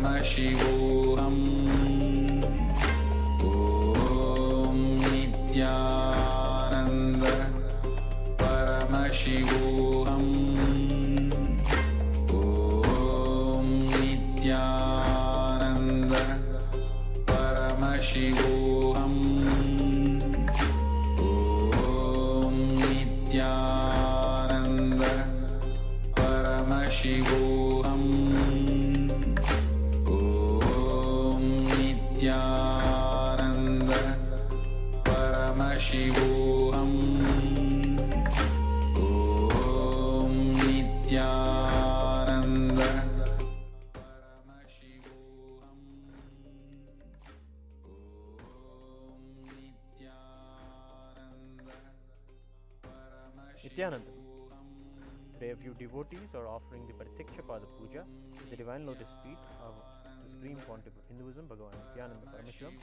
Paramashivoham. Om Nithyananda Paramashivoham. Om Nithyananda Paramashivoham. Om Nithyananda Paramashivoham. Om Nithyananda Paramashivoham. Om Nithyananda Paramashivoham. Nithyananda. Today a few devotees are offering the Pratyaksha Pada Puja at the Divine Lotus feet of the Supreme Pontiff of Hinduism, Bhagavan Nithyananda Paramashivam,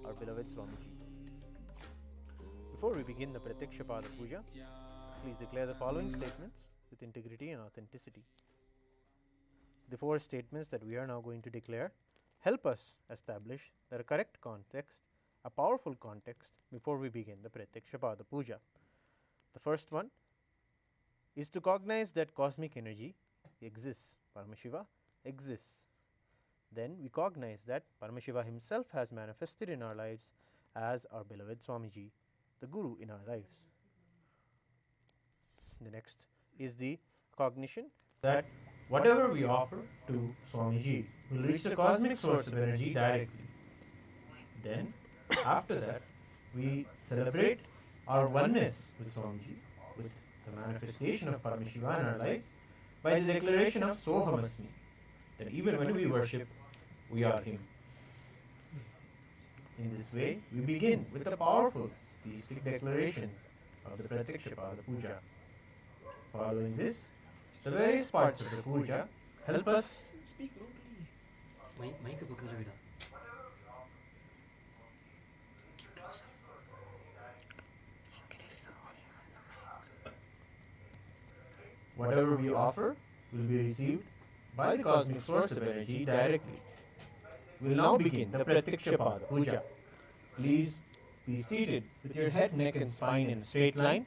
our beloved Swamiji. Before we begin the Pratyaksha Pada Puja, please declare the following statements with integrity and authenticity. The four statements that we are now going to declare help us establish the correct context, a powerful context, before we begin the Pratyaksha Pada Puja. The first one is to cognize that cosmic energy exists, Paramashiva exists. Then we cognize that Paramashiva himself has manifested in our lives as our beloved Swamiji, the Guru in our lives. The next is the cognition that whatever we offer to Swamiji will reach the cosmic source of energy directly. Then, after that, we celebrate our oneness with Swamiji, with the manifestation of Paramashiva in our lives, by the declaration of Soham Asmi, that even when we worship, we are Him. In this way, we begin with the powerful theistic declarations of the Pratyaksha Pada Puja. Following this, the various parts of the puja help us Speak locally. Mic ಪಕ್ಕದಲ್ಲಿ ಬಿಡು. Keep closer. whatever we offer will be received by the cosmic source of energy directly. We will now begin the Pratyaksha Pada Puja. Please be seated with your head, neck and spine in a straight line,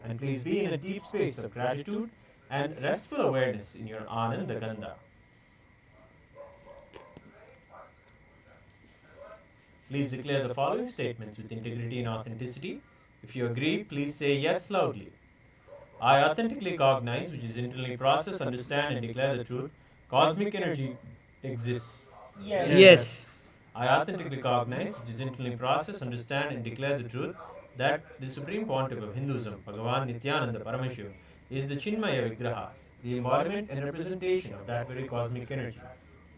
and please be in a deep space of gratitude and restful awareness in your Ananda Gandha. Please declare the following statements with integrity and authenticity. If you agree, please say yes loudly. I authentically cognize, which is internally process, understand and declare the truth. Cosmic energy exists. Yes. I authentically cognize, which is internally process, understand and declare the truth, that the Supreme Pontiff of Hinduism, Bhagavan Nithyananda Paramashivam, is the Chinmaya Vigraha, the embodiment and representation of that very cosmic energy.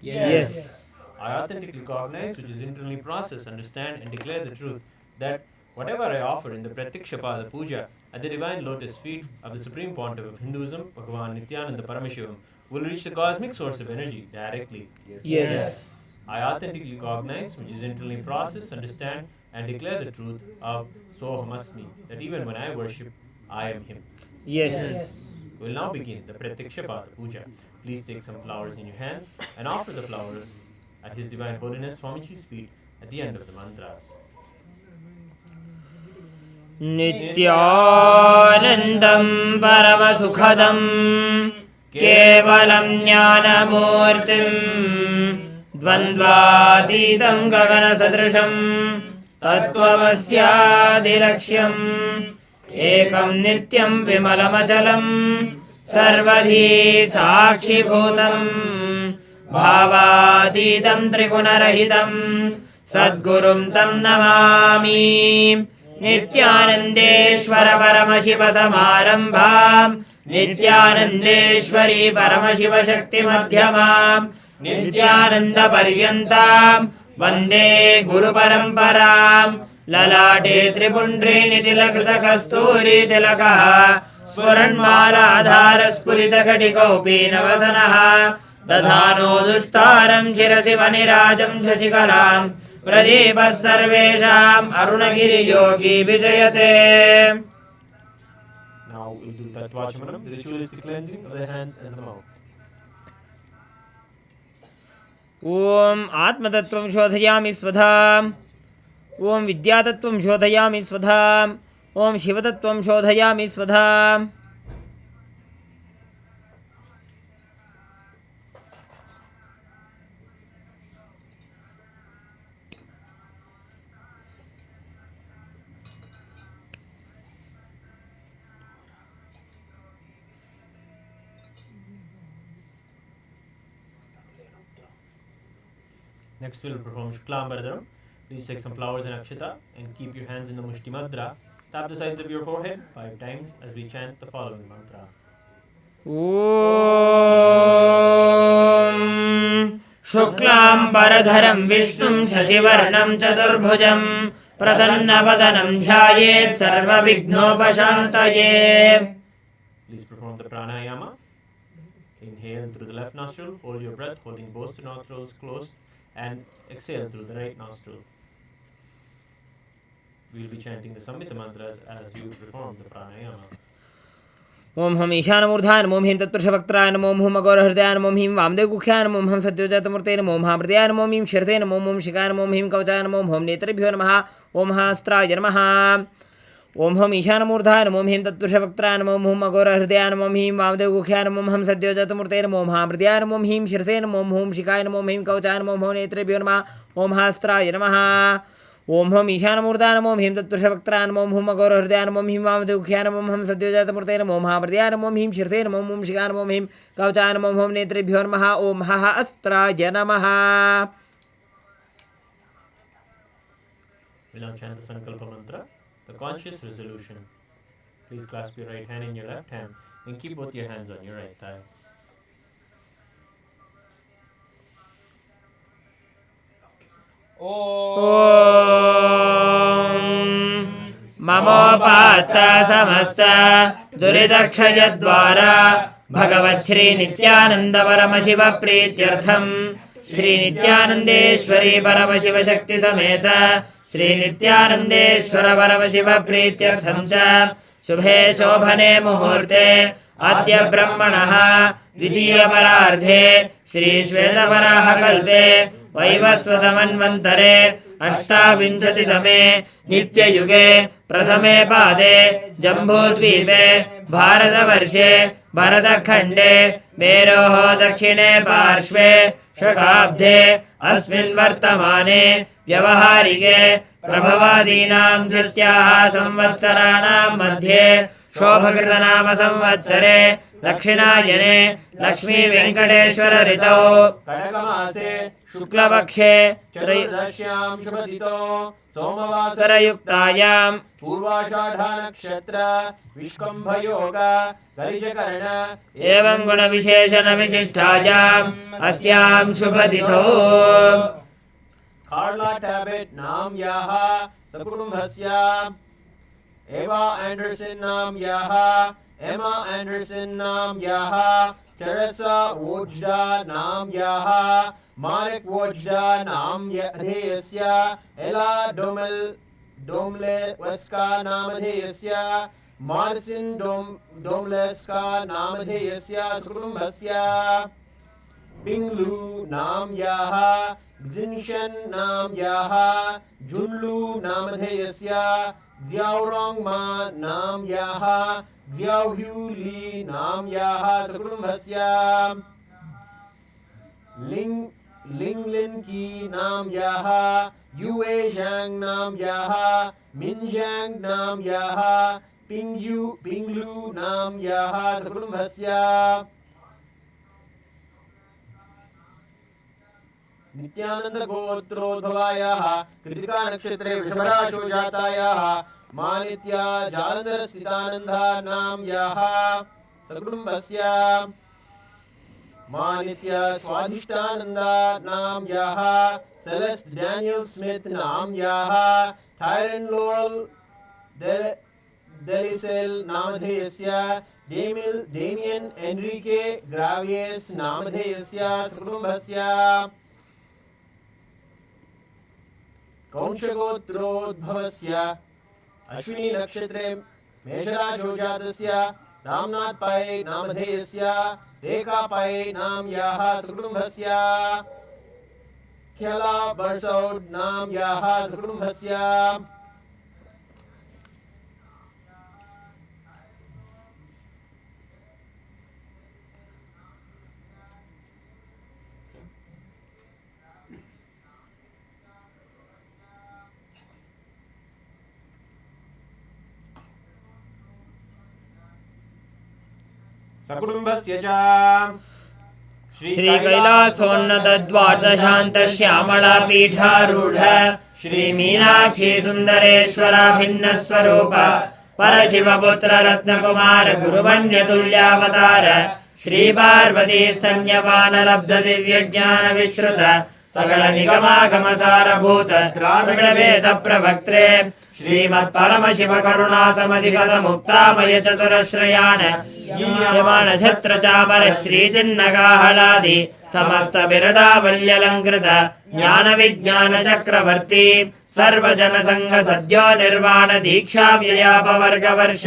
Yes. I authentically cognize, which is internally process, understand and declare the truth, that whatever I offer in the Pratyaksha Pada Puja at the Divine Lotus feet of the Supreme Pontiff of Hinduism, Bhagavan Nithyananda Paramashivam, will reach the cosmic source of energy directly. Yes. I authentically cognize, which is internally process, understand and declare the truth of Soham Asmi, that even when I worship, I am Him. Yes. We will now begin the Pratyaksha Pada Puja. Please take some flowers in your hands and offer the flowers at His Divine Holiness Swamiji's feet at the end of the mantras. Nityanandam Paramasukhadam Kevalam Jnanamurtim Dvandvatitam Gagana Sadrisham Tattvamasyadilaksham Ekam Nityam Vimalamachalam Sarvadhi Sakshibhutam Bhavatitam Trigunarahitam Sadgurum Tam Namami Nityanandeshwara Paramashiva Samarambham Nityanandeshwari Paramashiva Shakti Madhyamam Nityananda Paryantam Vande Guru Paramparam Lalate Tripundri Nitilakrita Kasturi Tilakaha Spuranmala Adhara Spurita Katikaupi Navasanaha Dadhano Dustaram Shirasi Vanirajam Shashikalam Pradeepa Sarvesham Arunagiri Yogi Vijayate. Now we'll do Tattvachamanam, the ritualistic cleansing of the hands and the mouth. ॐ आत्मतत्त्वं शोधयामि स्वधा ॐ विद्यातत्त्वं शोधयामि स्वधा ॐ शिवतत्त्वं शोधयामि स्वधा Next we'll perform Shuklam Bharadaram. Please take some flowers and akshita and keep your hands in the Mushti Mudra. Tap the sides of your forehead 5 times as we chant the following mantra. ॐ शुक्लाम्बरधरं विष्णुं शशिवर्णं चतुर्भुजं प्रसन्नवदनं ध्यायेत् सर्वविघ्नोपशान्तये. Please perform the pranayama. Inhale through the left nostril, hold your breath, holding both nostrils closed, and exhale through the right nostril. We'll be chanting the Samhita mantras as you perform the pranayama. ओम हम ईशानमूर्धाय नमो ह्रीं तत्पुरुषवक्त्राय नमो हम अघोरहृदयाय नमो ह्रीं वामदेवगुख्याय नमो हम सत्यजातमूर्तये नमो हृदयाय नमो ह्रीं शिरसे नमो हम शिखाय नमो ह्रीं कवचाय नमो हम नेत्रेभ्यो नमः ओम हस्त्राय नमः. ओम हम ईशानमूर्धाय नमो ह्रीं तत्पुरुषवक्त्राय नमो हम अघोरहृदयाय नमो ह्रीं वामदेवगुख्याय नमो हम सत्यजातमूर्तये नमो हृदयाय नमो ह्रीं शिरसे नमो हम शिखाय नमो ह्रीं कवचाय नमो हम नेत्रेभ्यो नमः ओम हस्त्राय नमः. ओम हम ईशानमूर्धाय नमो ह्रीं तत्पुरुषवक्त्राय नमो हम अघोरहृदयाय नमो ह्रीं वामदेवगुख्याय नमो हम सत्यजातमूर्तये नमो हृदयाय नमो ह्रीं शिरसे नमो हम शिखाय नमो ह्रीं कवचाय नमो हम नेत्रेभ्यो नमः ओम अस्त्राय नमः. We'll now chant the Sankalpa mantra, the conscious resolution. Please clasp your right hand in your left hand and keep both your hands on your right thigh. ममोपात्त समस्त दुरिदक्षयद्वारा भगवत् श्री नित्यानंद परमशिव प्रीत्यर्थम श्री नित्यानंदेश्वरी परमशिव शक्ति समेत श्री नित्यानंदेश्वर परमशिव प्रीत्यर्थम च शुभे शोभने मुहूर्ते अद्य ब्रह्मणः द्वितीय परार्धे श्री श्वेतवराह कल्पे वैवस्वतमन्वन्तरे अष्टाविंशतितमे नित्ययुगे प्रथमे पादे जम्बूद्वीपे भारतवर्षे भरतखण्डे मेरोः दक्षिणे पार्श्वे शकाब्दे अस्मिन् वर्तमाने व्यवहारिके प्रभवादीनां षष्ट्याः संवत्सराणां मध्ये शोभकृतनाम संवत्सरे दक्षिणायने लक्ष्मी वेंकटेश्वर ऋतौ कनकमासे शुक्लपक्षे त्रयोदश्यां शुभदितो सोमवासरयुक्तायां पूर्वाषाढा नक्षत्र विष्कम्भयोग गरिजकर्ण एवं गुणविशेषण विशिष्टायाम् अस्यां शुभतिथौ कार्ला टैबेट नाम याः सकुटुम्बस्य एवा एंडरसन नाम याः एमा एंडरसन नाम याः चरसा वोज्डा नाम याः मार्क वोज्डा नाम धेयस्य एला डोमले वस्का नाम धेयस्य मार्सिन डोमलेस्का नाम धेयस्य सुकुटुम्बस्य पिंगलू नाम याः जिनशन नाम याः जुनलू नाम धेयस्य ज्याओरोंगमा नाम याः ज्याओह्यूली नाम याः सकुटुम्बस्य लिंगलिन की नाम याः युए झांग नाम याः मिनझांग नाम याः पिंगलू नाम याः सकुटुम्बस्य नित्यानंद गोत्रोद्भवायाः कृतिका नक्षत्रे वृषभराशो जातायाः मानित्या जालंधर स्थितानंदा नाम याः सकुटुम्बस्य मानित्या स्वाधिष्ठानंदा नाम याः सेलेस्ट डैनियल स्मिथ नाम याः टायरन लोरल डेलिसेल नामधेयस्य डेमियन एनरिके ग्रावियस नामधेयस्य सकुटुम्बस्य कौंशगोत्रोद्भवस्य अश्विनी नक्षत्रे मेषराशो जातस्य रामनाथ पाये नामधेयस्य रेखा पाये नाम याः सकुटुम्बस्य ख्यलाभसौड्नाम्याः सकुटुम्बस्य सकुटुम्बस्य च श्रीकैलासोन्नतद्वादशान्तश्यामलापीठारूढ श्रीमीनाक्षी सुन्दरेश्वराभिन्नस्वरूप परशिवपुत्ररत्नकुमार गुरुवण्यतुल्यावतार श्रीपार्वती संज्ञपानलब्धदिव्यज्ञानविश्रुत सकलनिगमागमसारभूत द्राविडवेदप्रवक्त्रे श्रीमत्परमशिवकरुणासमधिगतमुक्तामय चतुरश्रयाण यमानछत्रचापर श्रीचिन्नगाहलादि समस्तबिरदावल्यलङ्कृत ज्ञानविज्ञानचक्रवर्ती सर्वजनसङ्घ सद्यो निर्वाण दीक्षाव्ययापवर्गवर्ष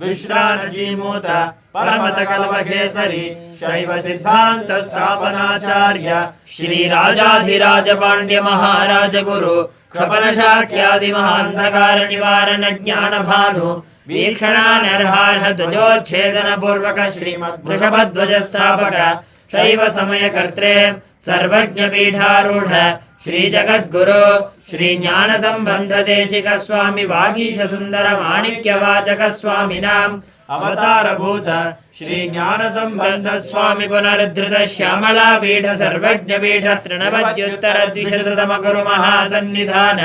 विश्रानजीमूत परमतकल्पकेसरी शैव सिद्धान्त स्थापनाचार्य श्रीराजाधिराज पाण्ड्य महाराज गुरु क्षपनशाक्यादि महान्धकार निवारण ज्ञानभानु वीक्षणानर्हार्ह ध्वजोच्छेदन पूर्वक श्रीमद्वृषभध्वज स्थापक शैव समयकर्त्रे सर्वज्ञ पीठारूढ श्री जगद्गुरु श्री ज्ञान संबंध देशिक स्वामी वागीश सुंदर माणिक्य वाचक स्वामिनाम् अवतार भूत श्री ज्ञान संबंध स्वामी पुनरुद्धृत श्यामला पीठ सर्वज्ञ पीठ तृणवद्युत्तर द्विशततम गुरु महासन्निधान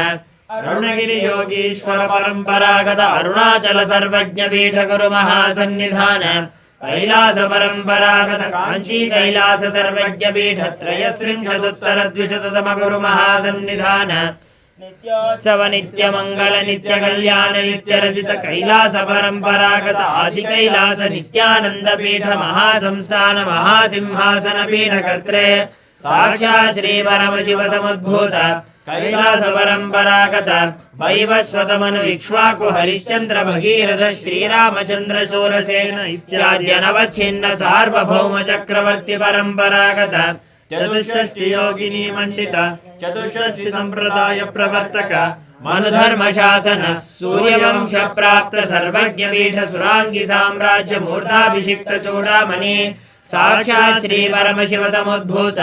अरुणगिरि योगीश्वर परंपरागत अरुणाचल सर्वज्ञ पीठ गुरु महासन्निधान कैलास परंपरागत कांची कैलास सर्वज्ञ पीठ त्रयस्त्रिंशदुत्तर द्विशततम गुरु महासन्निधान नित्योत्सव नित्य मंगल नित्य कल्याण नित्य रचित कैलास परंपरागत आदि कैलास नित्यानंद पीठ महासंस्थान महासिंहासन पीठ कर्त्रे साक्षात् श्री परमशिव समुद्भूत कैलास परंपरागत वैवस्वतमनु इक्ष्वाकु हरिश्चंद्र भगीरथ श्रीरामचंद्र शूरसेन इत्याद्यनवच्छिन्न सार्वभौम चक्रवर्ती परंपरागत चतुष्षष्टि योगिनी मंडित चतुष्षष्टि संप्रदाय प्रवर्तक मनुधर्म शासन सूर्यवंश प्राप्त सर्वज्ञ पीठ सुरांगी साम्राज्य मूर्धाभिषिक्त चूड़ामणि साक्षात् श्री परमशिव समुद्भूत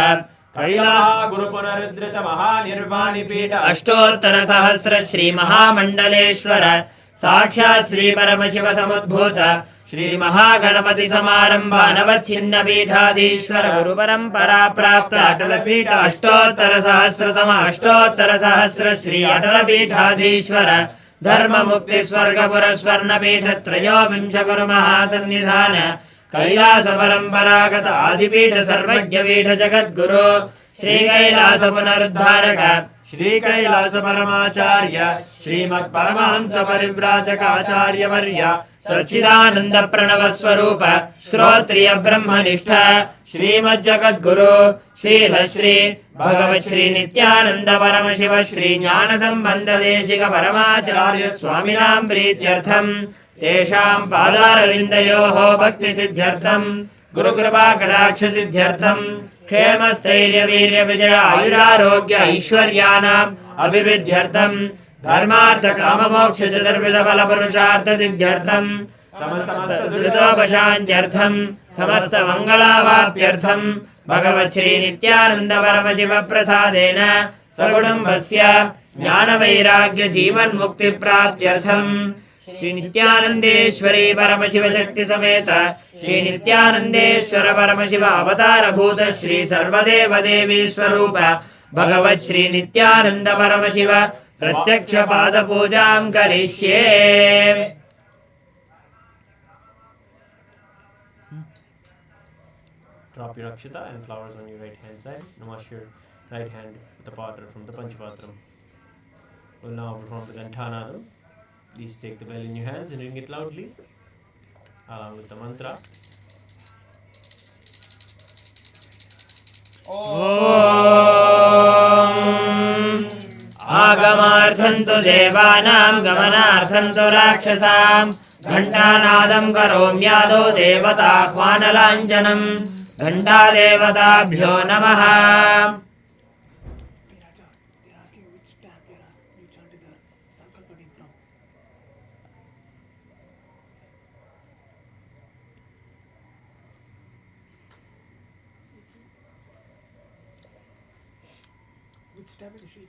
कैलास गुरु पुनरुद्धृत महानिर्वाणि पीठ अष्टोत्तर सहस्र श्री महामंडलेश्वर साक्षात् श्री परमशिव समुद्भूत श्री महागणपति समारंभ अनवच्छिन्न पीठाधीश्वर गुरु परंपरा प्राप्त अटल पीठ अष्टोत्तर सहस्र श्री अटल पीठाधीश्वर धर्म मुक्ति स्वर्गपुर स्वर्ण पीठ त्रयोविंश गुरु महासन्निधान कैलास परंपरागत आदिपीठ सर्वज्ञ पीठ जगद्गुरु श्री कैलास पुनरुद्धारक श्री कैलास परमाचार्य श्रीमत् परमहंस परिव्राजक आचार्य वर्य सच्चिदानंद प्रणव स्वरूप श्रोत्रिय ब्रह्मनिष्ठ श्रीमद् जगद्गुरु श्रील श्री भगवत् श्री नित्यानंद परमशिव श्री ज्ञान संबंध देशिक परमाचार्य स्वामिनां प्रीत्यर्थम तेषां पादारविन्दयोः भक्ति सिद्ध्यर्थम गुरु कृपा कटाक्ष सिद्ध्यर्थम क्षेम स्थैर्य वीर्य विजय आयुरारोग्य ऐश्वर्यानाम् अभिवृद्ध्यर्थम धर्मार्थ काम मोक्ष चतुर्विध फल पुरुषार्थ सिद्ध्यर्थम समस्त दुरितोपशान्त्यर्थम समस्त मंगलावाप्त्यर्थम भगवत् श्री नित्यानंद परमशिव प्रसादेन सकुटुम्बस्य ज्ञान वैराग्य जीवन मुक्ति प्राप्त्यर्थम श्री नित्यानंदेश्वरी परमशिव शक्ति समेत श्री नित्यानंदेश्वर परमशिव अवतार भूत श्री सर्वदेव देवी स्वरूप भगवत् श्री नित्यानंद परमशिव प्रत्यक्ष पाद पूजां करिष्ये। Drop your akshita and flowers on your right hand side. Now wash your right hand with the powder from the Panchapatram. We'll now perform the Ganthanadam. Please take the bell in your hands and ring it loudly along with the mantra. आगमार्थं तु देवानां गमनार्थं तु राक्षसां घण्टानादं करोम्यादौ देवताह्वानलाञ्छनं घण्टादेवताभ्यो नमः। Which tablet is she?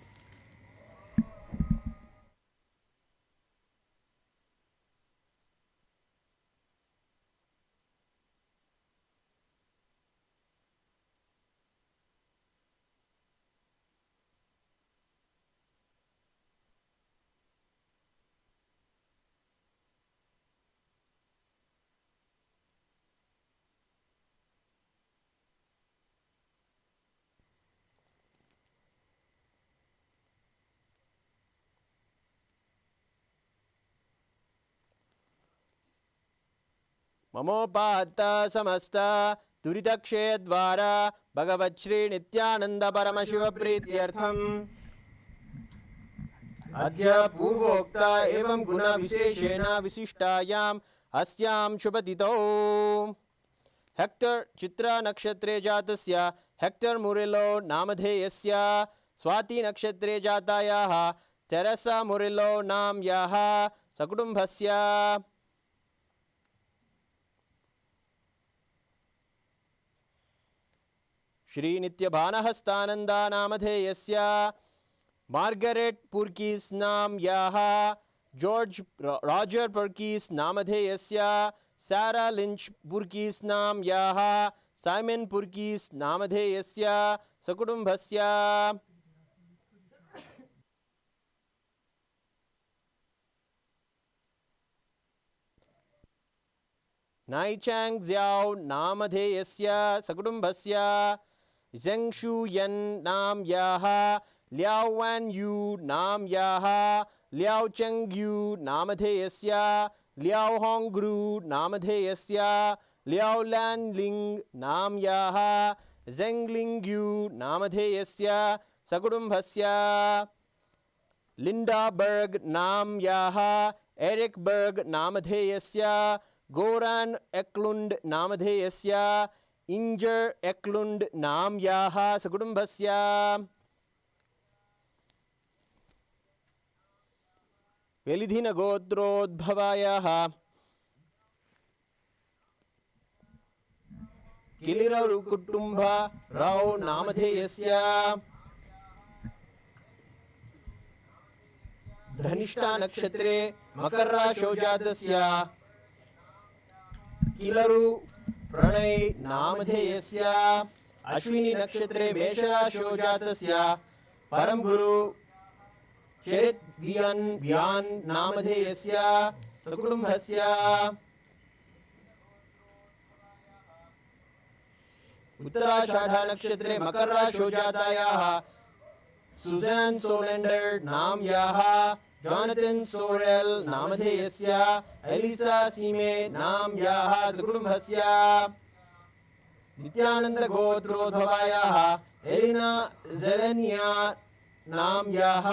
ममोपात्त समस्त दुरितक्षय द्वारा भगवत् श्री नित्यानंद परमशिव प्रीत्यर्थम अद्य पूर्वोक्त एवं गुण विशेषेण विशिष्टायाम् अस्यां शुभतिथौ हेक्टर चित्रा नक्षत्रे जातस्य हेक्टर मुरिलो नामधेयस्य स्वाति नक्षत्रे जातायाः तेरेसा मुरिलो नाम्याः सकुटुम्बस्य श्री नित्यभानहस्तानंदा नामधेयस्य मार्गरेट पुर्कीस नाम्याः जॉर्ज रॉजर पुर्कीस नामधेयस्य सारा लिंच पुर्कीस नाम्याः साइमन पुर्कीस नामधेयस्य सकुटुम्बस्य नाइचैंग ज़्याओ नामधेयस्य सकुटुम्बस्य ज़ेंगशुयन नाम्याः लियाओ वन यू नाम्याः लियाओ चेंगयू नामधेयस्य लियाओ होंग्रू नामधेयस्य लियाओ लैनलिंग नाम्याः ज़ेंगलिंगयू नामधेयस्य सकुटुम्बस्य लिंडा बर्ग नाम्याः एरिक बर्ग नामधेयस्य गोरान एक्लुंड नामधेयस्य इंजर एक्लुंड नाम्याः सकुटुम्बस्य वेलिधिन गोत्रोद्भवायाः किलिरु कुटुंब राव नामधेयस्य धनिष्ठा नक्षत्रे मकर राशौ जातस्य किलरु प्रणय नामधेयस्य अश्विनी नक्षत्रे मेषराशौ जातस्य परम गुरु चरित व्यान नामधेयस्य सकुटुम्बस्य उत्तराषाढ़ा नक्षत्रे मकर राशौ जातायाः सुजैन सोलेंडर नाम्याः जॉनथन सोरेल नामधेयस्य एलिसा सीमे नाम्याः सकुटुम्बस्य नित्यानंद गोत्रोद्भवायाः एलिना जेलेनिया नाम्याः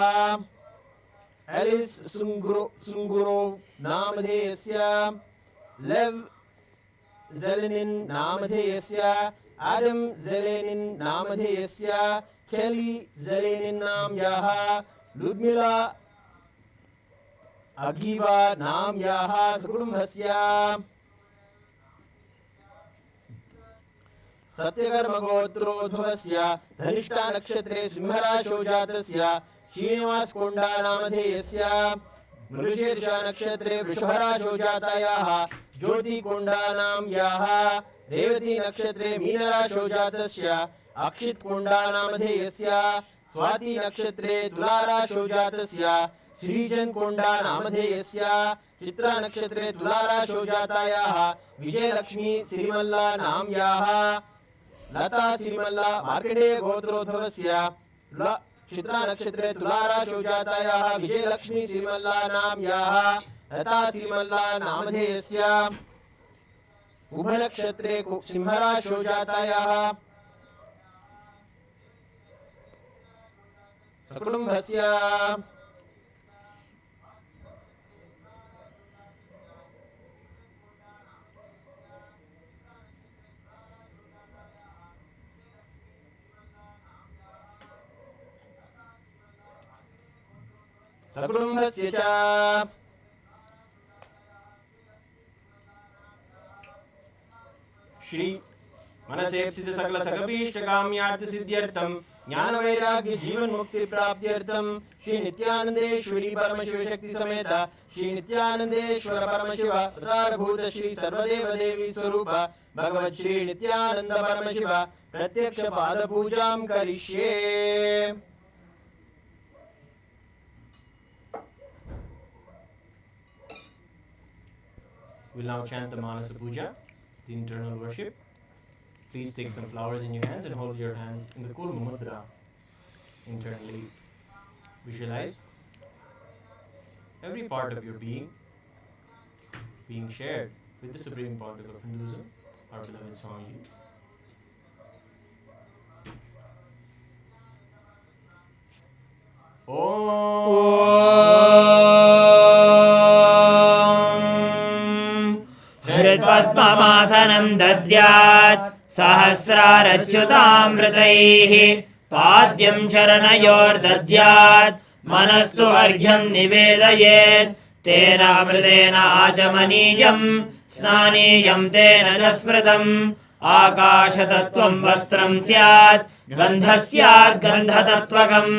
एलिस सुंगुरो नामधेयस्य लेव जेलेनिन नामधेयस्य एडम जेलेनिन नामधेयस्य केली जेलेनिन नाम्याः लुडमिला अगीवा नाम्याः सकुटुम्बस्य सत्यकर्म गोत्रोद्भवस्य धनिष्ठा नक्षत्रे सिंहराशौ जातस्य श्रीनिवास कोंडा नामधेयस्य मृगशीर्षा नक्षत्रे वृषभराशौ जातायाः ज्योति कोंडा नाम्याः रेवती नक्षत्रे मीनराशौ जातस्य अक्षित कोंडा नामधेयस्य स्वाति नक्षत्रे तुलाराशौ जातस्य श्रीजन कोंडा नामधेयस्य चित्रा नक्षत्रे तुलाराशौ जातायाः विजयलक्ष्मी सिरिमल्ला नाम्याः लता सिरिमल्ला मार्कण्डेय गोत्रोद्भवस्य चित्रा नक्षत्रे तुलाराशौ जातायाः विजयलक्ष्मी सिरिमल्ला नाम्याः लता सिरिमल्ला नामधेयस्य उभ नक्षत्रे सिंहराशौ जातायाः सकुटुम्बस्य सकुटुम्बस्य च श्री मनसेप्सित सकल सकभीष्टकाम्यार्थ सिद्ध्यर्थम ज्ञानवैराग्य जीवन मुक्ति प्राप्त्यर्थम श्री नित्यानंदेश्वरी परमशिव शक्ति समेत श्री नित्यानंदेश्वर परमशिव अवतारभूत श्री सर्वदेव देवी स्वरूप भगवत श्री नित्यानंद परमशिव प्रत्यक्ष पाद पूजां करिष्ये. We'll now chant the Manasa Puja, the internal worship. Please take some flowers in your hands and hold your hands in the Kurma Mudra. Internally visualize every part of your being being shared with the Supreme Pontiff of Hinduism, our beloved Swamiji. हृत्पद्ममासनं दद्यात् सहस्रारच्युतामृतैः पाद्यं चरणयोर्दद्यात् मनस्तु अर्घ्यं निवेदयेत् तेन अमृतेन आचमनीयं स्नानीयं तेन च स्मृतम् आकाशतत्त्वं वस्त्रं स्यात् गन्धः स्यात् गन्धतत्त्वकम्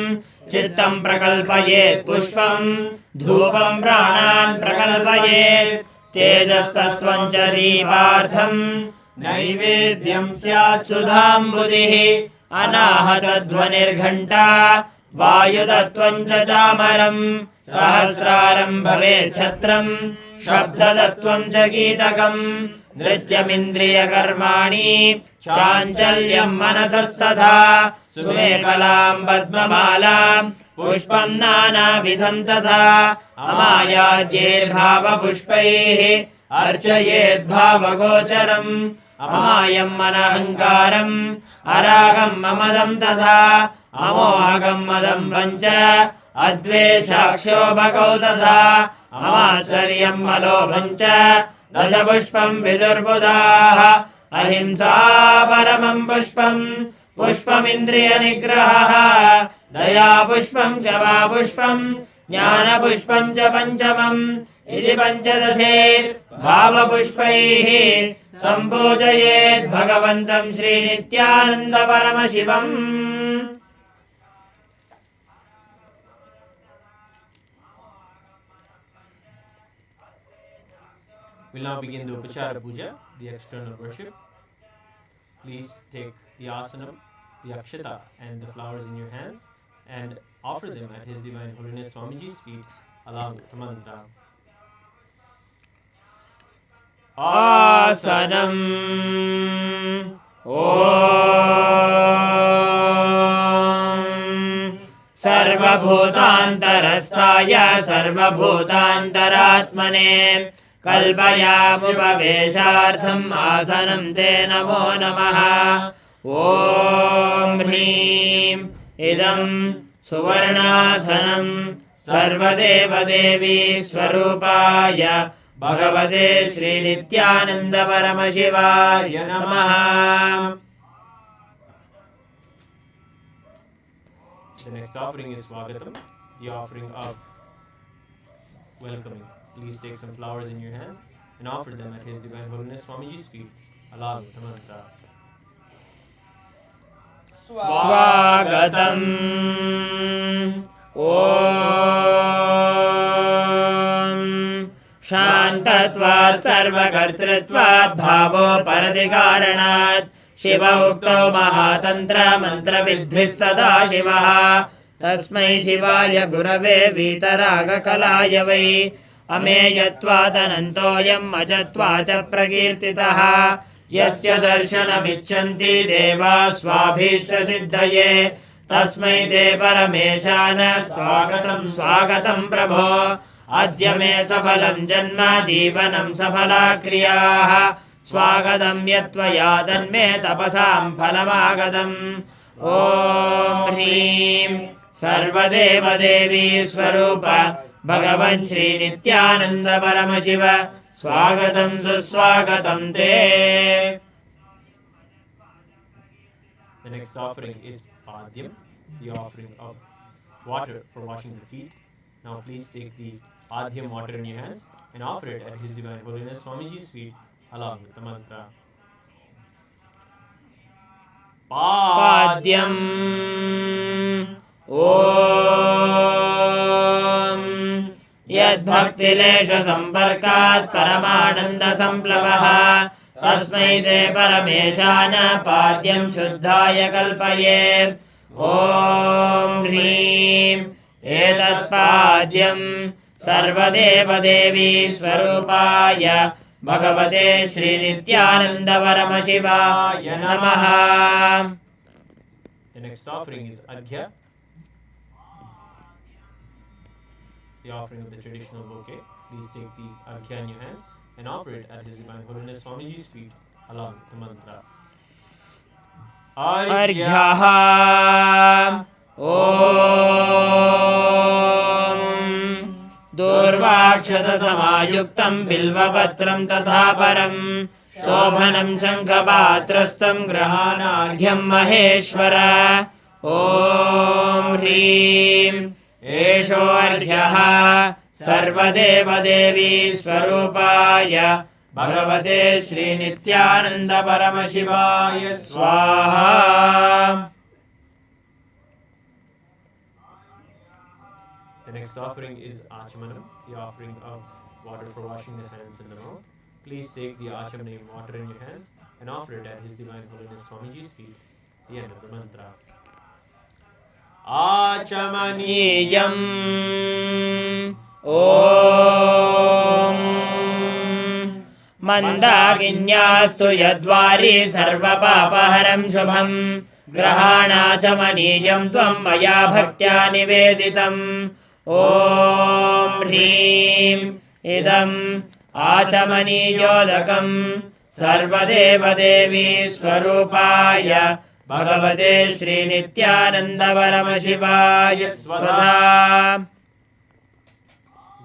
चित्तं प्रकल्पयेत् पुष्पं धूपं प्राणान् प्रकल्पयेत् तेजस्तत्त्वं च दीपार्थं नैवेद्यं स्यात् सुधाम्बुधिः अनाहतध्वनिर्घण्टा वायुतत्त्वं च चामरं सहस्रारं भवेत् छत्रं शब्दतत्त्वं च गीतकम् नृत्यमिन्द्रियकर्माणि चाञ्चल्यं मनसस्तथा सुमेखलां पद्ममालां पुष्पं नानाविधं तथा अमायाद्यैर्भावपुष्पैः अर्चयेद्भावगोचरम् अमायं मनहङ्कारम् अरागं ममदं तथा अमोहगं मदं पञ्च अद्वेषाक्षोभकौ तथा अमात्सर्यं मलोभं च दशपुष्पं विदुर्बुधाः अहिंसा परमं पुष्पं पुष्पमिन्द्रियनिग्रहः दया पुष्पं क्षमापुष्पं ज्ञानपुष्पं च पञ्चमम् इति पञ्चदशैर्भावपुष्पैः सम्पूजयेत् भगवन्तं Shri Nityananda Paramashivam. We'll now begin the Upachara Puja, the external worship. Please take the asanam, the akshata and the flowers in your hands and offer them at His Divine Holiness Swamiji's feet along with the mantra. आसनम् ॐ सर्वभूतान्तरस्थाय सर्वभूतान्तरात्मने कल्पयामुपवेशार्थम् आसनं ते नमो नमः. ॐ ह्रीं इदं सुवर्णासनं सर्वदेवदेवी स्वरूपाय भगवते श्रीनित्यानन्द परमशिवाय नमः. The next offering is Swagatam, the offering of welcoming. Please take some flowers in your hands and offer them at His Divine Holiness Swamiji's feet along with the mantra. स्वागतम् ॐ शान्तत्वात् सर्वकर्तृत्वात् भावोपरतिकारणात् शिव उक्तो महातन्त्र मन्त्रविद्भिः सदा शिवः तस्मै शिवाय गुरवे वीतरागकलाय वै अमेयत्वादनन्तोऽयम् अजत्वाच प्रकीर्तितः यस्य दर्शनमिच्छन्ति देवाः स्वाभीष्टसिद्धये तस्मै ते परमेशान स्वागतं स्वागतं प्रभो. अद्य मे सफलं जन्म जीवनं सफला क्रियाः स्वागतं यत्त्वया तन्मे तपसां फलमागतम्. ॐ ह्रीं सर्वदेवदेवी स्वरूप भगवन् श्रीनित्यानन्द परमशिव स्वागतं सुस्वागतं ते. The next offering is Padyam, the offering of water for washing the feet. Now please take the Padyam water in your hands and offer it at His Divine Holiness Swamiji's feet along with the mantra. पाद्यम् ॐ यद्भक्तिलेशसम्पर्कात् परमानन्दसम्प्लवः तस्मै ते परमेशान पाद्यं शुद्धाय कल्पये ॐ ह्रीं एतत्पाद्यं सर्वदेवदेवी स्वरूपाय भगवते श्रीनित्यानन्दपरमशिवाय नमः. The next offering is Arghya, the offering of the traditional bouquet. Please take the Arghya in your hands and offer it at His Divine Holiness Swamiji's feet along with the mantra. अर्घ्यः ॐ दूर्वाक्षतसमायुक्तं बिल्वपत्रं तथा परं शोभनं शङ्खपात्रस्थं गृहाणार्घ्यं महेश्वर ॐ ह्रीं एषोऽर्घ्यः सर्वदेवदेवी स्वरूपाय भगवते श्रीनित्यानन्दपरमशिवाय स्वाहा. The next offering is Achamanam, the offering of water for washing the hands and the mouth. Please take the Achamanam water in your hands and offer it at His Divine Holiness Swamiji's feet. The end of the mantra. आचमनीयम् ॐ मन्दाकिन्यास्तु यद्वारि सर्वपापहरं शुभं ग्रहाणाचमनीयं त्वं मया भक्त्या निवेदितम् ॐ ह्रीं इदम् आचमनीयोदकं सर्वदेवदेवी स्वरूपाय भगवते श्रीनित्यानन्दपरमशिवाय स्वधा.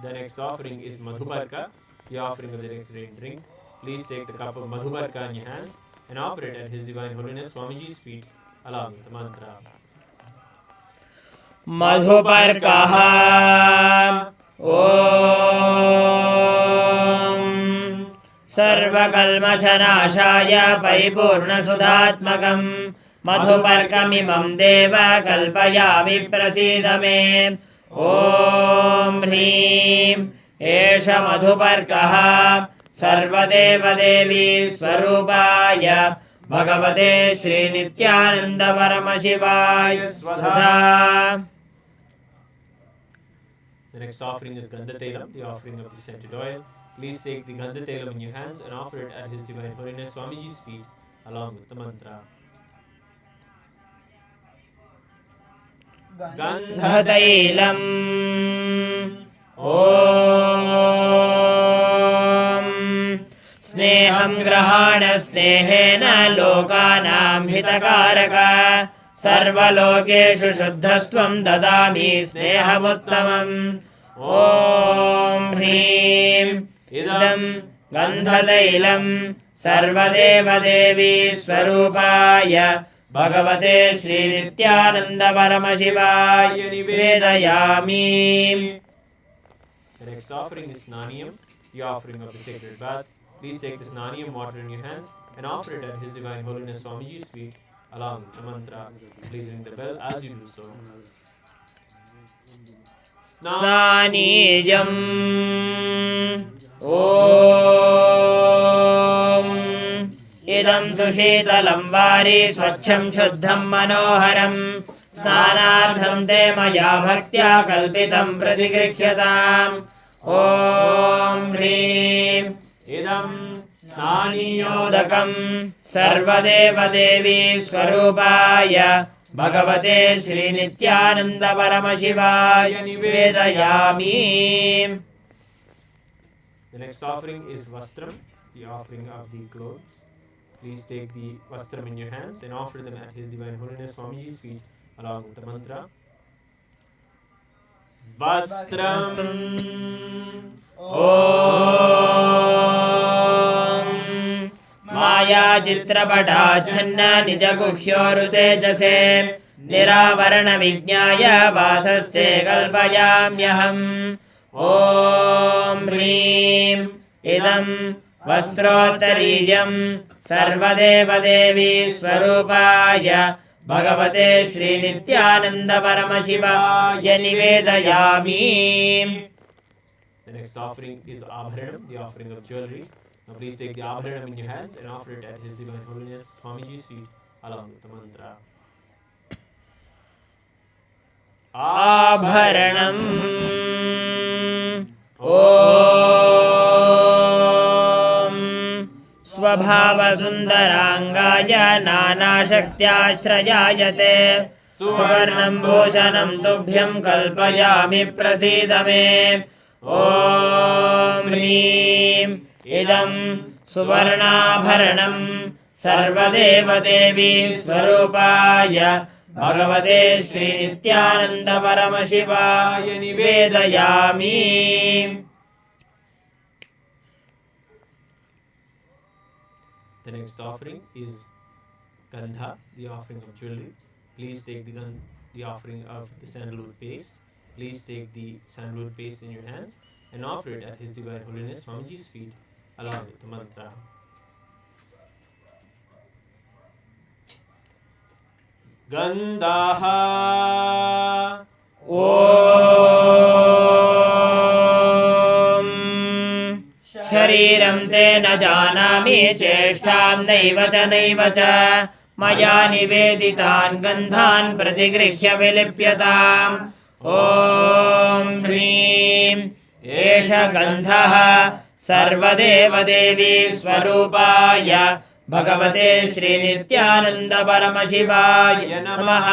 The next offering is Madhubarka, the offering of the nectarine drink. Please take the cup of Madhubarka in your hands and offer it at His Divine Holiness Swamiji's feet along with the mantra. मधुपर्कः ॐ सर्वकल्मषनाशाय परिपूर्णसुधात्मकम् मधुपर्कमिमं देव कल्पयामि प्रसीद मे ॐ ह्रीं एष मधुपर्कः सर्वदेवदेवी स्वरूपाय भगवते श्रीनित्यानन्दपरमशिवाय स्वधा. The next offering is Gandhatailam, the offering of the scented oil. Please take the Gandhatailam in your hands and offer it at His Divine Holiness Swamiji's feet along with the mantra. गन्धतैलम् ॐ स्नेहं ग्रहाण स्नेहेन लोकानां हितकारक सर्वलोकेषु शुद्धस्त्वं ददामि स्नेहमुत्तमम् ॐ ह्रीं इदं गन्धतैलं सर्वदेवदेवी स्वरूपाय भगवते श्रीनित्यानन्दपरमशिवाय निवेदयामि. The next offering is Snaniyam, the offering of the sacred bath. Please take the Snaniyam water in your hands and offer it at His Divine Holiness Swamiji's feet along with the mantra. Please ring the bell as you do so. स्नानीयम् ॐ इदं सुशीतलं वारि स्वच्छं शुद्धं मनोहरं स्नानार्थं ते मया भक्त्या कल्पितं प्रतिगृह्यताम् ॐ ह्रीं इदं स्नानीयोदकं सर्वदेवदेवी स्वरूपाय भगवते श्रीनित्यानन्दपरमशिवाय निवेदयामि. The next offering is Vastram, the offering of the clothes. Please take the Vastram in your hands and offer them at His Divine Holiness Swamiji's feet along with the mantra. Vastram ॐ मायाचित्रपटाच्छन्न निजगुह्योरुतेजसे निरावरणविज्ञाय वासस्ते कल्पयाम्यहम् ॐ ह्रीं इदम् वस्त्रोत्तरीयं सर्वदेवदेवी स्वरूपाय भगवते श्रीनित्यानन्द परमशिवाय निवेदयामि. The next offering is Abharanam, the offering of jewelry. Now please take the Abharanam in your hands and offer it at His Divine Holiness Swamiji's feet along with the mantra. आभरणम् ॐ स्वभावसुन्दराङ्गाय नानाशक्त्याश्रयायते सुवर्णं भूषणं तुभ्यं कल्पयामि प्रसीद मे. ॐ ह्रीं इदं सुवर्णाभरणं सर्वदेवदेवी स्वरूपाय भगवते श्रीनित्यानन्द परमशिवाय निवेदयामि. The next offering is Gandha, the offering of jewelry. Please take the offering of the sandalwood paste. Please take the sandalwood paste in your hands and offer it at His Divine Holiness Swamiji's feet along with the mantra. Gandhaha ॐ शरीरं ते न जानामि चेष्टां नैव च मया निवेदितान् गन्धान् प्रतिगृह्य विलिप्यताम्. ॐ ह्रीं एष गन्धः सर्वदेवदेवी स्वरूपाय भगवते श्रीनित्यानन्द परमशिवाय नमः.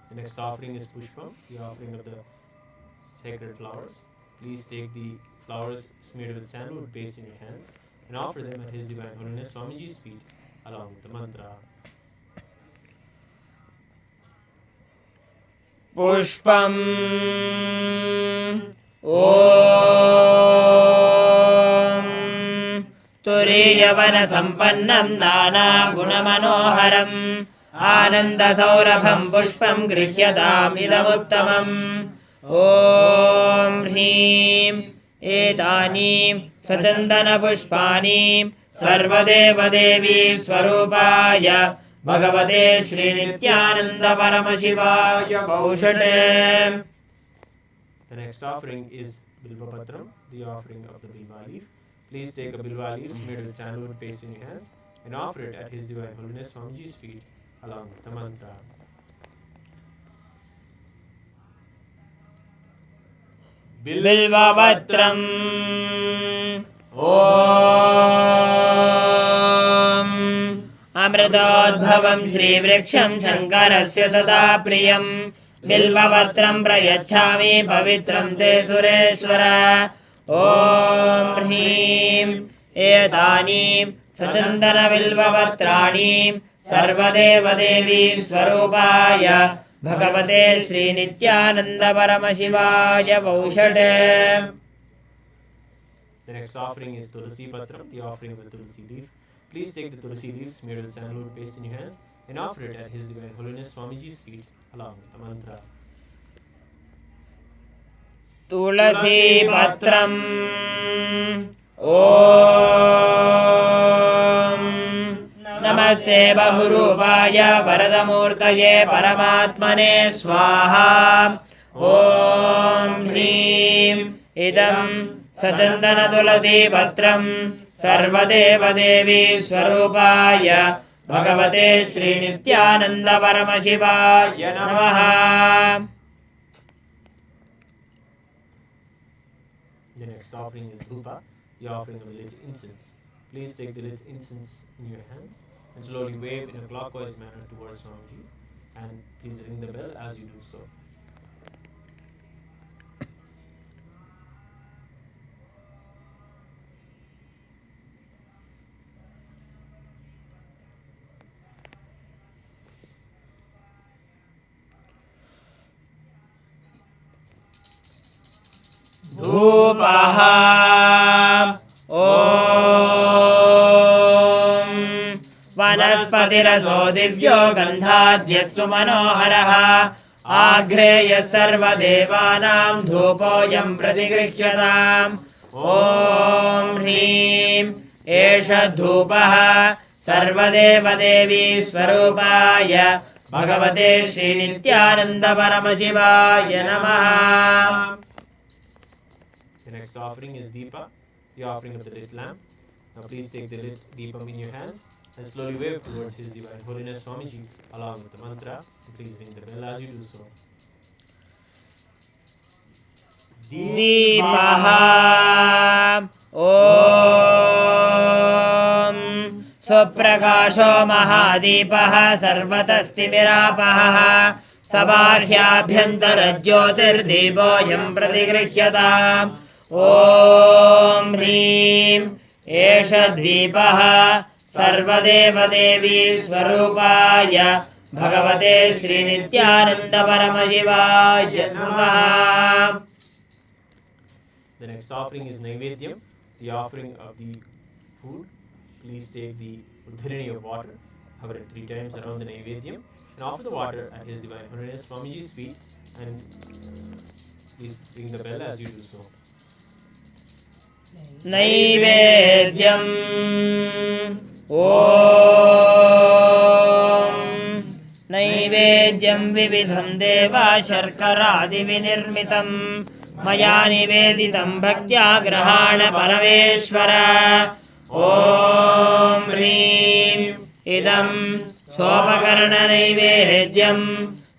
The next offering is Pushpam, the offering of the sacred flowers. Please take the flowers smeared with sandalwood paste in your hands and offer them at His Divine Holiness Swamiji's feet along with the mantra. पुष्पम् ॐ तुरीयवनसम्पन्नं नानागुणमनोहरम् आनन्दसौरभं पुष्पं गृह्यतामिदमुत्तमम्. ॐ ह्रीं एतानि सचन्दनपुष्पाणि सर्वदेवदेवी स्वरूपाय भगवते Shri Nityananda परमशिवाय भौषटे. The next offering is Bilvapatram, the offering of the Bilva leaf. Please take a Bilva leaf smeared with sandalwood paste in your hands and offer it at His Divine Holiness Swamiji's feet along with the mantra. बिल्वपत्रम् ॐ अमृतोद्भवं श्रीवृक्षं शङ्करस्य सदा प्रियं बिल्वपत्रं प्रयच्छामि पवित्रं ते सुरेश्वर. ॐ ह्रीं एतानि सचन्दनबिल्वपत्राणि सर्वदेवदेवी स्वरूपाय भगवते Shri Nityananda परमशिवाय भौषटे. The next offering is Tulasi Patram, the offering of the Tulasi leaf. Please take the Tulasi leaf smeared with sandalwood paste in your hands and offer it at His Divine Holiness Swamiji's feet along with the mantra. तुलसी पत्रम् ॐ नमस्ते बहुरूपाय वरदमूर्तये परमात्मने स्वाहा. ॐ ह्रीं इदं सचन्दनतुलसी पत्रं सर्वदेवदेवी स्वरूपाय भगवते श्रीनित्यानन्द परमशिवाय नमः. The next offering is Dhupa, the offering of the lit incense. Please take the lit incense in your hands and slowly wave in a clockwise manner towards Swamiji, and please ring the bell as you do so. धूपः ॐ वनस्पतिरसो दिव्यो गन्धाद्यः सुमनोहरः आग्रेय सर्वदेवानां धूपोऽयं प्रतिगृह्यताम् ॐ ह्रीं एष धूपः सर्वदेवदेवी स्वरूपाय भगवते श्रीनित्यानन्द परमशिवाय नमः. The next offering is Deepa, the offering of the lit lamp. Now please take the lit Deepam in your hands and slowly wave towards His Divine Holiness Swamiji along with the mantra. Please ring the bell as you do so. दीपः ॐ स्वप्रकाशो महादीपः सर्वतस्तिमिरापहः सबाह्याभ्यन्तरज्योतिर्दीपोऽयं प्रतिगृह्यताम् ॐ ह्रीं एष दीपः सर्वदेवदेवी स्वरूपाय भगवते श्रीनित्यानन्द परमशिवाय नमः. The next offering is Naivedyam, the offering of the food. Please take the udharini of water, hover it 3 times around the Naivedyam, and offer the water at His Divine Holiness Swamiji's feet, and please ring the bell as you do so. Naivedyam ॐ नैवेद्यं विविधं देवा शर्करादिविनिर्मितं मया निवेदितं भक्त्या ग्रहाण परमेश्वर ॐ ह्रीं इदं सोपकरणनैवेद्यं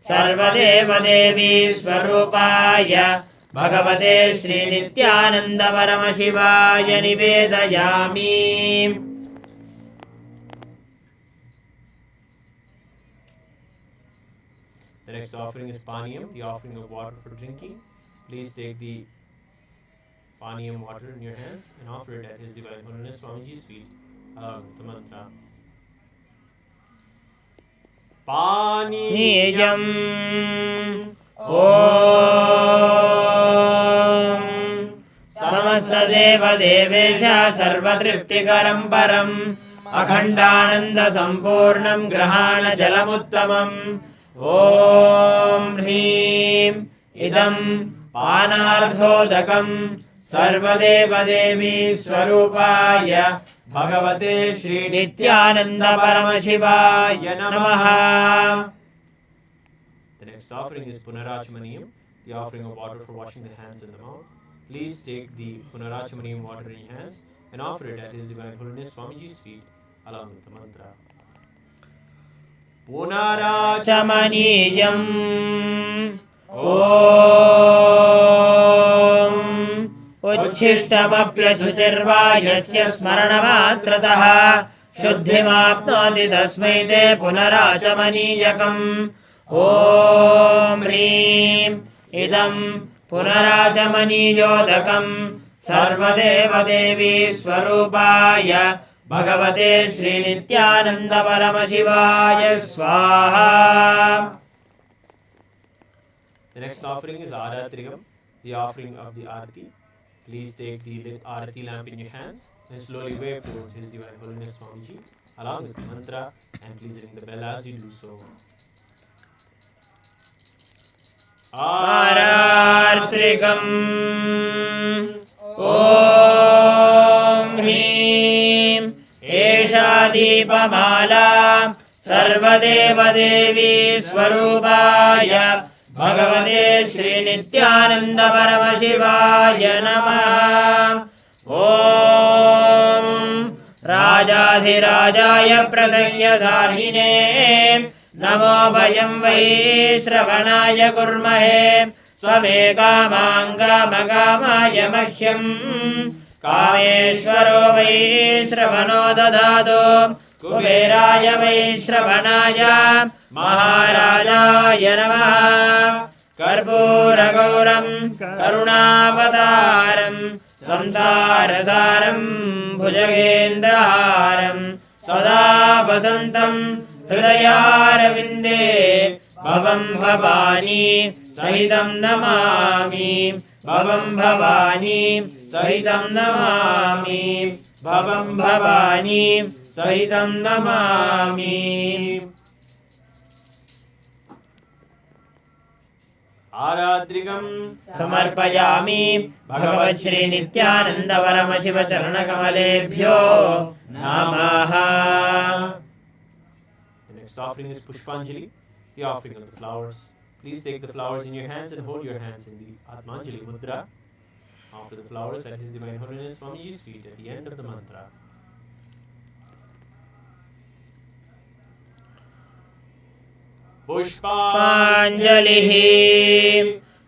सर्वदेवदेवी स्वरूपाय भगवते श्रीनित्यानन्द परमशिवाय निवेदयामि. The next offering is Paniyam, the offering of water for drinking. Please take the Paniyam water in your hands and offer it at His Divine Holiness Swamiji's feet along with the mantra. नीयम् ॐ समस्तदेवदेवेश सर्वतृप्तिकरं परम् अखण्डानन्दसम्पूर्णं ग्रहाणजलमुत्तमम् ॐ ह्रीं इदं पानार्थोदकं सर्वदेवदेवी स्वरूपाय भगवते श्रीनित्यानन्द परमशिवाय नमः. The next offering is Punarachamaniyam, the offering of water for washing the hands and the mouth. Please take the Punarachamaniyam water in your hands and offer it at His Divine Holiness Swamiji's feet along with the mantra. Punarachamaniyam ॐ उच्छिष्टमप्यशुचिर्वा यस्य स्मरणमात्रतः शुद्धिमाप्नोति तस्मै ते पुनराचमनीयकम् ॐ ह्रीं इदं पुनराचमनीयोदकं सर्वदेवदेवी स्वरूपाय भगवते श्रीनित्यानन्द परमशिवाय स्वाहा. The next offering is Aratrigam, the offering of the Arati. Please take the lit Arati lamp in your hands and slowly wave towards His Divine Holiness Swamiji along with the mantra, and please ring the bell as you do so. Aratrigam ॐ ह्रीं एषा दीपमाला सर्वदेवदेवी स्वरूपाय भगवते श्रीनित्यानन्द परमशिवाय नमः. ॐ राजाधिराजाय प्रसंयसाहिने नमो वयं वै श्रवणाय कुर्महे स्वमेकामाङ्गामकामाय मह्यं कामेश्वरो वै श्रवणो ददातु कुबेराय वै श्रवणाय महाराजाय नमः. कर्पूरगौरं करुणावतारं संसारसारं भुजगेन्द्रहारं सदा वसन्तं हृदयारविन्दे भवं भवानी सहितं नमामि. भवं भवानी सहितं नमामि. भवं भवानी सहितं नमामि. आरात्रिकं समर्पयामि भगवत् श्री नित्यानंद परमशिव चरण कमलेभ्यो नमः. The next offering is Pushpanjali, the offering of the flowers. Please take the flowers in your hands and hold your hands in the Atmanjali Mudra. Offer the flowers at His Divine Holiness Swamiji's feet at the end of the mantra. पुष्पाञ्जलिः.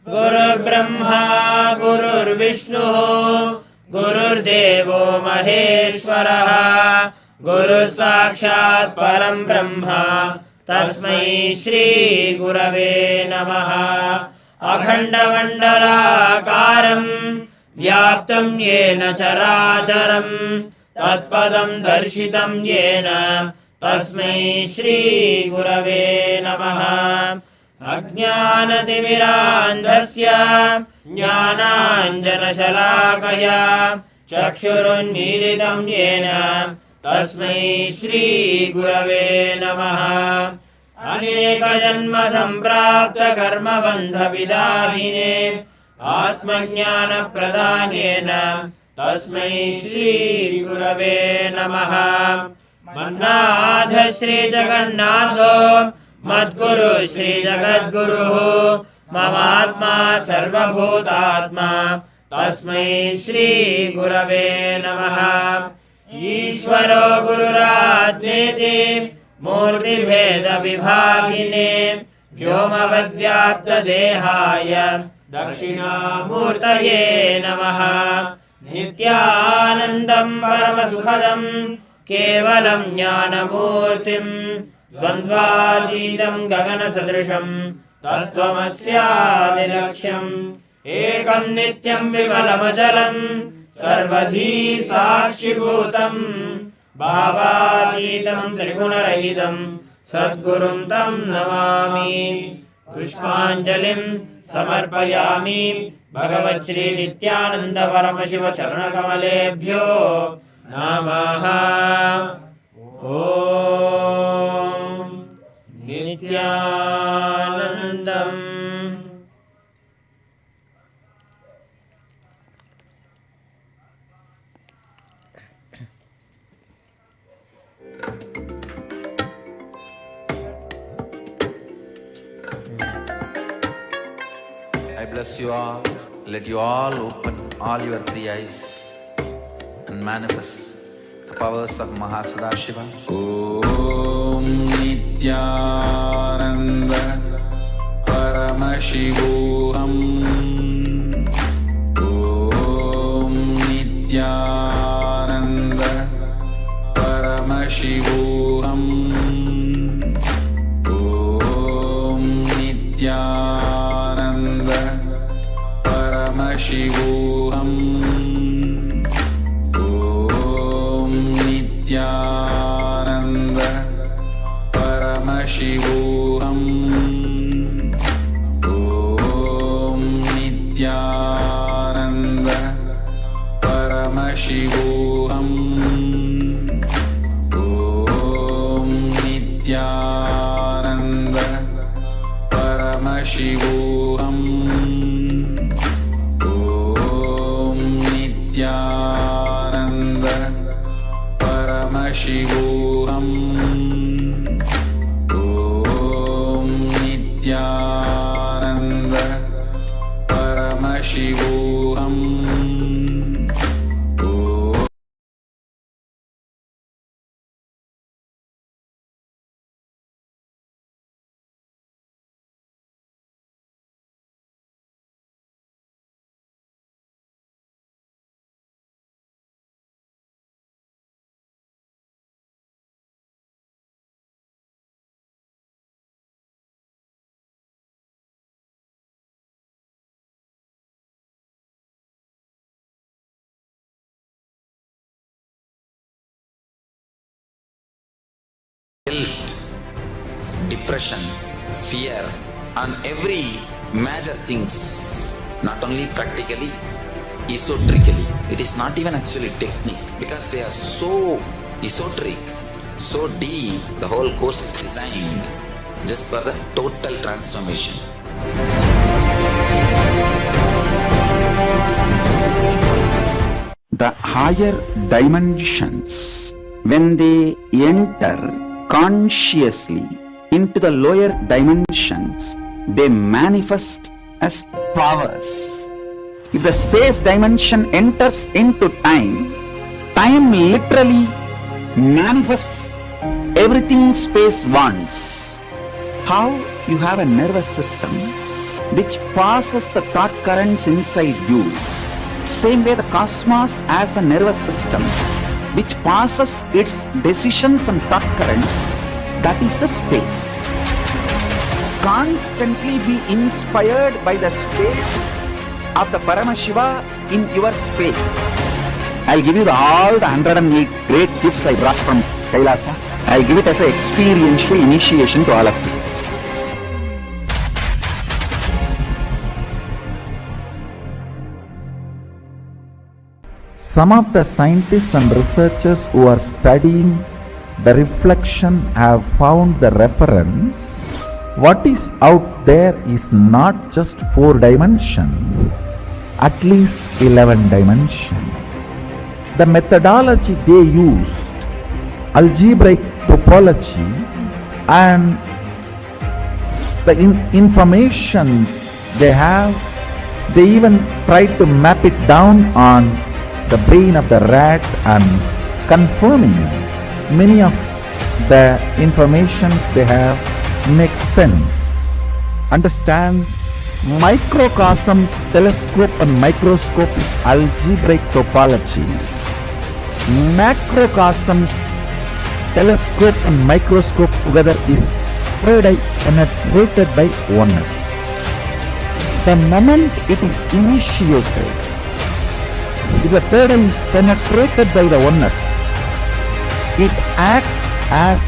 गुरुर्ब्रह्मा गुरुर्विष्णुः गुरुर्देवो महेश्वरः गुरुः साक्षात् परं ब्रह्म तस्मै श्री गुरवे नमः. अखण्डमण्डलाकारं व्याप्तं येन चराचरं तत्पदं दर्शितं येन तस्मै श्री गुरवे नमः. अज्ञानतिमिरान्धस्य ज्ञानाञ्जनशलाकया चक्षुरुन्मीलितं येन तस्मै श्री गुरवे नमः. अनेकजन्म सम्प्राप्त कर्मबन्धविदाहिने आत्मज्ञानप्रदानेन तस्मै श्री गुरवे नमः. मन्नाथ श्री जगन्नाथो मद्गुरु श्री जगद्गुरुः ममात्मा सर्वभूतात्मा तस्मै श्री गुरवे नमः. ईश्वरो गुरुरात्मेति मूर्तिभेदविभागिने व्योमवद्व्याप्तदेहाय दक्षिणामूर्तये नमः. नित्यानन्दं परमसुखदं केवलं ज्ञानमूर्तिं द्वन्द्वातीतं गगनसदृशं तत्त्वमस्यादिलक्ष्यम्. एकं नित्यं विमलमचलं सर्वधी साक्षिभूतं भावातीतं त्रिगुणरहितं सद्गुरुं तं नमामि. पुष्पाञ्जलिं समर्पयामि भगवत् श्री नित्यानंद परमशिव चरणकमलेभ्यो नमः. ॐ नित्यानन्दम्. I bless you all. Let you all open all your three eyes and manifest the powers of Mahasadashiva. Om Nithyananda Paramashivoham. Om Nithyananda Paramashivoham. Om Nithyananda Paramashivoham. Om Nithyananda Paramashivoham. Om Nithyananda Paramashivoham. Om Nithyananda Paramashivoham. Om Nithyananda Paramashivoham. Om Nithyananda Paramashivoham. Guilt, depression, fear, and every major things, not only practically, esoterically. It is not even actually technique, because they are so esoteric, so deep. The whole course is designed just for the total transformation. The higher dimensions, when they enter consciously into the lower dimensions, they manifest as powers. If the space dimension enters into time, time literally manifests everything space wants. How you have a nervous system which passes the thought currents inside you. Same way the cosmos has a nervous system which passes its decisions and thought currents, that is the space. Constantly be inspired by the space of the Paramashiva in your space. I'll give you all the 108 great gifts I brought from Kailasa. I'll give it as an experiential initiation to all of you. Some of the scientists and researchers who are studying the reflection have found the reference. What is out there is not just 4 dimension, at least 11 dimension. The methodology they used, algebraic topology, and the informations they have, they even try to map it down on the brain of the rat and confirming many of the informations they have makes sense. Understand, microcosms, telescope and microscope is algebraic topology. Macrocosms, telescope and microscope together is penetrated by oneness. The moment it is initiated, if the third eye is penetrated by the oneness, it acts as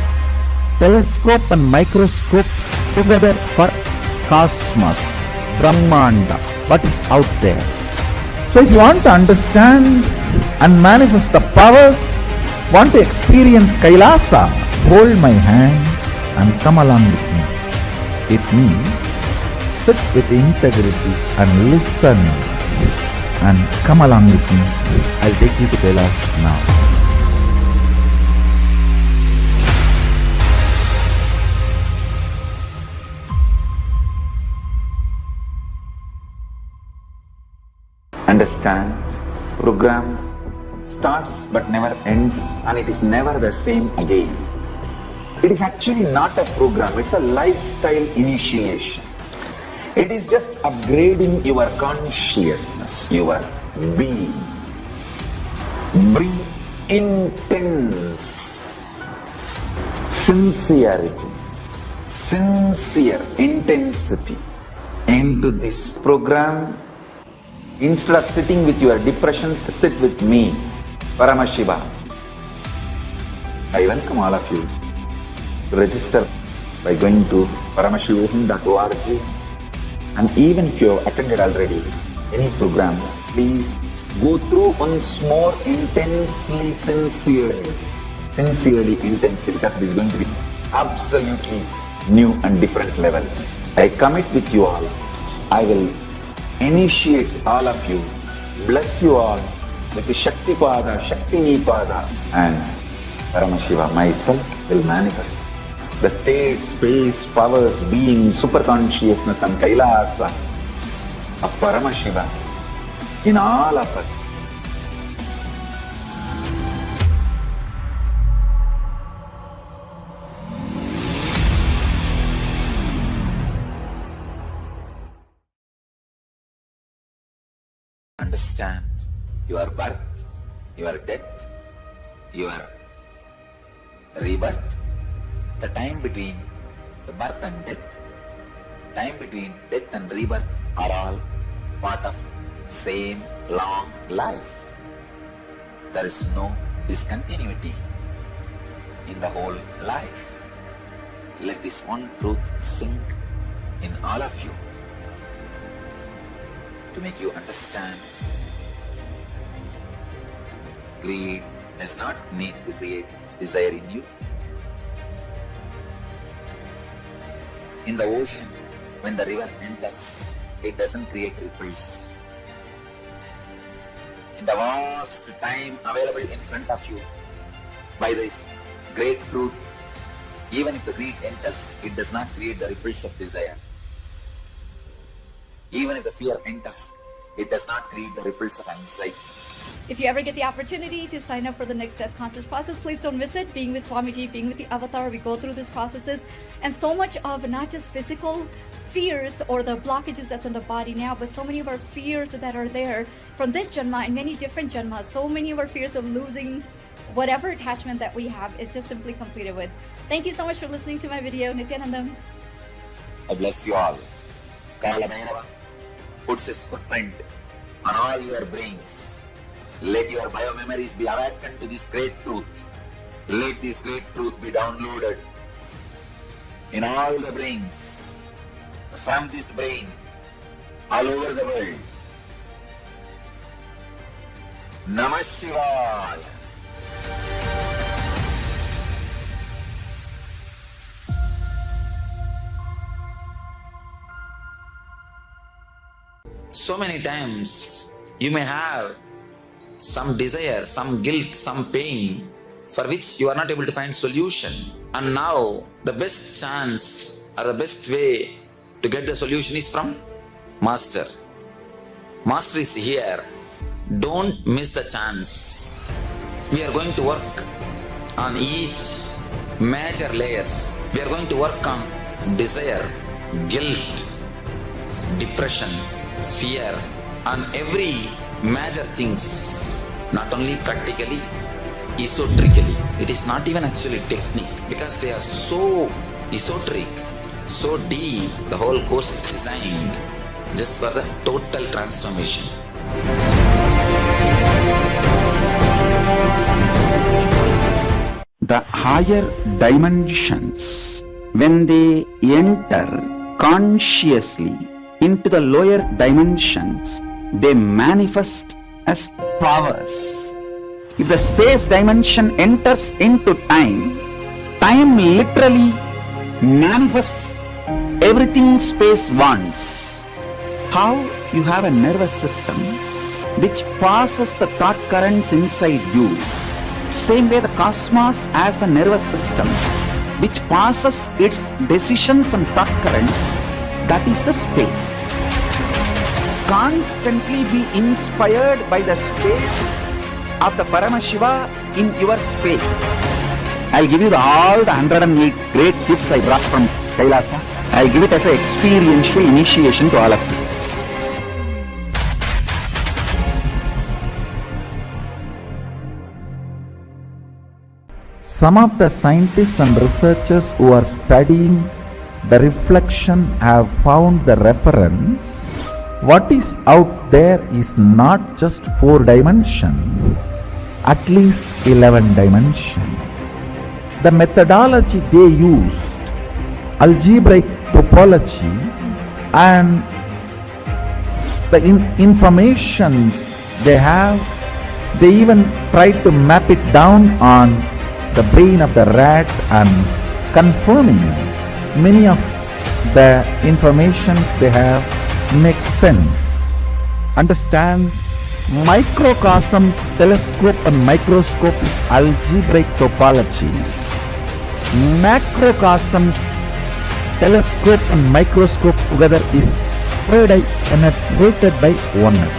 telescope and microscope together for cosmos, Brahmanda, what is out there. So if you want to understand and manifest the powers, want to experience Kailasa, hold my hand and come along with me. It means sit with integrity and listen and come along with me. I'll take you to Kailasa now. Understand, program starts but never ends, and it is never the same again. It is actually not a program, it's a lifestyle initiation. It is just upgrading your consciousness, your being. Bring intense sincerity, sincere intensity into this program. Instead of sitting with your depressions, sit with me, Paramashiva. I welcome all of you to register by going to paramashivoham.org. And even if you have attended already any program, please go through once more intensely, sincerely, intensely, because it is going to be absolutely new and different level. I commit with you all. I will initiate all of you, bless you all with the Shakti Pada, Shakti Nipada, and Paramashiva myself will manifest the state, space, powers, being, superconsciousness and Kailasa of Paramashiva in all of us. Understand your birth, your death, your rebirth. The time between the birth and death, time between death and rebirth are all part of same long life. There is no discontinuity in the whole life. Let this one truth sink in all of you to make you understand. Greed does not need to create desire in you. In the ocean, when the river enters, it doesn't create ripples. in the vast time available in front of you by this great truth. Even if the greed enters, it does not create the ripples of desire. Even if the fear enters, it does not create the ripples of anxiety. If you ever get the opportunity to sign up for the Next Death Conscious process, please don't miss it. Being with Swamiji, being with the Avatar, we go through these processes, and so much of not just physical fears or the blockages that's in the body now, but so many of our fears that are there from this Janma and many different Janmas. So many of our fears of losing whatever attachment that we have is just simply completed with. Thank you so much for listening to my video. Nithyanandam. I bless you all. Kala Bhairava puts his footprint on all your brains. Let your biomemories be awakened to this great truth. Let this great truth be downloaded in all the brains, from this brain, all over the world. Namah Shivaya. So many times you may have some desire, some guilt, some pain for which you are not able to find solution. And now the best chance or the best way to get the solution is from Master. Master is here. Don't miss the chance. We are going to work on each major layers. We are going to work on desire, guilt, depression, fear, and every major things, not only practically, esoterically. It is not even actually technique, because they are so esoteric, so deep. The whole course is designed just for the total transformation. The higher dimensions, when they enter consciously into the lower dimensions, they manifest as powers. If the space dimension enters into time, time literally manifests everything space wants. How you have a nervous system which passes the thought currents inside you, same way the cosmos has a nervous system which passes its decisions and thought currents, that is the space. Constantly be inspired by the space of the Paramashiva in your space. I'll give you all the 108 great gifts I brought from Kailasa. I'll give it as an experiential initiation to all of you. Some of the scientists and researchers who are studying the reflection have found the reference. What is out there is not just 4 dimension, at least 11 dimension. The methodology they used, algebraic topology, and the informations they have, they even tried to map it down on the brain of the rat and confirming many of the informations they have makes sense. Understand, microcosms, telescope and microscope is algebraic topology. Macrocosms, telescope and microscope together is third eye penetrated by oneness.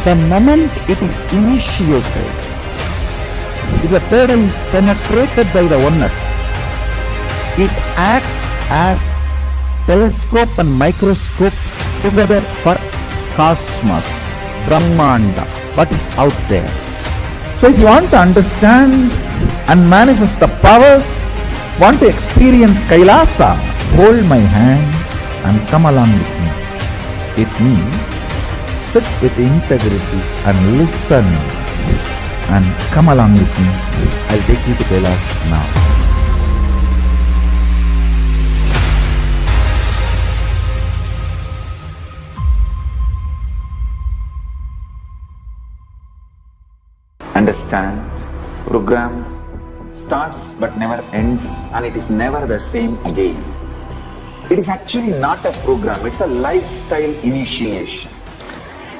The moment it is initiated, if the third eye is penetrated by the oneness, it acts as telescope and microscope together for cosmos, Brahmanda, what is out there. So if you want to understand and manifest the powers, want to experience Kailasa, hold my hand and come along with me. It means sit with integrity and listen and come along with me. I'll take you to Kailasa now. Understand, program starts but never ends, and it is never the same again. It is actually not a program, it's a lifestyle initiation.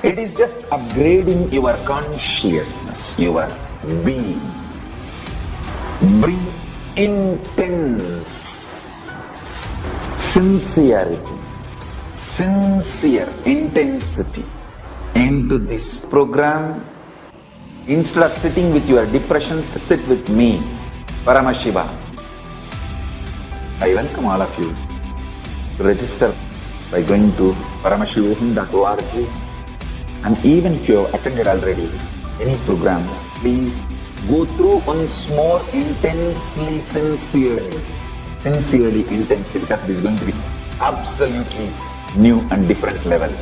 It is just upgrading your consciousness, your being. Bring intense sincerity, sincere intensity into this program. Instead of sitting with your depressions, sit with me, Paramashiva. I welcome all of you to register by going to paramashivoham.org. And even if you have attended already any program, please go through once more intensely, sincerely, intensely, because it is going to be absolutely new and different level.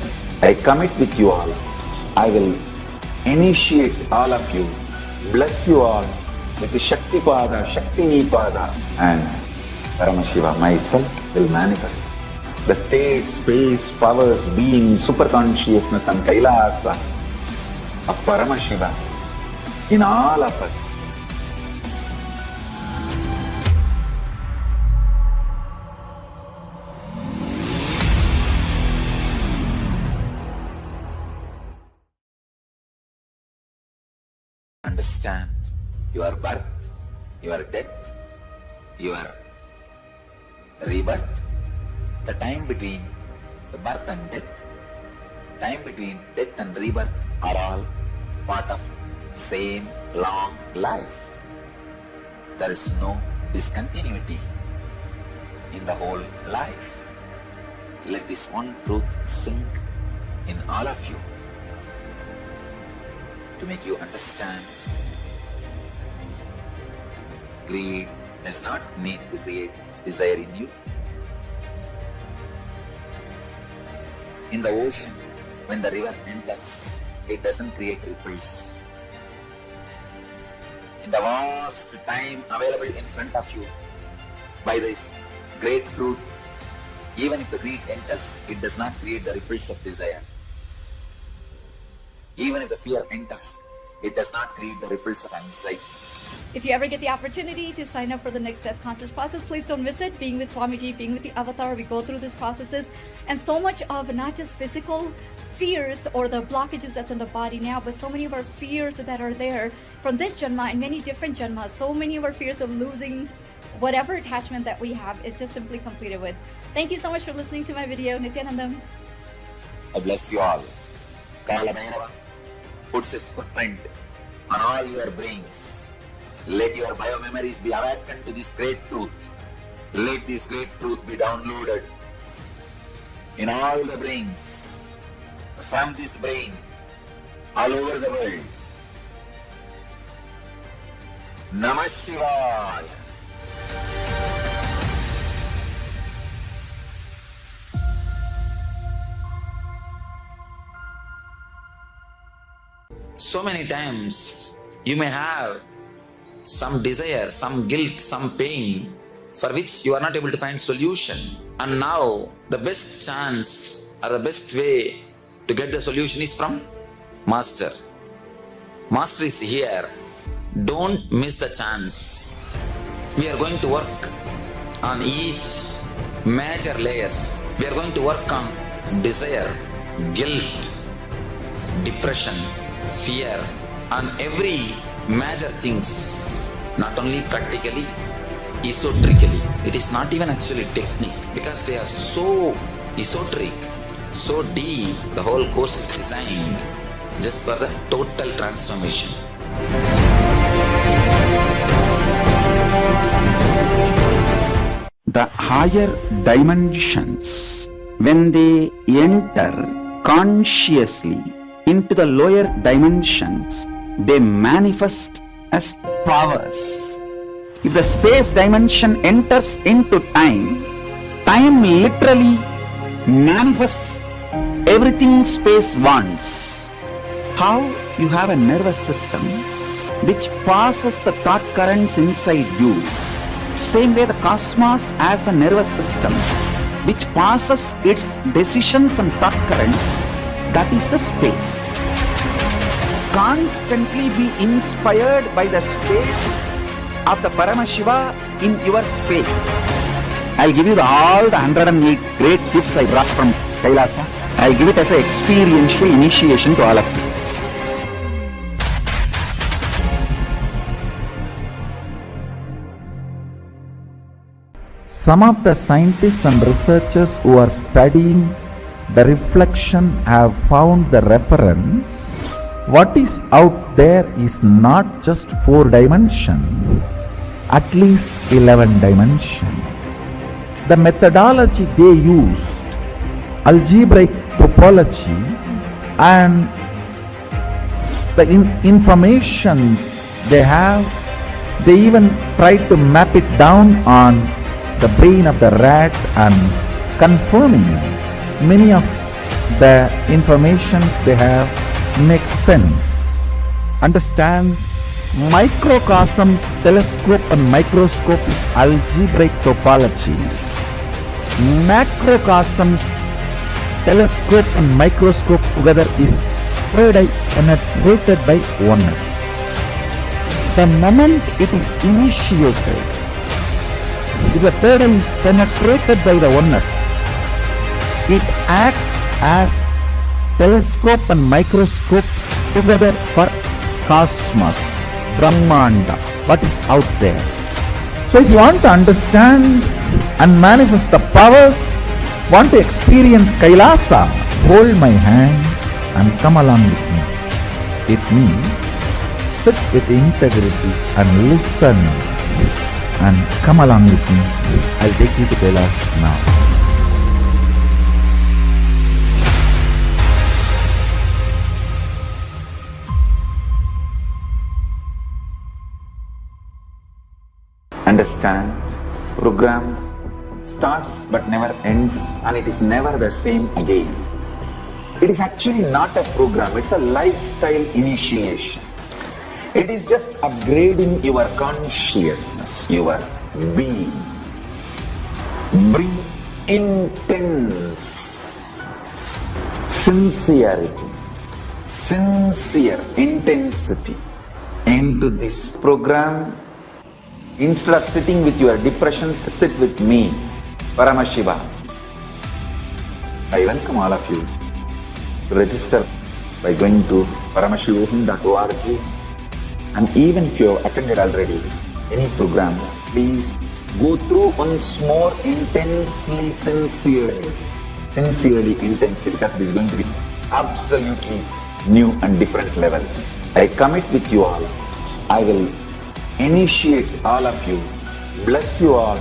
I commit with you all. I will initiate all of you, bless you all with the Shakti Pada, Shakti Nipada, and Paramashiva myself will manifest the state, space, powers, being, super consciousness and Kailasa of Paramashiva in all of us. Understand your birth, your death, your rebirth. The time between the birth and death, time between death and rebirth are all part of same long life. There is no discontinuity in the whole life. Let this one truth sink in all of you to make you understand. Greed does not need to create desire in you. In the ocean, when the river enters, it doesn't create ripples. In the vast time available in front of you, by this great truth, even if the greed enters, it does not create the ripples of desire. Even if the fear enters, it does not create the ripples of anxiety. If you ever get the opportunity to sign up for the Next Death Conscious process, please don't miss it. Being with Swamiji, being with the Avatar, we go through these processes, and so much of not just physical fears or the blockages that's in the body now, but so many of our fears that are there from this Janma and many different Janmas. So many of our fears of losing whatever attachment that we have is just simply completed with. Thank you so much for listening to my video. Nithyanandam. I bless you all. Kala Bhairava puts his footprint on all your brains. Let your biomemories be awakened to this great truth. Let this great truth be downloaded in all the brains, from this brain, all over the world. Namah Shivaya. So many times you may have some desire, some guilt, some pain for which you are not able to find solution. And now the best chance or the best way to get the solution is from Master. Master is here. Don't miss the chance. We are going to work on each major layers. We are going to work on desire, guilt, depression, fear, on every major things, not only practically, esoterically. It is not even actually technique, because they are so esoteric, so deep. The whole course is designed just for the total transformation. The higher dimensions, when they enter consciously into the lower dimensions, they manifest as powers. If the space dimension enters into time, time literally manifests everything space wants. How you have a nervous system which passes the thought currents inside you, same way the cosmos has a nervous system which passes its decisions and thought currents, that is the space. Constantly be inspired by the space of the Paramashiva in your space. I'll give you all the 108 great gifts I brought from Kailasa. I give it as an experiential initiation to all of you. Some of the scientists and researchers who are studying the reflection have found the reference. What is out there is not just 4 dimension, at least 11 dimension. The methodology they used, algebraic topology, and the informations they have, they even tried to map it down on the brain of the rat and confirming many of the informations they have make sense. Understand, microcosms, telescope and microscope is algebraic topology. Macrocosms, telescope and microscope together is penetrated by oneness. The moment it is initiated, if the third eye is penetrated by the oneness, it acts as telescope and microscope together for cosmos, Brahmanda, what is out there. So if you want to understand and manifest the powers, want to experience Kailasa, hold my hand and come along with me. It means sit with integrity and listen and come along with me. I'll take you to Kailasa now. Understand, program starts but never ends, and it is never the same again. It is actually not a program, it's a lifestyle initiation. It is just upgrading your consciousness, your being. Bring intense sincerity, sincere intensity into this program. Instead of sitting with your depressions, sit with me, Paramashiva. I welcome all of you to register by going to paramashivoham.org. And even if you have attended already any program, please go through once more intensely, sincerely, intensely, because it is going to be absolutely new and different level. I commit with you all. I will initiate all of you, bless you all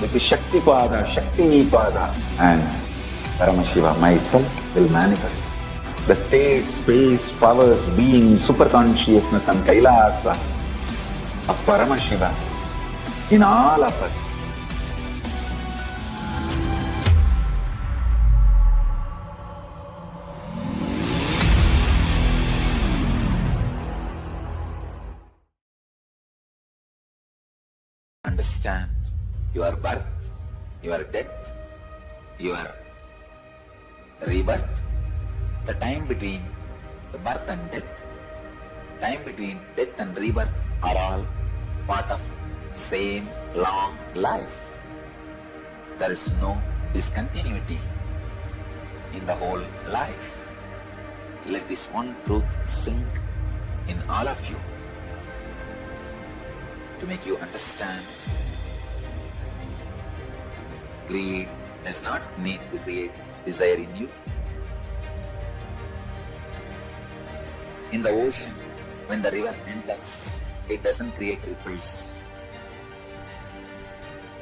with the Shakti Pada, Shakti Nipada, and Paramashiva myself will manifest the state, space, powers, being, super consciousness and Kailasa of Paramashiva in all of us. Understand your birth, your death, your rebirth, the time between the birth and death, time between death and rebirth are all part of same long life. There is no discontinuity in the whole life. Let this one truth sink in all of you to make you understand. Greed does not need to create desire in you. In the ocean, when the river enters, it doesn't create ripples.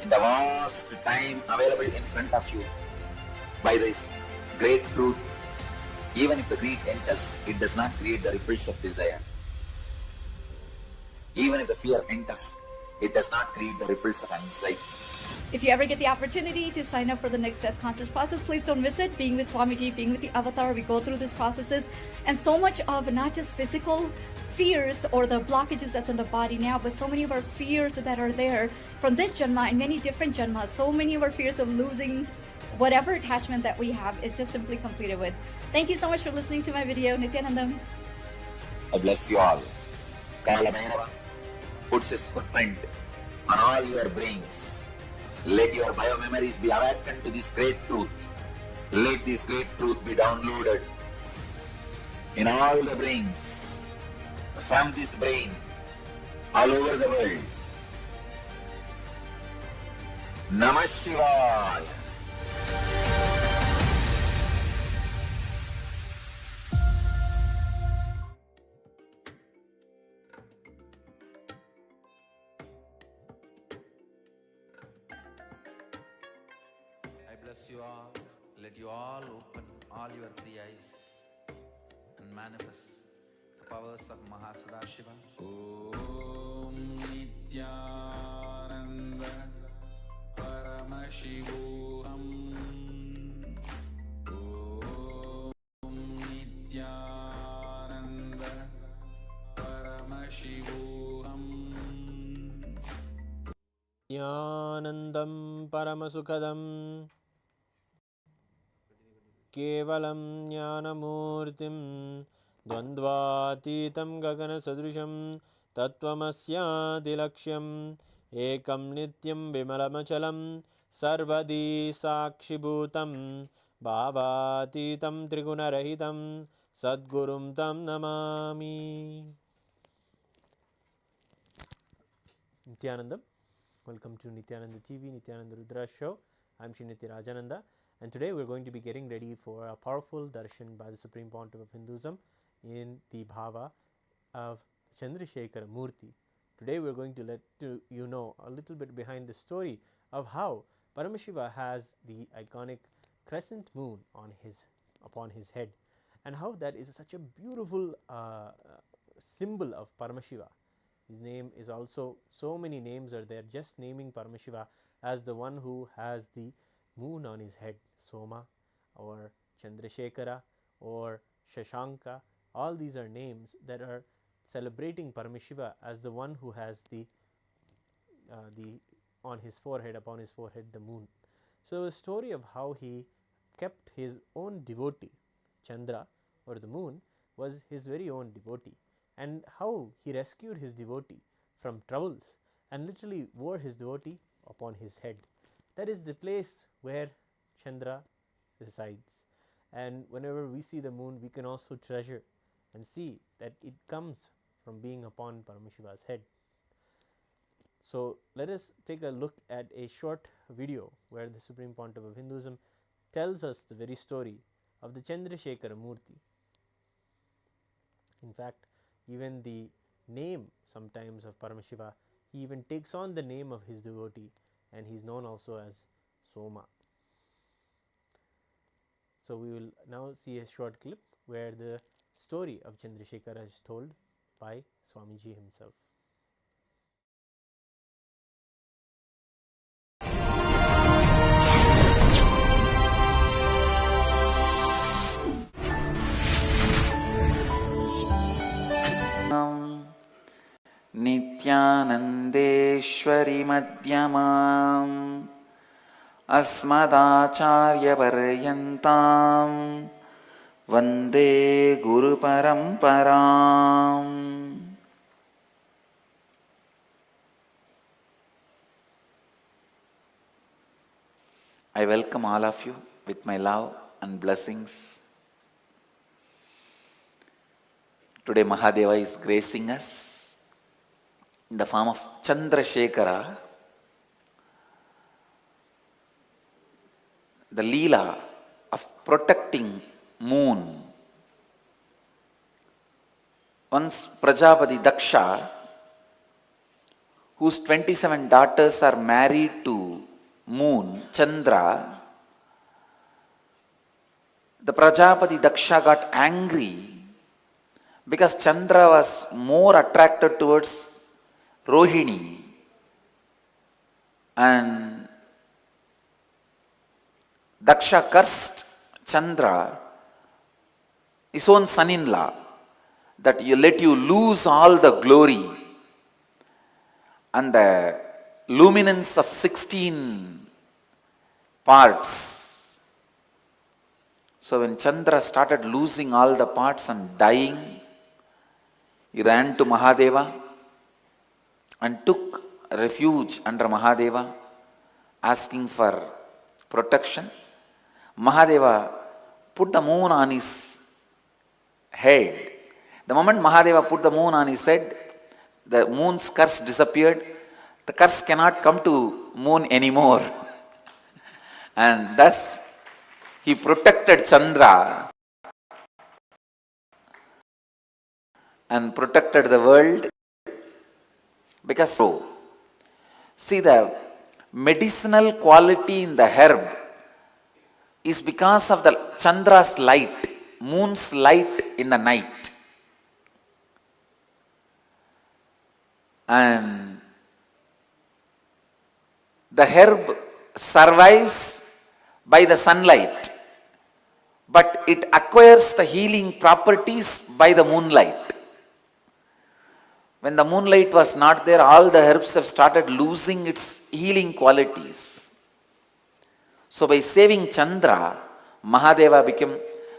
In the vast time available in front of you, by this great truth, even if the greed enters, it does not create the ripples of desire. Even if the fear enters, it does not create the ripples of anxiety. If you ever get the opportunity to sign up for the Next Death Conscious process, please don't miss it. Being with Swamiji, being with the Avatar, we go through these processes, and so much of not just physical fears or the blockages that's in the body now, but so many of our fears that are there from this Janma and many different Janmas. So many of our fears of losing whatever attachment that we have is just simply completed with. Thank you so much for listening to my video. Nithyanandam. I bless you all. Kala Bhairava puts his footprint on all your brains. Let your biomemories be awakened to this great truth. Let this great truth be downloaded in all the brains, from this brain, all over the world. Namah Shivaya. I bless you all. Let you all open all your three eyes and manifest the powers of Mahasudashiva. Om Nithyananda Paramashivoham. Om Nithyananda Paramashivoham. Jnanandam Paramasukadam Kevalam Jnanamurtim Dvandvatitam Gaganasadrisham Tattvamasyaadilaksham Ekam Nityam Vimalamachalam Sarvadi Sakshibhutam Bhavatitam Trigunarahitam Sadgurum Tam Namami. Nithyanandam. Welcome to Nithyananda TV, Nithyananda Rudra Show. I'm Srinitya Rajananda, and today we're going to be getting ready for a powerful darshan by the Supreme Pontiff of Hinduism in the bhava of Chandrasekara Murthy. Today we're going to let you know a little bit behind the story of how Paramashiva has the iconic crescent moon upon his head, and how that is such a beautiful symbol of Paramashiva. His name is also, so many names are there, just naming Paramashiva as the one who has the moon on his head, Soma or Chandrasekara or Shashanka. All these are names that are celebrating Paramashiva as the one who has upon his forehead the moon. So a story of how he kept his own devotee, Chandra or the moon was his very own devotee, and how he rescued his devotee from troubles and literally wore his devotee upon his head. That is the place where Chandra resides, and whenever we see the moon, we can also treasure and see that it comes from being upon Paramashiva's head. So let us take a look at a short video where the Supreme Pontiff of Hinduism tells us the very story of the Chandrasekara Murthy. In fact, even the name sometimes of Paramashiva, he even takes on the name of his devotee, and he is known also as Soma. So we will now see a short clip where the story of Chandrasekara is told by Swamiji himself. Nithyanandeshwari Madhyamam Asmadacharya Paryantam Vande Guru Paramparam. I welcome all of you with my love and blessings. Today Mahadeva is gracing us in the form of Chandrasekara. The Leela of protecting moon. Once Prajapati Daksha, whose 27 daughters are married to moon, Chandra, the Prajapati Daksha got angry because Chandra was more attracted towards Rohini, and Daksha cursed Chandra, his own son-in-law, that you let you lose all the glory and the luminance of 16 parts. So when Chandra started losing all the parts and dying, he ran to Mahadeva and took refuge under Mahadeva, asking for protection. Mahadeva put the moon on his head. The moment Mahadeva put the moon on his head, the moon's curse disappeared. The curse cannot come to moon anymore. And thus he protected Chandra and protected the world because see, the medicinal quality in the herb is because of the Chandra's light, moon's light in the night. And the herb survives by the sunlight, but it acquires the healing properties by the moonlight. When the moonlight was not there, all the herbs have started losing its healing qualities. So by saving Chandra, Mahadeva became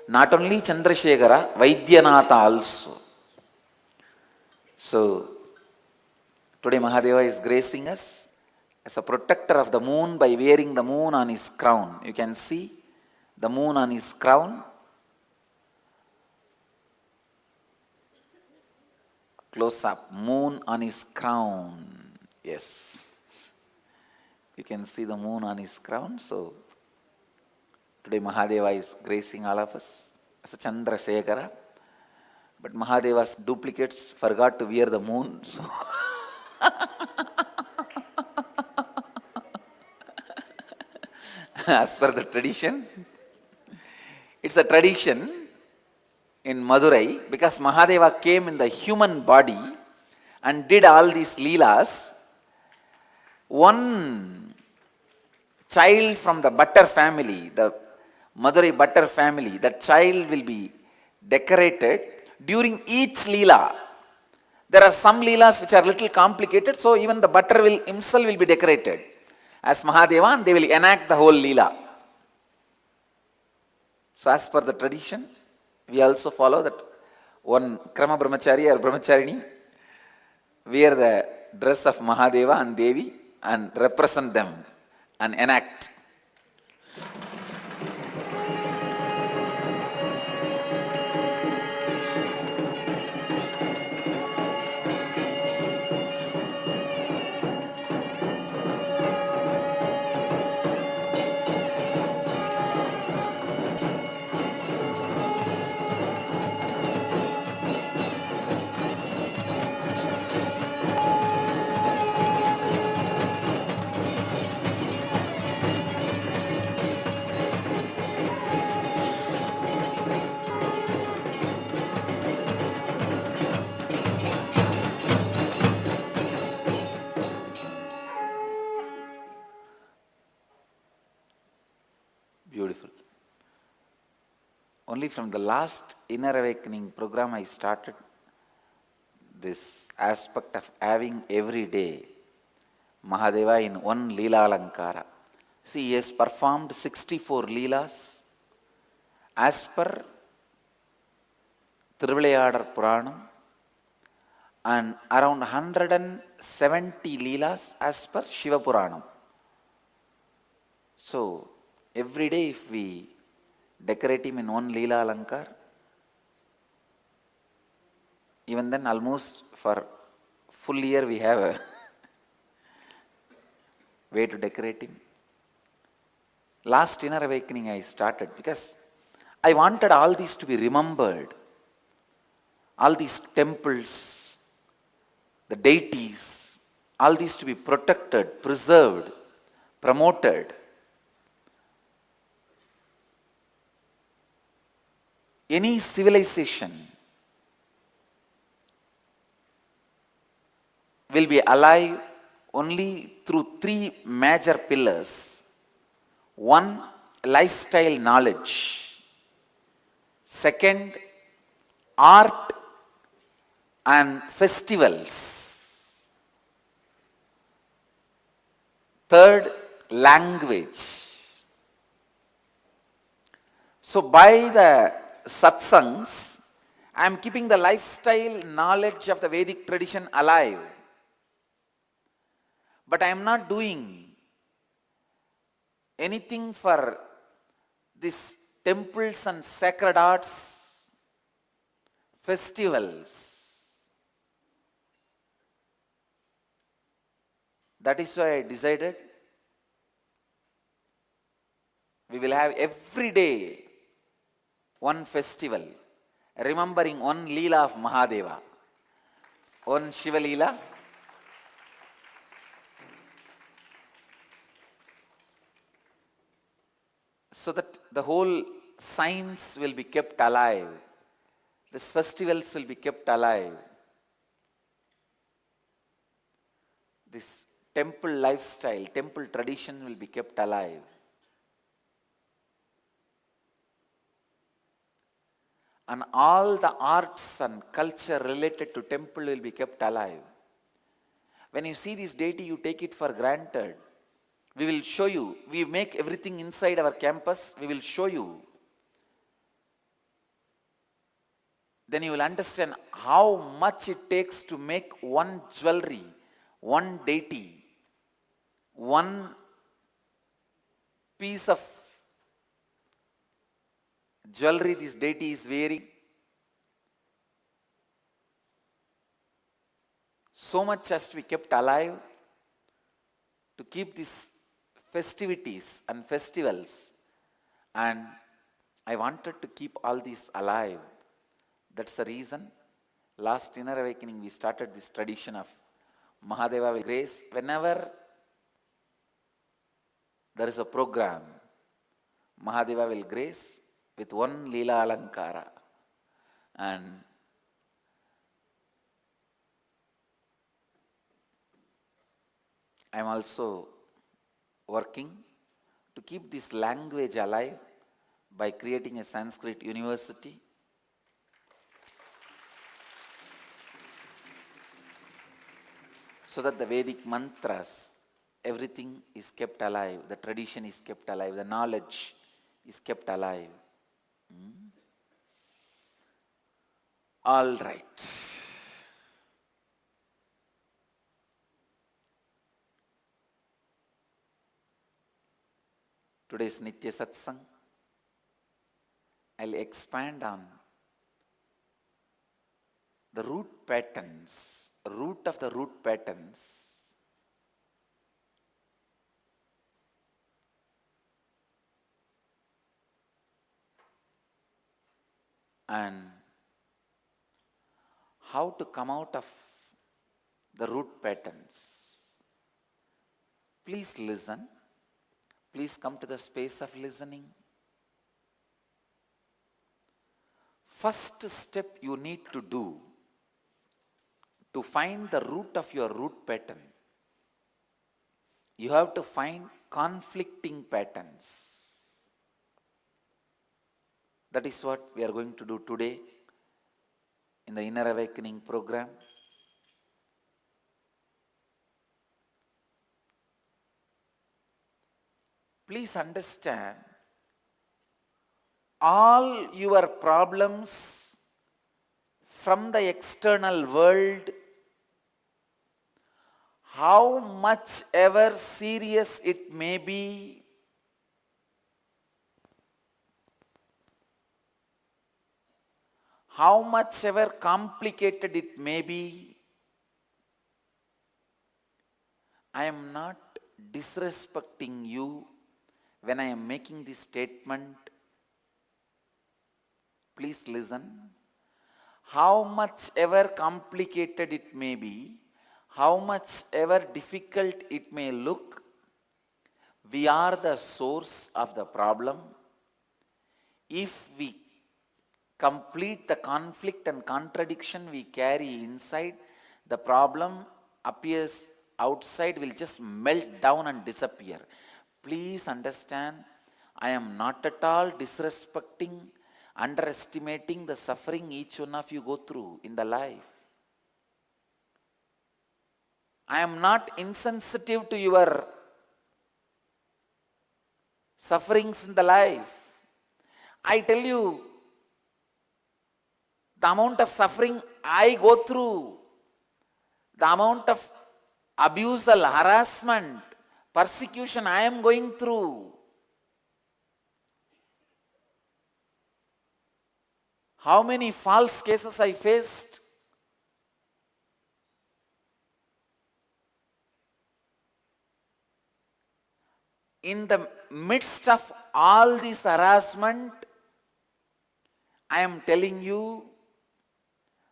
not only Chandrasekara, Vaidyanatha also. So today Mahadeva is gracing us as a protector of the moon by wearing the moon on his crown. You can see the moon on his crown. Close up, moon on his crown. Yes. You can see the moon on his crown. So today Mahadeva is gracing all of us as a Chandrasekara. But Mahadeva's duplicates forgot to wear the moon. So as per the tradition, it's a tradition in Madurai, because Mahadeva came in the human body and did all these leelas, one child from the Butler family, the Madurai Butler family, that child will be decorated during each leela. There are some leelas which are little complicated, so even the Butler himself will be decorated as Mahadeva and they will enact the whole leela. So as per the tradition, we also follow that one Krama Brahmachari or Brahmacharini wear the dress of Mahadeva and Devi and represent them and enact. Beautiful. Only from the last Inner Awakening program I started this aspect of having every day Mahadeva in one Leela Alankara. See, he has performed 64 Leelas as per Thiruvilayadar Puranam and around 170 Leelas as per Shiva Puranam. So, every day if we decorate him in one Leela Alankar, even then almost for full year we have a way to decorate him. Last Inner Awakening I started because I wanted all these to be remembered. All these temples, the deities, all these to be protected, preserved, promoted. Any civilization will be alive only through three major pillars. One, lifestyle knowledge. Second, art and festivals. Third, language. So by the satsangs, I am keeping the lifestyle knowledge of the Vedic tradition alive. But I am not doing anything for these temples and sacred arts, festivals. That is why I decided we will have every day one festival, remembering one Leela of Mahadeva, one Shiva Leela. So that the whole science will be kept alive. These festivals will be kept alive. This temple lifestyle, temple tradition will be kept alive. And all the arts and culture related to temple will be kept alive. When you see this deity, you take it for granted. We will show you. We make everything inside our campus. We will show you. Then you will understand how much it takes to make one jewelry, one deity, one piece of jewelry this deity is wearing. So much has to be kept alive to keep these festivities and festivals, and I wanted to keep all these alive. That's the reason last Inner Awakening we started this tradition of Mahadeva will grace. Whenever there is a program, Mahadeva will grace with one Leela Alankara, and I am also working to keep this language alive by creating a Sanskrit university. So that the Vedic mantras, everything is kept alive, the tradition is kept alive, the knowledge is kept alive. All right. Today's Nitya Satsang, I'll expand on the root patterns, root of the root patterns. And how to come out of the root patterns. Please listen. Please come to the space of listening. First step you need to do to find the root of your root pattern. You have to find conflicting patterns. That is what we are going to do today in the Inner Awakening program. Please understand, all your problems from the external world, how much ever serious it may be, how much ever complicated it may be, I am not disrespecting you when I am making this statement. Please listen. How much ever complicated it may be, how much ever difficult it may look, we are the source of the problem. If we complete the conflict and contradiction we carry inside, the problem appears outside, will just melt down and disappear. Please understand, I am not at all disrespecting, underestimating the suffering each one of you go through in the life. I am not insensitive to your sufferings in the life. I tell you, the amount of suffering I go through, the amount of abusal, harassment, persecution I am going through, How many false cases I faced? In the midst of all this harassment, I am telling you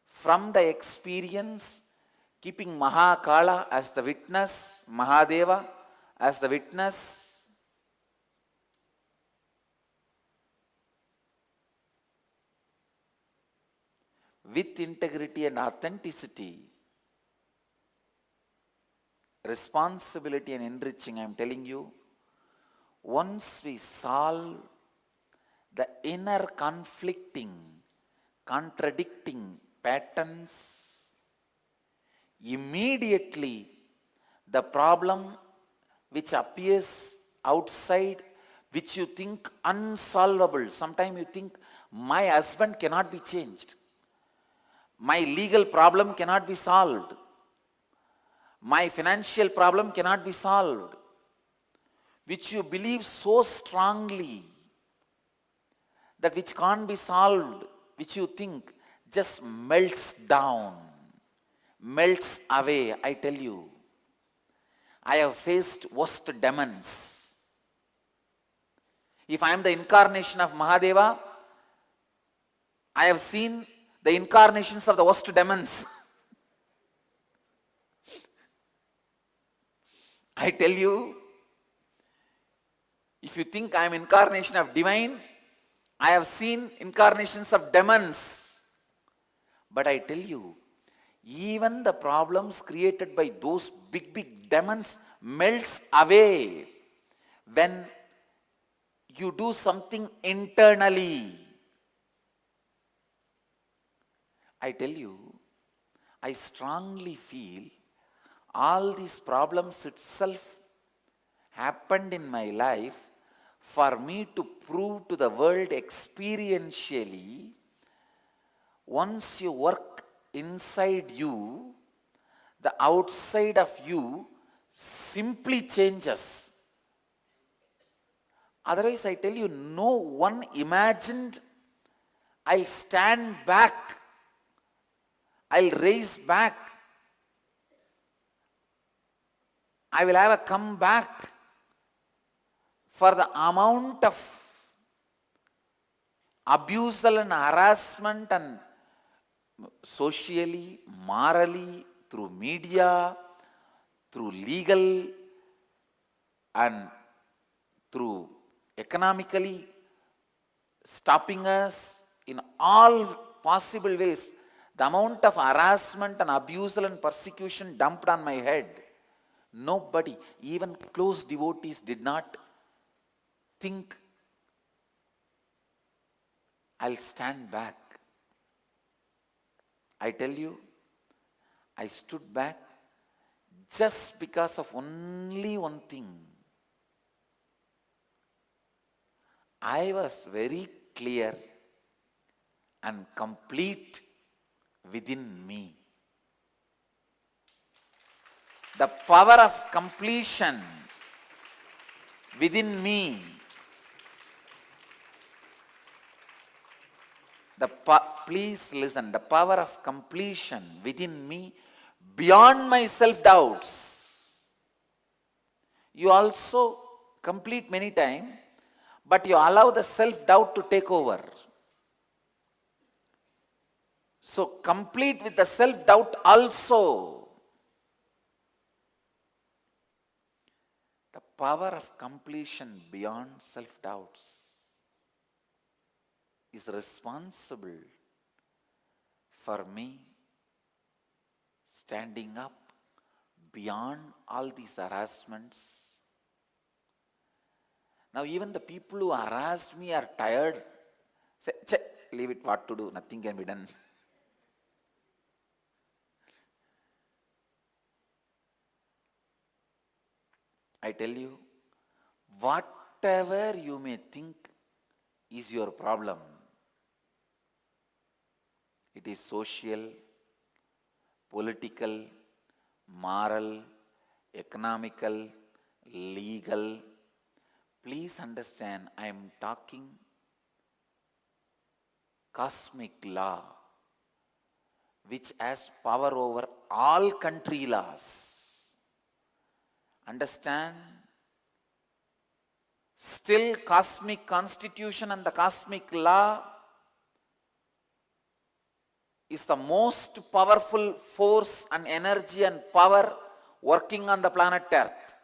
from the experience, keeping Mahakala as the witness, Mahadeva as the witness, with integrity and authenticity, responsibility and enriching, I am telling you, once we solve the inner conflicting, contradicting patterns, immediately the problem which appears outside, which you think unsolvable, sometimes you think my husband cannot be changed, my legal problem cannot be solved, my financial problem cannot be solved, which you believe so strongly, that which can't be solved, which you think just melts down, melts away. I tell you, I have faced worst demons. If I am the incarnation of Mahadeva, I have seen the incarnations of the worst demons. I tell you, if you think I am incarnation of divine, I have seen incarnations of demons. But I tell you, even the problems created by those big demons melts away when you do something internally. I tell you, I strongly feel all these problems itself happened in my life for me to prove to the world experientially, once you work inside you, the outside of you simply changes. Otherwise, I tell you, no one imagined I'll stand back, I'll raise back, I will have a comeback for the amount of abusal and harassment and socially, morally, through media, through legal and through economically, stopping us in all possible ways. The amount of harassment and abusal and persecution dumped on my head, nobody, even close devotees, did not think I'll stand back. I tell you, I stood back just because of only one thing. I was very clear and complete within me. The power of completion within me. Please listen, the power of completion within me beyond my self-doubts. You also complete many times, but you allow the self-doubt to take over. So complete with the self-doubt also. The power of completion beyond self-doubts is responsible for me standing up beyond all these harassments. Now even the people who harassed me are tired. Say, leave it, what to do, nothing can be done. I tell you, whatever you may think is your problem, it is social, political, moral, economical, legal. Please understand, I am talking cosmic law which has power over all country laws. Understand? Still, cosmic constitution and the cosmic law is the most powerful force and energy and power working on the planet Earth.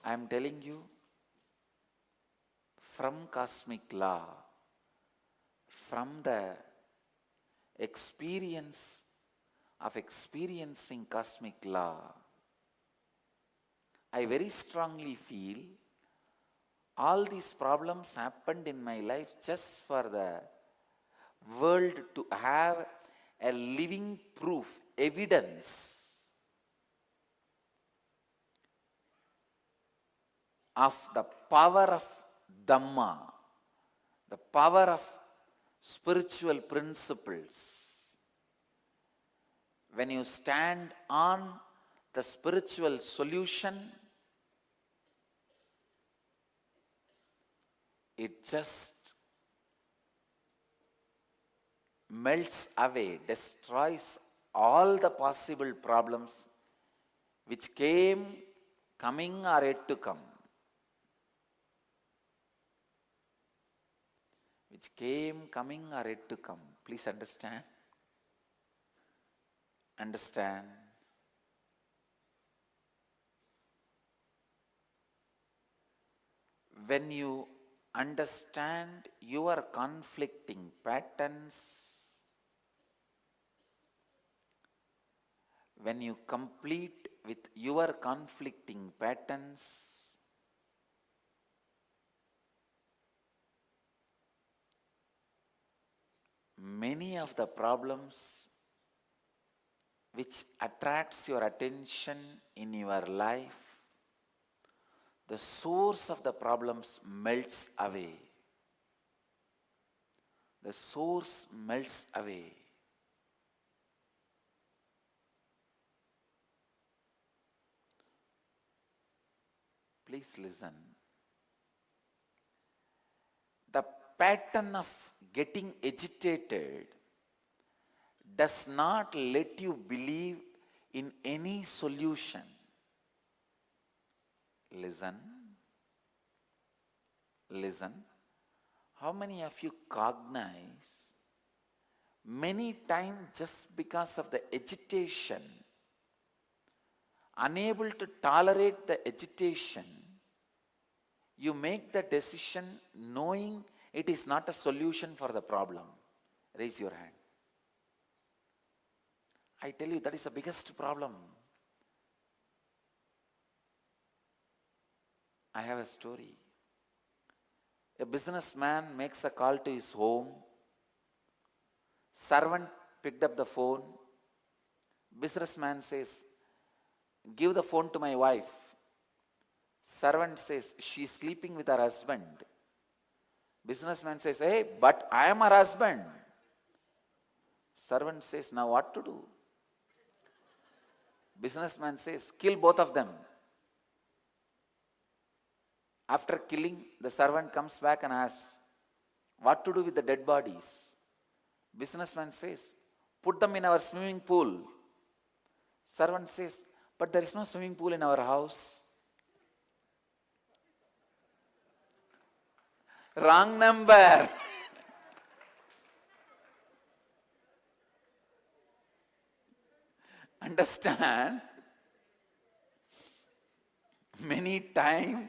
I am telling you, from cosmic law, from the experience of experiencing cosmic law, I very strongly feel all these problems happened in my life just for the world to have a living proof, evidence of the power of Dhamma, the power of spiritual principles. When you stand on the spiritual solution, it just melts away, destroys all the possible problems which came, coming, or yet to come. Which came, coming, or yet to come. Please understand. Understand. When you understand your conflicting patterns, when you complete with your conflicting patterns, many of the problems which attracts your attention in your life, the source of the problems melts away. The source melts away. Please listen. The pattern of getting agitated does not let you believe in any solution. Listen. Listen. How many of you cognize many times just because of the agitation, unable to tolerate the agitation, you make the decision knowing it is not a solution for the problem? Raise your hand. I tell you, that is the biggest problem. I have a story. A businessman makes a call to his home. Servant picked up the phone. Businessman says, "Give the phone to my wife." Servant says, "She is sleeping with her husband." Businessman says, "Hey, but I am her husband." Servant says, "Now what to do?" Businessman says, "Kill both of them." After killing, the servant comes back and asks, "What to do with the dead bodies?" Businessman says, "Put them in our swimming pool." Servant says, "But there is no swimming pool in our house." Wrong number. Understand? Many times,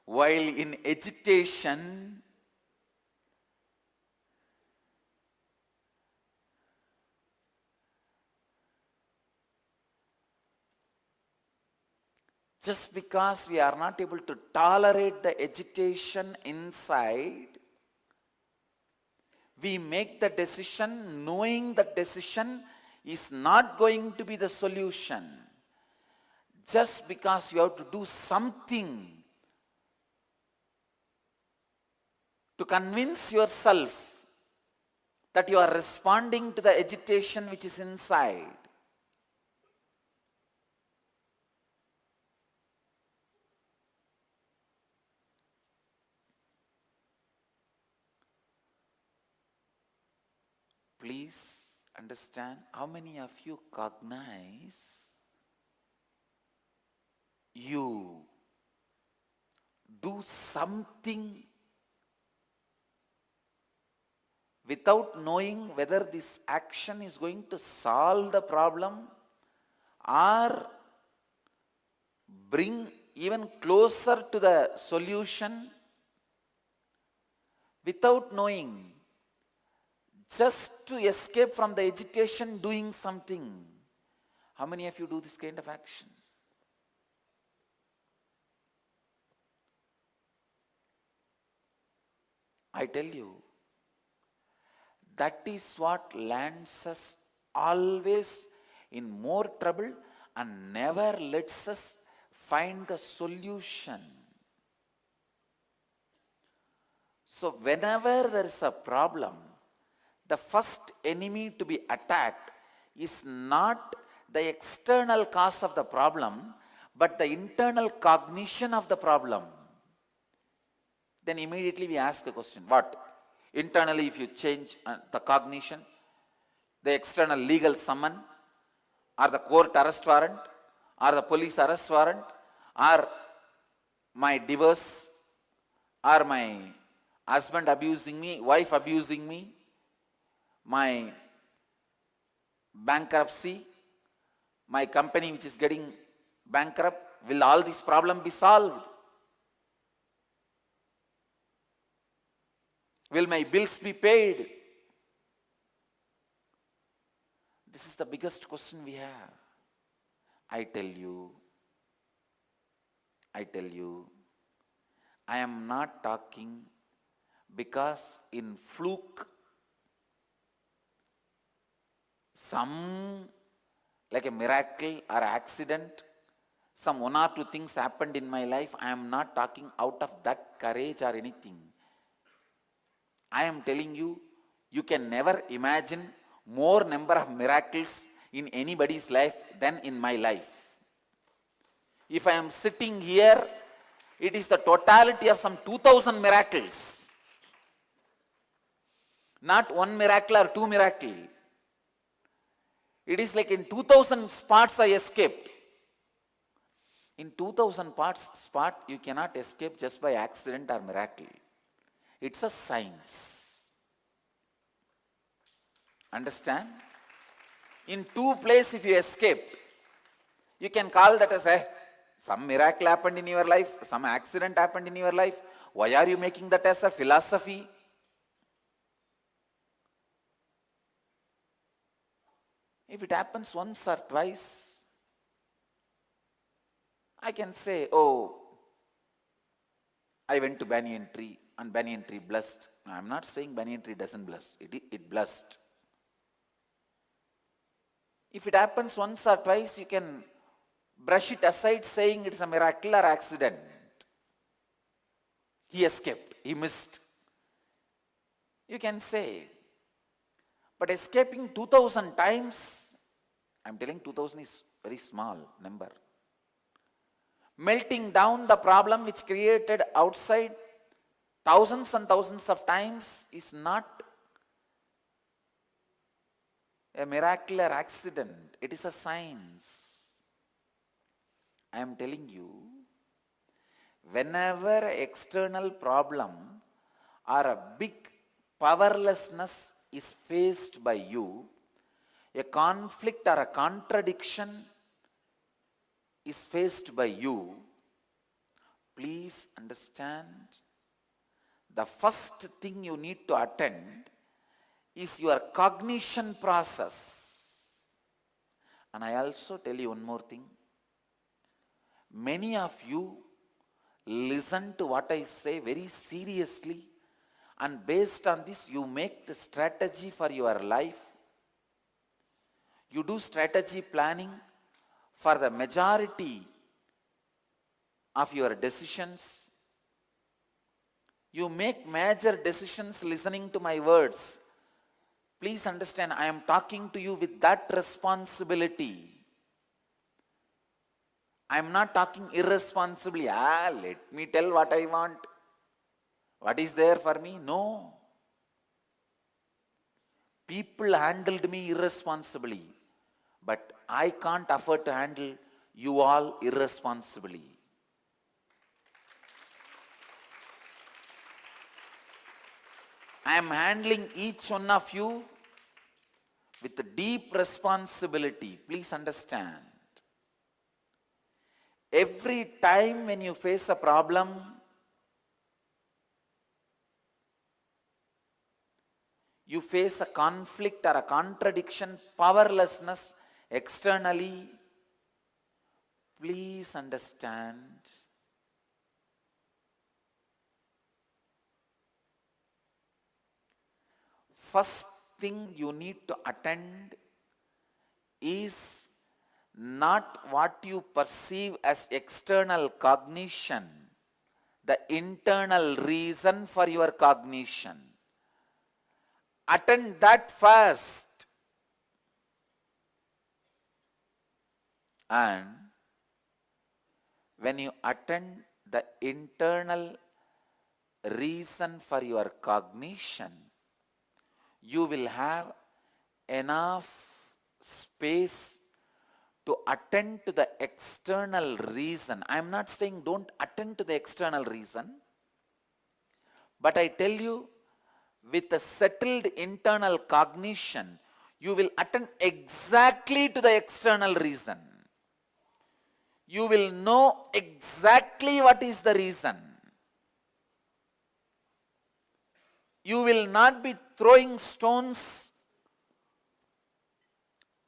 while in agitation, just because we are not able to tolerate the agitation inside, we make the decision knowing the decision is not going to be the solution. Just because you have to do something to convince yourself that you are responding to the agitation which is inside. Please understand, how many of you cognize you do something without knowing whether this action is going to solve the problem or bring even closer to the solution, without knowing, just to escape from the agitation, doing something? How many of you do this kind of action? I tell you, that is what lands us always in more trouble and never lets us find the solution. So whenever there is a problem, the first enemy to be attacked is not the external cause of the problem, but the internal cognition of the problem. Then immediately we ask a question, what? Internally, if you change the cognition, the external legal summon, or the court arrest warrant, or the police arrest warrant, or my divorce, or my husband abusing me, wife abusing me, my bankruptcy, my company which is getting bankrupt, will all these problems be solved? Will my bills be paid? This is the biggest question we have. I tell you, I am not talking because in fluke, some like a miracle or accident, some one or two things happened in my life. I am not talking out of that courage or anything. I am telling you, you can never imagine more number of miracles in anybody's life than in my life. If I am sitting here, it is the totality of some 2000 miracles. Not one miracle or two miracles. It is like in 2000 spots I escaped. In 2000 spot you cannot escape just by accident or miracle. It's a science. Understand? In two places if you escape, you can call that as some miracle happened in your life, some accident happened in your life. Why are you making that as a philosophy? If it happens once or twice, I can say, oh, I went to banyan tree and banyan tree blessed. No, I am not saying banyan tree doesn't bless. It blessed. If it happens once or twice, you can brush it aside saying it's a miracle or accident. He escaped. He missed. You can say. But escaping 2000 times, I am telling 2000 is very small number. Melting down the problem which created outside thousands and thousands of times is not a miracle or accident. It is a science. I am telling you, whenever external problem or a big powerlessness is faced by you, a conflict or a contradiction is faced by you, please understand, the first thing you need to attend is your cognition process. And I also tell you one more thing. Many of you listen to what I say very seriously, and based on this you make the strategy for your life. You do strategy planning for the majority of your decisions. You make major decisions listening to my words. Please understand, I am talking to you with that responsibility. I am not talking irresponsibly. Let me tell what I want. What is there for me? No. People handled me irresponsibly, but I can't afford to handle you all irresponsibly. I am handling each one of you with a deep responsibility. Please understand. Every time when you face a problem, you face a conflict or a contradiction, powerlessness externally, please understand. First thing you need to attend is not what you perceive as external cognition, the internal reason for your cognition. Attend that first. And when you attend the internal reason for your cognition, you will have enough space to attend to the external reason. I am not saying don't attend to the external reason, but I tell you, with a settled internal cognition, you will attend exactly to the external reason. You will know exactly what is the reason. You will not be throwing stones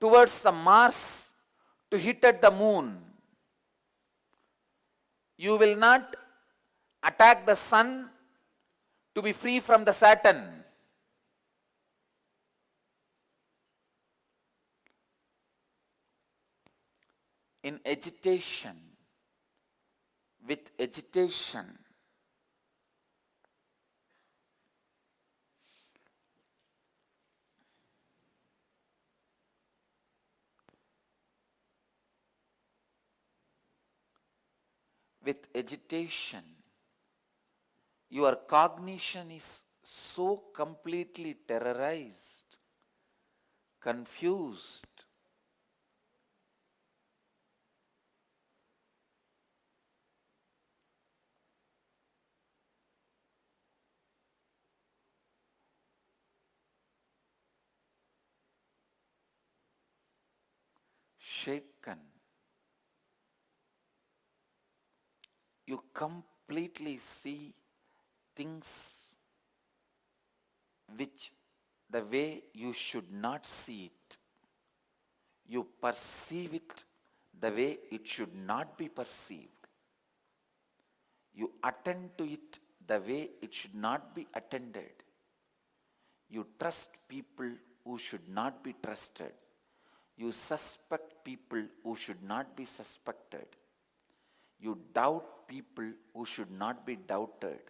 towards the Mars to hit at the moon. You will not attack the sun to be free from the Saturn. In agitation, with agitation, your cognition is so completely terrorized, confused, shaken. You completely see things which the way you should not see it. You perceive it the way it should not be perceived. You attend to it the way it should not be attended. You trust people who should not be trusted. You suspect people who should not be suspected. You doubt people who should not be doubted.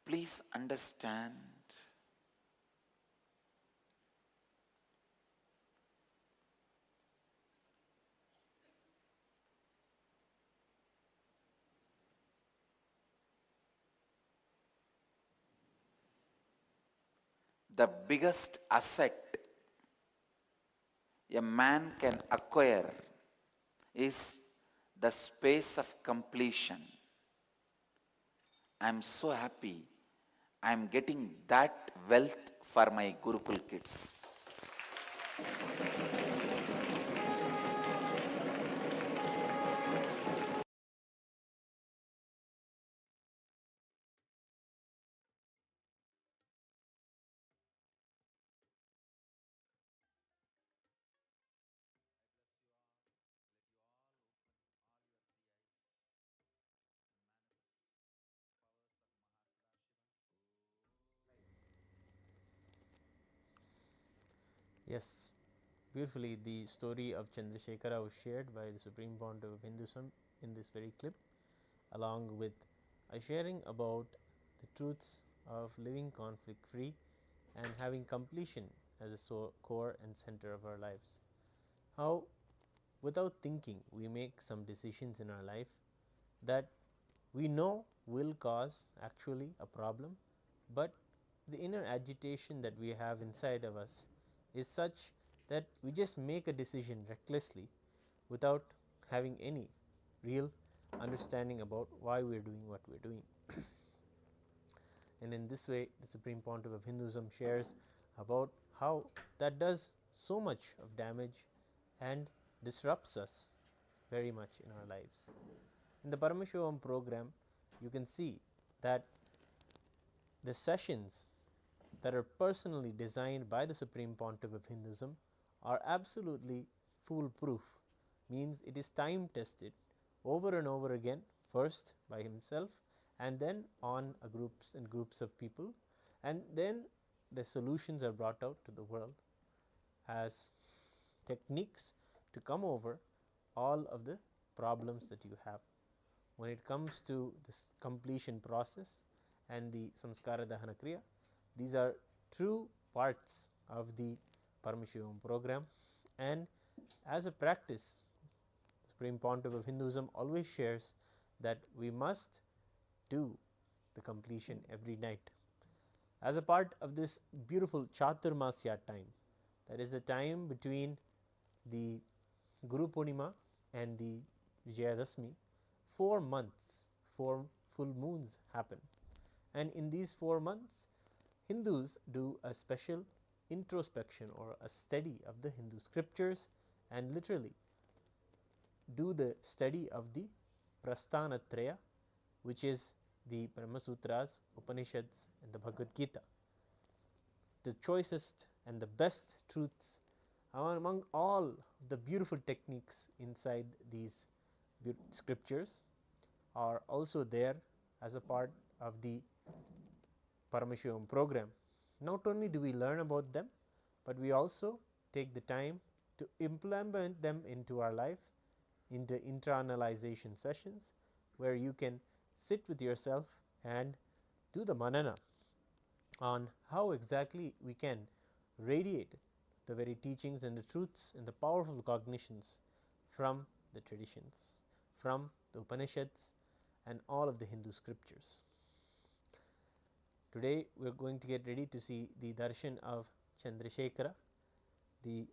Please understand, the biggest asset a man can acquire is the space of completion. I am so happy I am getting that wealth for my Gurukul kids. Yes, beautifully the story of Chandrasekara was shared by the Supreme Pontiff of Hinduism in this very clip, along with a sharing about the truths of living conflict free and having completion as a core and center of our lives. How, without thinking, we make some decisions in our life that we know will cause actually a problem, but the inner agitation that we have inside of us is such that we just make a decision recklessly without having any real understanding about why we are doing what we are doing. And in this way, the Supreme Pontiff of Hinduism shares about how that does so much of damage and disrupts us very much in our lives. In the Paramashivoham program, you can see that the sessions that are personally designed by the Supreme Pontiff of Hinduism are absolutely foolproof, means it is time tested over and over again, first by himself and then on groups and groups of people, and then the solutions are brought out to the world as techniques to come over all of the problems that you have. When it comes to this completion process and the samskara dahana kriya, these are true parts of the Paramashivoham program, and as a practice, Supreme Pontiff of Hinduism always shares that we must do the completion every night. As a part of this beautiful Chaturmasya time, that is the time between the Guru Purnima and the Vijayadashmi, 4 months, 4 full moons happen. And in these 4 months, Hindus do a special introspection or a study of the Hindu scriptures and literally do the study of the Prasthanatraya, which is the Brahma Sutras, Upanishads, and the Bhagavad Gita. The choicest and the best truths among all the beautiful techniques inside these scriptures are also there as a part of the Paramashivam program. Not only do we learn about them, but we also take the time to implement them into our life, into internalization sessions, where you can sit with yourself and do the manana on how exactly we can radiate the very teachings and the truths and the powerful cognitions from the traditions, from the Upanishads and all of the Hindu scriptures. Today we are going to get ready to see the darshan of Chandrasekara, the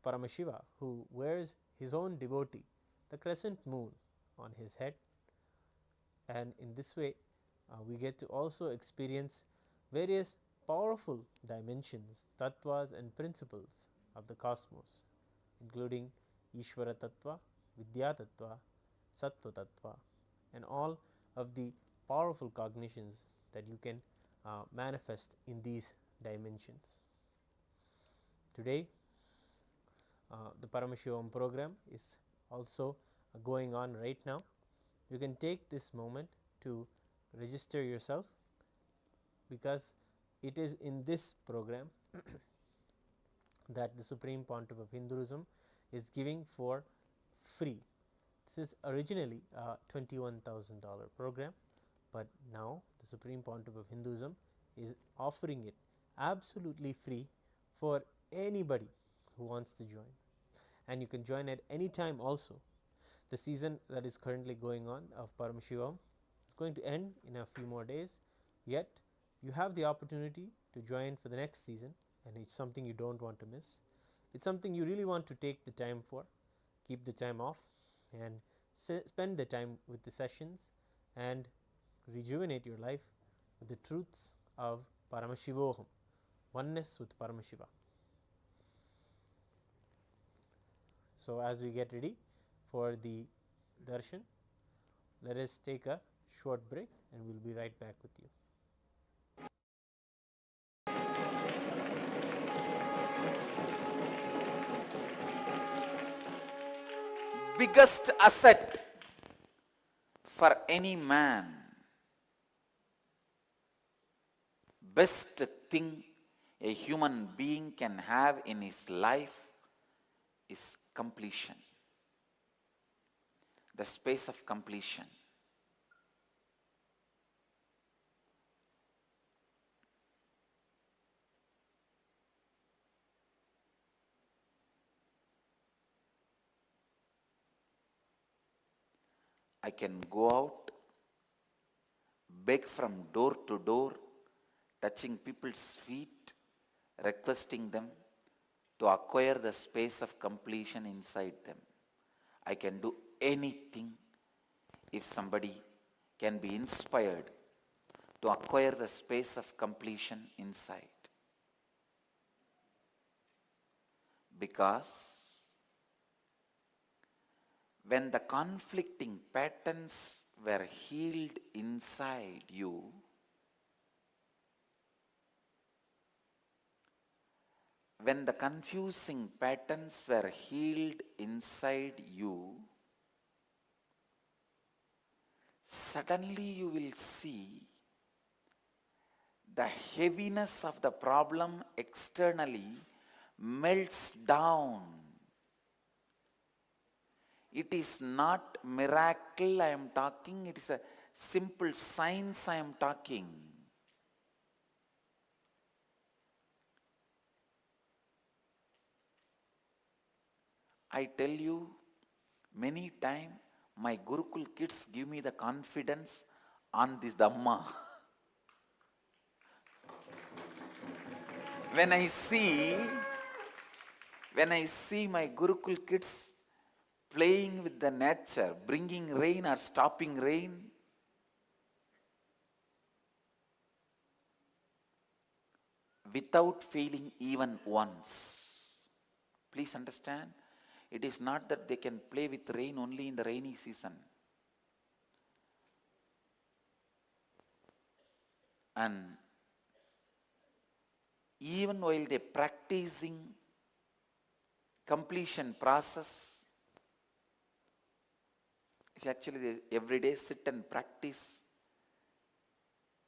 Paramashiva, who wears his own devotee, the crescent moon, on his head, and in this way we get to also experience various powerful dimensions, tattvas and principles of the cosmos, including Ishvara Tattva, Vidya Tattva, Sattva Tattva, and all of the powerful cognitions that you can manifest in these dimensions. Today, the Paramashivam program is also going on right now. You can take this moment to register yourself, because it is in this program that the Supreme Pontiff of Hinduism is giving for free. This is originally a $21,000 program, but now the Supreme Pontiff of Hinduism is offering it absolutely free for anybody who wants to join. And you can join at any time also. The season that is currently going on of Paramashivam is going to end in a few more days, yet you have the opportunity to join for the next season, and it's something you don't want to miss. It's something you really want to take the time for, keep the time off, and spend the time with the sessions and rejuvenate your life with the truths of Paramashivoham, oneness with Paramashiva. So as we get ready for the darshan, let us take a short break and we'll be right back with you. Biggest asset for any man, best thing a human being can have in his life is completion, the space of completion. I can go out, beg from door to door, touching people's feet, requesting them to acquire the space of completion inside them. I can do anything if somebody can be inspired to acquire the space of completion inside. Because when the conflicting patterns were healed inside you, when the confusing patterns were healed inside you, suddenly you will see the heaviness of the problem externally melts down. It is not miracle I am talking, it is a simple science I am talking. I tell you, many times my Gurukul kids give me the confidence on this Dhamma. When I see my Gurukul kids playing with the nature, bringing rain or stopping rain, without failing even once. Please understand, it is not that they can play with rain only in the rainy season. And even while they practicing completion process, actually they every day sit and practice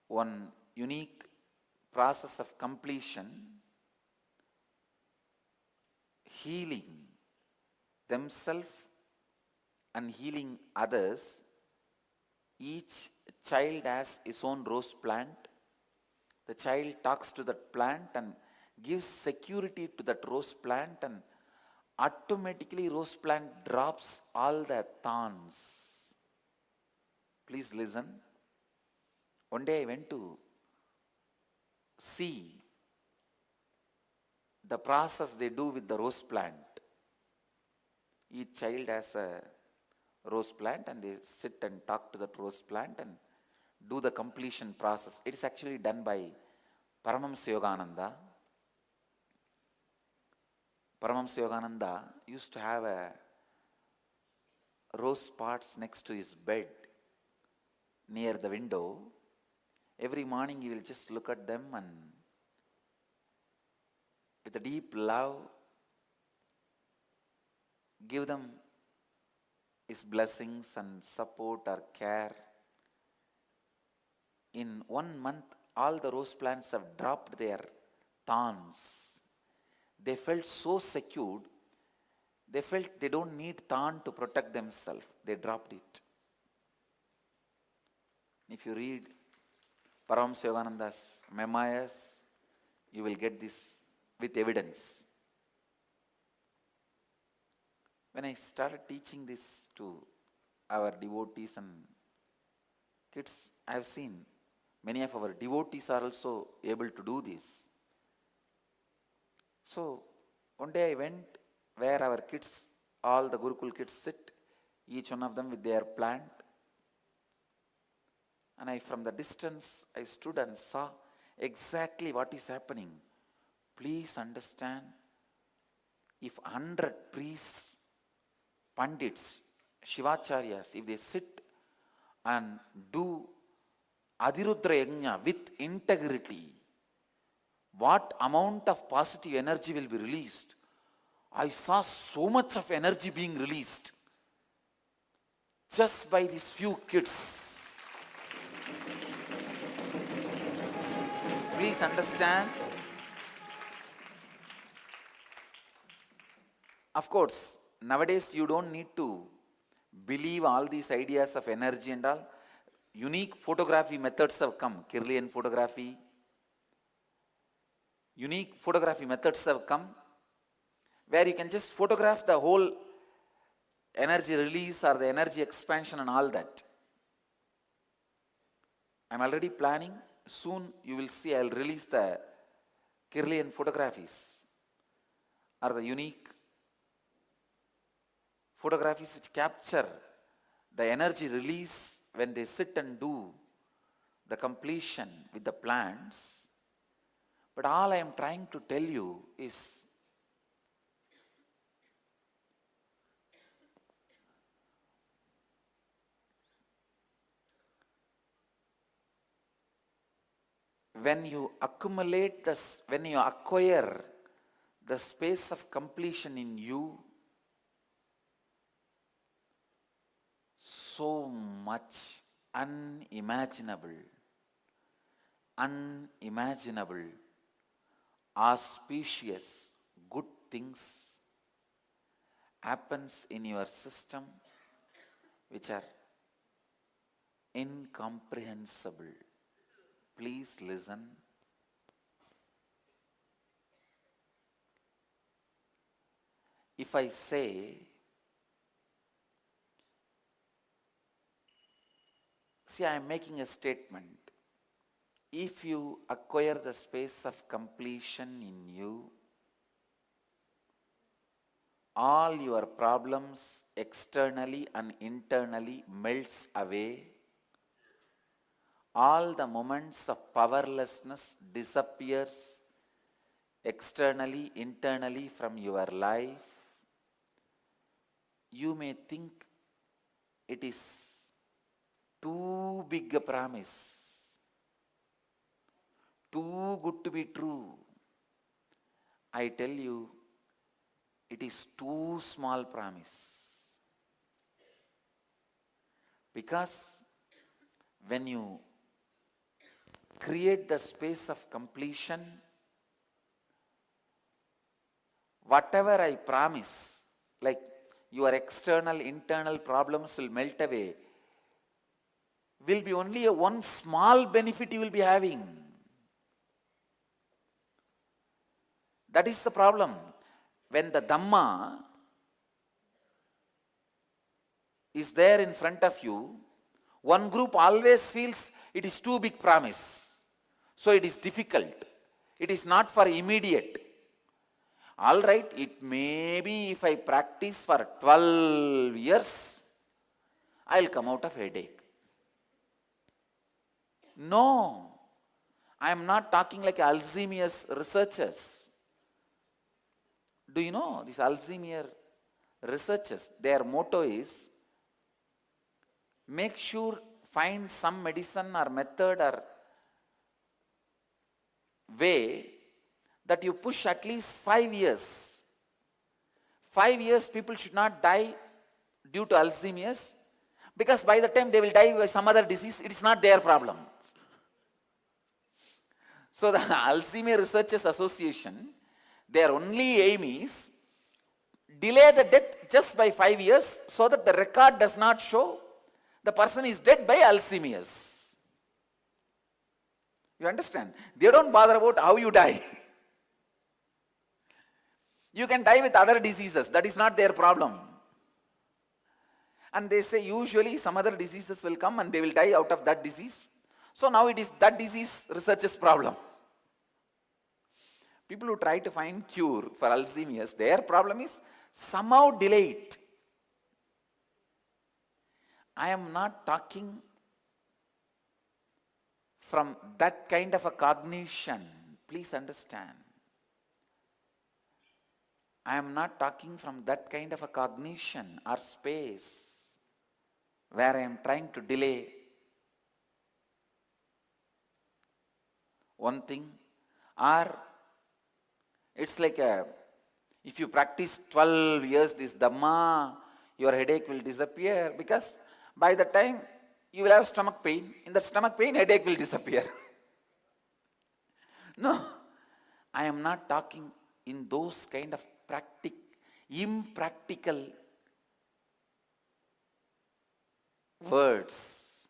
one unique process of completion, healing themselves and healing others. Each child has his own rose plant. The child talks to that plant and gives security to that rose plant, and automatically rose plant drops all the thorns. Please listen. One day I went to see the process they do with the rose plant. Each child has a rose plant and they sit and talk to that rose plant and do the completion process. It is actually done by Paramahansa. Paramahansa Yogananda used to have a rose pots next to his bed near the window. Every morning he will just look at them and with a deep love give them his blessings and support or care. In 1 month, all the rose plants have dropped their thorns. They felt so secured, they felt they don't need thorn to protect themselves. They dropped it. If you read Paramahansa Yogananda's memoirs, you will get this with evidence. When I started teaching this to our devotees and kids, I have seen many of our devotees are also able to do this. So, one day I went where our kids, all the Gurukul kids sit, each one of them with their plant. And from the distance, I stood and saw exactly what is happening. Please understand, if 100 priests, Pandits, Shivacharyas, if they sit and do Adhirudra Yajna with integrity, what amount of positive energy will be released? I saw so much of energy being released just by these few kids. Please understand. Of course, nowadays you don't need to believe all these ideas of energy and all. Unique photography methods have come. Kirlian photography. Unique photography methods have come where you can just photograph the whole energy release or the energy expansion and all that. I'm already planning. Soon you will see I'll release the Kirlian photographies, or the unique photographies which capture the energy release when they sit and do the completion with the plants. But all I am trying to tell you is, when you acquire the space of completion in you, so much unimaginable, auspicious, good things happens in your system which are incomprehensible. Please listen. If I say, see, I am making a statement. If you acquire the space of completion in you, all your problems externally and internally melts away. All the moments of powerlessness disappears externally, internally from your life. You may think it is too big a promise, too good to be true. I tell you, it is too small promise. Because when you create the space of completion, whatever I promise, like your external, internal problems will melt away, will be only a one small benefit you will be having. That is the problem. When the Dhamma is there in front of you, one group always feels it is too big promise. So it is difficult. It is not for immediate. All right, it may be if I practice for 12 years, I will come out of headache. No, I am not talking like Alzheimer's researchers. Do you know these Alzheimer's researchers, their motto is, make sure, find some medicine or method or way that you push at least 5 years. 5 years people should not die due to Alzheimer's, because by the time they will die by some other disease, it is not their problem. So the Alzheimer's Researchers Association, their only aim is delay the death just by 5 years so that the record does not show the person is dead by Alzheimer's. You understand? They don't bother about how you die. You can die with other diseases. That is not their problem. And they say usually some other diseases will come and they will die out of that disease. So now it is that disease researcher's problem. People who try to find cure for Alzheimer's, their problem is somehow delay it. I am not talking from that kind of a cognition. Please understand. I am not talking from that kind of a cognition or space where I am trying to delay one thing, or it's like if you practice 12 years this Dhamma, your headache will disappear, because by the time you will have stomach pain, in that stomach pain headache will disappear. No, I am not talking in those kind of impractical words.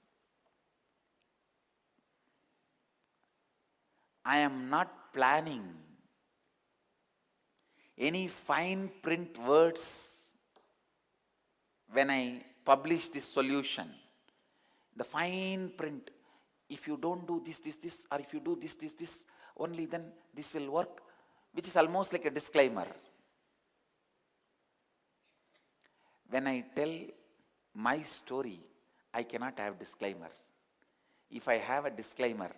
I am not planning any fine print words when I publish this solution. The fine print, if you don't do this, or if you do this, only then this will work, which is almost like a disclaimer. When I tell my story, I cannot have disclaimer. If I have a disclaimer,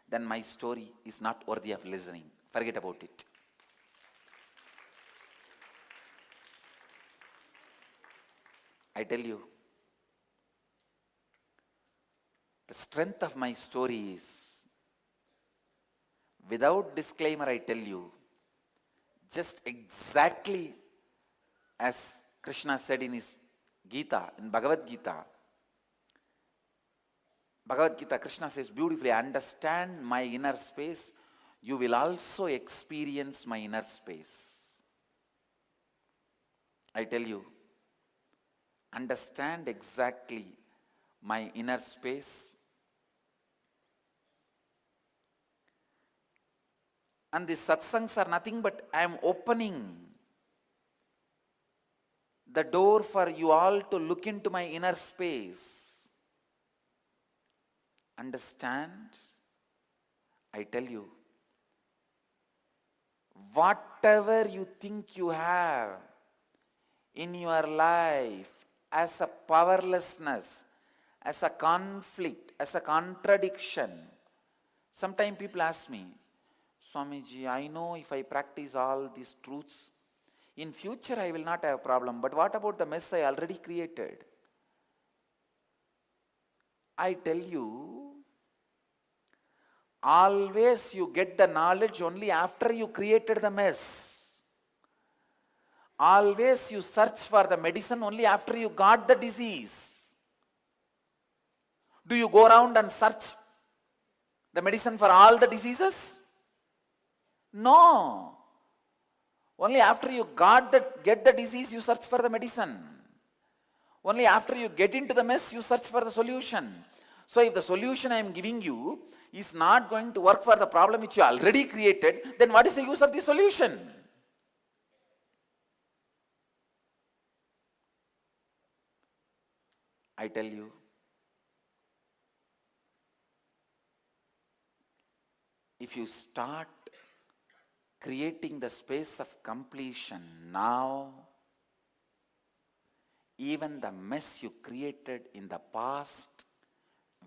then my story is not worthy of listening. Forget about it. I tell you, the strength of my story is, without disclaimer, I tell you, just exactly as Krishna said in his Gita, in Bhagavad Gita. Bhagavad Gita, Krishna says beautifully, understand my inner space, you will also experience my inner space. I tell you, understand exactly my inner space, and these satsangs are nothing but I am opening the door for you all to look into my inner space. Understand? I tell you, whatever you think you have in your life as a powerlessness, as a conflict, as a contradiction. Sometimes people ask me, Swamiji, I know if I practice all these truths, in future I will not have a problem, but what about the mess I already created? I tell you, always you get the knowledge only after you created the mess. Always you search for the medicine only after you got the disease. Do you go around and search the medicine for all the diseases? No. Only after you get the disease, you search for the medicine. Only after you get into the mess, you search for the solution. So if the solution I am giving you is not going to work for the problem which you already created, then what is the use of the solution? I tell you, if you start creating the space of completion now, even the mess you created in the past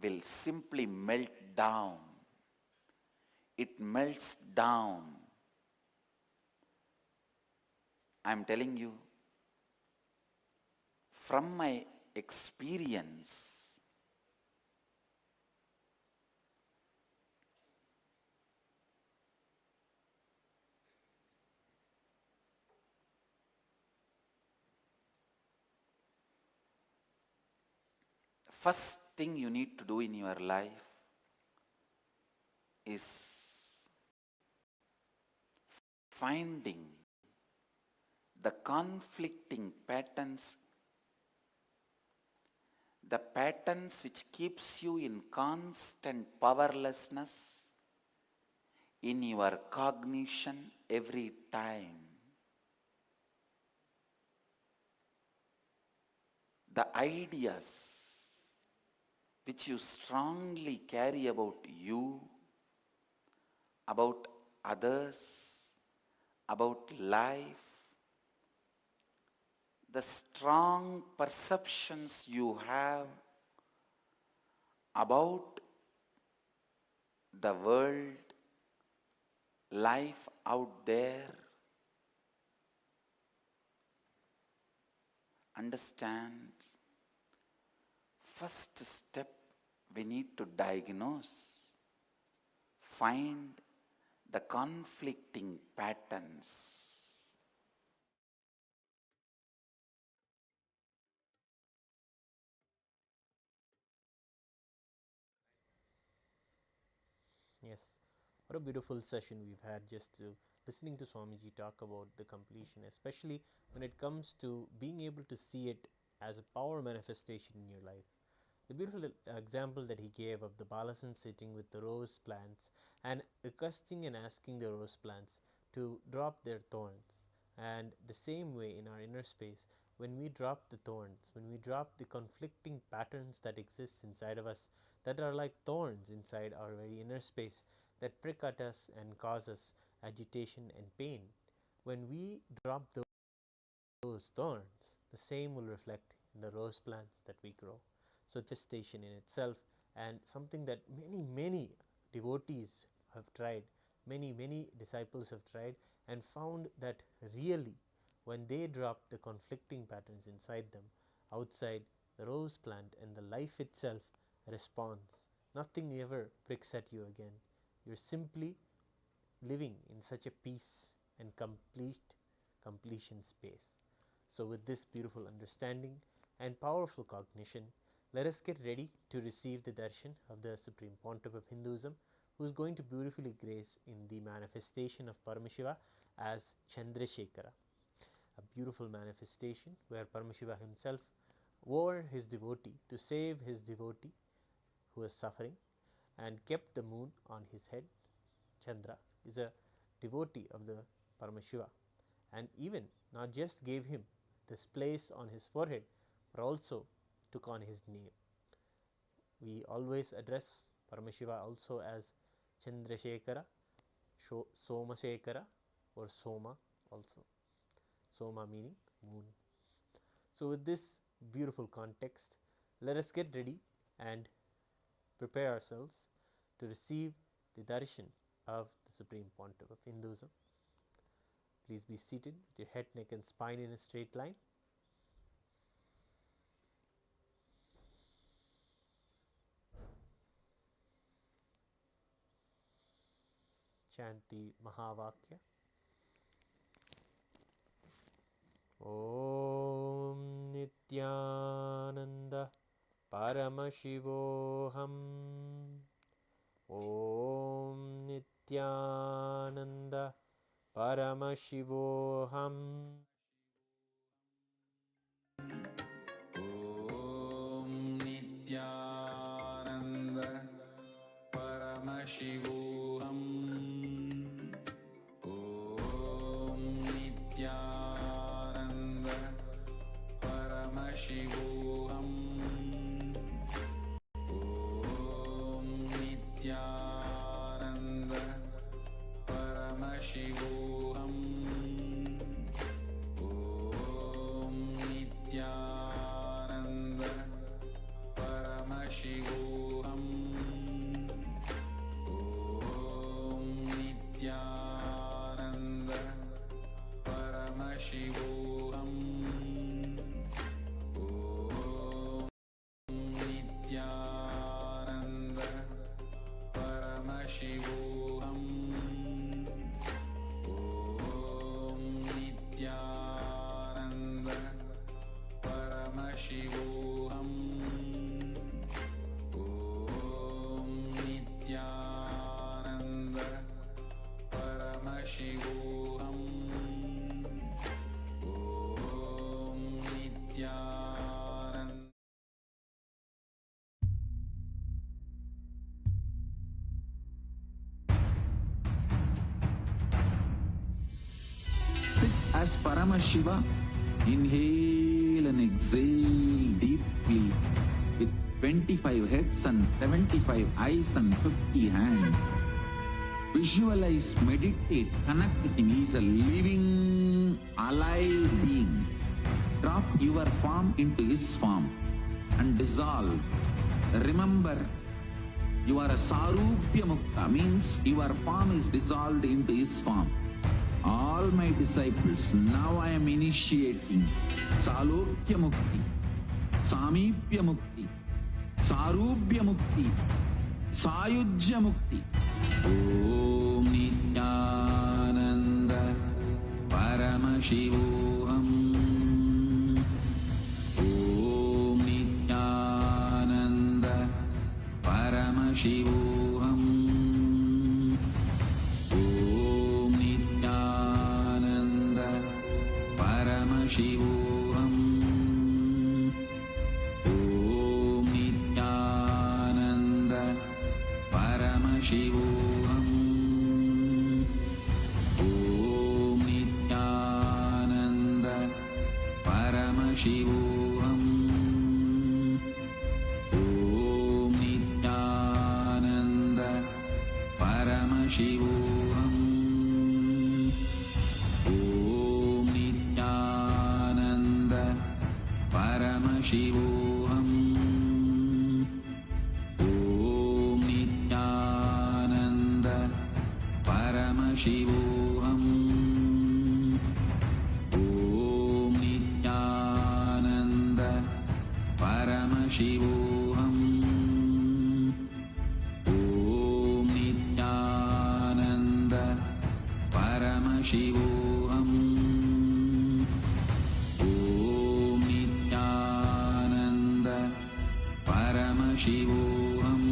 will simply melt down. It melts down. I am telling you, from my experience, first thing you need to do in your life is finding the conflicting patterns, the patterns which keeps you in constant powerlessness in your cognition every time. The ideas which you strongly carry about you, about others, about life, the strong perceptions you have about the world, life out there. Understand, first step we need to diagnose, find the conflicting patterns. Yes, what a beautiful session we've had, just listening to Swamiji talk about the completion, especially when it comes to being able to see it as a power manifestation in your life. The beautiful example that he gave of the balasan sitting with the rose plants and requesting and asking the rose plants to drop their thorns. And the same way in our inner space, when we drop the thorns, when we drop the conflicting patterns that exist inside of us that are like thorns inside our very inner space that prick at us and cause us agitation and pain. When we drop those thorns, the same will reflect in the rose plants that we grow. So, manifestation in itself, and something that many devotees have tried, many disciples have tried and found that really when they drop the conflicting patterns inside them, outside, the rose plant and the life itself responds. Nothing ever pricks at you again. You're simply living in such a peace and completion space. So with this beautiful understanding and powerful cognition, let us get ready to receive the darshan of the Supreme Pontiff of Hinduism, who is going to beautifully grace in the manifestation of Paramashiva as Chandrasekara, a beautiful manifestation where Paramashiva himself wore his devotee to save his devotee who was suffering and kept the moon on his head. Chandra is a devotee of the Paramashiva, and even not just gave him this place on his forehead, but also took on his name. We always address Paramashiva also as Chandrasekara, Somasekara, or Soma also. Soma meaning moon. So with this beautiful context, let us get ready and prepare ourselves to receive the darshan of the Supreme Pontiff of Hinduism. Please be seated with your head, neck and spine in a straight line. Chant the Mahavakya. Om Nithyananda Paramashivoham. Om Nithyananda Paramashivoham. Om Nithyananda Paramashivoham. Om Nithyananda Paramashivoham. Om Nithyananda Paramashivoham. Om Nithyananda Paramashivoham. Om Nithyananda Paramashivoham. Om Nithyananda Paramashivoham. Om Nithyananda Paramashivoham. Om Nithyananda Paramashivoham. Om Nithyananda. Sit as Paramashiva. Inhale and exhale deeply with 25 heads and 75 eyes and 50 hands. Visualize, meditate, connect with him. He is a living, alive being. Drop your form into his form and dissolve. Remember, you are a Sarupya Mukta, means your form is dissolved into his form. All my disciples, now I am initiating Salokya Mukti, Samipya Mukti, Sarupya Mukti, Sayujya Mukti. Om Nithyananda Paramashivoham. Om Nithyananda Paramashivoham. Om Nithyananda Paramashivoham. Om Nithyananda Paramashivoham. Om Nithyananda Paramashivoham. Om Nithyananda Paramashivoham. Om Nithyananda Paramashivoham. Om Nithyananda Paramashivoham. Om Nithyananda Paramashivoham. Om Nithyananda Paramashivoham. Om Nithyananda Paramashivoham.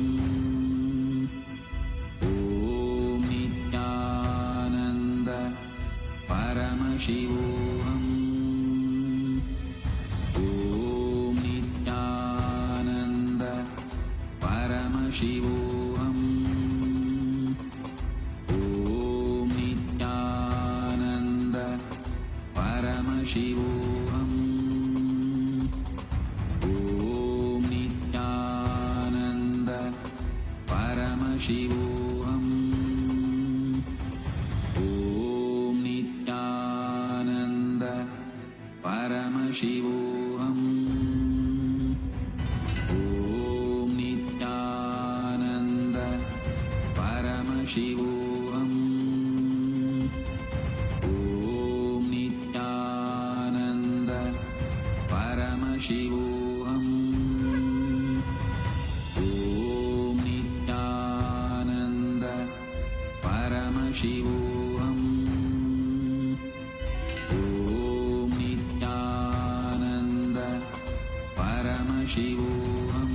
Om Nithyananda Paramashivoham. Om Nithyananda Paramashivoham. Om Nithyananda Paramashivoham. Om Nithyananda Paramashivoham. Om Nithyananda Paramashivoham. Om Nithyananda Paramashivoham. Om Nithyananda Paramashivoham. Om Nithyananda Paramashivoham. Om Nithyananda Paramashivoham.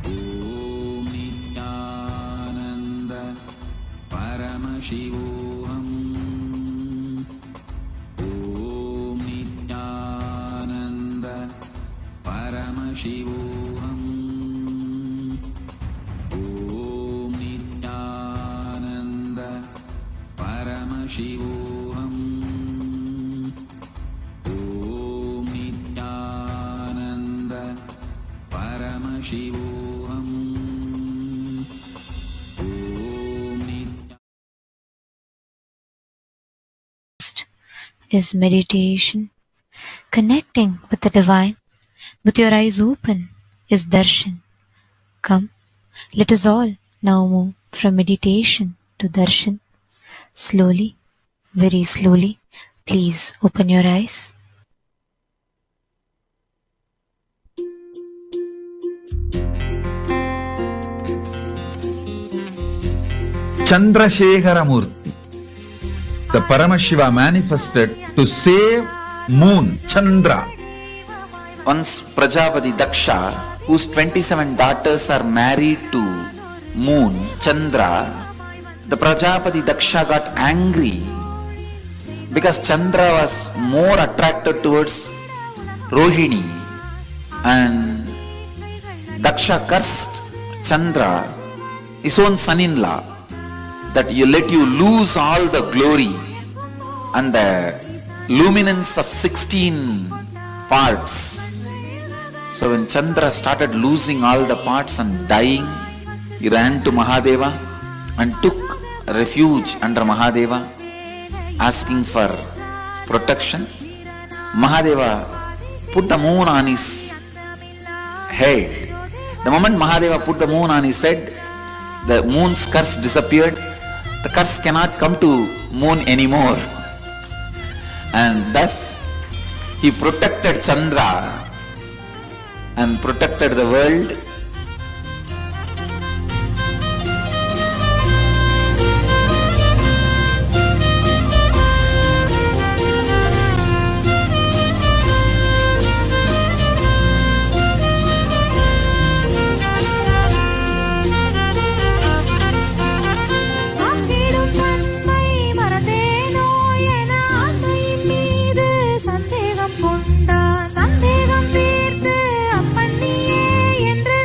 Om Nithyananda Paramashivoham. Om Nithyananda Paramashivoham. Om Nithyananda Paramashivoham. Om Nithyananda Paramashivoham. Om is meditation. Connecting with the divine with your eyes open is darshan. Come, let us all now move from meditation to darshan. Slowly, very slowly, please open your eyes. Chandrasekara Murthy, the Paramashiva manifested to save moon, Chandra. Once Prajapati Daksha, whose 27 daughters are married to moon, Chandra, the Prajapati Daksha got angry because Chandra was more attracted towards Rohini, and Daksha cursed Chandra, his own son-in-law, that you let you lose all the glory and the luminance of 16 parts. So when Chandra started losing all the parts and dying, he ran to Mahadeva and took refuge under Mahadeva, asking for protection. Mahadeva put the moon on his head. The moment Mahadeva put the moon on his head, the moon's curse disappeared. The curse cannot come to moon anymore. And thus he protected Chandra and protected the world. ஆக்கிடும் தன்மை மறந்தேனோ என ஆண்மையின் மீது சந்தேகம் கொண்டா சந்தேகம் தீர்த்து அப்பன் நீயே என்று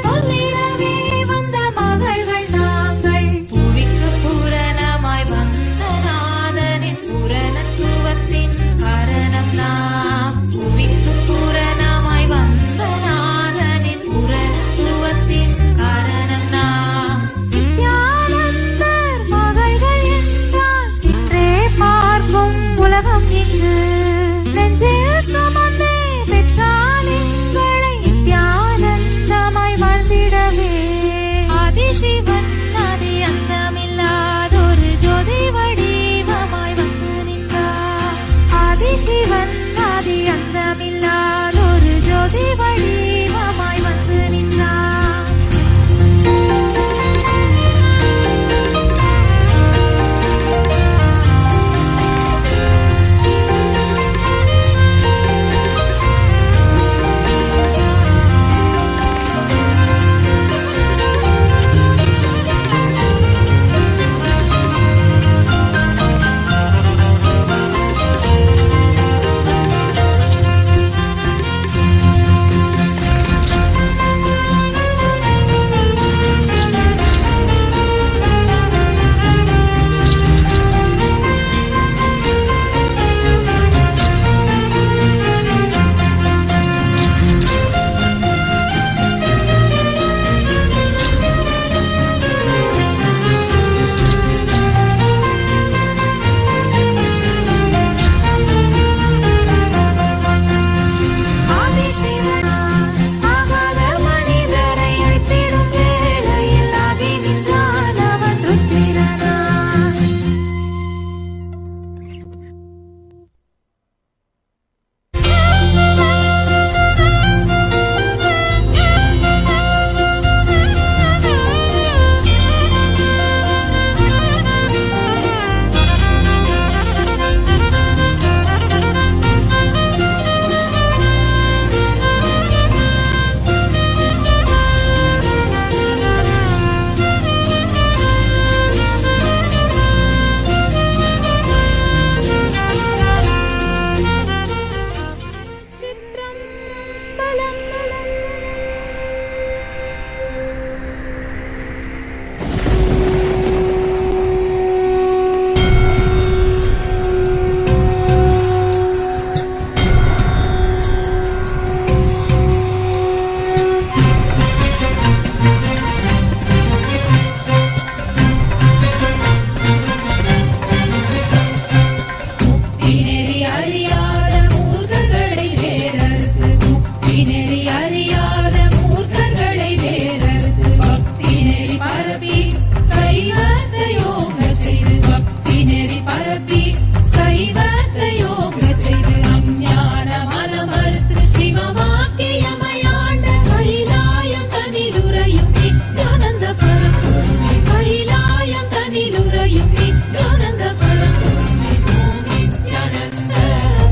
தனிலுறையும் நித்யானந்த பரம்பொருளே ஓம் நித்யானந்த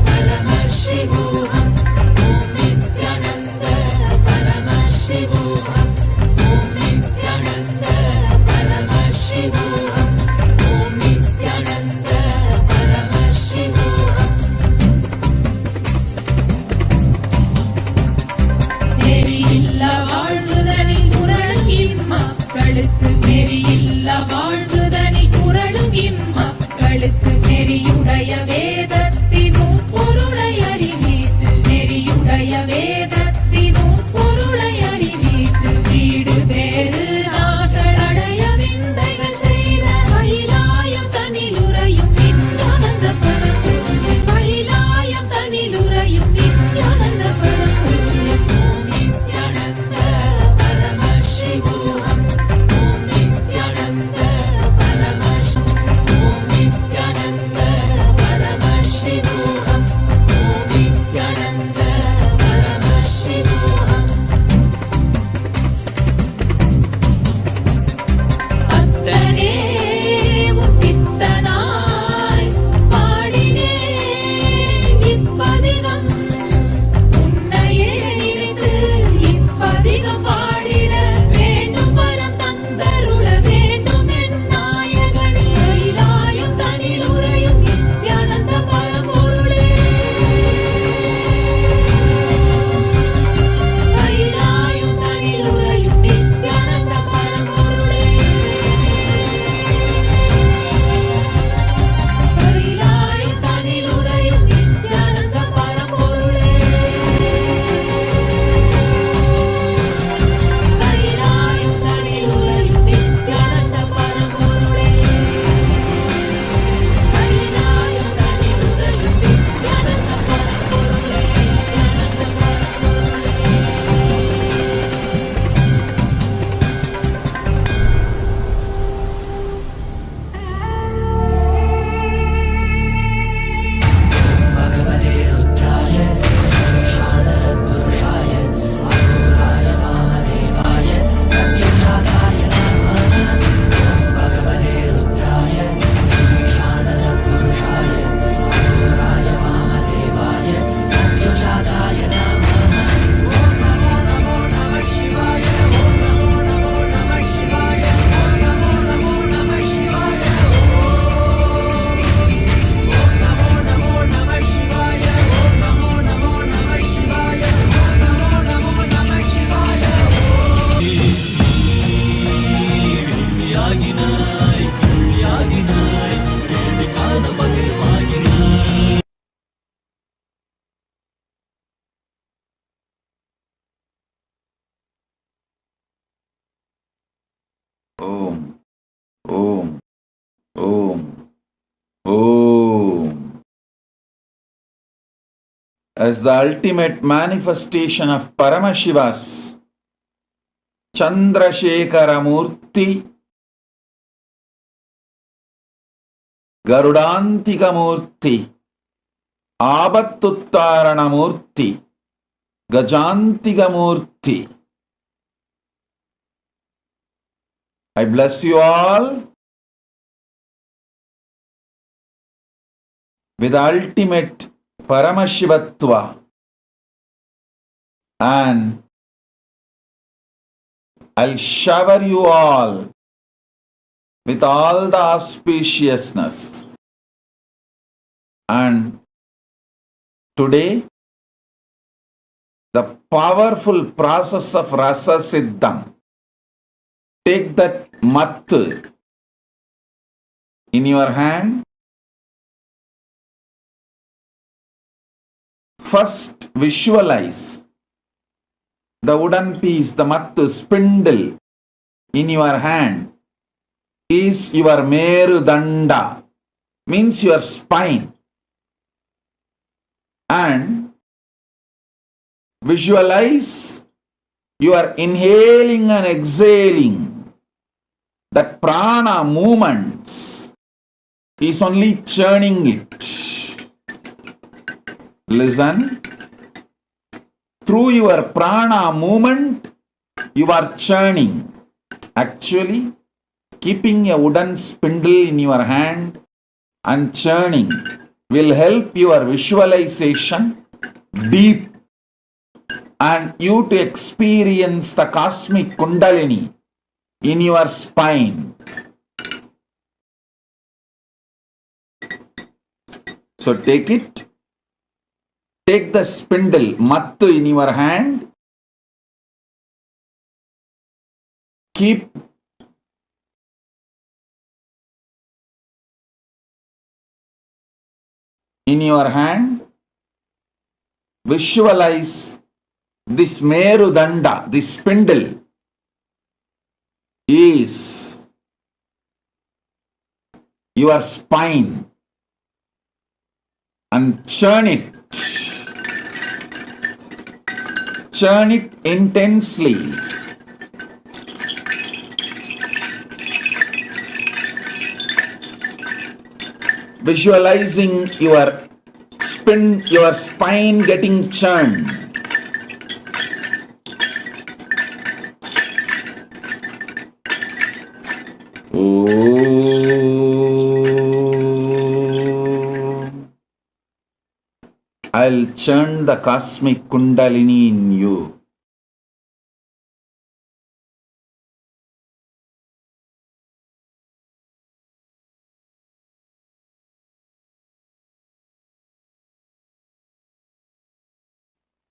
பரமசிவோகம் ஓம் நித்யானந்த பரமசிவோகம் ஓம் நித்யானந்த பரமசிவோகம் ஓம் நித்யானந்த பரமசிவோகம் நெறியில்லா வாழ்வுதனில் புரளும் இம்மக்களுக்கு நெறியில்லா வாழ்வுதனில் புரளும் இம்மக்களுக்கு நெறியுடைய வேதத்தின் பொருளை அறிவித்து நெறியுடைய வேதத்தின் பொருளை அறிவித்து வீடு வேறு நாங்கள் அடைய விந்தைகள் செய்த கைலாயம் தனிலுறையும் நித்யானந்த பரம்பொருளே கைலாயம் தனிலுறையும் நித்யானந்த பரம்பொருளே ஓம் நித்யானந்த பரமசிவோகம் ஓம் நித்யானந்த பரமசிவோகம் ஓம் நித்யானந்த பரமசிவோகம் ஓம் நித்யானந்த பரமசிவோகம் அத்தனே முத்தித்தனாய் பாடினேன் இப்பதிகம் உன்னையே நினைத்து இப்பதிகம் பாடிட வேண்டும் வரம் தந்தருள வேண்டும் என் நாயகனே கைலாயம் தனிலுறையும் நித்யானந்த பரம்பொருளே கைலாயம் தனிலுறையும் நித்யானந்த பரம்பொருளே கைலாயம் தனிலுறையும் நித்யானந்த பரம்பொருளே கைலாயம் தனிலுறையும் நித்யானந்த பரம்பொருளே கைலாயம் தனிலுறையும் நித்யானந்த பரம்பொருளே भगवते रुद्राय ईशानतत्पुरुषाय अघोराय वामदेवाय सत्यजाताय नमः भगवते रुद्राय ईशानतत्पुरुषाय अघोराय वामदेवाय सत्यजाताय नमः ओम नमो नमो नमः शिवाय ओम नमो नमो नमः शिवाय ओम नमो नमो नमः शिवाय ओम नमो नमो नमः शिवाय ओम नमो नमो नमः शिवाय ओम नमो नमो नमः शिवाय यागिनाय यागिनाय केविकान पगलवागिनाय Om, Om, Om, Om. As the ultimate manifestation of Paramashiva's Chandrasekara Murthy, Garudanthika Murthy, Apatuttarana Murthy, Gajantika Murthy. I bless you all with ultimate Paramashivatva and I'll shower you all with all the auspiciousness. And today, the powerful process of Rasa Siddham. Take that mat in your hand. First, visualize the wooden piece, the mat spindle in your hand is your Merudanda, means your spine. And visualize you are inhaling and exhaling. That prana movements is only churning it. Listen. Through your prana movement, you are churning. Actually, keeping a wooden spindle in your hand and churning will help your visualization deep and you to experience the cosmic kundalini in your spine. So take it. Take the spindle, mattu, in your hand. Keep in your hand. Visualize this Merudanda, this spindle is your spine, and churn it. Churn it intensely. Visualizing your spine getting churned. I'll churn the cosmic kundalini in you.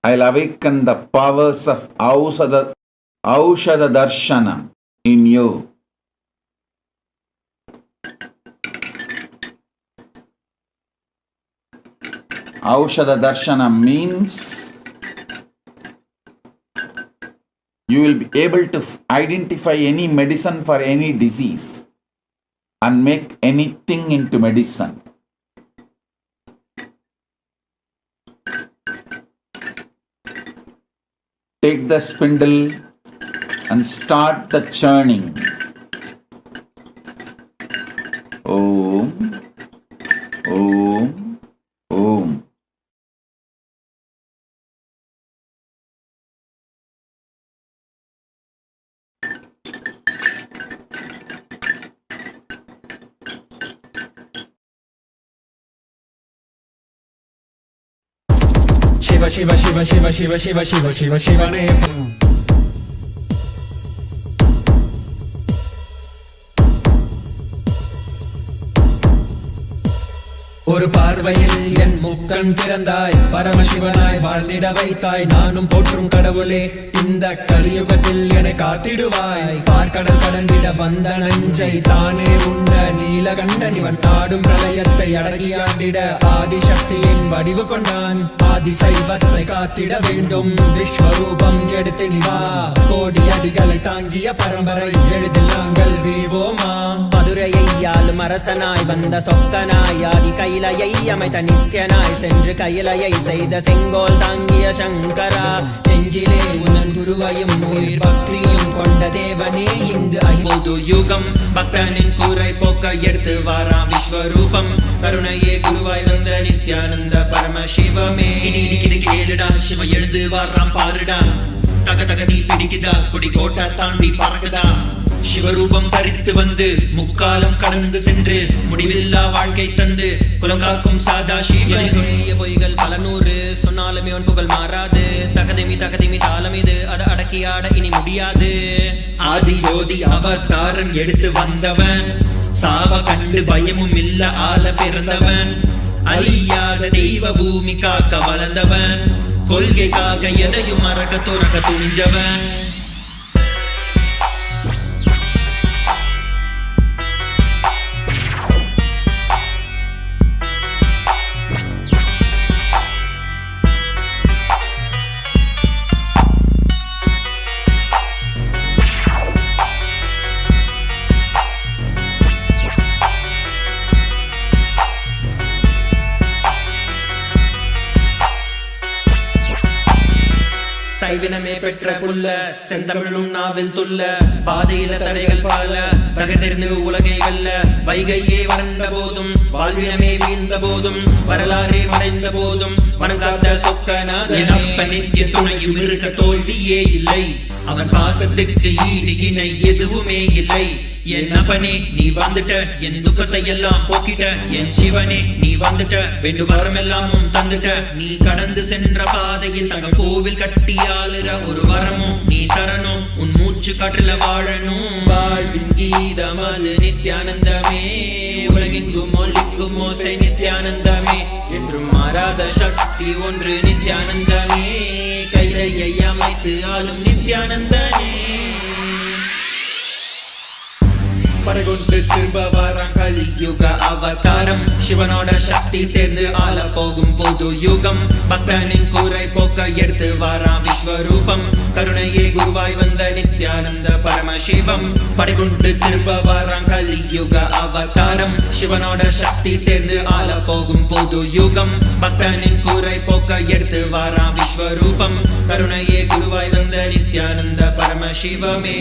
I'll awaken the powers of Aushadha Darshana in you. Aushadha Darshana means you will be able to identify any medicine for any disease and make anything into medicine. Take the spindle and start the churning. Om, Om, Om. Shiva Shiva Shiva Shiva Shiva Shiva Shiva Shiva Shiva name. ஒரு பார்வையில் என் முக்கண் திறந்தாய், பரமசிவனாய் வாழ்ந்திட வைத்தாய். நானும் போற்றும் கடவுளே, இந்த கலியுகத்தில் என்னை காத்திடுவாய். பார்க்கடல் கடந்திட வந்த நஞ்சை தானே உண்ட நீலகண்டன் இவன் ஆடும் பிரளயத்தை அடக்கியாண்டிட ஆதிசக்தியின் வடிவு கொண்டான். ஆதி சைவத்தை காத்திட வேண்டும், விஸ்வரூபம் எடுத்து நிவா. கோடி அடிகளை தாங்கிய பரம்பரை எழுதில் நாங்கள் வீழ்வோமா? மதுரையை ஆளும் அரசனாய் வந்த சொக்கனாய், ஆதி கைலையை அமைத்த நித்யனாய் சென்று கைலையை செய்த செங்கோல் தாங்கிய சங்கரா. நெஞ்சிலே உனன் குருவையும் உயிர் பக்தியும் கொண்ட தேவனே இங்கு ஐம்பது யுகம். பக்தனின் கூரை போக்க எடுத்து வாராம் விஸ்வரூபம். கருணையே குருவாய் வந்த நித்யானந்த பரமசிவமே. இடிக்குது கேளுடா, சிவ எழுந்து வாராம் பாருடா. தக தக நீ பிடிக்குதா, கொடி கோட்டா தாண்டி பறக்குதா. சிவரூபம் தரித்து வந்து முக்காலம் கடந்து சென்று முடிவில்லா வாழ்க்கை தந்து குலங்காக்கும் சாதா சிவன். சொன்னிய பொய்கள் பல நூறு சொன்னாலும் இவன் புகழ் மாறாது. தகதிமி தகதிமி தாளம் இது, அதை அடக்கி ஆட இனி முடியாது. ஆதி ஜோதி அவதாரன் எடுத்து வந்தவன், சாவ கண்டு பயமும் இல்ல ஆள பிறந்தவன். அழியாத தெய்வ பூமி காக்க வளர்ந்தவன், கொள்கைக்காக எதையும் மறக்க துறக்க துணிஞ்சவன். கைவினமே பெற்ற புல்ல செந்தமிழும் நாவில் துல்ல பாதையில தடைகள் பால தகர்ந்து உலகை வெல்ல வைகையே வறண்ட போதும் வாழ்வினமே வீழ்ந்த போதும் வரலாறே மறைந்த போதும் வணங்காத சொக்கநாத நித்திய துணையும் இருக்க தோல்வியே இல்லை அவன் பாசத்துக்கு ஈடு இணை எதுவுமே இல்லை என் அப்பனே நீ வந்துட்ட என் துக்கத்தை எல்லாம் போக்கிட்ட என் சிவனே நீ வந்துட்ட வெண்டு வரமெல்லாம் தந்துட்ட நீ கடந்து சென்ற பாதையில் தங்க கோவில் கட்டி ஆளுற ஒரு வரமும் நீ தரணும் உன் மூச்சு காற்றுல வாழணும் வாழ்வின் கீதம் அது நித்யானந்தமே உலகெங்கும் ஒலிக்கும் ஓசை நித்யானந்தமே என்றும் மாறாத சக்தி ஒன்று நித்யானந்தமே கைலையை அமைத்து ஆளும் நித்யானந்தனே பறகொண்டு திரும்ப வாரான் கலியுக அவதாரம் சிவனோட சக்தி சேர்ந்து ஆள போகும் பொது யுகம் பக்தனின் கூரை போக்க எடுத்து வாரான் விஸ்வரூபம் கருணையே குருவாய் வந்த நித்யானந்த பரமசிவம் படைகொண்டு திரும்ப வாரான் கலியுக அவதாரம் சிவனோட சக்தி சேர்ந்து ஆள போகும் பொது யுகம் பக்தனின் கூரை போக்க எடுத்து வாரான் விஸ்வரூபம் கருணையே குருவாய் வந்த நித்யானந்த பரமசிவமே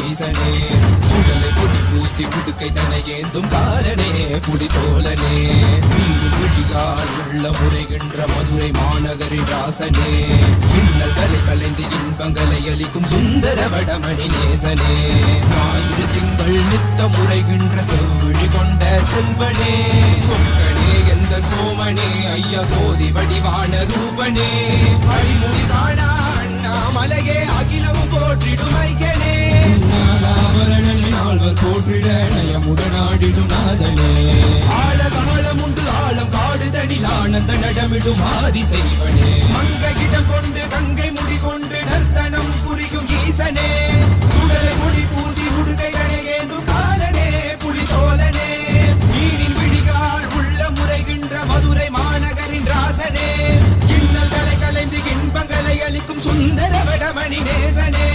ஈசனே சுடலை பொடி பூசி புடுக்கை தனை ஏந்தும் காலனே புலிதோலனே மீண்டும் விழியால் உள்ள முறைகின்ற மதுரை மாநகரின் ராசனே இன்னல்களை கலைந்து இன்பங்களை அளிக்கும் சுந்தர வடமணி நேசனே ஞாயிறு திங்கள் நித்த முறைகின்ற செவ்விழி கொண்ட செல்வனே சொக்கனே எந்த சோமனே ஐயா சோதி வடிவான ரூபனே அடிமுடி காணா அண்ணாமலையே அகிலமும் போற்றிடும் ஐயனே ஆவரணனை நால்வர் போற்றிட நயமுடனாடிடும் நாதனே ஆழ காலம் உண்டு ஆழம் காடுதனில் ஆனந்த நடமிடும் ஆதி செய்வனே மங்கையிடம் கொண்டு கங்கை முடி கொண்டு நர்த்தனம் புரியும் ஈசனே சுடலை முடி பூசி உடுகை அணையேந்தும் காலனே புலிதோலனே மீனின் விழிகால் உள்ள முறைகின்ற மதுரை மாநகரின் ராசனே இன்னல் தலை கலைந்து இன்பங்களை அளிக்கும் சுந்தர வடமணி நேசனே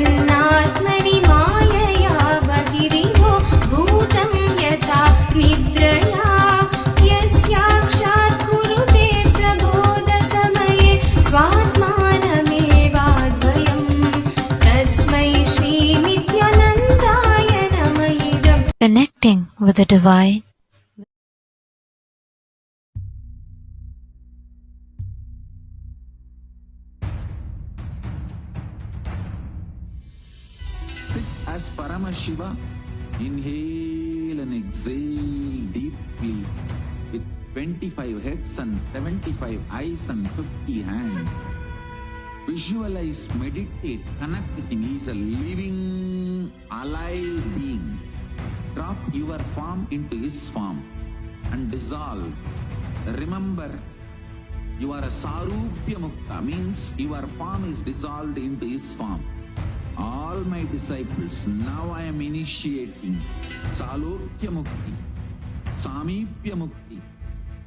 तन्नात्मनि मायया बहिरिवो भूतं यथा निद्रया यस्याक्षात् कुरुते प्रबोधसमये स्वात्मानमेवाद्वयम् तस्मै श्रीनित्यानन्दाय नम इदम्. Connecting with the divine. Sit as Paramashiva. Inhale and exhale deeply with 25 heads and 75 eyes and 50 hands. Visualize, meditate, connect with him. He is a living, alive being. Drop your form into his form and dissolve. Remember, you are a Sarupya Mukta, means your form is dissolved into his form. All my disciples, now I am initiating Salokya Mukti, Samipya Mukti,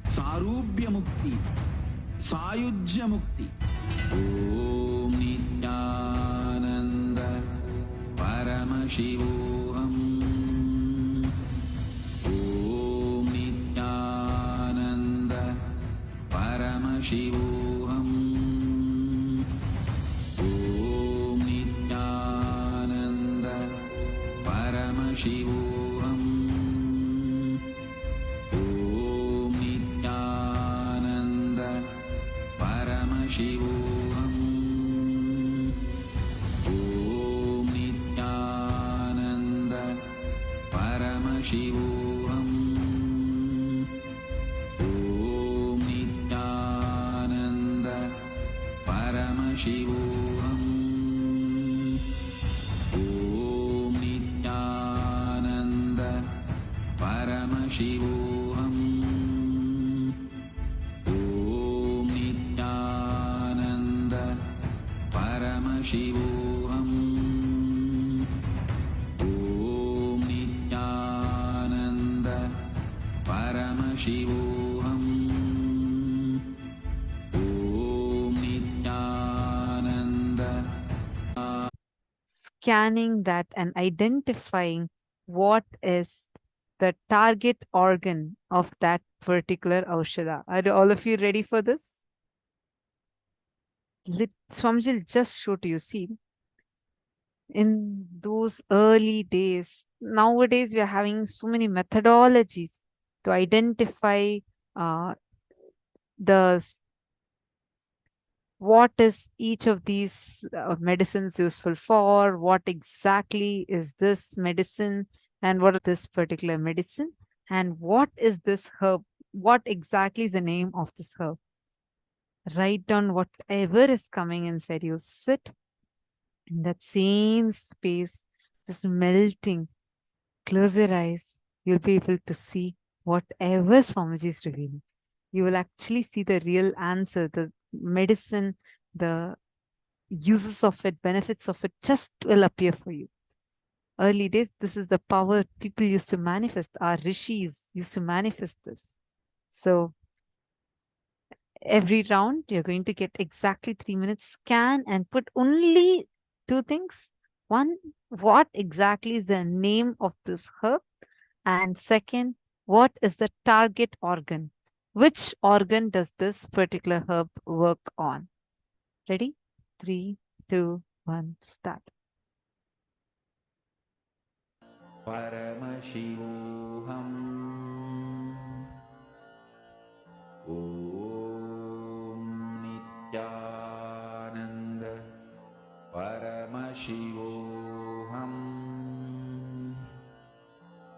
Sarupya Mukti, Sayujya Mukti. Om Nithyananda Paramashivoham. Om Nithyananda Paramashivoham. Om Nithyananda Paramashivoham. Om Nithyananda Paramashivoham. Om Nithyananda Paramashivoham. Om Nithyananda Paramashivoham. Om Nithyananda Paramashivoham. Om Nithyananda Paramashivoham. Om Nithyananda Paramashivoham. Om Nithyananda. Scanning that and identifying what is the target organ of that particular Aushadha. Are all of you ready for this? Swamiji will just show to you. See, in those early days, nowadays we are having so many methodologies to identify what is each of these medicines useful for, what exactly is this medicine, and what is this particular medicine, and what is this herb, what exactly is the name of this herb. Write down whatever is coming inside you. Sit in that same space, just melting. Close your eyes. You'll be able to see whatever Swamiji is revealing. You will actually see the real answer, the medicine, the uses of it, benefits of it just will appear for you. Early days, this is the power people used to manifest. Our rishis used to manifest this. So every round, you're going to get exactly 3 minutes. Scan and put only two things. One, what exactly is the name of this herb? And second, what is the target organ? Which organ does this particular herb work on? Ready? 3, 2, 1, start. Paramashivoham. Om Nithyananda Paramashivoham.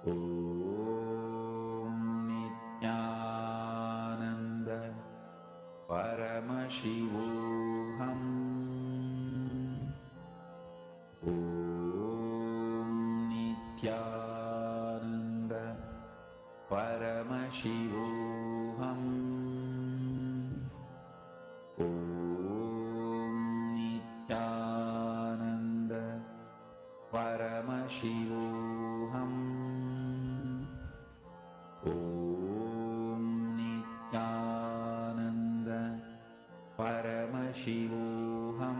Om Nithyananda Paramashivoham. Om Nithyananda Paramashivoham. Om Nithyananda Paramashivoham. Om Nithyananda Paramashivoham.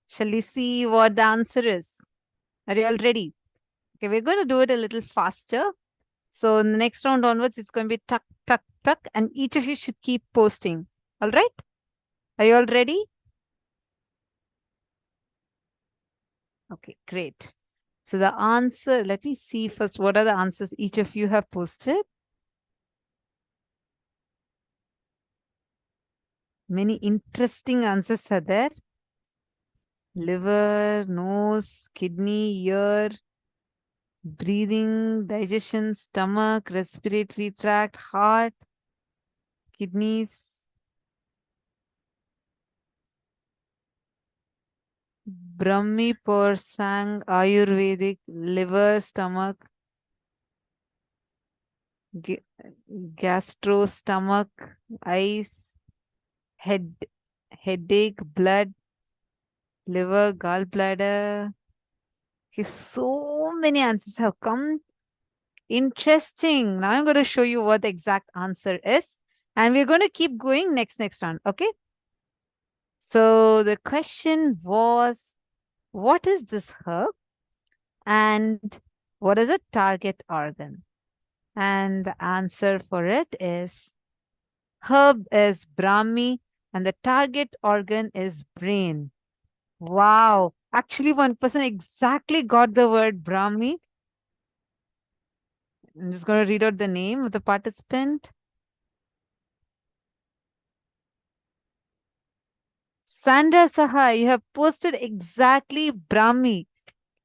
Shall we see what the answer is? Are you all ready? Okay, we're going to do it a little faster. So in the next round onwards, it's going to be tuck, tuck, tuck, and each of you should keep posting. All right? Are you all ready? Okay, great. So the answer, let me see first, what are the answers each of you have posted? Many interesting answers are there. Liver, nose, kidney, ear, breathing, digestion, stomach, respiratory tract, heart, kidneys, Brahmi, Sang, Ayurvedic, liver, stomach, gastro, stomach, eyes, headache, blood, liver, gallbladder. Okay, so many answers have come. Interesting. Now I'm going to show you what the exact answer is. And we're going to keep going next round. Okay. So the question was, what is this herb? And what is a target organ? And the answer for it is herb is Brahmi and the target organ is brain. Wow. Actually, one person exactly got the word Brahmi. I'm just going to read out the name of the participant. Sandra Saha, you have posted exactly Brahmi.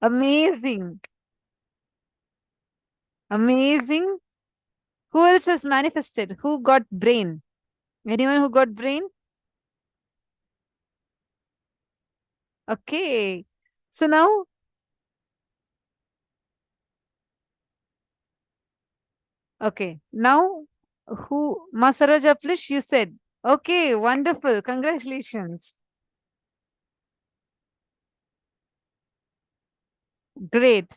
Amazing. Amazing. Who else has manifested? Who got brain? Anyone who got brain? Okay. So now, okay. Now, who? Masaraja Plish, you said. Okay, wonderful. Congratulations. Great.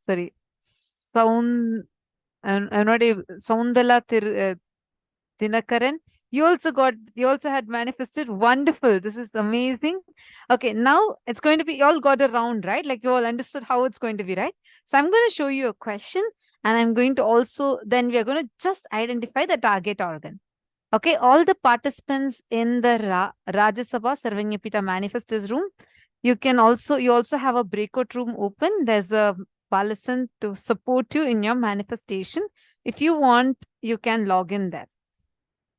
Sorry. Sound. I'm not able. Soundala Dinakaran. You also had manifested. Wonderful. This is amazing. Okay, now it's going to be, you all got a round, right? Like you all understood how it's going to be, right? So I'm going to show you a question and I'm going to also, then we are going to just identify the target organ. Okay, all the participants in the Rajya Sabha Sarvanyapita Manifestors room, you also have a breakout room open. There's a Balasan to support you in your manifestation. If you want, you can log in there.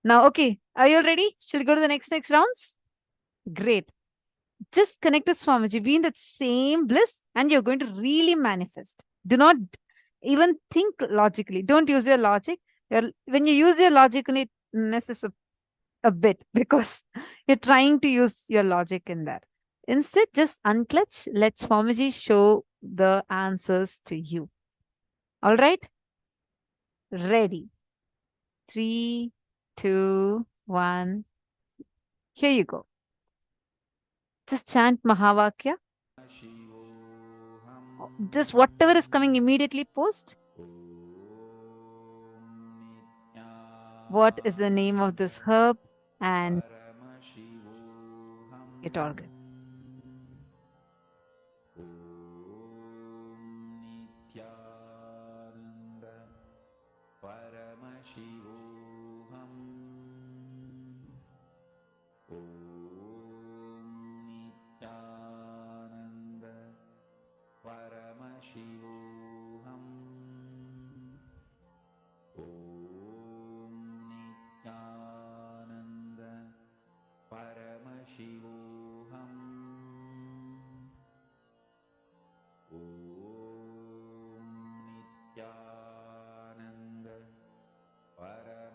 Now, okay, are you all ready? Shall we go to the next rounds? Great. Just connect to Swamiji, be in that same bliss, and you're going to really manifest. Do not even think logically. Don't use your logic. When you use your logic, it messes up a bit because you're trying to use your logic in that. Instead, just unclutch. Let Swamiji show the answers to you. All right? Ready. 3, 2, 1. Here you go. Just chant Mahavakya. Just whatever is coming immediately post. What is the name of this herb and it organ? Paramashivoham. Nithyananda Paramashivoham. Nithyananda Paramashivoham. Nithyananda Paramashivoham.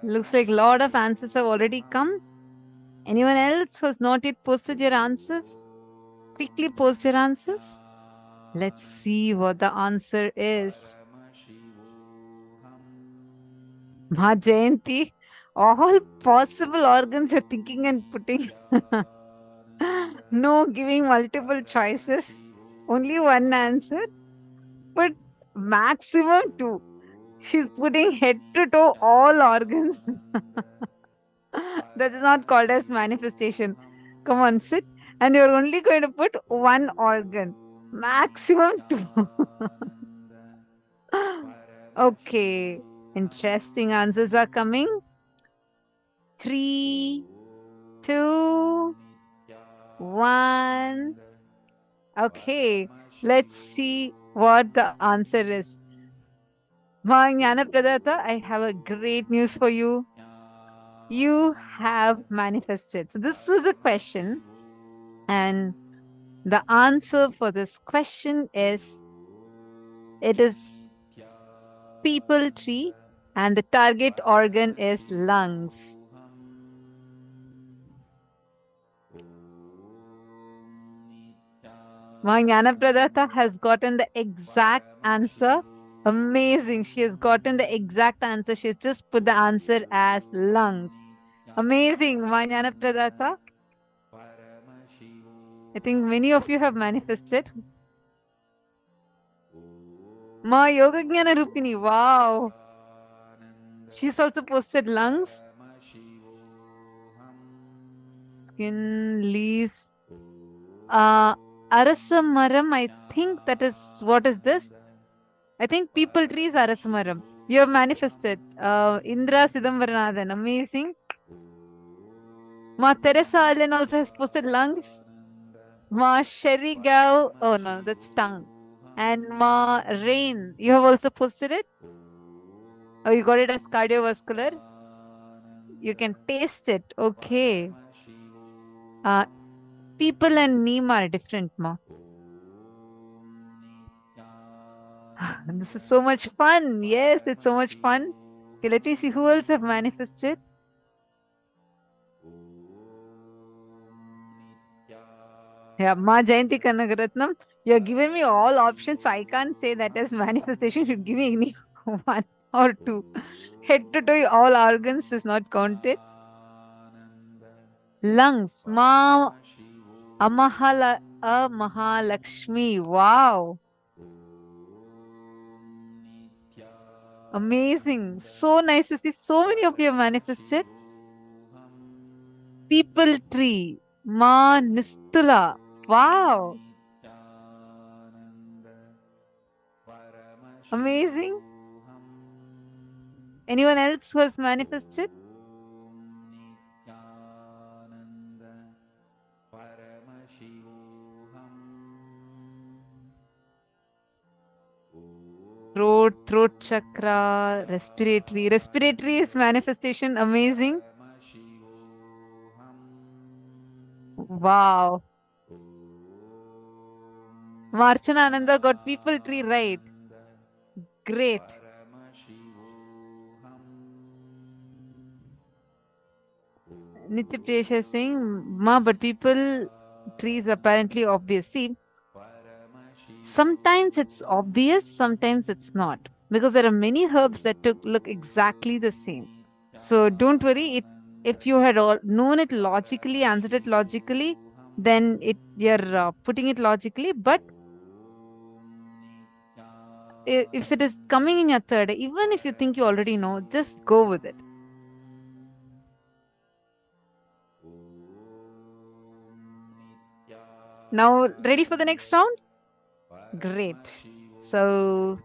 Looks like a lot of answers have already come. Anyone else who's not yet posted your answers? Quickly post your answers. Let's see what the answer is. Ma Jayanti, all possible organs you're thinking and putting. No giving multiple choices. Only one answer. But maximum two. She's putting head to toe all organs. That is not called as manifestation. Come on, sit. And you're only going to put one organ. Maximum two. Okay. Interesting answers are coming. 3, 2, 1. Okay. Let's see what the answer is. Ma Jnana Pradata, I have a great news for you. You have manifested. So this was a question, and the answer for this question is, it is people tree, and the target organ is lungs. Ma Jnana Pradata has gotten the exact answer. Amazing. She has gotten the exact answer. She has just put the answer as lungs. Amazing, Ma Jnana Pradata. I think many of you have manifested. Ma Yoga Jnana Rupini. Wow. She's also posted lungs. Skin, leaves. Arasamaram, I think that is, what is this? I think people trees Arasamaram. You have manifested. Indra Sidambaranathan, amazing. Ma Teresa Allen also has posted lungs. Ma Sherry Gao, oh no, that's tongue. And Ma Rain, you have also posted it. Oh, you got it as cardiovascular. You can taste it. Okay. People and neem are different, Ma. This is so much fun. Yes, it's so much fun. Okay, let me see who else have manifested. Yeah, Ma Jayanti Kanagaratnam, you have given me all options, so I can't say that as manifestation. You should give me any one. or two. Head to toe, all organs is not counted. Lungs, Ma Mahalakshmi. Wow. Amazing. So nice to see so many of you have manifested. People tree, Ma Nistula. Wow. Amazing. Anyone else who has manifested? Throat chakra, respiratory. Respiratory is manifestation. Amazing. Wow. Marchana Ananda got people tree right. Great. Nitya Priyasha is saying, Ma, but people trees apparently obvious. See, sometimes it's obvious, sometimes it's not. Because there are many herbs that look exactly the same. So don't worry. If you had known it logically, answered it logically, then you're putting it logically. But if it is coming in your third, even if you think you already know, just go with it. Now, ready for the next round? Great. So,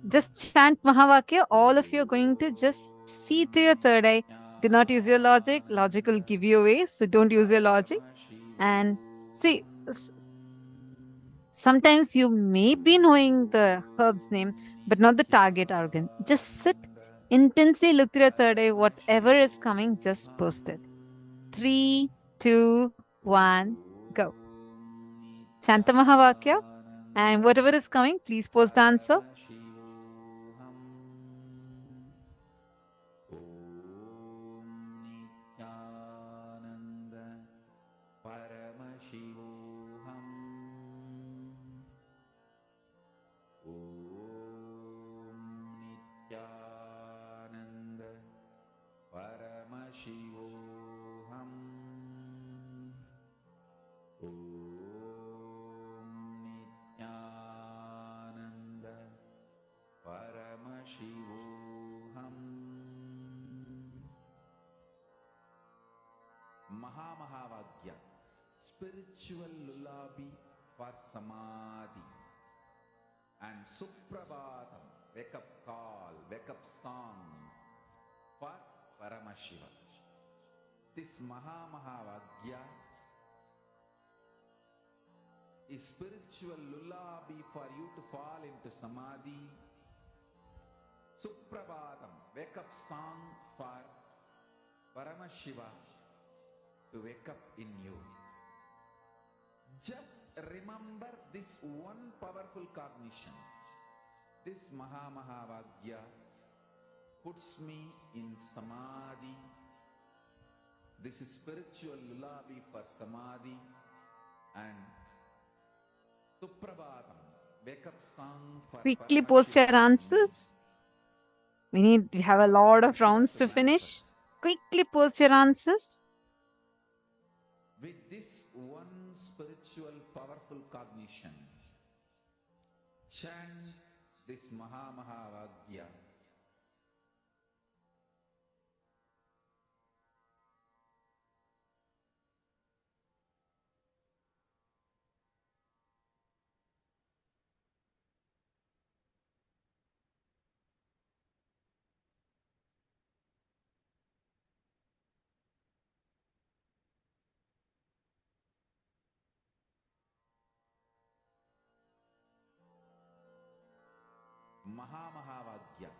just chant Mahavakya. All of you are going to just see through your third eye. Do not use your logic. Logic will give you away. So, don't use your logic. And see, sometimes you may be knowing the herb's name, but not the target organ. Just sit, intensely look through your third eye. Whatever is coming, just post it. 3, 2, 1, go. Chant the Mahavakya. And whatever is coming, please post the answer. Mahamahavagya, spiritual lullaby for Samadhi, and Suprabhatam, wake up call, wake up song for Paramashiva. This Mahamahavagya is spiritual lullaby for you to fall into Samadhi. Suprabhatam, wake up song for Paramashiva to wake up in you. Just remember this one powerful cognition. This Mahamahavagya puts me in Samadhi. This is spiritual lullaby for Samadhi, and Suprabhatam, wake up song for Quickly post your answers. We have a lot of rounds to finish. Quickly post your answers. With this one spiritual powerful cognition, chant this Mahamahavagya. Mahamahavagya,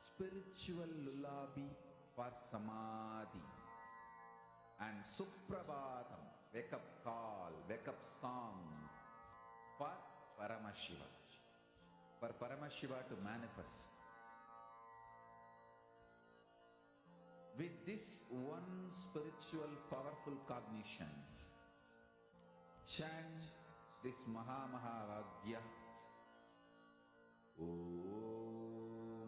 spiritual lullaby for Samadhi, and Suprabhatam, wake up call, wake up song for Paramashiva. For Paramashiva to manifest. With this one spiritual powerful cognition, chant this Mahamahavagya. Om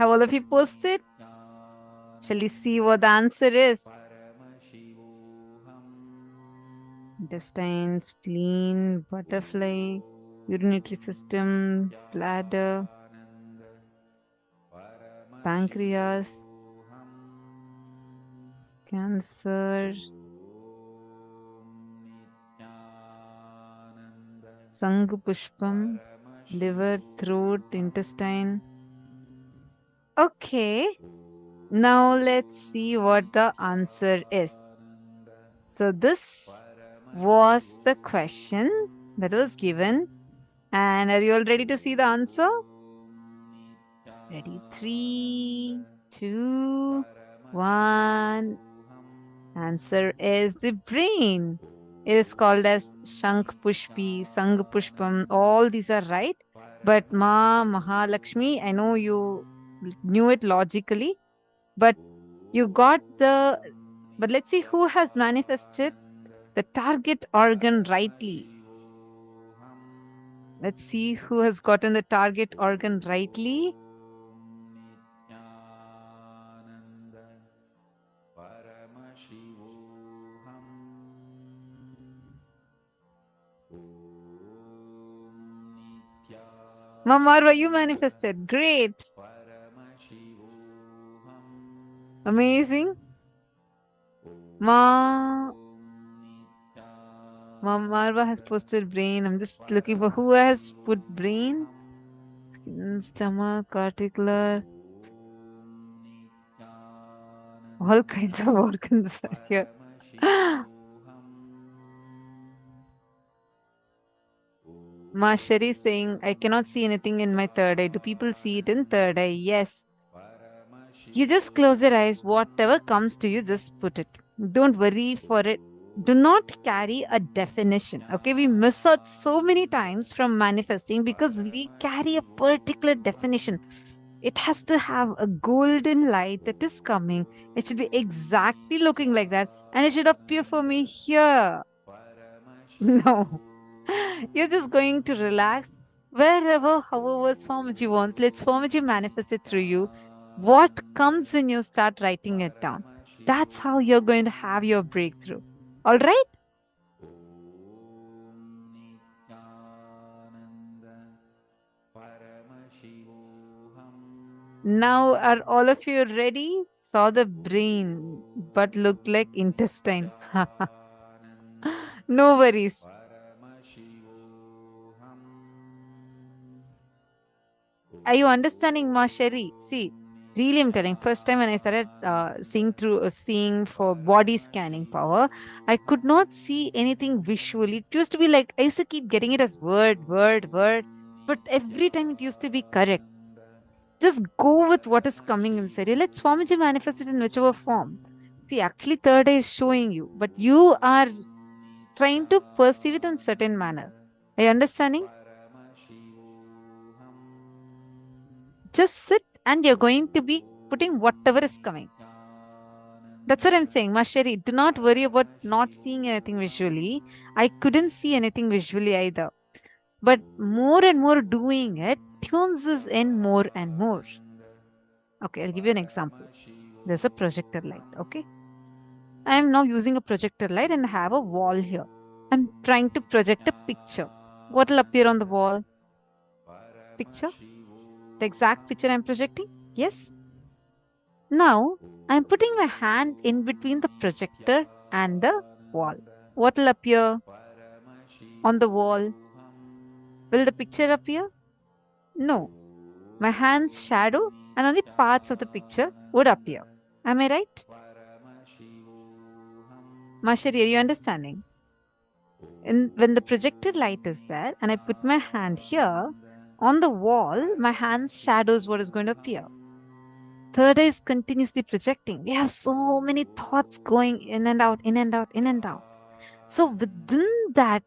Have all of you posted? Shall we see what the answer is? Intestine, spleen, butterfly, urinary system, bladder, pancreas, cancer, Sangupushpam, liver, throat, intestine. Okay, now let's see what the answer is. So this was the question that was given. And are you all ready to see the answer? Ready? 3, 2, 1. Answer is the brain. It is called as Shank Pushpi, Sang Pushpam. All these are right. But Ma Mahalakshmi, I know you knew it logically, but you got the. But let's see who has manifested the target organ rightly. Let's see who has gotten the target organ rightly. Mamarva, you manifested. Great. Amazing. Marva has posted brain. I'm just looking for who has put brain. Skin, stomach, articular. All kinds of organs are here. Ma Shari saying, I cannot see anything in my third eye. Do people see it in third eye? Yes. You just close your eyes. Whatever comes to you, just put it. Don't worry for it. Do not carry a definition. Okay, we miss out so many times from manifesting because we carry a particular definition. It has to have a golden light that is coming. It should be exactly looking like that. And it should appear for me here. No. You're just going to relax wherever, however, Swamiji wants. Let Swamiji manifest it through you. What comes in you, start writing it down. That's how you're going to have your breakthrough. All right? Now, are all of you ready? Saw the brain, but looked like intestine. No worries. Are you understanding, Ma Sherry? See, really, I'm telling. First time when I started seeing for body scanning power, I could not see anything visually. It used to be like I used to keep getting it as word, but every time it used to be correct. Just go with what is coming inside you. Let Swamiji manifest it in whichever form. See, actually, third eye is showing you, but you are trying to perceive it in certain manner. Are you understanding? Just sit and you're going to be putting whatever is coming. That's what I'm saying. Mashari, do not worry about not seeing anything visually. I couldn't see anything visually either. But more and more doing it tunes us in more and more. Okay, I'll give you an example. There's a projector light, okay? I am now using a projector light and have a wall here. I'm trying to project a picture. What will appear on the wall? Picture? The exact picture I'm projecting? Yes. Now, I'm putting my hand in between the projector and the wall. What will appear on the wall? Will the picture appear? No. My hand's shadow and only parts of the picture would appear. Am I right? Mashari, are you understanding? When the projected light is there and I put my hand here, on the wall, my hand's shadow is what is going to appear. Third eye is continuously projecting. We have so many thoughts going in and out, in and out, in and out. So within that,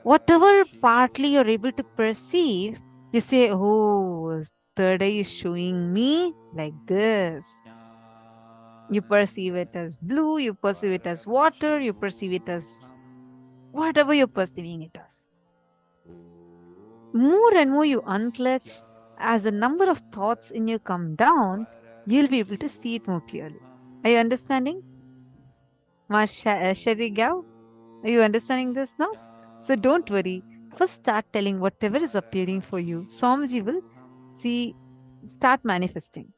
whatever partly you're able to perceive, you say, oh, third eye is showing me like this. You perceive it as blue, you perceive it as water, you perceive it as whatever you're perceiving it as. More and more you unclutch, as the number of thoughts in you come down, you'll be able to see it more clearly. Are you understanding? Sherry Gao, are you understanding this now? So don't worry. First start telling whatever is appearing for you. Swamiji will start manifesting.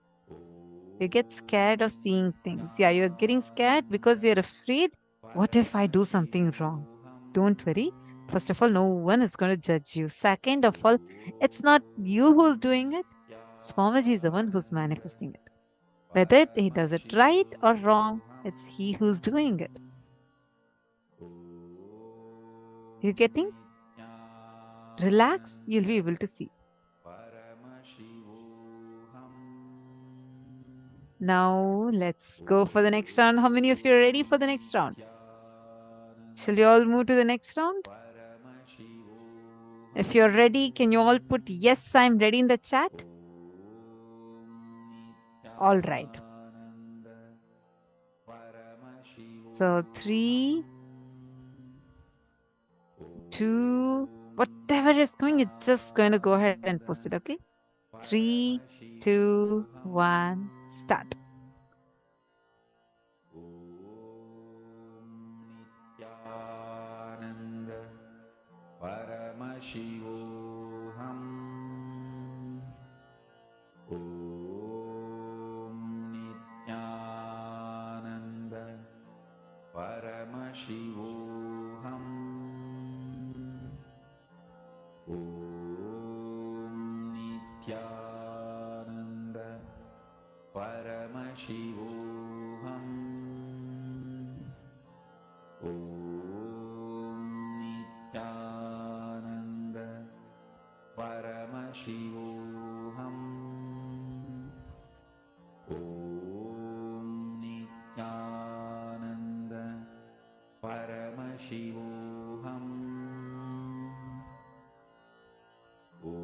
You get scared of seeing things. Yeah, you're getting scared because you're afraid. What if I do something wrong? Don't worry. First of all, no one is going to judge you. Second of all, it's not you who's doing it. Swamiji is the one who's manifesting it. Whether he does it right or wrong, it's he who's doing it. You getting? Relax, you'll be able to see. Now let's go for the next round. How many of you are ready for the next round? Shall we all move to the next round? If you're ready, can you all put yes, I'm ready in the chat? All right. So 3, 2, whatever is going, it's just going to go ahead and post it, okay? 3, 2, 1, start. Paramashivoham. Om Nithyananda Paramashivoham. Om Nithyananda Paramashivoham. Om Nithyananda Paramashivoham. Om Nithyananda Paramashivoham. Om Nithyananda Paramashivoham. Om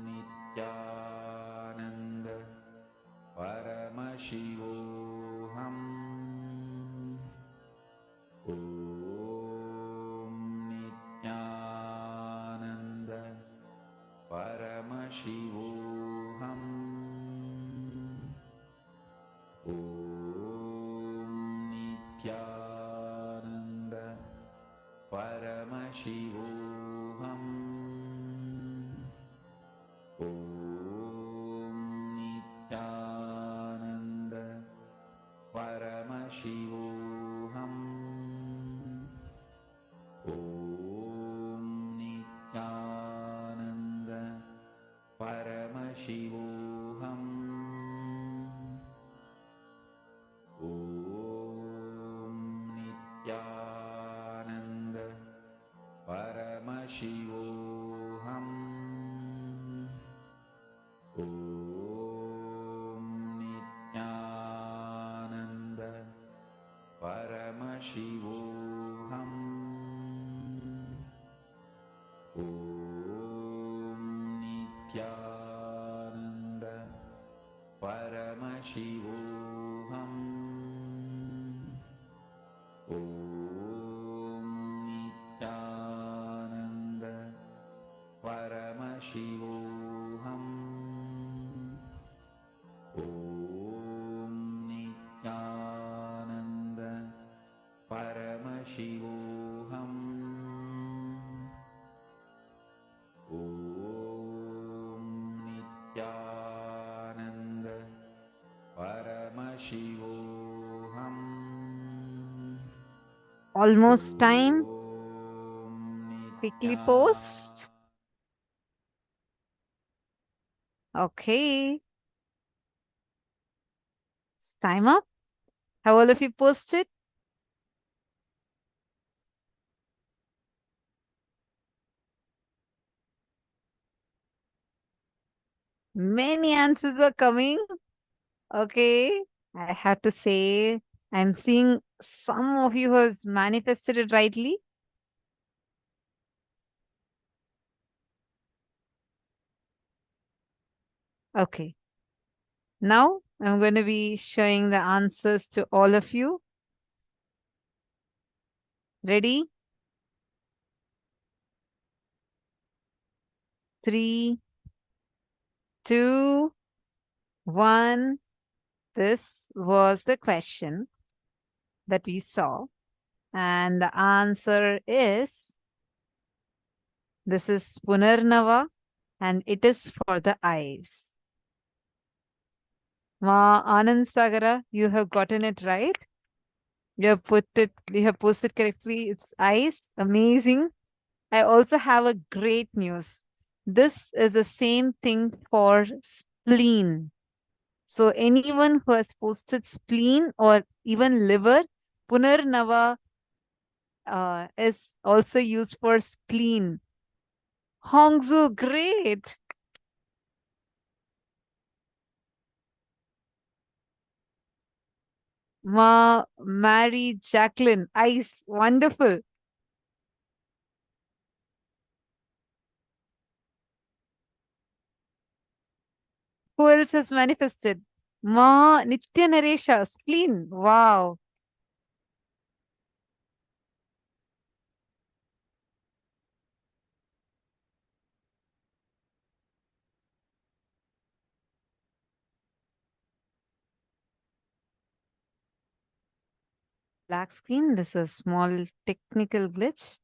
Nithyananda Paramashivoham. Om Nithyananda Paramashivoham. Om Nithyananda Paramashivoham. Om Nithyananda Paramashivoham. Om Nithyananda Paramashivoham. Om Nithyananda Paramashivoham. Om Nithyananda Paramashivoham. Om Nithyananda Paramashivoham. Om Nithyananda Paramashivoham. Om Nithyananda Paramashivoham. Almost time. Quickly post. Okay. It's time up. Have all of you posted? Many answers are coming. Okay. I have to say, I'm seeing some of you has manifested it rightly. Okay. Now I'm going to be showing the answers to all of you. Ready? 3, 2, 1. This was the question that we saw. And the answer is, this is Punarnava, and it is for the eyes. Ma Anand Sagara, you have gotten it right. You have posted correctly. It's eyes. Amazing. I also have a great news. This is the same thing for spleen. So anyone who has posted spleen or even liver, Punarnava is also used for spleen. Hongzu, great. Mary Jacqueline, eyes, wonderful. Who else has manifested? Nitya Naresha, spleen, wow. Black screen, this is a small technical glitch.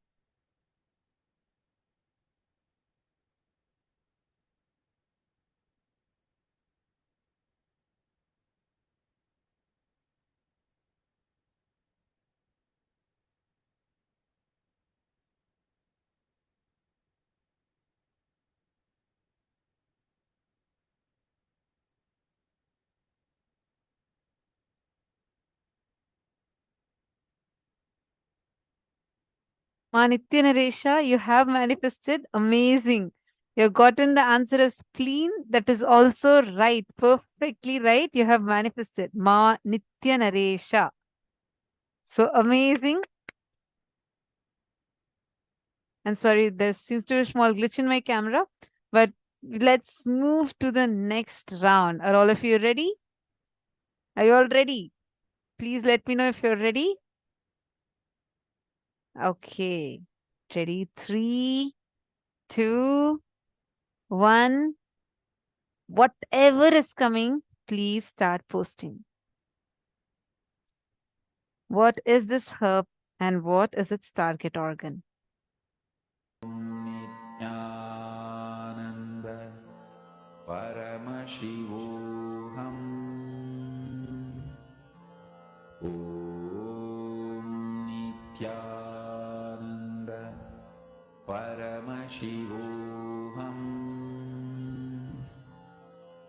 Nitya Naresha, you have manifested. Amazing. You have gotten the answer as spleen. That is also right. Perfectly right. You have manifested. Nitya Naresha. So amazing. And sorry, there seems to be a small glitch in my camera. But let's move to the next round. Are all of you ready? Are you all ready? Please let me know if you're ready. Okay. Ready? 3, 2, 1. Whatever is coming, please start posting. What is this herb and what is its target organ? Nithyananda Paramashivoham. Om Nithyananda Paramashivoham.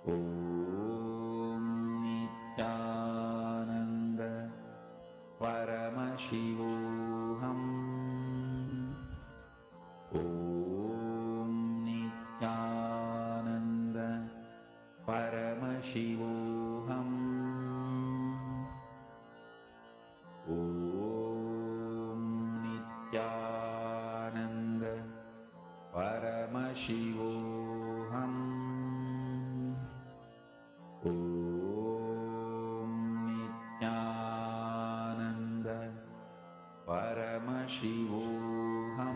Om Nithyananda Paramashivoham. Om Nithyananda Paramashivoham. Om Nithyananda Paramashivoham. Om Nithyananda Paramashivoham.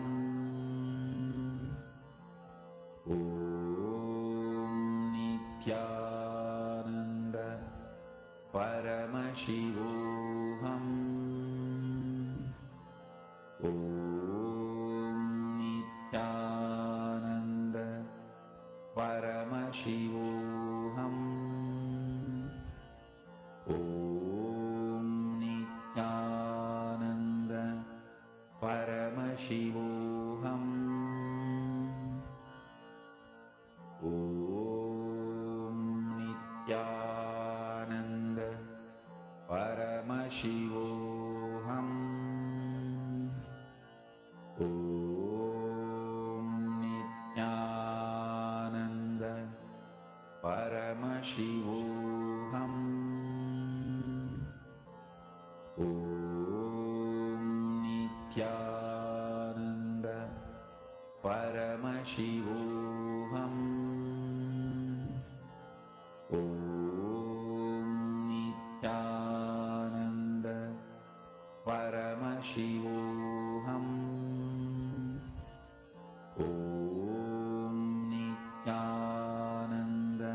Om Nithyananda Paramashivoham. Om Nithyananda Paramashivoham. Om Nithyananda Paramashivoham. Om Nithyananda Paramashivoham. Om Nithyananda Paramashivoham. Om Nithyananda Paramashivoham. Om Nithyananda Paramashivoham. Om Nithyananda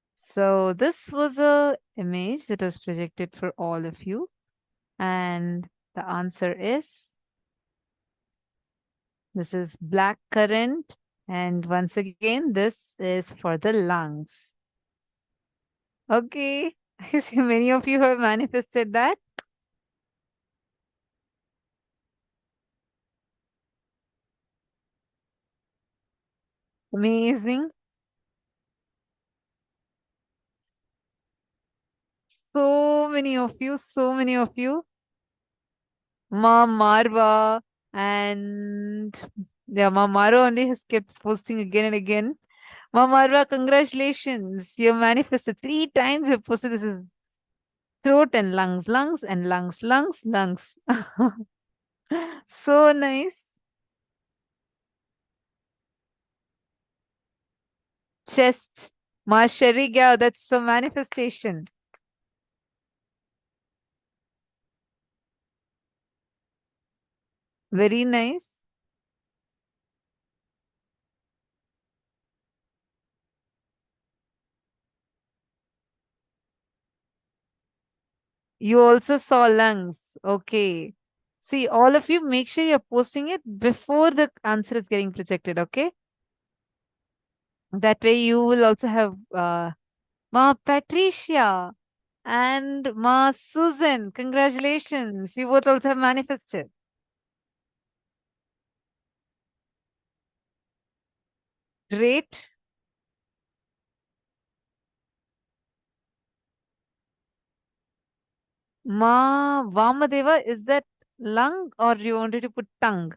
So this was a image that was projected for all of you. And the answer is, this is black currant. And once again, this is for the lungs. Okay. I see many of you have manifested that. Amazing. So many of you, so many of you. Ma Marva and yeah, Ma Marva only has kept posting again and again. Ma Marva, congratulations. You manifested 3 times. You posted this is throat and lungs, lungs and lungs, lungs, lungs. So nice. Chest. Ma Shariga, that's a manifestation. Very nice. You also saw lungs. Okay. See, all of you, make sure you're posting it before the answer is getting projected, okay? That way you will also have Ma Patricia and Ma Susan. Congratulations. You both also have manifested. Great. Ma Vamadeva, is that lung or you wanted to put tongue?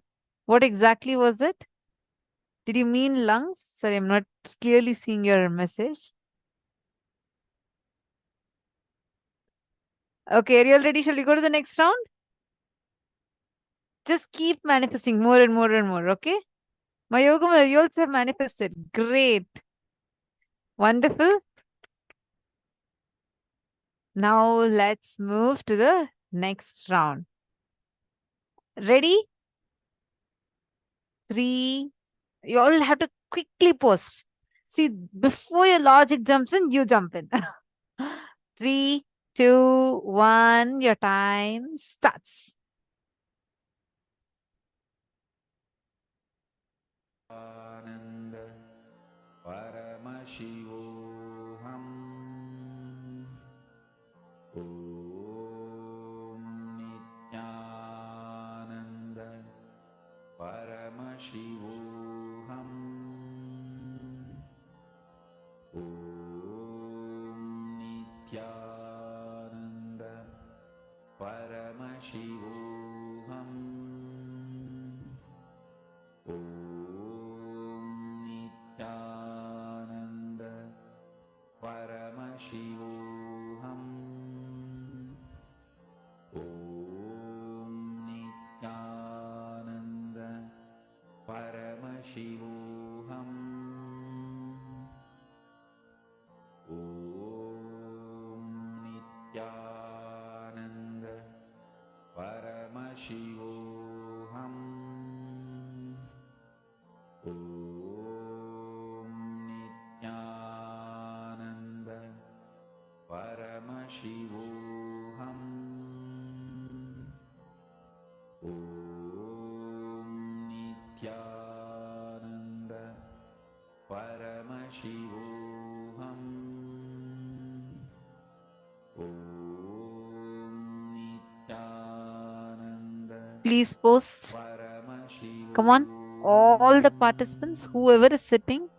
What exactly was it? Did you mean lungs? Sorry, I'm not clearly seeing your message. Okay, are you all ready? Shall we go to the next round? Just keep manifesting more and more and more, okay? My Yogama, you also have manifested. Great. Wonderful. Now let's move to the next round. Ready? 3. You all have to quickly post. See, before your logic jumps in, you jump in. 3, 2, 1, your time starts. Ananda Paramashivoham Om Nithyananda Paramashivoham Om Nithyananda Paramashivoham Om Nithyananda Paramashivoham Om Nithyananda Paramashivoham Om Nithyananda Paramashivoham Om Nithyananda Paramashivoham Om Nithyananda Paramashivoham Om Nithyananda Please post. Come on. All the participants, whoever is sitting.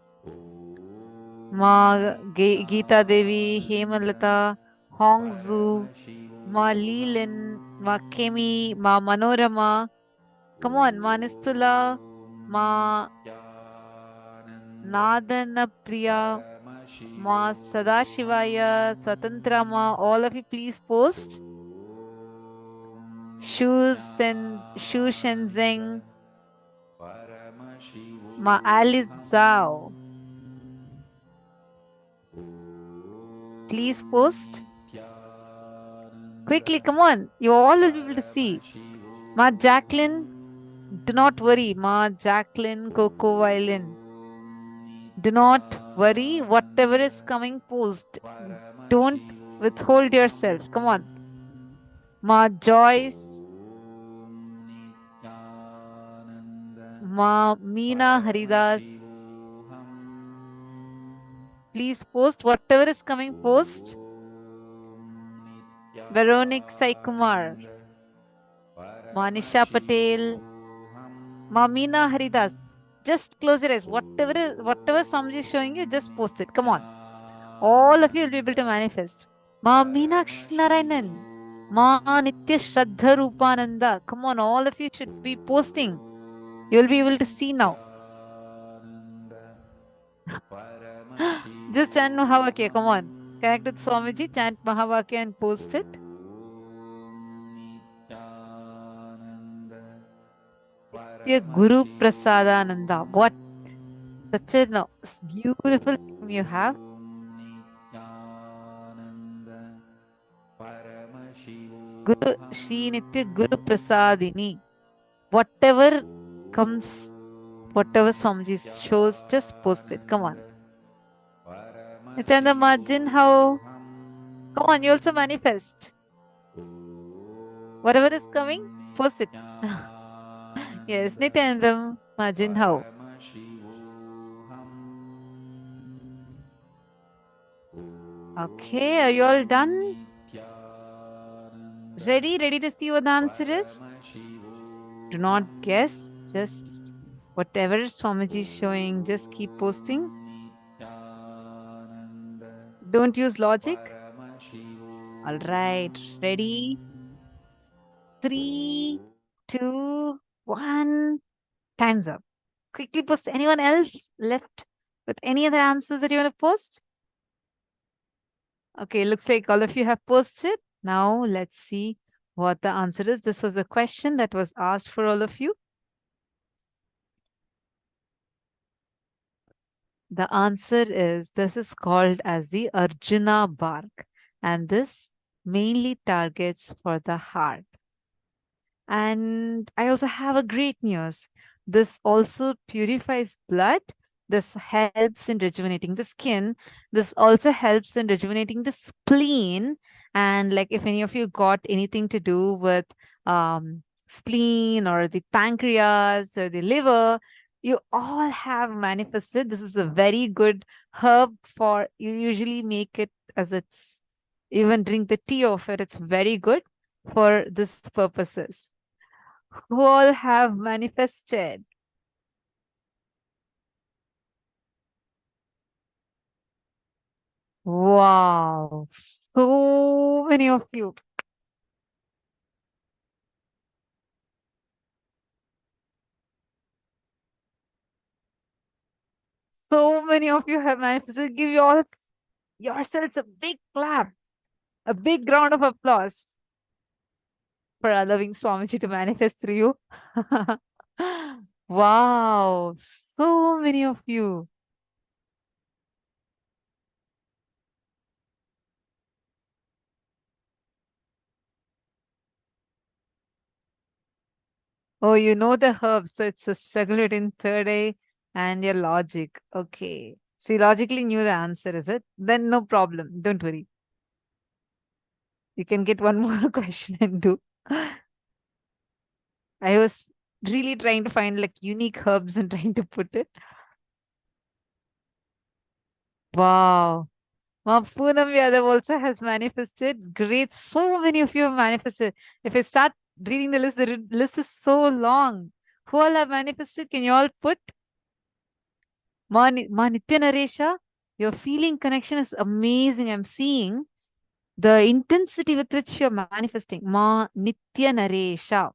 Ma Geeta Devi, Hemalata, Hongzu, Ma Leelin, Ma Kemi, Ma Manorama. Come on, Ma Nistula, Ma Nadana Priya, Ma Sadashivaya, Swatantrama. All of you, please post. Shu Shenzeng, Ma Alice Zhao. Please post. Quickly, come on. You all will be able to see. Ma Jacqueline, do not worry. Ma Jacqueline Coco Violin. Do not worry. Whatever is coming, post. Don't withhold yourself. Come on. Ma Joyce, Ma Meena Haridas. Please post whatever is coming, post. Veronica Saikumar, Manisha Patel, Ma Meena Haridas. Just close your eyes. Whatever Swamiji is showing you, just post it. Come on. All of you will be able to manifest. Ma Meenakshi Narayanan, Ma Nitya Shraddha Rupananda. Come on, all of you should be posting. You will be able to see now. Just chant Mahavakya. Come on. Connect with Swamiji, chant Mahavakya and post it. Your Guru Prasadananda. What such a beautiful name you have. Guru Shri Nitya Guru Prasadini. Whatever comes, whatever Swamiji shows, just post it. Come on. Nityananda Majin, how? Come on, you also manifest. Whatever is coming, post it. Yes, Nityananda Majin, how? Okay, are you all done? Ready to see what the answer is? Do not guess, just whatever Swamiji is showing, just keep posting. Don't use logic. All right, ready? 3, 2, 1. Time's up. Quickly post. Anyone else left with any other answers that you want to post? Okay, looks like all of you have posted. Now let's see what the answer is. This was a question that was asked for all of you. The answer is, this is called as the Arjuna bark, and this mainly targets for the heart. And I also have a great news. This also purifies blood. This helps in rejuvenating the skin. This also helps in rejuvenating the spleen. And like if any of you got anything to do with spleen or the pancreas or the liver, you all have manifested. This is a very good herb for, you usually make it as it's, even drink the tea of it. It's very good for this purposes. Who all have manifested? Wow, so many of you. So many of you have manifested. Give you all yourselves a big clap, a big round of applause for allowing Swamiji to manifest through you. Wow, so many of you. Oh, you know the herbs, so it's a struggle between third eye and your logic. Okay. So you logically knew the answer, is it? Then no problem. Don't worry. You can get one more question and do. I was really trying to find like unique herbs and trying to put it. Wow. Poonam Yadav also has manifested. Great. So many of you have manifested. If I start reading the list is so long. Who all have manifested? Can you all put? Ma Nitya Naresha, your feeling connection is amazing. I'm seeing the intensity with which you're manifesting. Ma Nitya Naresha.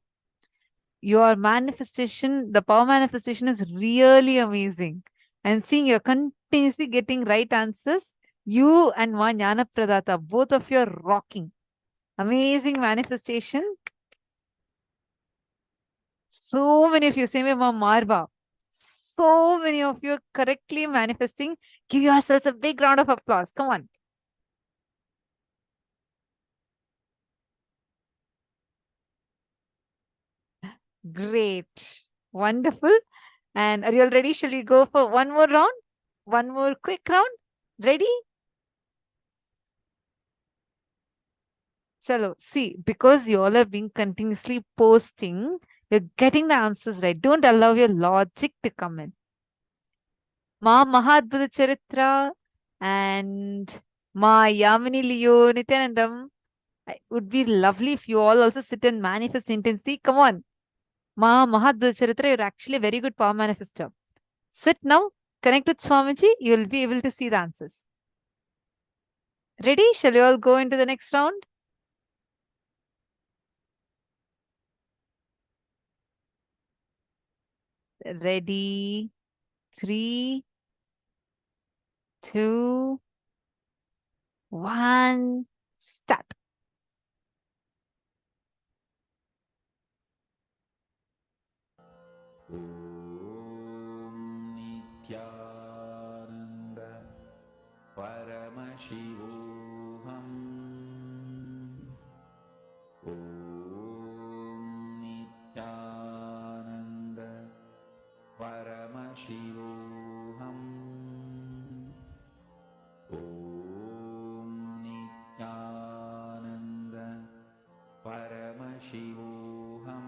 Your manifestation, the power manifestation is really amazing. And seeing you're continuously getting right answers. You and Ma Jnana Pradata, both of you are rocking. Amazing manifestation. So many of you, same way Ma Marba. So many of you are correctly manifesting. Give yourselves a big round of applause. Come on. Great. Wonderful. And are you all ready? Shall we go for one more round? One more quick round. Ready? Chalo, see, because you all have been continuously posting, you're getting the answers right. Don't allow your logic to come in. Ma Mahadbhuta Charitra and Ma Yamini Leo Nityanandam. It would be lovely if you all also sit and manifest intensely. Come on. Ma Mahadbhuta Charitra, you're actually a very good power manifester. Sit now, connect with Swamiji, you'll be able to see the answers. Ready? Shall you all go into the next round? Ready? 3, 2, 1, start. Nithyananda Paramashivoham. Om Nithyananda Paramashivoham. Om Nithyananda Paramashivoham.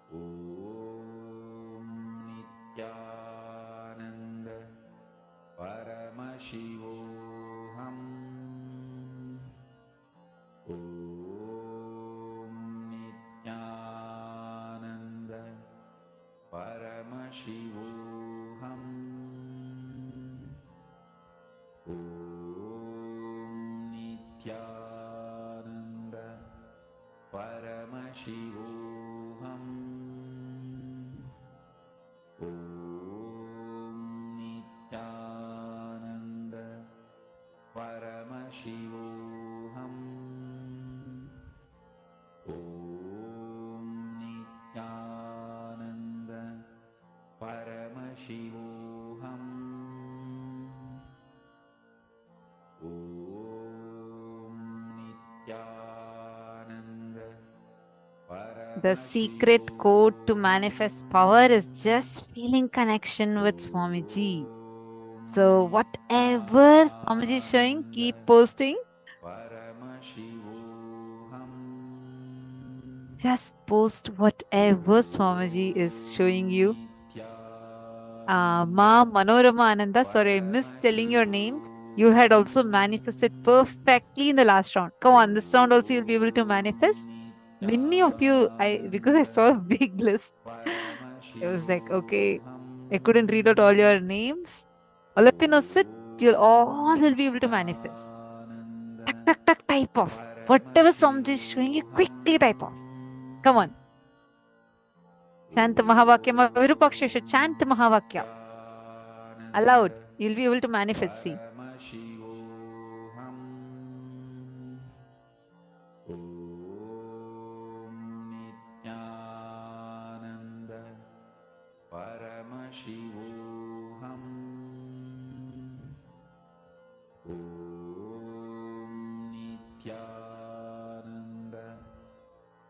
Om Nithyananda Paramashivoham. Om Nithyananda Paramashivoham. Om Nithyananda Paramashivoham. Om Nithyananda Paramashivoham. Om Nithyananda Paramashivoham. Om Nithyananda The secret code to manifest power is just feeling connection with Swamiji. So whatever Swamiji is showing, keep posting. Just post whatever Swamiji is showing you. Ma Manorama Ananda, sorry, I missed telling your name. You had also manifested perfectly in the last round. Come on, this round also you'll be able to manifest. Many of you, because I saw a big list, it was like, okay, I couldn't read out all your names. All of you know, sit, you'll all will be able to manifest. Tuck, tuck, tuck, type off. Whatever Swamiji is showing you, quickly type off. Come on. Chant Mahavakya, Virupakshesha, chant Mahavakya. Aloud, you'll be able to manifest, see. Paramashivoham. Om Nithyananda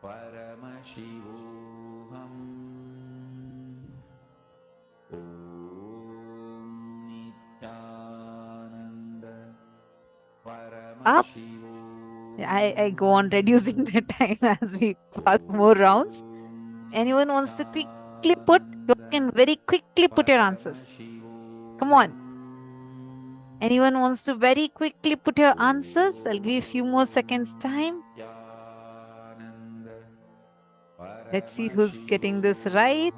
Paramashivoham. Om Nithyananda Up. Paramashivoham. I go on reducing the time as we pass more rounds. Anyone wants to quickly put, you can very quickly put your answers. Come on. Anyone wants to very quickly put your answers? I'll give you a few more seconds time. Let's see who's getting this right.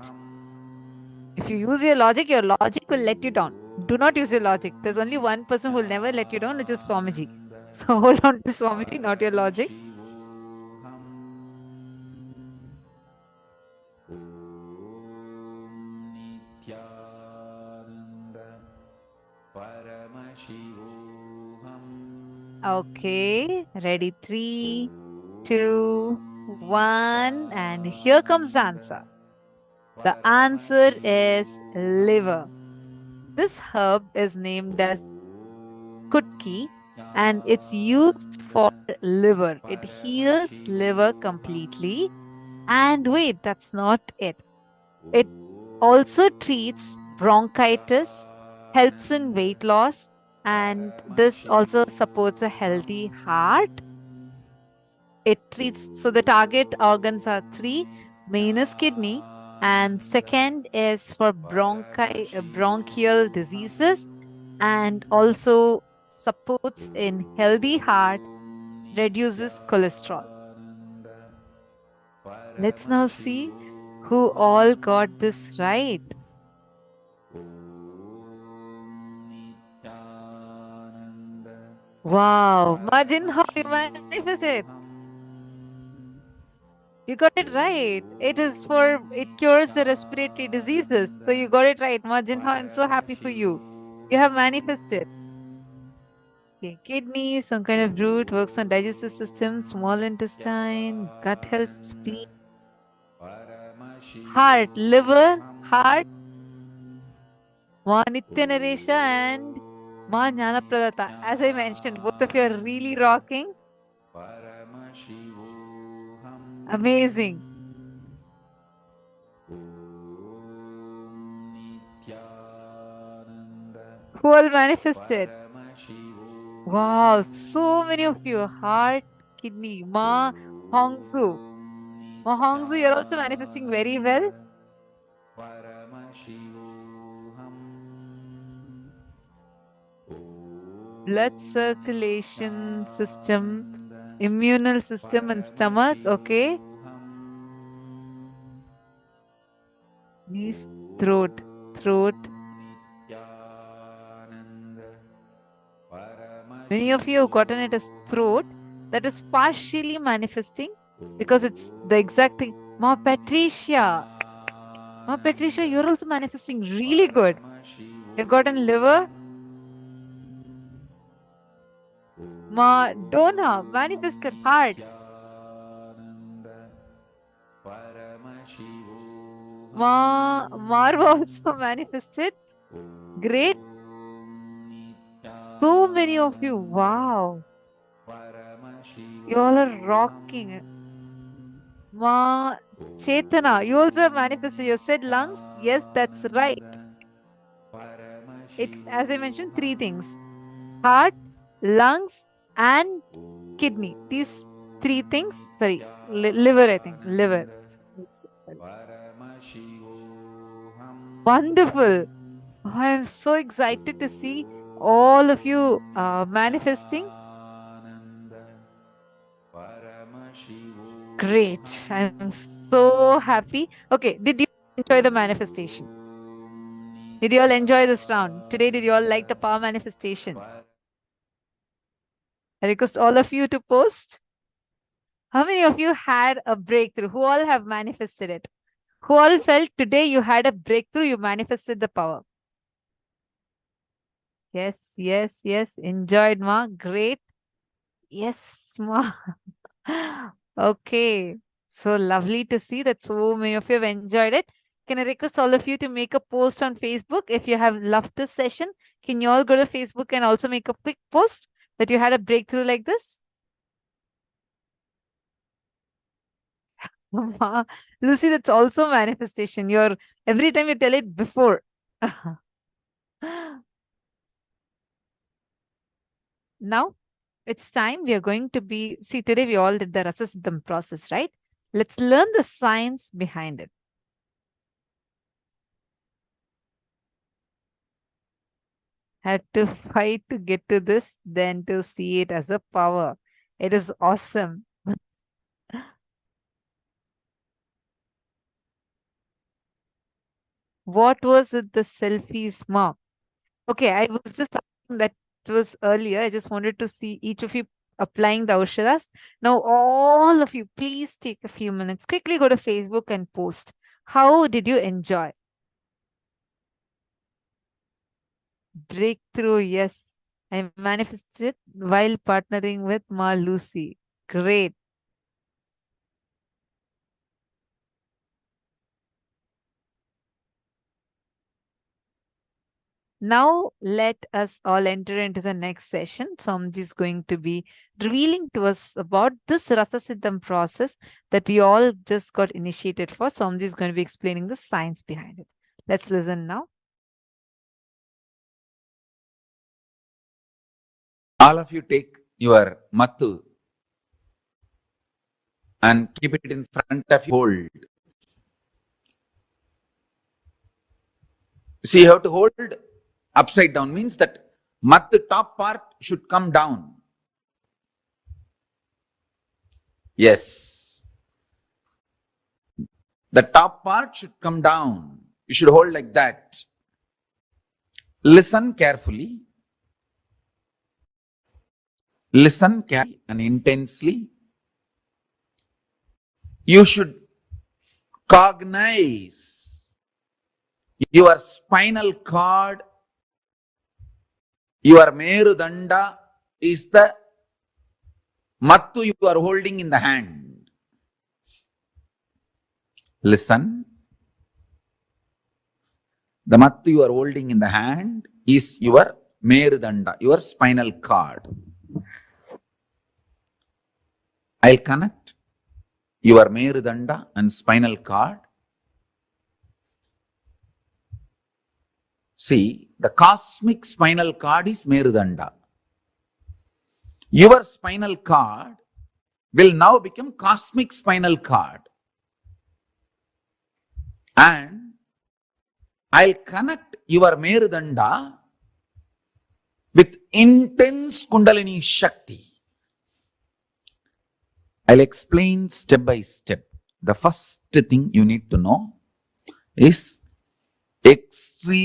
If you use your logic will let you down. Do not use your logic. There's only one person who will never let you down, which is Swamiji. So hold on to Swamiji, not your logic. Om Nithyananda Paramashivoham. Okay, ready? 3, 2, 1, and here comes the answer. The answer is liver. This herb is named as kutki and it's used for liver. It heals liver completely. And wait, that's not it. It also treats bronchitis, helps in weight loss, and this also supports a healthy heart. It treats, so the target organs are three. Main is kidney, and second is for bronchial diseases, and also supports in healthy heart, reduces cholesterol. Let's now see who all got this right. Wow, Majin, how you manifested? You got it right. It cures the respiratory diseases. So you got it right. Majin, I'm so happy for you. You have manifested. Okay, kidney, some kind of root, works on digestive system, small intestine, gut health, spleen, heart, liver, heart, Ma Nitya and Ma Jnanapradata. As I mentioned, both of you are really rocking. Amazing. Who all manifested? Wow, so many of you. Heart, kidney, Ma Hongsu. Ma Hongsu, you're also manifesting very well. Blood circulation system, immunal system and stomach, okay. Knees, throat. Many of you have gotten it as throat. That is partially manifesting because it's the exact thing. Ma Patricia. Ma Patricia, you're also manifesting really good. You've gotten liver. Ma Donna manifested heart. Marva also manifested. Great. So many of you. Wow. You all are rocking. Ma Chetana, you also manifested. You said lungs. Yes, that's right. It, as I mentioned, three things: heart, lungs, and kidney. These three things. Sorry, liver. I think liver. Wonderful. Oh, I am so excited to see all of you manifesting. Great. I'm so happy. Okay, did you enjoy the manifestation? Did you all enjoy this round? Today, did you all like the power manifestation? I request all of you to post. How many of you had a breakthrough? Who all have manifested it? Who all felt today you had a breakthrough, you manifested the power? Yes, yes, yes. Enjoyed, Ma. Great. Yes, Ma. Okay. So lovely to see that so many of you have enjoyed it. Can I request all of you to make a post on Facebook if you have loved this session? Can you all go to Facebook and also make a quick post that you had a breakthrough like this? Lucy, that's also manifestation. You're every time you tell it before. Now, it's time we are going to be, see, today we all did the Rasasiddham process, right? Let's learn the science behind it. Had to fight to get to this, then to see it as a power. It is awesome. What was it, the selfies, Ma? Okay, I was just asking that was earlier. I just wanted to see each of you applying the Aushadas. Now, all of you, please take a few minutes. Quickly go to Facebook and post. How did you enjoy? Breakthrough, yes. I manifested while partnering with Ma Lucy. Great. Now, let us all enter into the next session. Swamiji is going to be revealing to us about this Rasasiddham process that we all just got initiated for. Swamiji is going to be explaining the science behind it. Let's listen now. All of you take your mattu and keep it in front of you. Hold. See, you have to hold upside down, means that mattu top part should come down. Yes. The top part should come down. You should hold like that. Listen carefully. Listen carefully and intensely. You should cognize your spinal cord, your Merudanda is the mattu you are holding in the hand. Listen. The mattu you are holding in the hand is your Merudanda, your spinal cord. I'll connect your Merudanda and spinal cord. See, the cosmic spinal cord is Merudanda. Your spinal cord will now become cosmic spinal cord. And I'll connect your Merudanda with intense Kundalini Shakti. I'll explain step by step. The first thing you need to know is extreme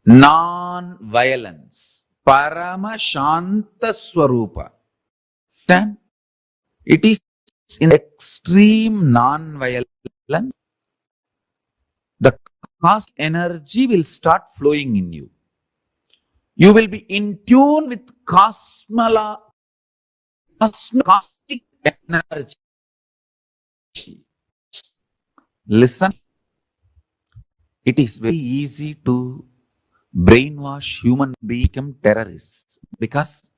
non-violence. Paramashanta Swarupa. Then it is in extreme non-violence. The cosmic energy will start flowing in you. You will be in tune with cosmic energy. Listen, it is very easy to brainwash human beings become terrorists because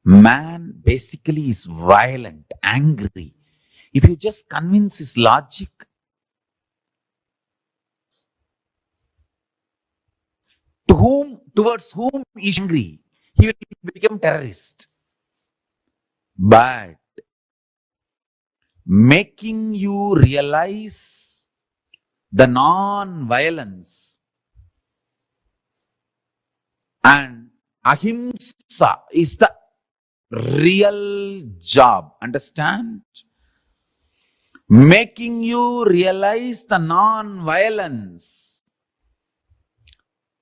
man basically is violent, angry. If you just convince his logic, towards whom he is angry, he will become terrorist. But making you realize the non-violence and ahimsa is the real job. Understand? Making you realize the non-violence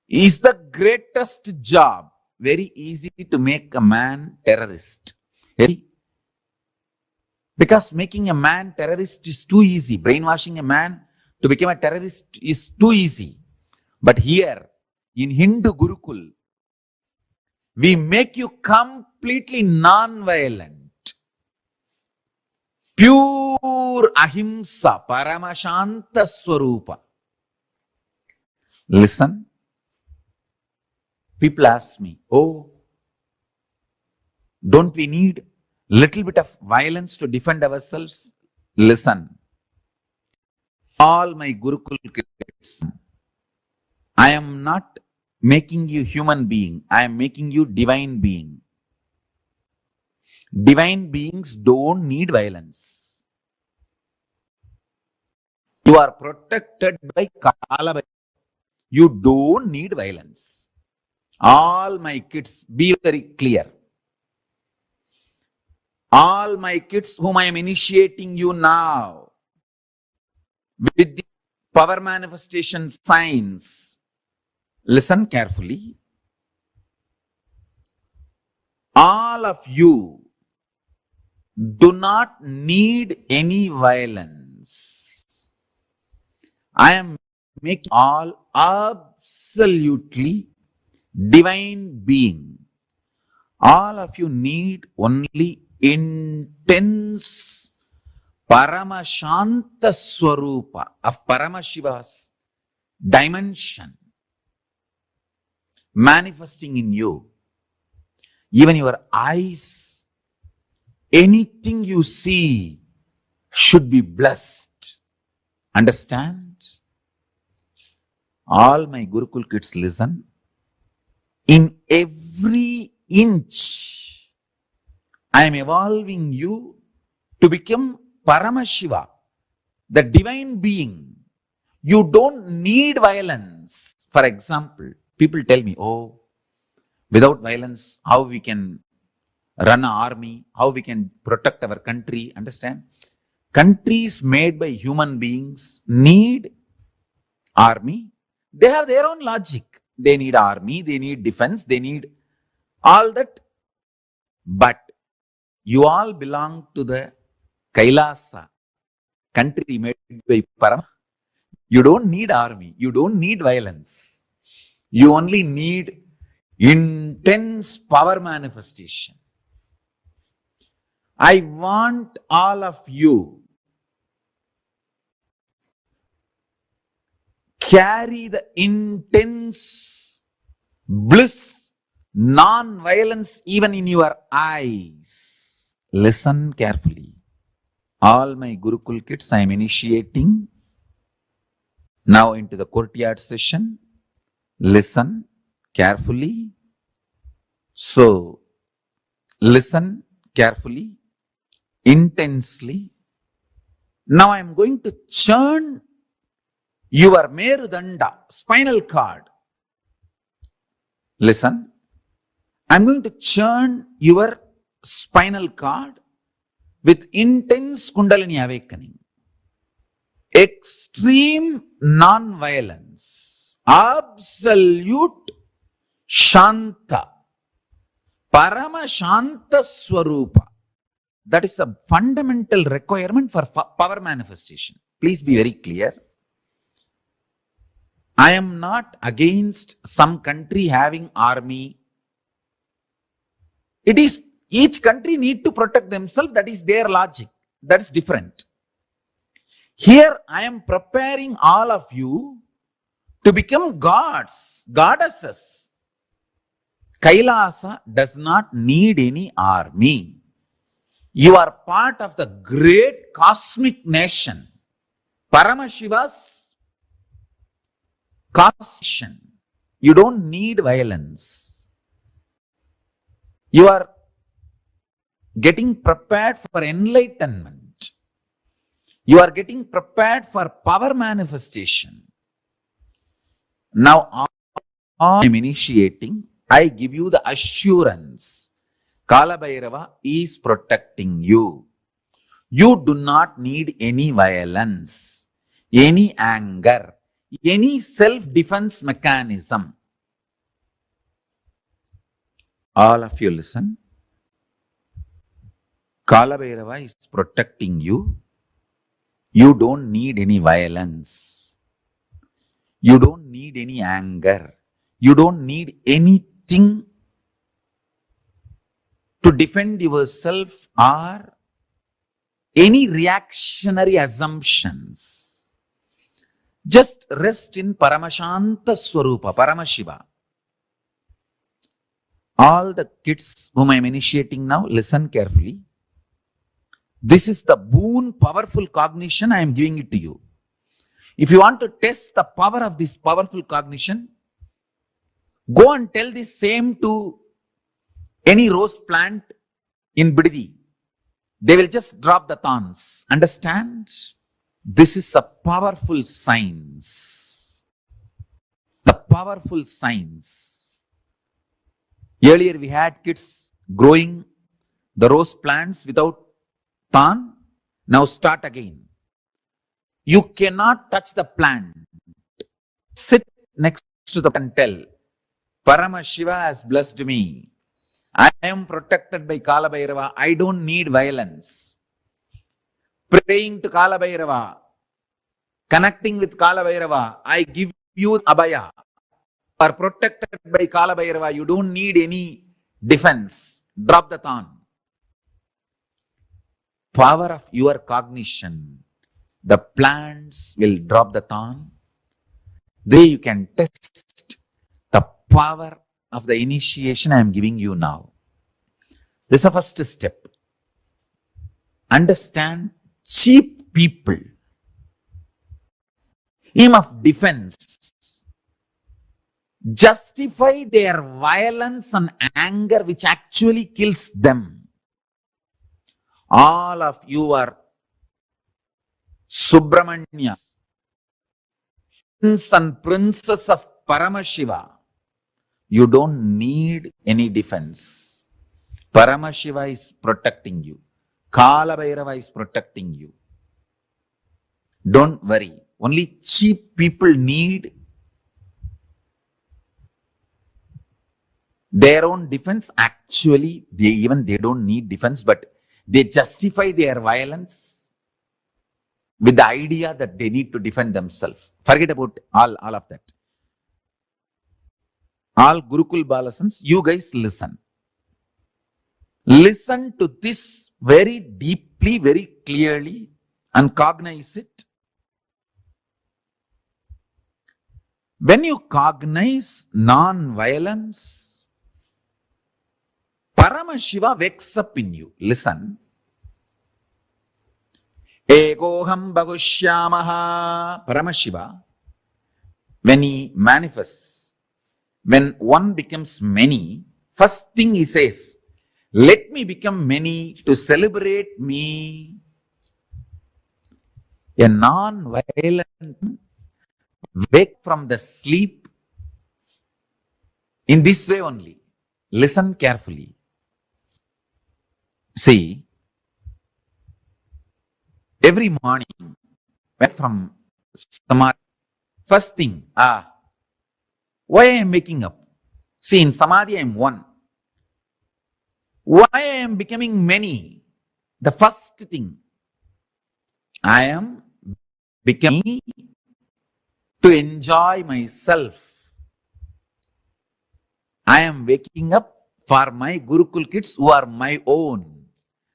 is the greatest job. Very easy to make a man terrorist. Because making a man terrorist is too easy. Brainwashing a man to become a terrorist is too easy. But here, in Hindu Gurukul, we make you completely non-violent. Pure ahimsa, paramashanta swarupa. Listen. People ask me, oh, don't we need little bit of violence to defend ourselves? Listen, all my Gurukul kids, I am not making you human being, I am making you divine being. Divine beings don't need violence. You are protected by Kala. You don't need violence. All my kids, be very clear. All my kids whom I am initiating you now with the power manifestation signs, listen carefully. All of you do not need any violence. I am making all absolutely divine being. All of you need only intense Paramashanta Swarupa of Paramashiva's dimension manifesting in you. Even your eyes, anything you see should be blessed. Understand? All my Gurukul kids listen. In every inch, I am evolving you to become Paramashiva, the divine being. You don't need violence. For example, people tell me, oh, without violence, how we can run an army, how we can protect our country. Understand? Countries made by human beings need army. They have their own logic. They need army, they need defense, they need all that. But you all belong to the Kailasa, country made by Param. You don't need army, you don't need violence. You only need intense power manifestation. I want all of you carry the intense bliss, non-violence even in your eyes. Listen carefully. All my Gurukul kids I am initiating now into the courtyard session. Listen carefully. So, listen carefully, intensely. Now I am going to churn your Merudanda, spinal cord. Listen. I am going to churn your spinal cord with intense Kundalini awakening. Extreme non-violence. Absolute Shanta. Paramashanta Swarupa. That is a fundamental requirement for power manifestation. Please be very clear. I am not against some country having army. It is each country need to protect themselves. That is their logic. That is different. Here I am preparing all of you to become gods, goddesses. Kailasa does not need any army. You are part of the great cosmic nation. Paramashiva's cosmic. You don't need violence. You are getting prepared for enlightenment. You are getting prepared for power manifestation. Now, I am initiating. I give you the assurance. Kala Bhairava is protecting you. You do not need any violence, any anger, any self-defense mechanism. All of you listen. Kala Bhairava is protecting you. You don't need any violence. You don't need any anger. You don't need anything to defend yourself or any reactionary assumptions. Just rest in Paramashanta Swarupa, Paramashiva. All the kids whom I am initiating now, listen carefully. This is the boon, powerful cognition I am giving it to you. If you want to test the power of this powerful cognition, go and tell the same to any rose plant in Bididi. They will just drop the thorns. Understand? This is a powerful science. The powerful science. Earlier we had kids growing the rose plants without thorn. Now start again. You cannot touch the plant. Sit next to the plant and tell, Paramashiva has blessed me. I am protected by Kala Bhairava. I don't need violence. Praying to Kala Bhairava, connecting with Kala Bhairava, I give you Abhaya. You are protected by Kala Bhairava. You don't need any defense. Drop the thorn. Power of your cognition. The plants will drop the thorn. There you can test the power of the initiation I am giving you now. This is the first step. Understand, cheap people aim of defense, justify their violence and anger which actually kills them. All of you are Subramanya, prince and princess of Paramashiva. You don't need any defense. Paramashiva is protecting you. Kala Bhairava is protecting you. Don't worry. Only cheap people need their own defense. Actually, they don't need defense, but they justify their violence with the idea that they need to defend themselves. Forget about all of that. All Gurukul Balasans, you guys listen. Listen to this very deeply, very clearly, and cognize it. When you cognize non-violence, Paramashiva wakes up in you. Listen. Egoham Bhagushyamaha. Paramashiva, when he manifests, when one becomes many, first thing he says, let me become many to celebrate me. A non-violent wake from the sleep in this way only. Listen carefully. See, every morning, from Samadhi, first thing, why I am waking up? See, in Samadhi I am one. Why I am becoming many? The first thing, I am becoming to enjoy myself. I am waking up for my Gurukul kids who are my own.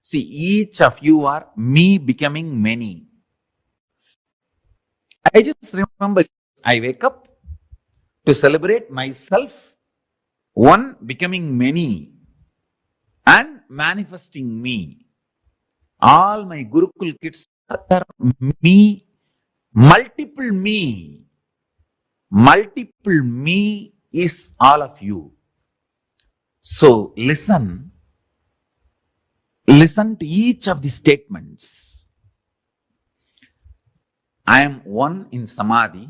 See, each of you are me becoming many. I just remember, I wake up to celebrate myself, one becoming many, and manifesting me. All my Gurukul kids are me, multiple me. Multiple me is all of you. So listen to each of the statements. I am one in Samadhi.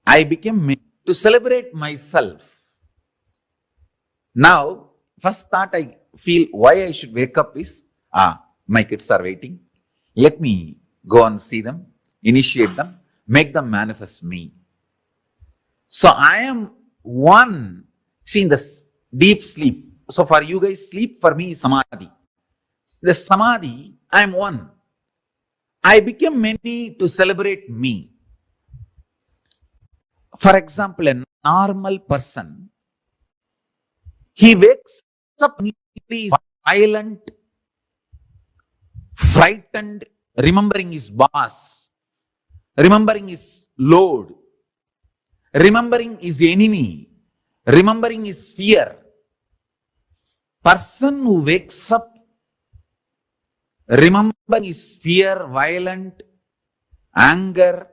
I became many to celebrate myself. Now, first thought I feel why I should wake up is, my kids are waiting. Let me go and see them, initiate them, make them manifest me. So I am one. See, in the deep sleep. So for you guys, sleep, for me is Samadhi. The Samadhi, I am one. I became many to celebrate me. For example, a normal person, he wakes up, he is violent, frightened, remembering his boss, remembering his load, remembering his enemy, remembering his fear. Person who wakes up remembering his fear, violent, anger,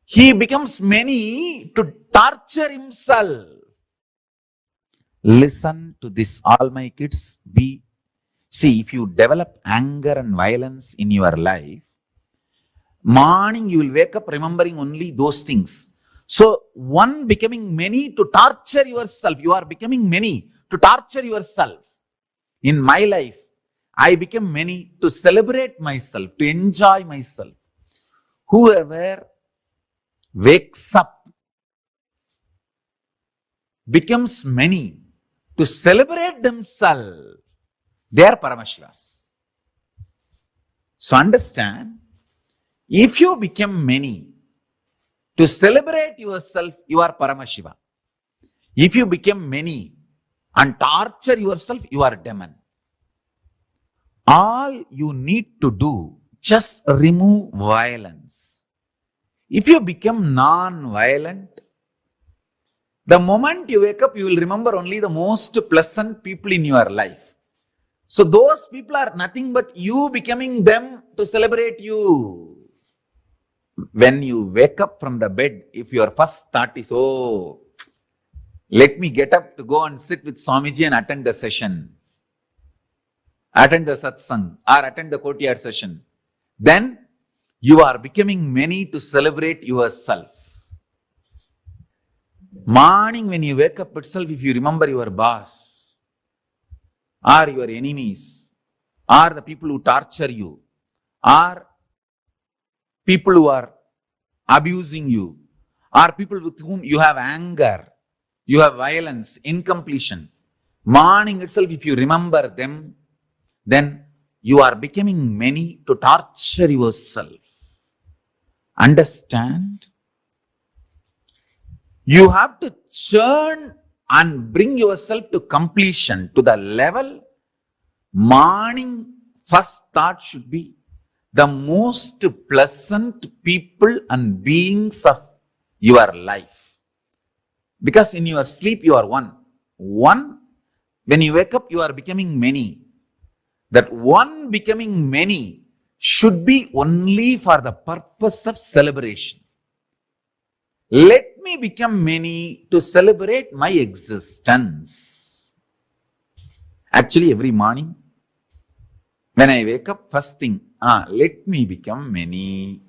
he becomes many to torture himself. Listen to this, all my kids. See, if you develop anger and violence in your life, morning you will wake up remembering only those things. So, one becoming many to torture yourself. You are becoming many to torture yourself. In my life, I became many to celebrate myself, to enjoy myself. Whoever wakes up becomes many to celebrate themselves, they are Paramashivas. So understand, if you become many to celebrate yourself, you are Paramashiva. If you become many and torture yourself, you are demon. All you need to do, just remove violence. If you become non-violent, the moment you wake up, you will remember only the most pleasant people in your life. So those people are nothing but you becoming them to celebrate you. when you wake up from the bed, if your first thought is, oh, let me get up to go and sit with Swamiji and attend the session, attend the satsang, or attend the courtyard session, then you are becoming many to celebrate yourself. Morning when you wake up itself, if you remember your boss, or your enemies, or the people who torture you, or people who are abusing you, or people with whom you have anger, you have violence, incompletion. Morning itself, if you remember them, then you are becoming many to torture yourself. Understand? You have to churn and bring yourself to completion, to the level morning first thought should be the most pleasant people and beings of your life. Because in your sleep you are one. One, when you wake up you are becoming many. That one becoming many should be only for the purpose of celebration. Let me become many to celebrate my existence. Actually, every morning, when I wake up, first thing, let me become many.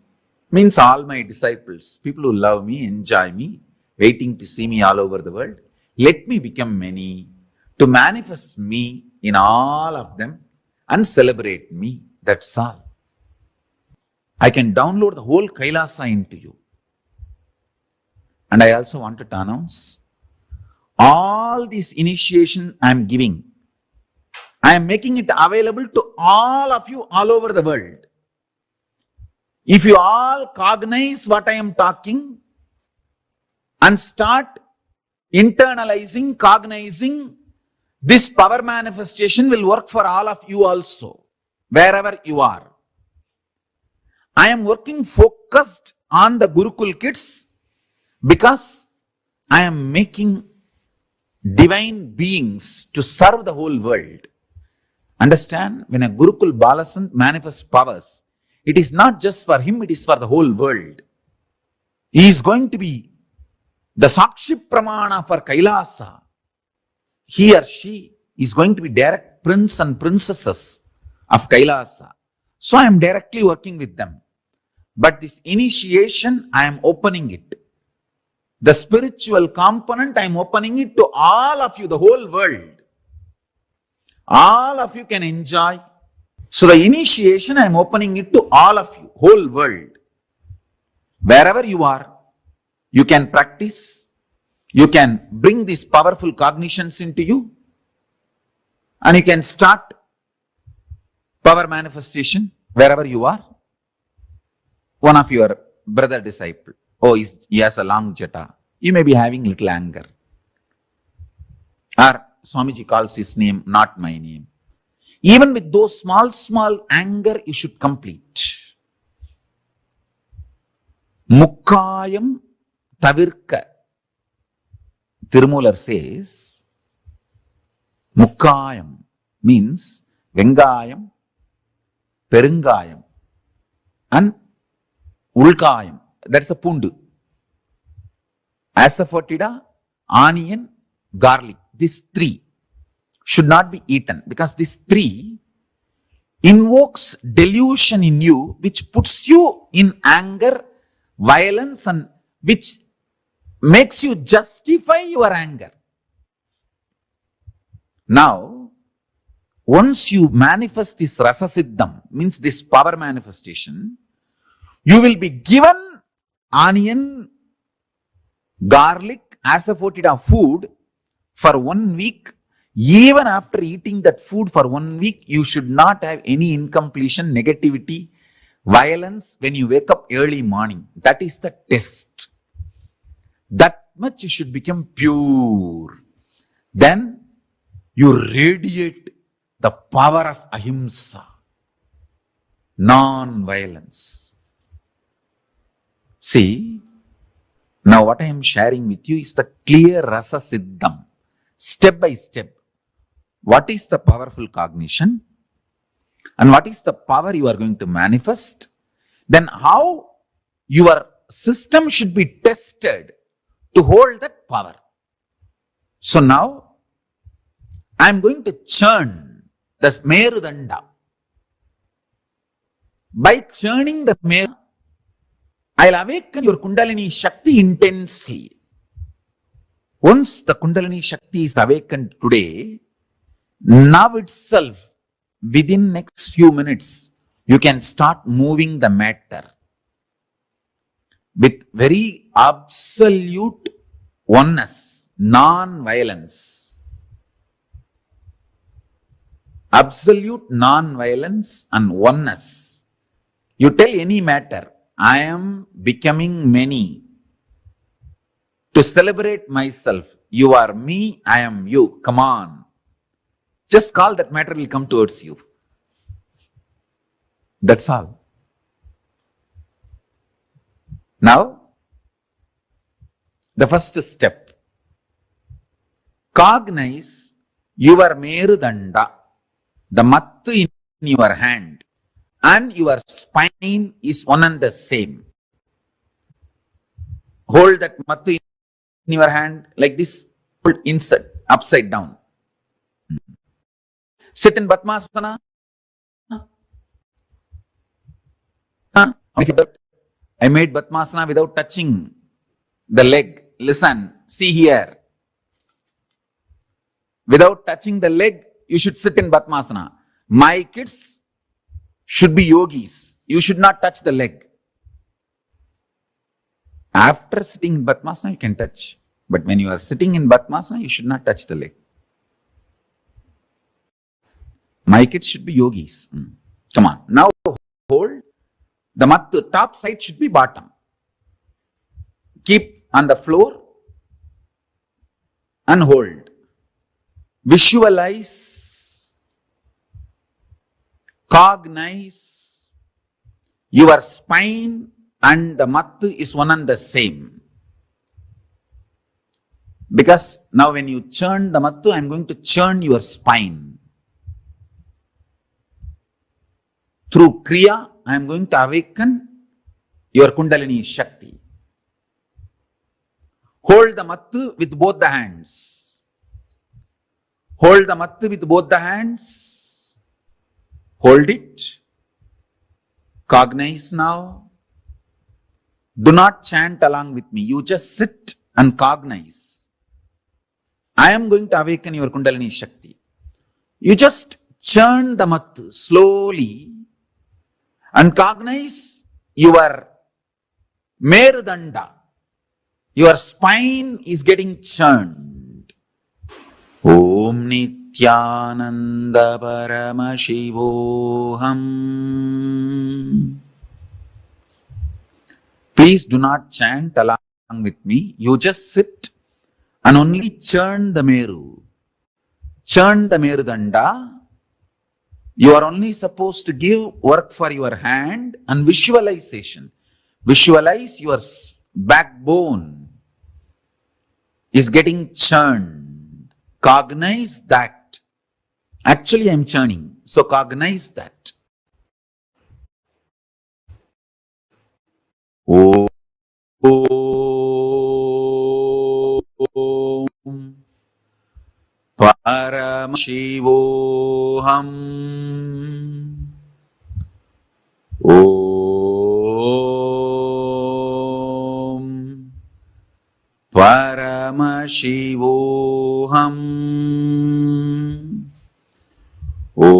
Means all my disciples, people who love me, enjoy me, waiting to see me all over the world. Let me become many to manifest me in all of them and celebrate me. That's all. I can download the whole Kailasa into you. And I also wanted to announce, all this initiation I am giving, I am making it available to all of you all over the world. If you all cognize what I am talking and start internalizing, cognizing, this power manifestation will work for all of you also, wherever you are. I am working focused on the Gurukul kids because I am making divine beings to serve the whole world. Understand? When a Gurukul Balasant manifests powers, it is not just for him, it is for the whole world. He is going to be the Sakshi Pramana for Kailasa. He or she is going to be direct prince and princesses of Kailasa. So I am directly working with them. But this initiation, I am opening it. The spiritual component, I am opening it to all of you, the whole world. All of you can enjoy. So the initiation, I am opening it to all of you, whole world. Wherever you are, you can practice. You can bring these powerful cognitions into you. And you can start power manifestation wherever you are. One of your brother disciple, oh, he has a long jata. You may be having little anger. Or Swamiji calls his name, not my name. Even with those small anger, you should complete. Mukkayam tavirka. Tirumular says, Mukkayam means Vengayam, Perungayam, and Ulkayam. That's a pundu. Asafoetida, onion, garlic. These three should not be eaten because these three invokes delusion in you, which puts you in anger, violence, and which makes you justify your anger. Now, once you manifest this rasa siddham, means this power manifestation, you will be given onion, garlic, asafoetida food for 1 week. Even after eating that food for 1 week, you should not have any incompletion, negativity, violence when you wake up early morning. That is the test. That much you should become pure. Then you radiate the power of ahimsa, non-violence. See, now what I am sharing with you is the clear rasa siddham, step by step. What is the powerful cognition and what is the power you are going to manifest? Then how your system should be tested to hold that power. So now I am going to churn the Merudanda. By churning the Meru, I'll awaken your Kundalini Shakti intensely. Once the Kundalini Shakti is awakened today, now itself, within next few minutes, you can start moving the matter with very absolute oneness, non-violence. Absolute non-violence and oneness. You tell any matter, I am becoming many. To celebrate myself, you are me, I am you. Come on. Just call, that matter will come towards you. That's all. Now, the first step. Cognize your Merudanda, the mattu in your hand, and your spine is one and the same. Hold that mattu in your hand like this, put inside, upside down. Sit in Padmasana. I made Padmasana without touching the leg. Listen, see here. Without touching the leg, you should sit in Padmasana. My kids should be yogis. You should not touch the leg. After sitting in Padmasana, you can touch. But when you are sitting in Padmasana, you should not touch the leg. My kids should be yogis. Come on. Now hold. The mattu, top side should be bottom. Keep on the floor and hold. Visualize, cognize your spine and the mattu is one and the same. Because now when you churn the mattu, I am going to churn your spine. Through Kriya, I am going to awaken your Kundalini Shakti. Hold the mattu with both the hands. Hold the mattu with both the hands. Hold it. Cognize now. Do not chant along with me. You just sit and cognize. I am going to awaken your Kundalini Shakti. You just churn the mattu slowly and cognize your Merudanda. Your spine is getting churned. Om Nithyananda Paramashivoham. Please do not chant along with me. You just sit and only churn the Meru. Churn the Merudanda. You are only supposed to give work for your hand and visualization. Visualize your backbone is getting churned. Cognize that. Actually, I am churning. So cognize that. Om Paramashivoham. Om Paramashivoham. Om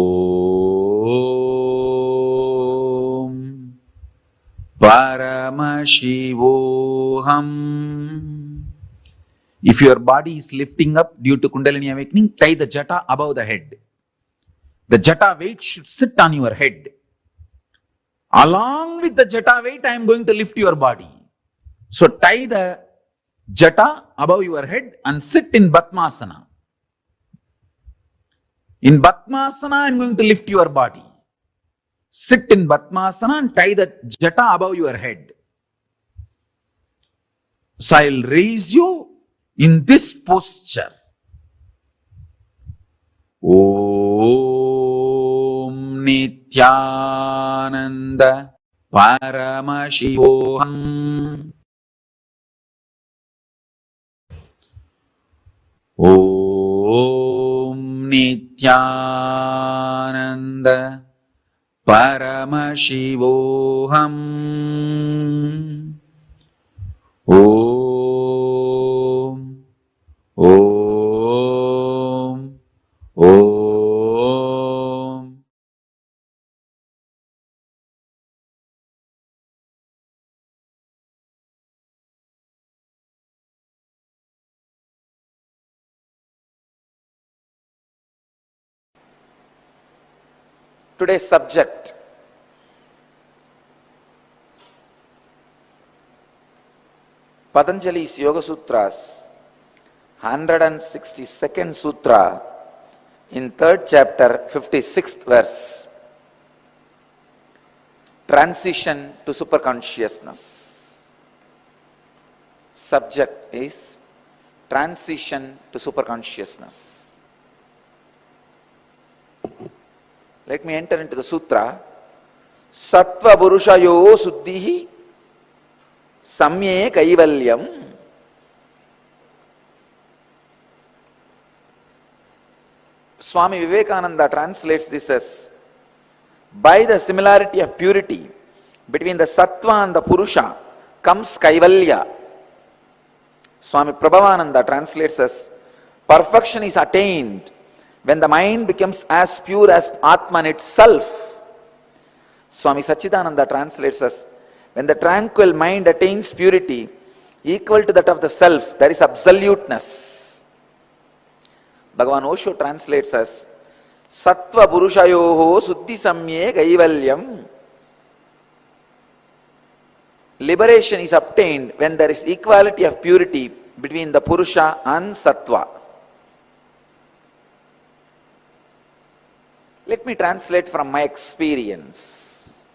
Paramashivoham. If your body is lifting up due to Kundalini awakening, tie the jata above the head. The jata weight should sit on your head. Along with the jata weight, I am going to lift your body. So tie the jata above your head and sit in Padmasana. In Padmasana, I am going to lift your body. Sit in Padmasana and tie the jata above your head. So I will raise you in this posture. Om Nithyananda Paramashivoham. Om Nithyananda Paramashivoham. Om. Om. Om. Today's subject, Patanjali's Yoga Sutras, 162nd Sutra, in 3rd chapter, 56th verse. Transition to superconsciousness. Subject is transition to superconsciousness. Let me enter into the sutra. Sattva Purushayo Suddhihi Samye Kaivalyam. Swami Vivekananda translates this as, by the similarity of purity between the Sattva and the Purusha comes Kaivalya. Swami Prabhavananda translates as, perfection is attained when the mind becomes as pure as Atman itself. Swami Sachidananda translates as, when the tranquil mind attains purity equal to that of the self, there is absoluteness. Bhagavan Osho translates as, Sattva Purushayoho Suddhi Samye Kaivalyam. Liberation is obtained when there is equality of purity between the Purusha and Sattva. Let me translate from my experience.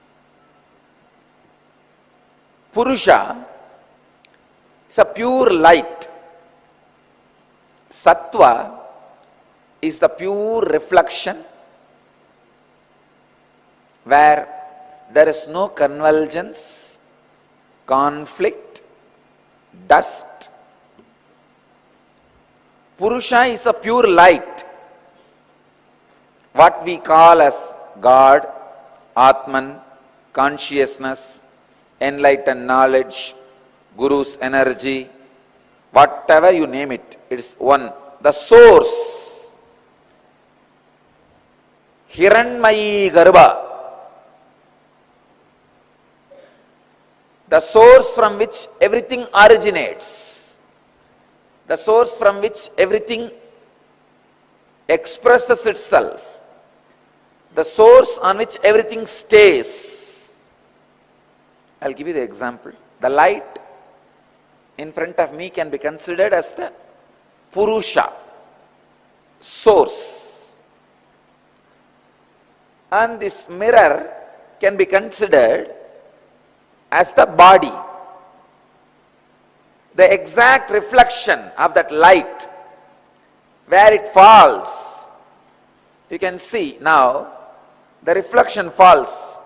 Purusha is a pure light. Sattva is the pure reflection where there is no convergence, conflict, dust. Purusha is a pure light, what we call as God, Atman, consciousness, enlightened knowledge, Guru's energy, whatever you name it, it is one. The source, Hiranmayi Garbha, the source from which everything originates, the source from which everything expresses itself, the source on which everything stays. I'll give you the example. The light in front of me can be considered as the Purusha, source. And this mirror can be considered as the body, the exact reflection of that light, where it falls. You can see now the reflection falls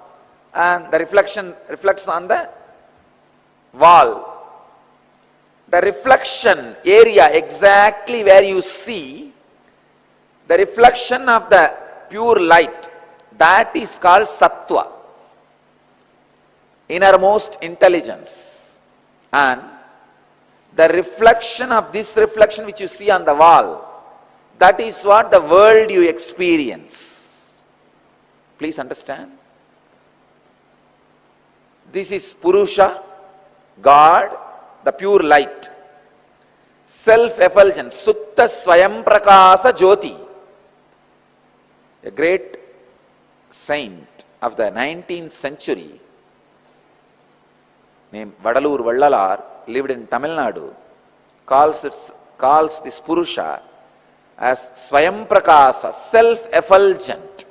and the reflection reflects on the wall. The reflection area exactly where you see the reflection of the pure light, that is called Sattva, innermost intelligence. And the reflection of this reflection which you see on the wall, that is what the world you experience. Please understand. This is Purusha, God, the pure light. Self-effulgence, Sutta Swayam Prakasa Jyoti. A great saint of the 19th century named Vadalur Vallalar, lived in Tamil Nadu, calls this Purusha as Swayam Prakasa, self-effulgent,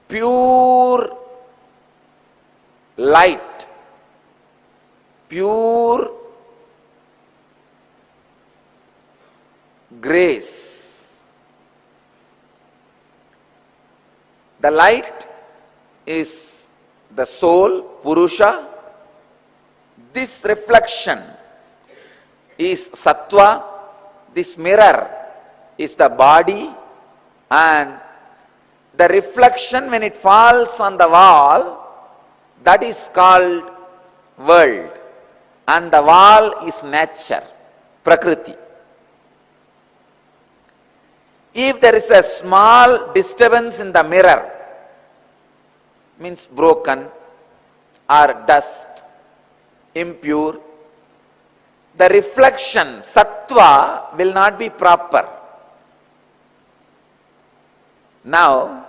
pure light, pure grace. The light is the soul, Purusha. This reflection is Sattva. This mirror is the body, and the reflection when it falls on the wall, that is called world, and the wall is nature, Prakriti. If there is a small disturbance in the mirror, means broken or dust, impure, the reflection, Sattva, will not be proper. Now,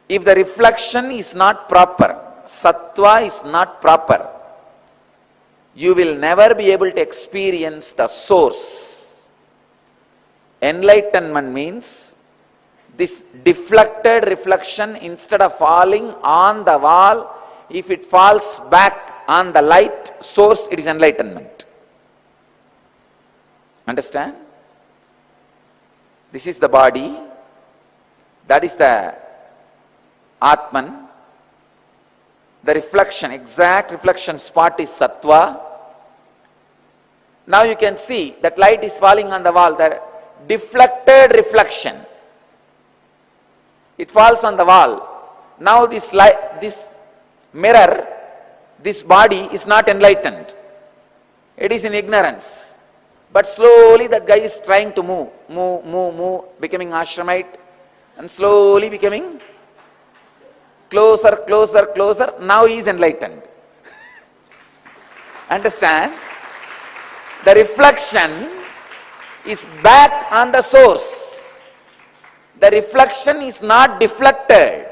if the reflection is not proper, Sattva is not proper, you will never be able to experience the source. Enlightenment means this deflected reflection, instead of falling on the wall, if it falls back on the light source, it is enlightenment. Understand? This is the body, that is the Atman. The reflection, exact reflection spot is Sattva. Now you can see that light is falling on the wall, the deflected reflection. It falls on the wall. Now this light, this mirror, this body is not enlightened. It is in ignorance. But slowly that guy is trying to move, becoming ashramite, and slowly becoming closer. Now he is enlightened. Understand? The reflection is back on the source. The reflection is not deflected.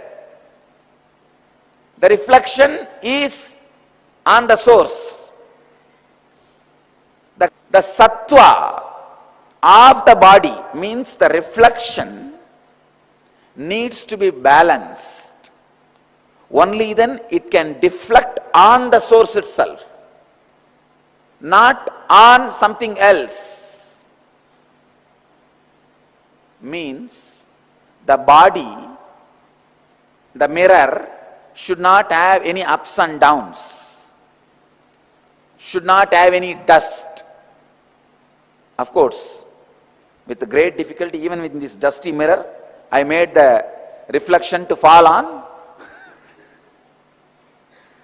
The reflection is on the source. The Sattva of the body means the reflection needs to be balanced. Only then it can deflect on the source itself, not on something else. Means the body, the mirror, should not have any ups and downs, should not have any dust. Of course, with great difficulty, even with this dusty mirror, I made the reflection to fall on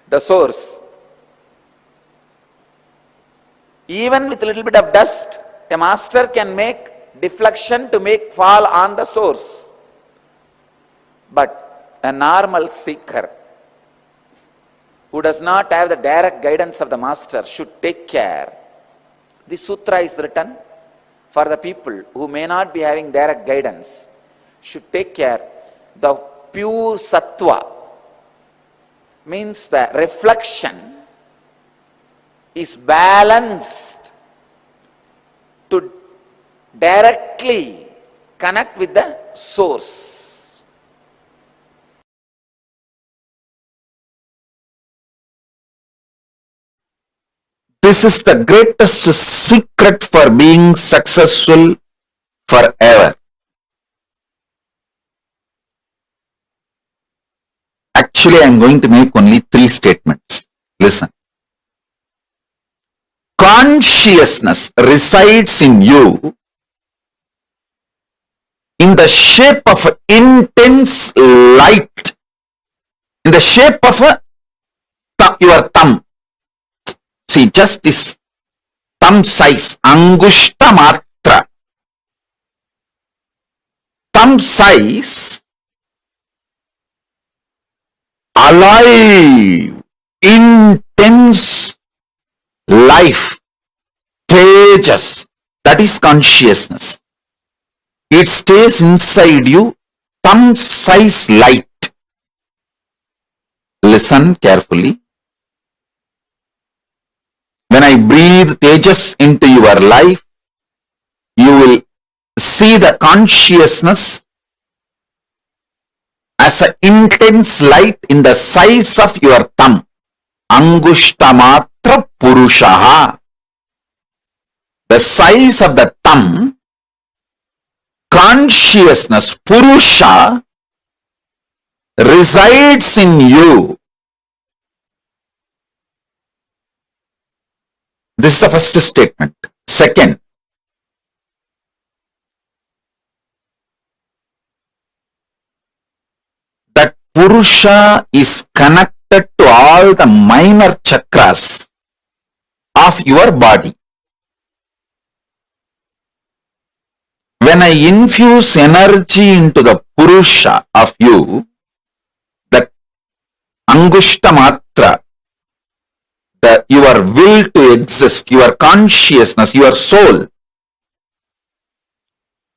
the source. Even with a little bit of dust, a master can make deflection to make fall on the source. But a normal seeker who does not have the direct guidance of the master should take care. This sutra is written for the people who may not be having direct guidance, should take care. The pure Sattva means the reflection is balanced to directly connect with the source. This is the greatest secret for being successful forever. Actually, I am going to make only 3 statements. Listen. Consciousness resides in you in the shape of intense light, in the shape of your thumb. See, just this thumb size, angushta matra. Thumb size, alive, intense life, tejas, that is consciousness. It stays inside you, thumb size light. Listen carefully. When I breathe tejas into your life, you will see the consciousness as an intense light in the size of your thumb. Angushtamatra Purushaha. The size of the thumb consciousness, Purusha, resides in you. This is the first statement. Second, that Purusha is connected to all the minor chakras of your body. When I infuse energy into the Purusha of you, the Angushta Matra, your will to exist, your consciousness, your soul,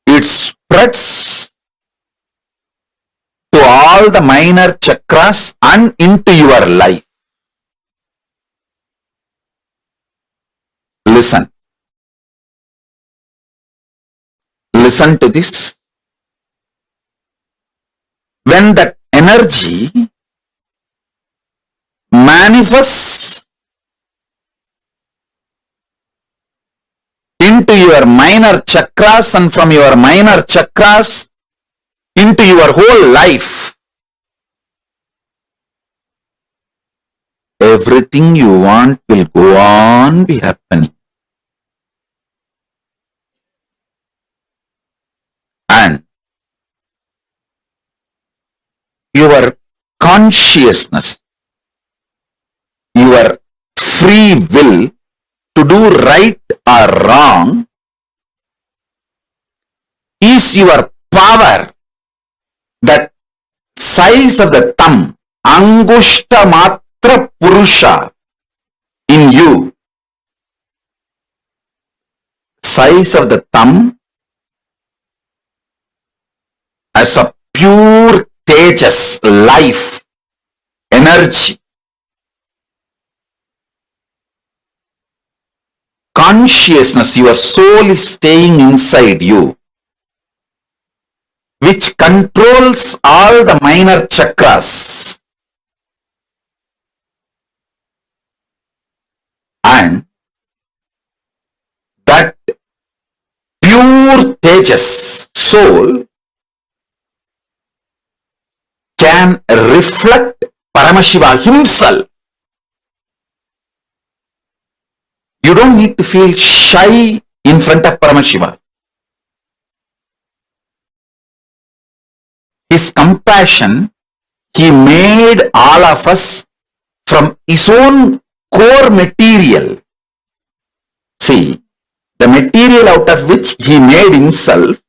it spreads to all the minor chakras and into your life. Listen. Listen to this. When that energy manifests into your minor chakras and from your minor chakras into your whole life, everything you want will go on be happening. And your consciousness, your free will to do right or wrong is your power. That size of the thumb, Angushta Matra Purusha in you, size of the thumb as a pure tejas, life, energy, consciousness, your soul is staying inside you, which controls all the minor chakras. And that pure tejas, soul, can reflect Paramashiva himself. You don't need to feel shy in front of Paramashiva. His compassion, he made all of us from his own core material. See, the material out of which he made himself,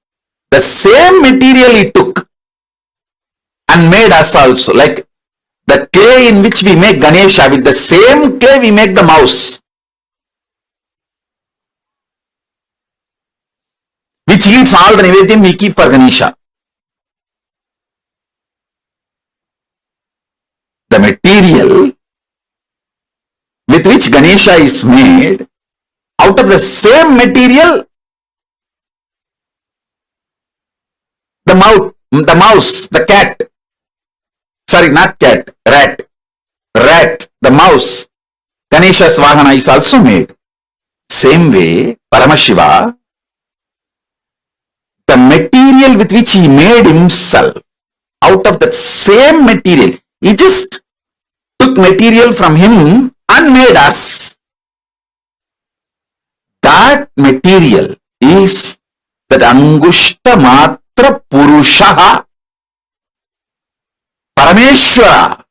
the same material he took and made us also. Like the clay in which we make Ganesha, with the same clay we make the mouse, which eats all the Nivedyam we keep for Ganesha. The material with which Ganesha is made, out of the same material, the mouse, the cat, sorry, not cat, rat, the mouse, Ganesha's Vahana is also made. Same way, Paramashiva, the material with which he made himself, out of that same material, he just took material from him and made us. That material is that Angushta Matra Purusha, Parameshwara.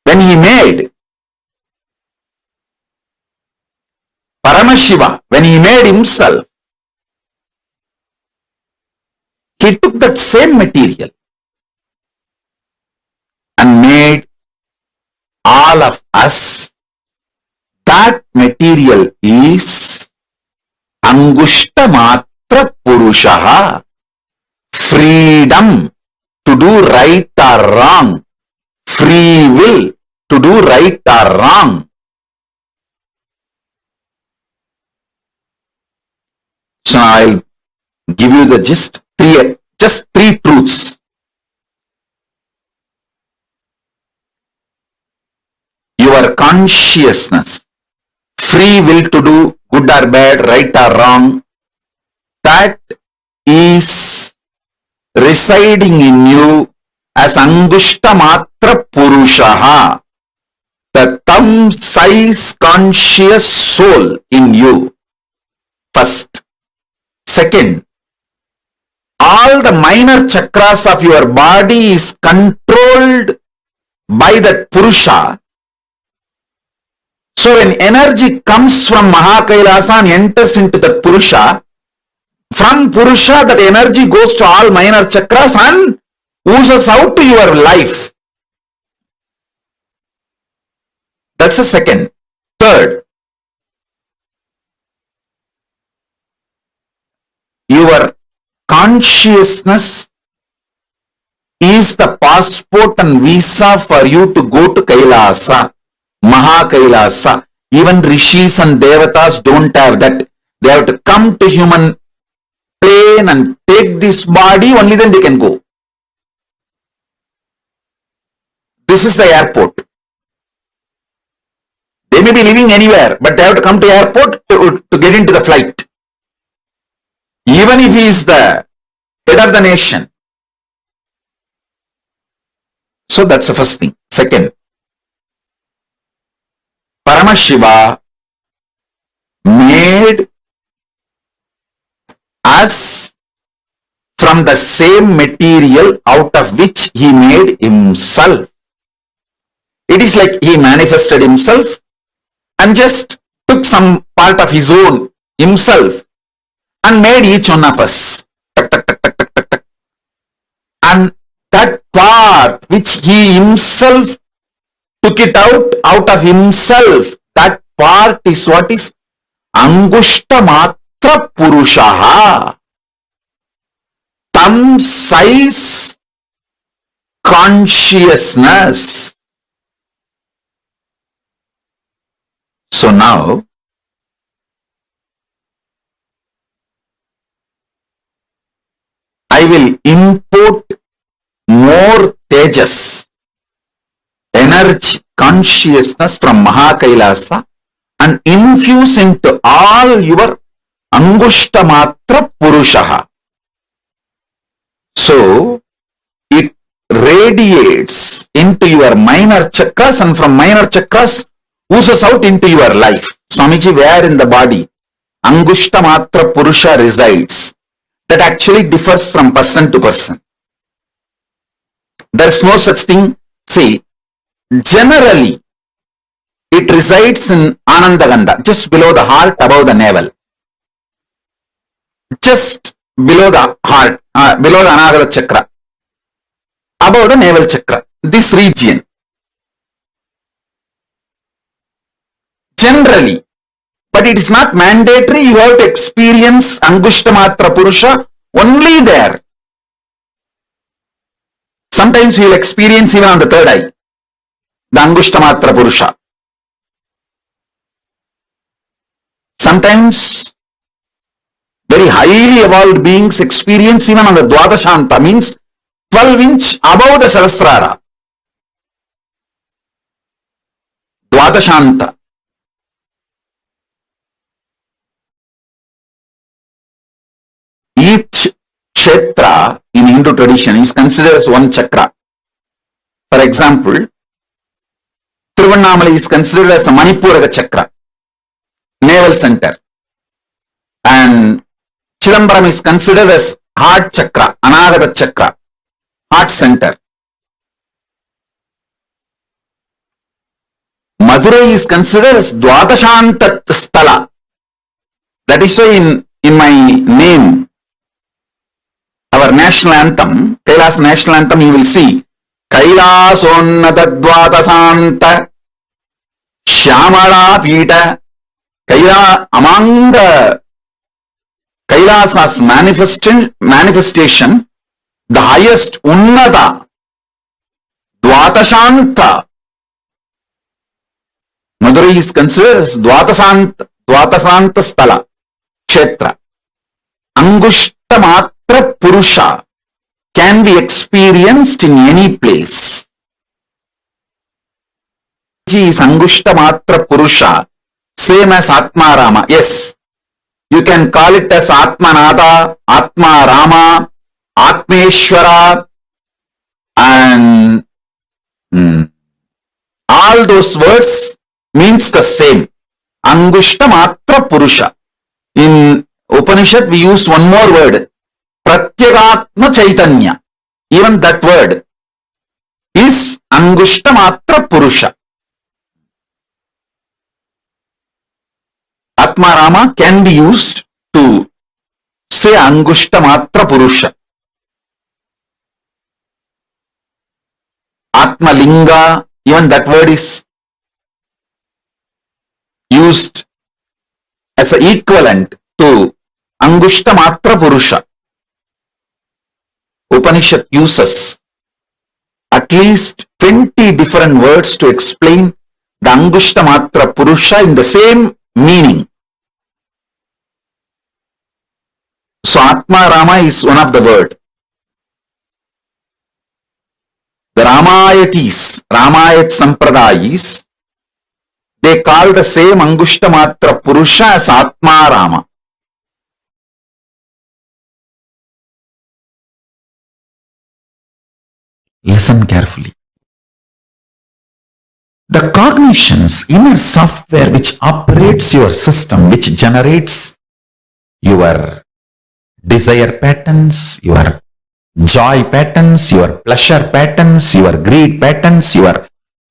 When he made Paramashiva, when he made himself, he took that same material and made all of us. That material is Angushta Matra Purusha, freedom to do right or wrong, free will to do right or wrong. So I'll give you the just three truths. Your consciousness, free will to do good or bad, right or wrong, that is residing in you as Angushta Matra Purushaha, the thumb size conscious soul in you. First. Second, all the minor chakras of your body is controlled by that Purusha. So when energy comes from Mahakailasa and enters into that Purusha, from Purusha that energy goes to all minor chakras and oozes out to your life. That's the second. Third, your consciousness is the passport and visa for you to go to Kailasa, Mahakailasa. Even rishis and devatas don't have that. They have to come to human plane and take this body, only then they can go. This is the airport. They may be living anywhere, but they have to come to airport to get into the flight. Even if he is the head of the nation. So that's the first thing. Second, Paramashiva made us from the same material out of which he made himself. It is like he manifested himself and just took some part of his own himself and made each one of us. And that part which he himself took it out of himself, that part is what is Angushta Matra Purushaha. Thumb size consciousness. So now, I will import more tejas, energy, consciousness from Mahakailasa and infuse into all your Angushta Matra Purushaha. So, it radiates into your minor chakras and from minor chakras oozes out into your life. Swamiji, where in the body Angushta Matra Purusha resides, that actually differs from person to person. There is no such thing. See, generally, it resides in Anandagandha, just below the heart, above the navel. Just below the heart, below the Anahata chakra, above the navel chakra, this region. Generally, but it is not mandatory. You have to experience Angushta Matra Purusha only there. Sometimes you will experience even on the third eye, the Angushta Matra Purusha. Sometimes very highly evolved beings experience even on the Dwadashanta, means 12-inch above the Sahasrara. Dwadashanta. Each kshetra in Hindu tradition is considered as one chakra. For example, Tiruvannamalai is considered as a Manipuraga chakra, navel center. And Chidambaram is considered as heart chakra, Anahata chakra, heart center. Madurai is considered as Dwadashanta Sthala. That is why in my name, our national anthem, Kailasa national anthem, you will see Kailasonnata Dwadasanta Shyamala Pita. Among the Kailasa's manifestation, the highest Unnata, Dvatashanta. Madurai is considered as Dvatasanta Sthala, Kshetra. Angushta Matra Purusha can be experienced in any place. Is Angushta Matra Purusha, same as Atmarama. Yes, You can call it as Atmanada, Atma Rama, Atmeshwara, and all those words means the same. Angushta Matra Purusha. In Upanishad, we use one more word, Pratyagatma Chaitanya. Even that word is Angushta Matra Purusha. Atma Rama can be used to say Angushta Matra Purusha. Atma Linga, even that word is used as an equivalent to Angushta Matra Purusha. Upanishad uses at least 20 different words to explain the Angushta Matra Purusha in the same meaning. So Atma Rama is one of the words. The Ramayatis, Ramayat Sampradayis, they call the same Angushta Matra Purusha as Atma Rama. Listen carefully. The cognition's inner software which operates your system, which generates your desire patterns, your joy patterns, your pleasure patterns, your greed patterns, your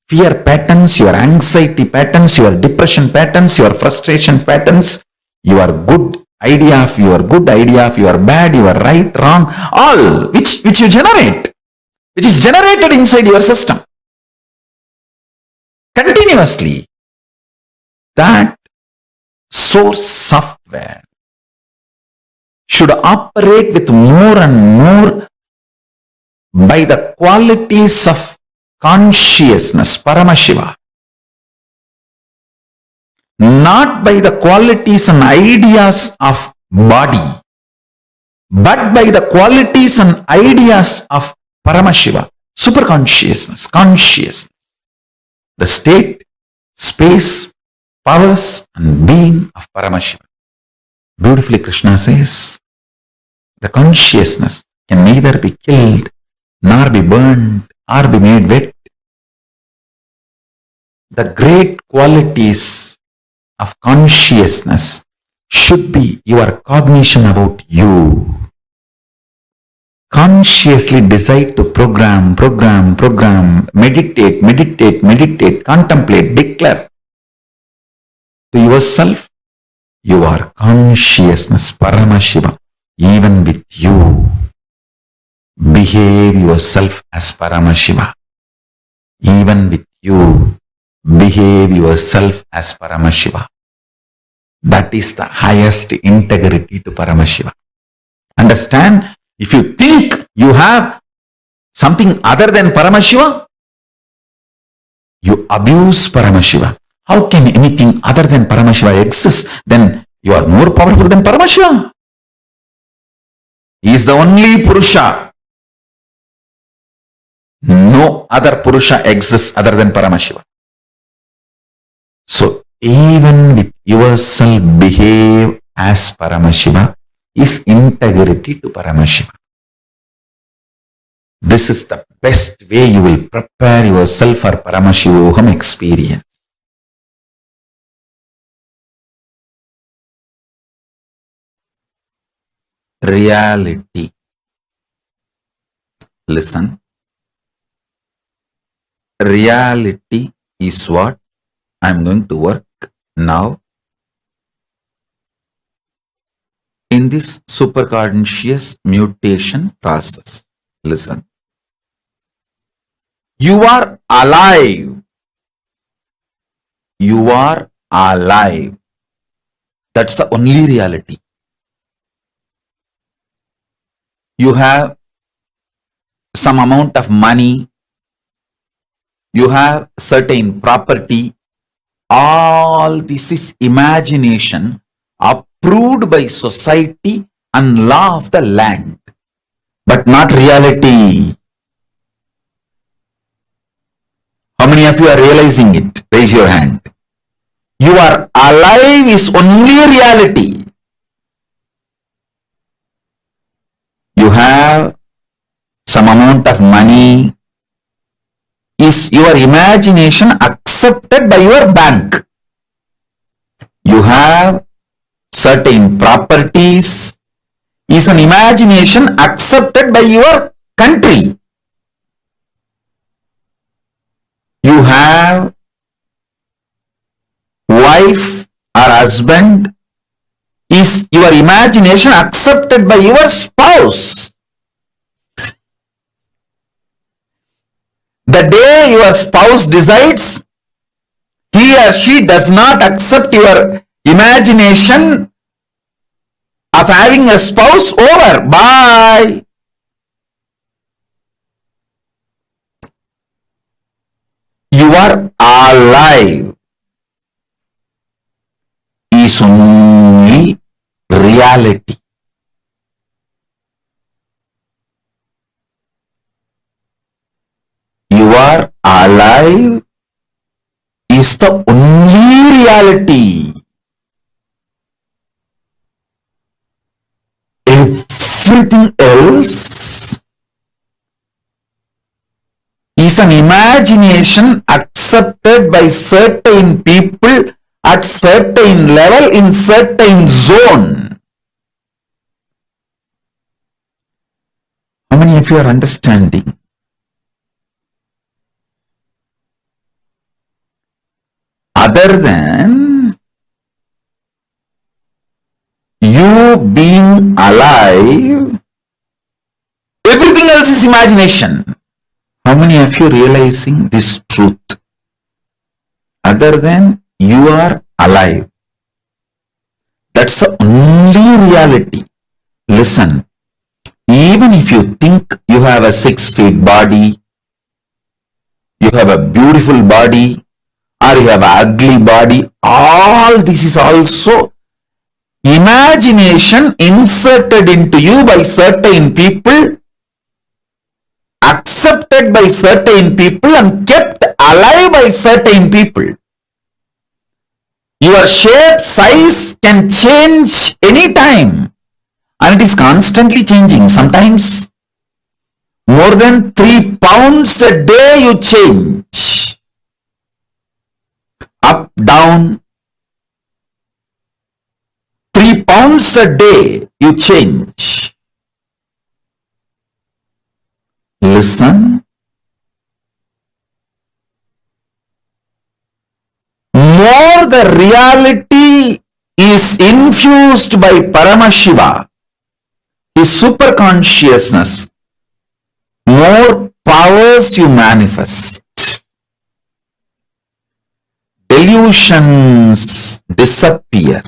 fear patterns, your anxiety patterns, your depression patterns, your frustration patterns, your good idea of your bad, your right, wrong, all which you generate, which is generated inside your system continuously. That source software should operate with more and more by the qualities of consciousness, Paramashiva, not by the qualities and ideas of body, but by the qualities and ideas of Paramashiva, superconsciousness, consciousness, the state, space, powers and being of Paramashiva. Beautifully Krishna says, the consciousness can neither be killed nor be burned or be made wet. The great qualities of consciousness should be your cognition about you. Consciously decide to program, meditate, contemplate, declare to yourself, you are consciousness, Paramashiva, even with you. Behave yourself as Paramashiva. Even with you, behave yourself as Paramashiva. That is the highest integrity to Paramashiva. Understand? If you think you have something other than Paramashiva, you abuse Paramashiva. How can anything other than Paramashiva exist? Then you are more powerful than Paramashiva. He is the only Purusha. No other Purusha exists other than Paramashiva. So even with yourself, behave as Paramashiva is integrity to Paramashiva. This is the best way you will prepare yourself for Paramashivoham experience. Reality. Listen. Reality is what I am going to work now in this superconscious mutation process. Listen. You are alive. You are alive. That's the only reality. You have some amount of money. You have certain property. All this is imagination approved by society and law of the land, but not reality. How many of you are realizing it? Raise your hand. You are alive is only reality. you have some amount of money. Is your imagination accepted by your bank? You have certain properties. Is an imagination accepted by your country? You have wife or husband. Is your imagination accepted by your spouse? The day your spouse decides he or she does not accept your imagination of having a spouse, over. Bye. You are alive is only reality. You are alive is the only reality. Everything else is an imagination accepted by certain people at certain level in certain zone. How many of you are understanding? Other than you being alive, everything else is imagination. How many of you realizing this truth? Other than you are alive, that's the only reality. Listen, even if you think you have a 6 feet body, you have a beautiful body, or you have an ugly body, all this is also imagination inserted into you by certain people, accepted by certain people, and kept alive by certain people. Your shape, size can change anytime, and it is constantly changing. Sometimes more than 3 pounds a day you change. Up, down, 3 pounds a day you change. Listen. More the reality is infused by Paramashiva, his superconsciousness, more powers you manifest. Delusions disappear.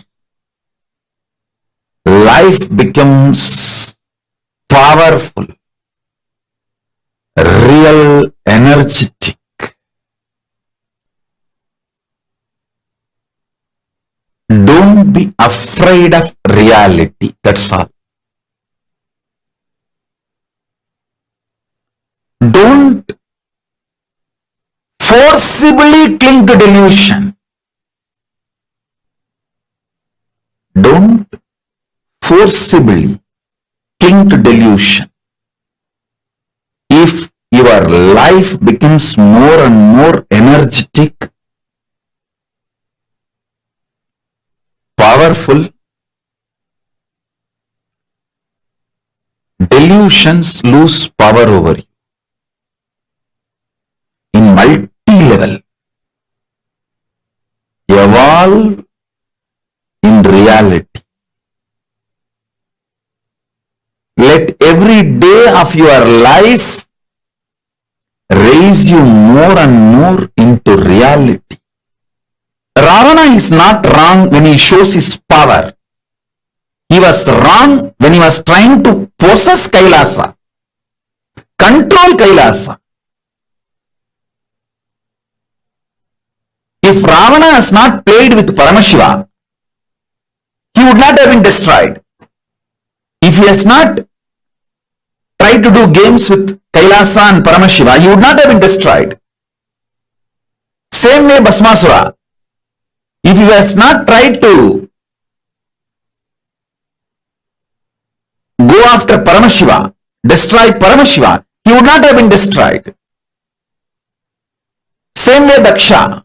Life becomes powerful, real, energetic. Don't be afraid of reality. That's all. Don't forcibly cling to delusion. Don't forcibly cling to delusion. If your life becomes more and more energetic, powerful, delusions lose power over you. In multi-level, evolve in reality. Let every day of your life raise you more and more into reality. Ravana is not wrong when he shows his power. He was wrong when he was trying to possess Kailasa, control Kailasa. If Ravana has not played with Paramashiva, he would not have been destroyed. If he has not tried to do games with Kailasa and Paramashiva, he would not have been destroyed. Same way Bhasmasura. If he has not tried to go after Paramashiva, destroy Paramashiva, he would not have been destroyed. Same way Daksha.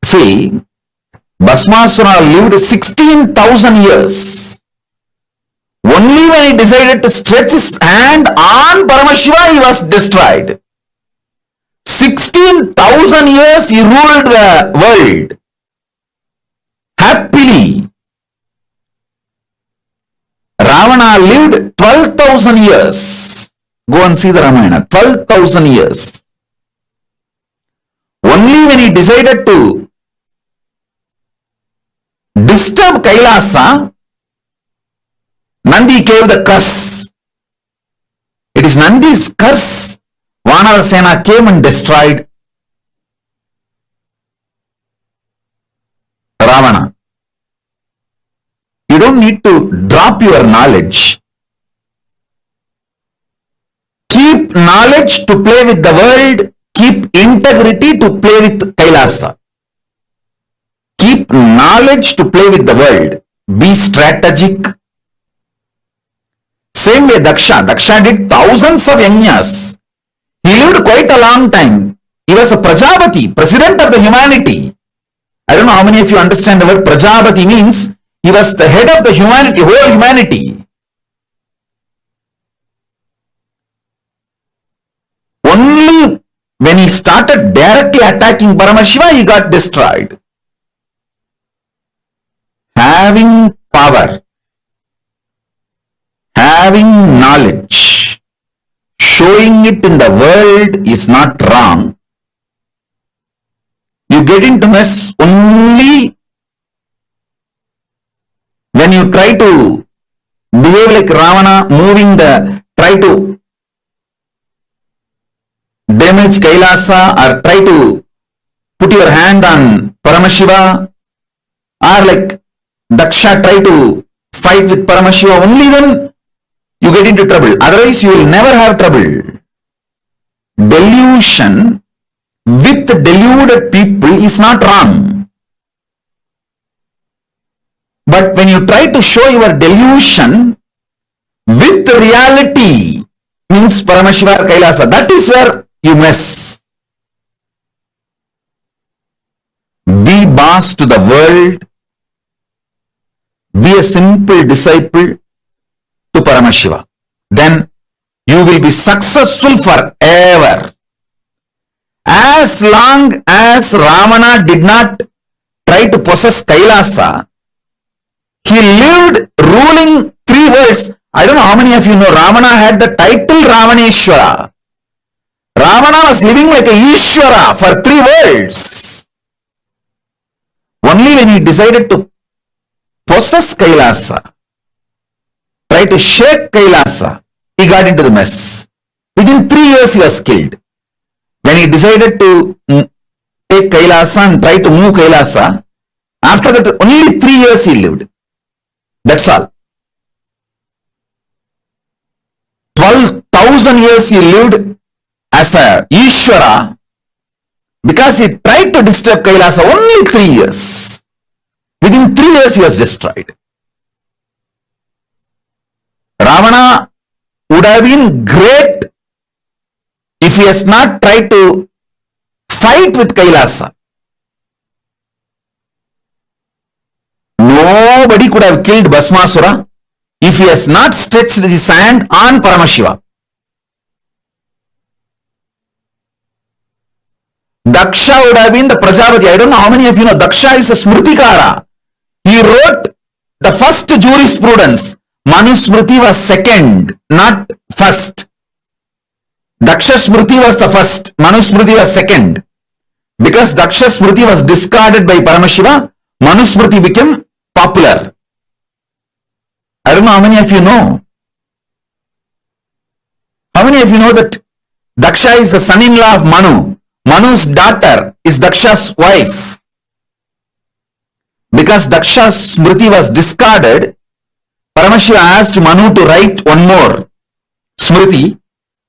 See, Bhasmasura lived 16,000 years. Only when he decided to stretch his hand on Paramashiva, he was destroyed. 16,000 years he ruled the world happily. Ravana lived 12,000 years. Go and see the Ramayana. 12,000 years. Only when he decided to disturb Kailasa, Nandi gave the curse. It is Nandi's curse. Vanarasena came and destroyed Ravana. You don't need to drop your knowledge. Keep knowledge to play with the world. Keep integrity to play with Kailasa. Keep knowledge to play with the world. Be strategic. Same way Daksha. Daksha did thousands of yajnas. He lived quite a long time. He was a Prajapati, president of the humanity. I don't know how many of you understand the word Prajapati means. He was the head of the humanity, whole humanity. Only when he started directly attacking Paramashiva, he got destroyed. Having power, having knowledge, showing it in the world is not wrong. You get into mess only when you try to behave like Ravana, try to damage Kailasa or try to put your hand on Paramashiva, or like Daksha try to fight with Paramashiva, only then you get into trouble. Otherwise, you will never have trouble. Delusion with deluded people is not wrong. But when you try to show your delusion with reality, means Paramashiva or Kailasa, that is where you mess. Be boss to the world. Be a simple disciple to Paramashiva. Then you will be successful forever. As long as Ravana did not try to possess Kailasa, he lived ruling 3 worlds. I don't know how many of you know Ravana had the title Ravaneshwara. Ravana was living like a Ishwara for 3 worlds. Only when he decided to possess Kailasa, try to shake Kailasa, he got into the mess. Within 3 years he was killed. When he decided to take Kailasa and try to move Kailasa, after that only 3 years he lived. That's all. 12,000 years he lived as a Ishwara because he tried to disturb Kailasa only 3 years. Within 3 years he was destroyed. Ravana would have been great if he has not tried to fight with Kailasa. Nobody could have killed Bhasmasura if he has not stretched his hand on Paramashiva. Daksha would have been the Prajapati. I don't know how many of you know Daksha is a Smritikara. He wrote the first jurisprudence. Manu Smriti was second, not first. Daksha Smriti was the first. Manu Smriti was second. Because Daksha Smriti was discarded by Paramashiva, Manu Smriti became popular. I don't know how many of you know. How many of you know that Daksha is the son-in-law of Manu? Manu's daughter is Daksha's wife. Because Daksha's Smriti was discarded, Paramashiva asked Manu to write one more Smriti.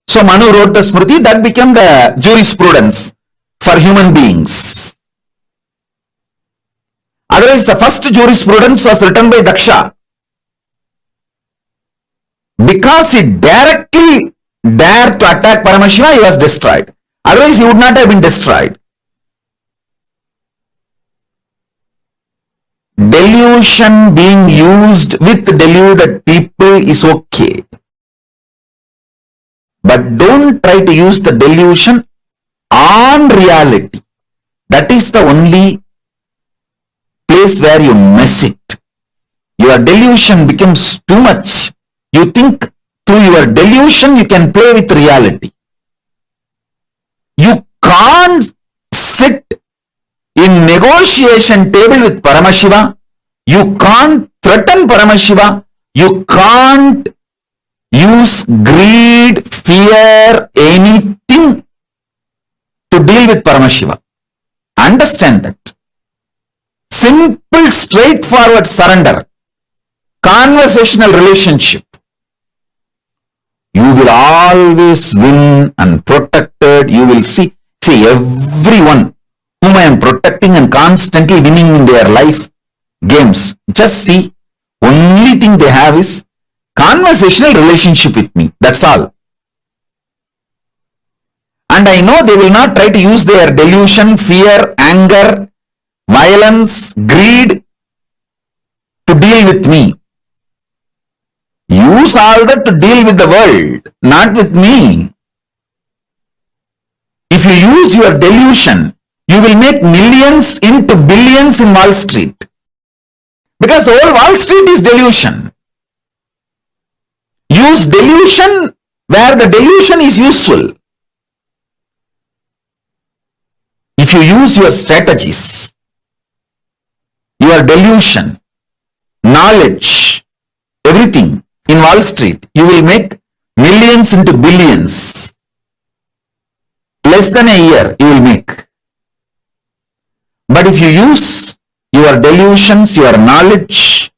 So Manu wrote the Smriti, that became the jurisprudence for human beings. Otherwise, the first jurisprudence was written by Daksha. Because he directly dared to attack Paramashiva, he was destroyed. Otherwise, he would not have been destroyed. Delusion being used with deluded people is okay. But don't try to use the delusion on reality. That is the only place where you mess it. Your delusion becomes too much. You think through your delusion you can play with reality. You can't sit in negotiation table with Paramashiva. You can't threaten Paramashiva. You can't use greed, fear, anything to deal with Paramashiva. Understand that. Simple, straightforward surrender. Conversational relationship. You will always win and protected. You will see everyone whom I am protecting and constantly winning in their life games. Just see, only thing they have is conversational relationship with me. That's all. And I know they will not try to use their delusion, fear, anger, violence, greed to deal with me. Use all that to deal with the world, not with me. If you use your delusion, you will make millions into billions in Wall Street. Because the whole Wall Street is delusion. Use delusion where the delusion is useful. If you use your strategies, your delusion, knowledge, everything in Wall Street, you will make millions into billions. Less than a year you will make. But if you use your delusions, your knowledge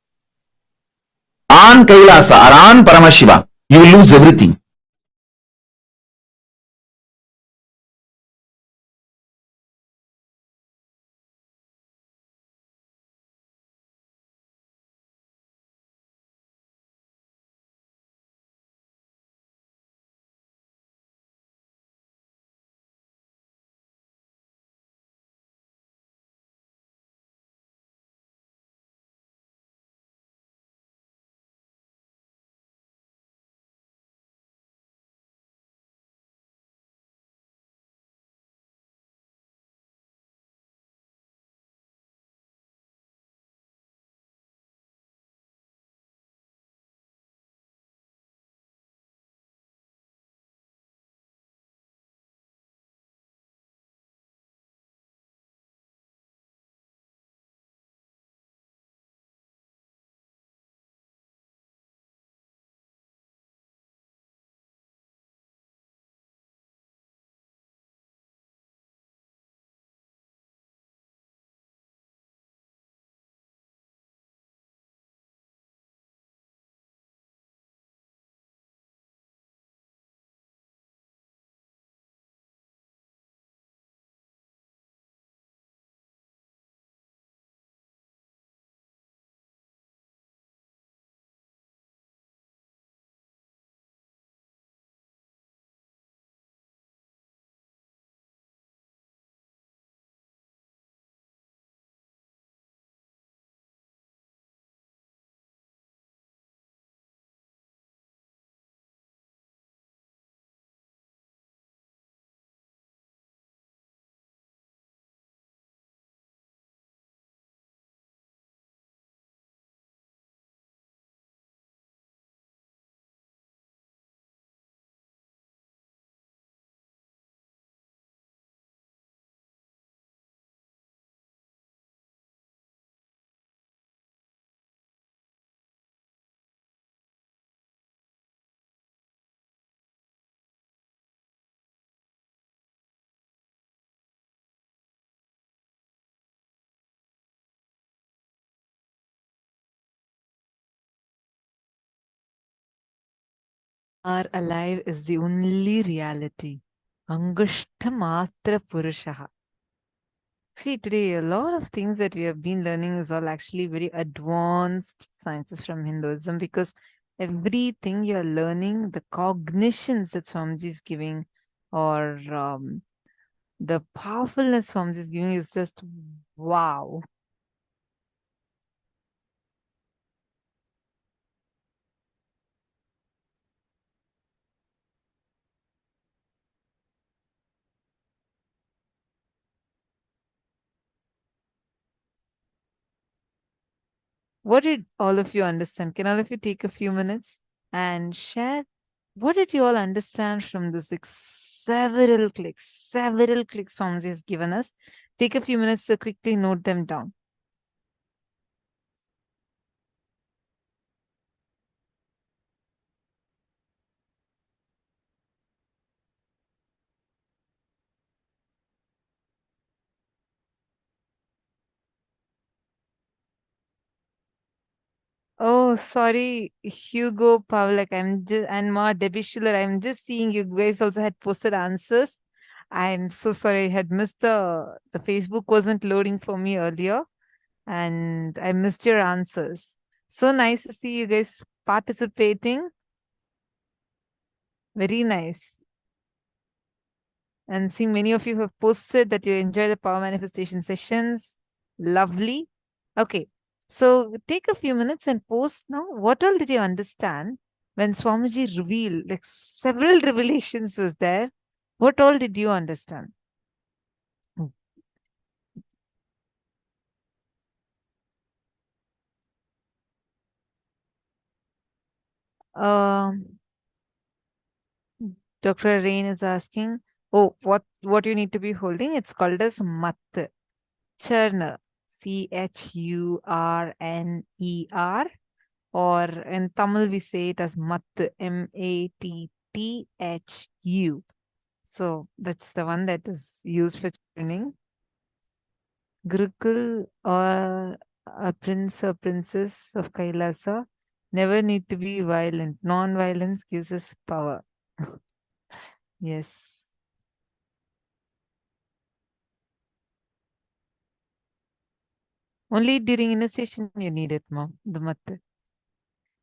on Kailasa or on Paramashiva, you will lose everything. Are alive is the only reality. Angushta matra purushaha. See, today a lot of things that we have been learning is all actually very advanced sciences from Hinduism, because everything you're learning, the cognitions that Swamiji is giving, or the powerfulness Swamiji is giving is just wow. What did all of you understand? Can all of you take a few minutes and share? What did you all understand from this? Like several clicks Swamiji has given us. Take a few minutes to quickly note them down. Oh, sorry, Hugo, Pavlak. I'm just and Ma Debbie Schiller. I'm just seeing you guys also had posted answers. I'm so sorry. I had missed the Facebook wasn't loading for me earlier, and I missed your answers. So nice to see you guys participating. Very nice. And seeing many of you have posted that you enjoy the power manifestation sessions. Lovely. Okay. So take a few minutes and post now. What all did you understand when Swamiji revealed, like several revelations was there? What all did you understand? Um, Dr. Rain is asking, oh, what you need to be holding? It's called as Mat. Churner. Churner. Or in Tamil we say it as Mattu, Matthu. So that's the one that is used for churning. Gurukul or a prince or princess of Kailasa never need to be violent. Non-violence gives us power. Yes. Only during initiation you need it, mom. The Mattu.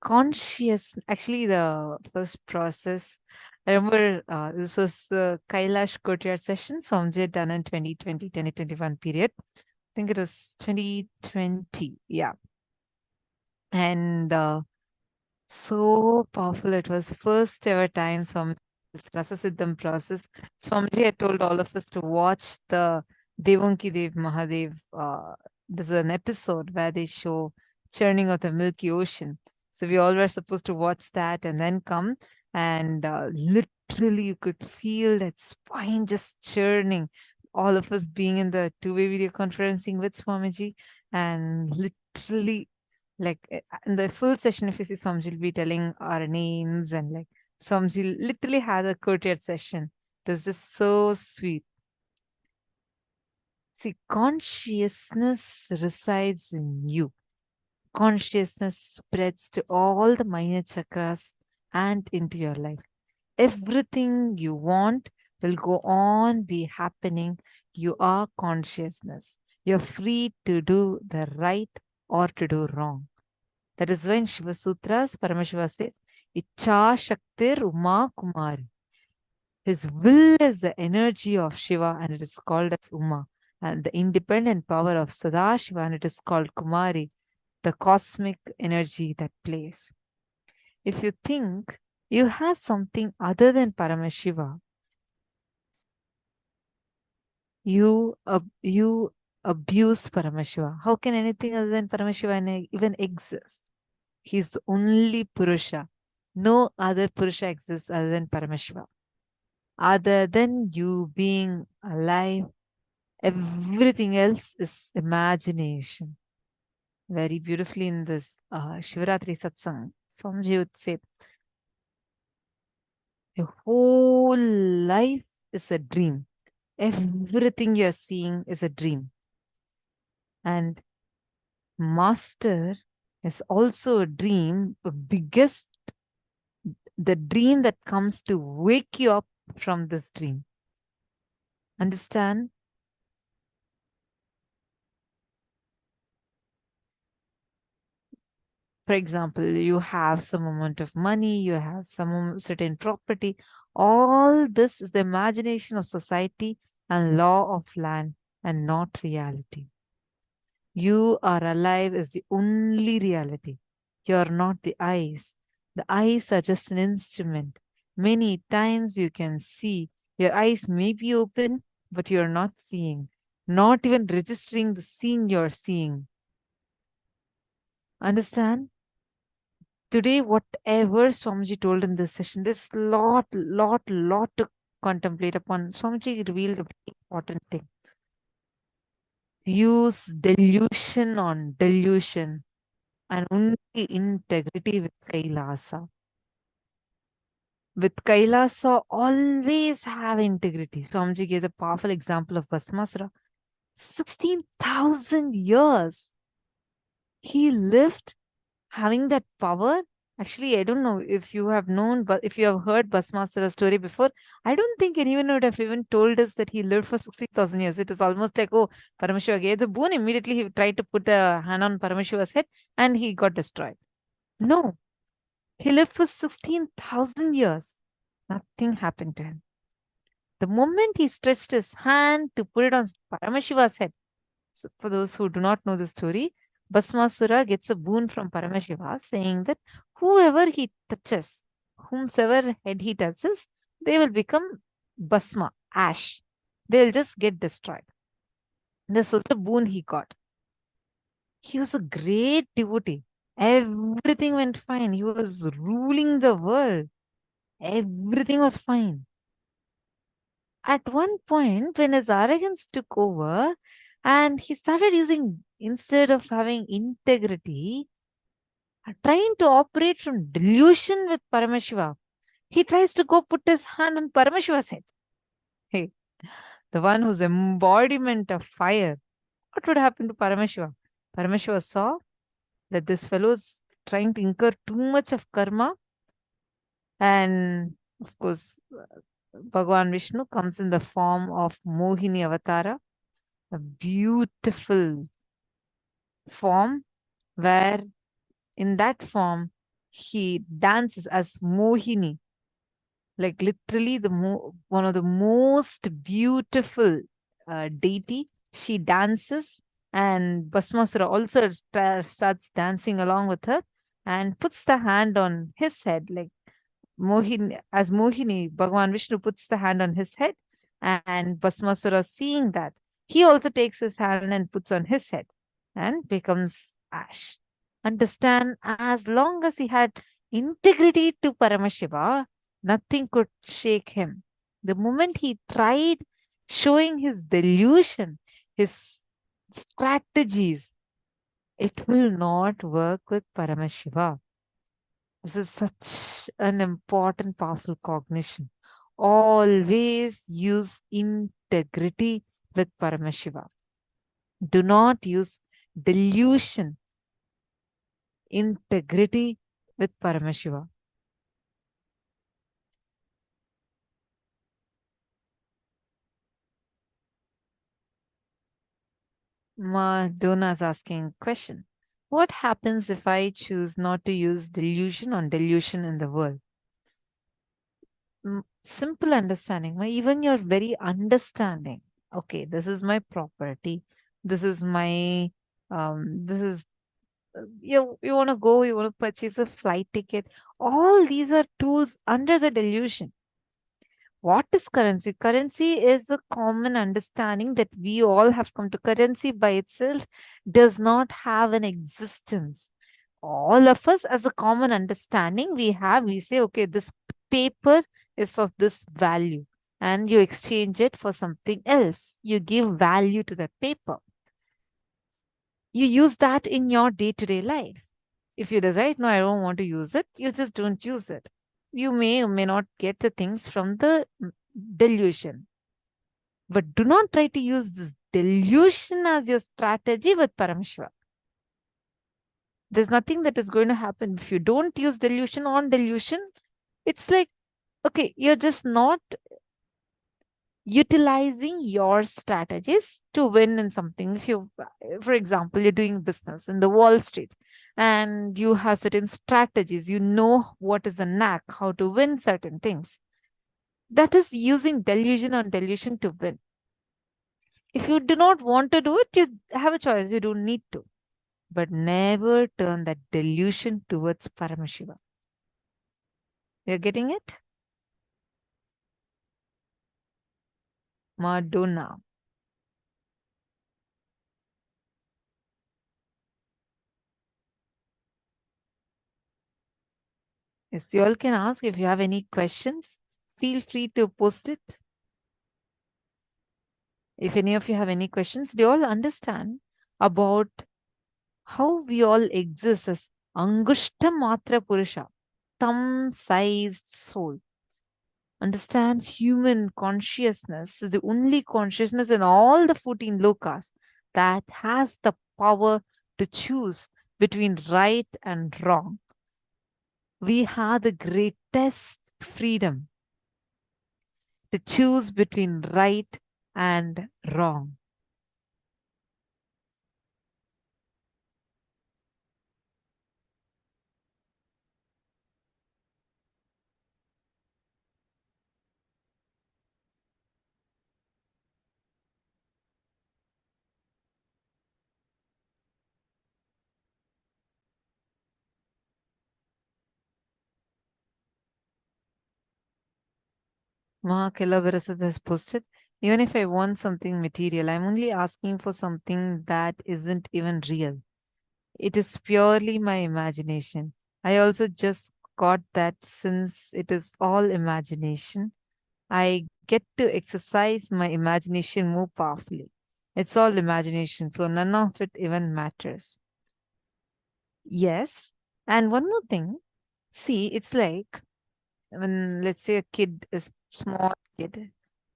Conscious, actually the first process, I remember this was the Kailash courtyard session Swamiji had done in 2020-2021 period. I think it was 2020, yeah. And so powerful. It was first ever time Swamiji this Rasa Siddham process. Swamiji had told all of us to watch the Devunki Dev Mahadev. There's an episode where they show churning of the Milky Ocean. So we all were supposed to watch that and then come, and literally you could feel that spine just churning. All of us being in the two-way video conferencing with Swamiji, and literally, like in the full session, if you see Swamiji will be telling our names, and like Swamiji literally had a courtyard session. It was just so sweet. See, consciousness resides in you. Consciousness spreads to all the minor chakras and into your life. Everything you want will go on be happening. You are consciousness. You're free to do the right or to do wrong. That is when Shiva Sutras, Paramashiva says, Icha Shaktir Uma Kumari. His will is the energy of Shiva, and it is called as Uma. And the independent power of Sadashiva, and it is called Kumari, the cosmic energy that plays. If you think you have something other than Paramashiva, you abuse Paramashiva. How can anything other than Paramashiva even exist? He's the only Purusha. No other Purusha exists other than Paramashiva. Other than you being alive, everything else is imagination. Very beautifully in this Shivaratri Satsang, Swamiji would say, your whole life is a dream. Everything you're seeing is a dream. And Master is also a dream, the biggest, the dream that comes to wake you up from this dream. Understand? For example, you have some amount of money, you have some certain property. All this is the imagination of society and law of land and not reality. You are alive is the only reality. You are not the eyes. The eyes are just an instrument. Many times you can see. Your eyes may be open, but you are not seeing, not even registering the scene you're seeing. Understand? Today, whatever Swamiji told in this session, there's lot to contemplate upon. Swamiji revealed a very important thing. Use delusion on delusion and only integrity with Kailasa. With Kailasa, always have integrity. Swamiji gave the powerful example of Bhasmasura. 16,000 years he lived having that power. Actually, I don't know if you have known, but if you have heard Bhasmasura's story before, I don't think anyone would have even told us that he lived for 60,000 years. It is almost like, oh, Paramashiva gave the boon. Immediately he tried to put a hand on Paramashiva's head and he got destroyed. No, he lived for 16,000 years. Nothing happened to him. The moment he stretched his hand to put it on Paramashiva's head, so for those who do not know the story, Bhasmasura gets a boon from Paramashiva saying that whoever he touches, whomsoever head he touches, they will become Bhasma, ash. They will just get destroyed. This was the boon he got. He was a great devotee. Everything went fine. He was ruling the world. Everything was fine. At one point, when his arrogance took over and he started using, instead of having integrity, trying to operate from delusion with Paramashiva, he tries to go put his hand on Paramashiva's head. Hey, the one whose embodiment of fire, what would happen to Paramashiva? Paramashiva saw that this fellow is trying to incur too much of karma, and of course, Bhagavan Vishnu comes in the form of Mohini Avatara, a beautiful form where in that form he dances as Mohini, like literally one of the most beautiful deity. She dances and Bhasmasura also starts dancing along with her and puts the hand on his head, like Mohini, as Mohini, Bhagavan Vishnu puts the hand on his head, and Bhasmasura, seeing that, he also takes his hand and puts on his head and becomes ash. Understand, as long as he had integrity to Paramashiva, nothing could shake him. The moment he tried showing his delusion, his strategies, it will not work with Paramashiva. This is such an important, powerful cognition. Always use integrity with Paramashiva. Do not use delusion. Integrity with Paramashiva. Madonna is asking a question. What happens if I choose not to use delusion on delusion in the world? Simple understanding. Even your very understanding. Okay, this is my property. This is my, this is, you want to go, you want to purchase a flight ticket. All these are tools under the delusion. What is currency? Currency is a common understanding that we all have come to. Currency by itself does not have an existence. All of us, as a common understanding, we say, okay, this paper is of this value, and you exchange it for something else. You give value to that paper. You use that in your day-to-day life. If you decide, no, I don't want to use it, you just don't use it. You may or may not get the things from the delusion. But do not try to use this delusion as your strategy with Paramashiva. There's nothing that is going to happen. If you don't use delusion on delusion, it's like, okay, you're just not utilizing your strategies to win in something. If you, for example, you're doing business in the Wall Street and you have certain strategies, you know what is the knack, how to win certain things. That is using delusion on delusion to win. If you do not want to do it, you have a choice. You don't need to. But never turn that delusion towards Paramashiva. You're getting it? Madonna. Yes, you all can ask if you have any questions. Feel free to post it. If any of you have any questions, do you all understand about how we all exist as Angushta Matra Purusha, thumb-sized soul? Understand human consciousness is the only consciousness in all the 14 lokas that has the power to choose between right and wrong. We have the greatest freedom to choose between right and wrong. Mahakela Barasat has posted, even if I want something material, I'm only asking for something that isn't even real. It is purely my imagination. I also just got that since it is all imagination, I get to exercise my imagination more powerfully. It's all imagination, so none of it even matters. Yes. And one more thing. See, it's like when, let's say, a kid is small kid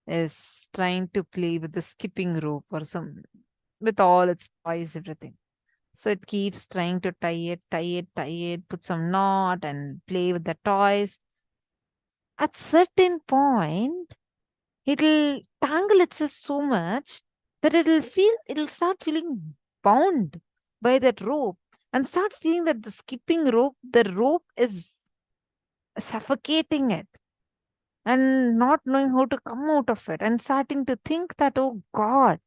is trying to play with the skipping rope or some with all its toys, everything. So it keeps trying to tie it, put some knot and play with the toys. At certain point, it'll tangle itself so much that it'll start feeling bound by that rope and start feeling that the rope is suffocating it and not knowing how to come out of it and starting to think that, oh God,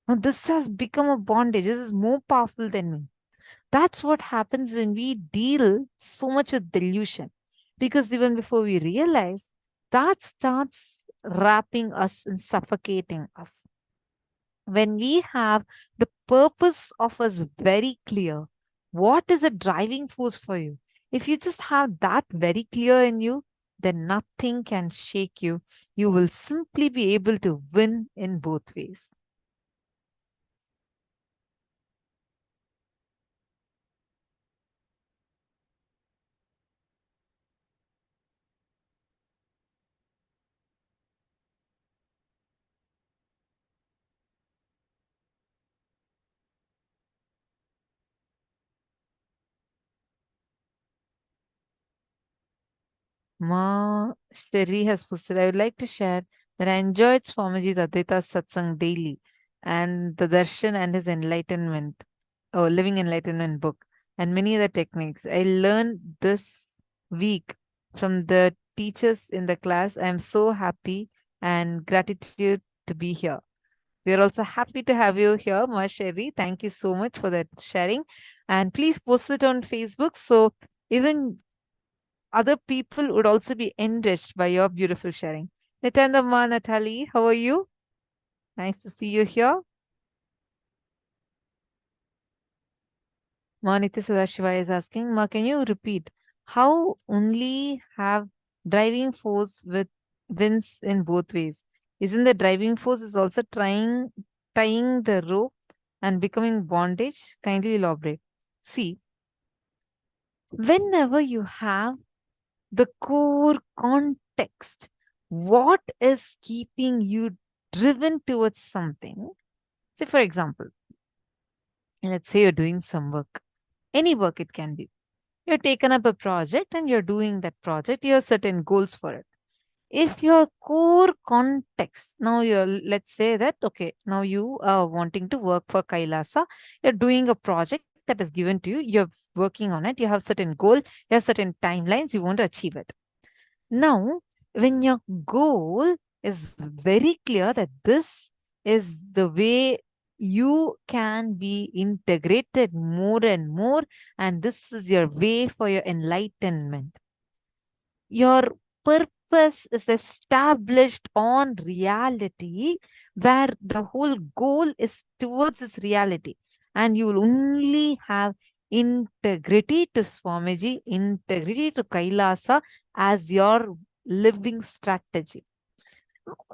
now this has become a bondage. This is more powerful than me. That's what happens when we deal so much with delusion. Because even before we realize, that starts wrapping us and suffocating us. When we have the purpose of us very clear, what is a driving force for you? If you just have that very clear in you, then nothing can shake you. You will simply be able to win in both ways. Ma Sherry has posted, I would like to share that I enjoyed Swamiji Advaita's satsang daily and the Darshan and his enlightenment, or Living Enlightenment book, and many other techniques. I learned this week from the teachers in the class. I am so happy and gratitude to be here. We are also happy to have you here, Ma Sherry. Thank you so much for that sharing. And please post it on Facebook so even other people would also be enriched by your beautiful sharing. Nityananda Ma, Natalie, how are you? Nice to see you here. Ma Nitya Sadashiva is asking, Ma, can you repeat how only have driving force with wins in both ways? Isn't the driving force is also tying the rope and becoming bondage? Kindly elaborate. See, whenever you have the core context, what is keeping you driven towards something? Say, for example, let's say you're doing some work, any work it can be. You're taken up a project and you're doing that project, you have certain goals for it. if your core context, now let's say that, okay, now you are wanting to work for Kailasa, you're doing a project that is given to you, you're working on it, you have certain goal, you have certain timelines, you want to achieve it. Now, when your goal is very clear that this is the way you can be integrated more and more, and this is your way for your enlightenment. Your purpose is established on reality, where the whole goal is towards this reality, and you will only have integrity to Swamiji, integrity to Kailasa as your living strategy.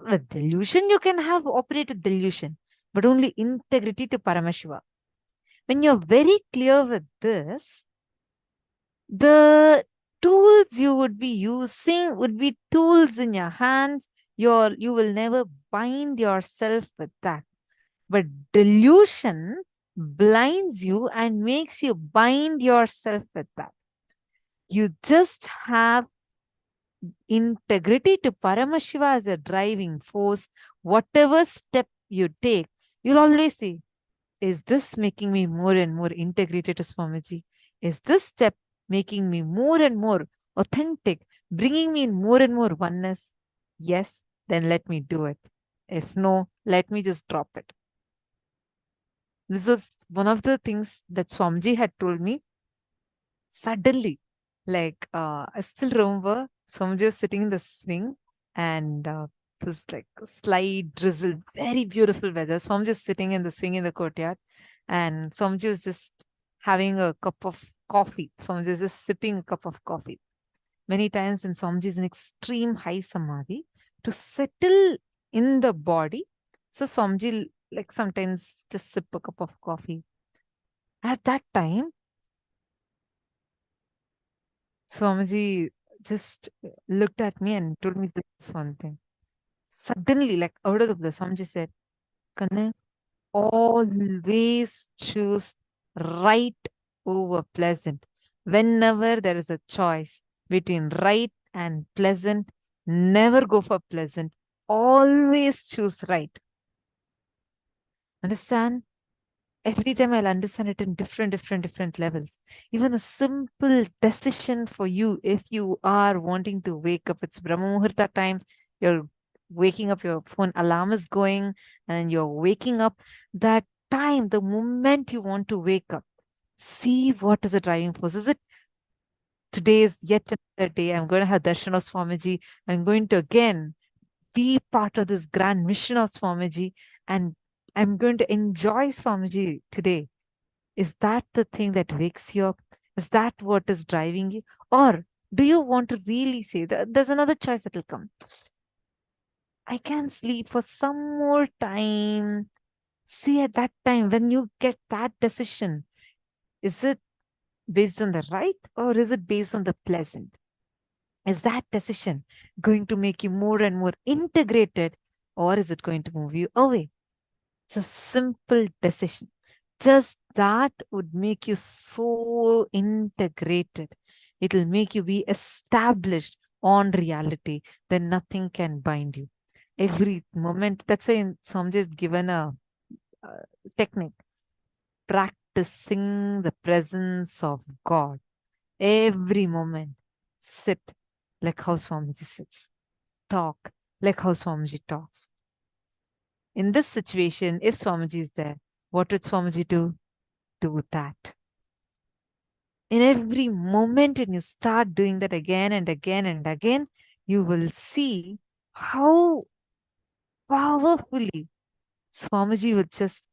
With delusion, you can have operated delusion, but only integrity to Paramashiva. When you're very clear with this, the tools you would be using would be tools in your hands. You will never bind yourself with that. But delusion blinds you and makes you bind yourself with that. You just have integrity to Paramashiva as a driving force. Whatever step you take, you'll always see, is this making me more and more integrated to Swamiji? Is this step making me more and more authentic, bringing me in more and more oneness? Yes, then let me do it. If no, let me just drop it. This was one of the things that Swamiji had told me suddenly. Like, I still remember Swamiji was sitting in the swing, and it was like a slight drizzle, very beautiful weather. Swamiji was sitting in the swing in the courtyard, and Swamiji was just having a cup of coffee. Swamiji is just sipping a cup of coffee. Many times when Swamiji is in extreme high samadhi, to settle in the body, so Swamiji like sometimes just sip a cup of coffee. At that time, Swamiji just looked at me and told me this one thing. Suddenly, like out of the blue, Swamiji said, Kanna, always choose right over pleasant. Whenever there is a choice between right and pleasant, never go for pleasant. Always choose right. Understand? Every time I'll understand it in different levels. Even a simple decision for you, if you are wanting to wake up, it's Brahma Muhurta time, you're waking up, your phone alarm is going, and you're waking up. That time, the moment you want to wake up, see what is the driving force. Is it today is yet another day? I'm going to have Darshan of Swamiji. I'm going to again be part of this grand mission of Swamiji, and I'm going to enjoy Swamiji today. Is that the thing that wakes you up? Is that what is driving you? Or do you want to really say that there's another choice that will come? I can sleep for some more time. See, at that time, when you get that decision, is it based on the right or is it based on the pleasant? Is that decision going to make you more and more integrated, or is it going to move you away? It's a simple decision. Just that would make you so integrated. It will make you be established on reality. Then nothing can bind you. Every moment, that's why Swamiji is given a technique. Practicing the presence of God. Every moment, sit like how Swamiji sits. Talk like how Swamiji talks. In this situation, if Swamiji is there, what would Swamiji do? Do that. In every moment, when you start doing that again and again and again, you will see how powerfully Swamiji will just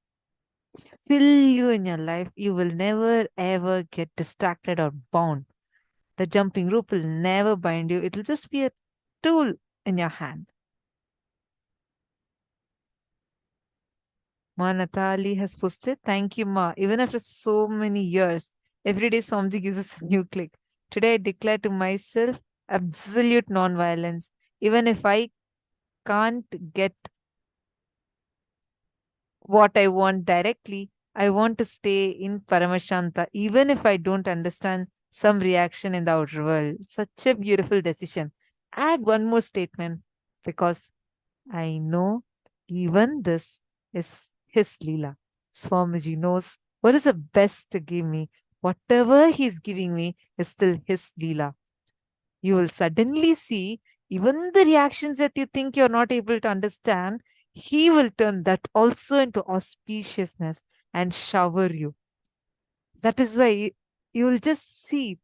fill you in your life. You will never ever get distracted or bound. The jumping rope will never bind you. It will just be a tool in your hand. Ma Natali has posted, thank you, Ma. Even after so many years, every day Swamiji gives us a new click. Today I declare to myself absolute non-violence. Even if I can't get what I want directly, I want to stay in Paramashanta, even if I don't understand some reaction in the outer world. Such a beautiful decision. add one more statement because I know even this is his Leela. Swamiji knows what is the best to give me. Whatever he's giving me is still his Leela. You will suddenly see even the reactions that you think you're not able to understand, he will turn that also into auspiciousness and shower you. That is why you will just see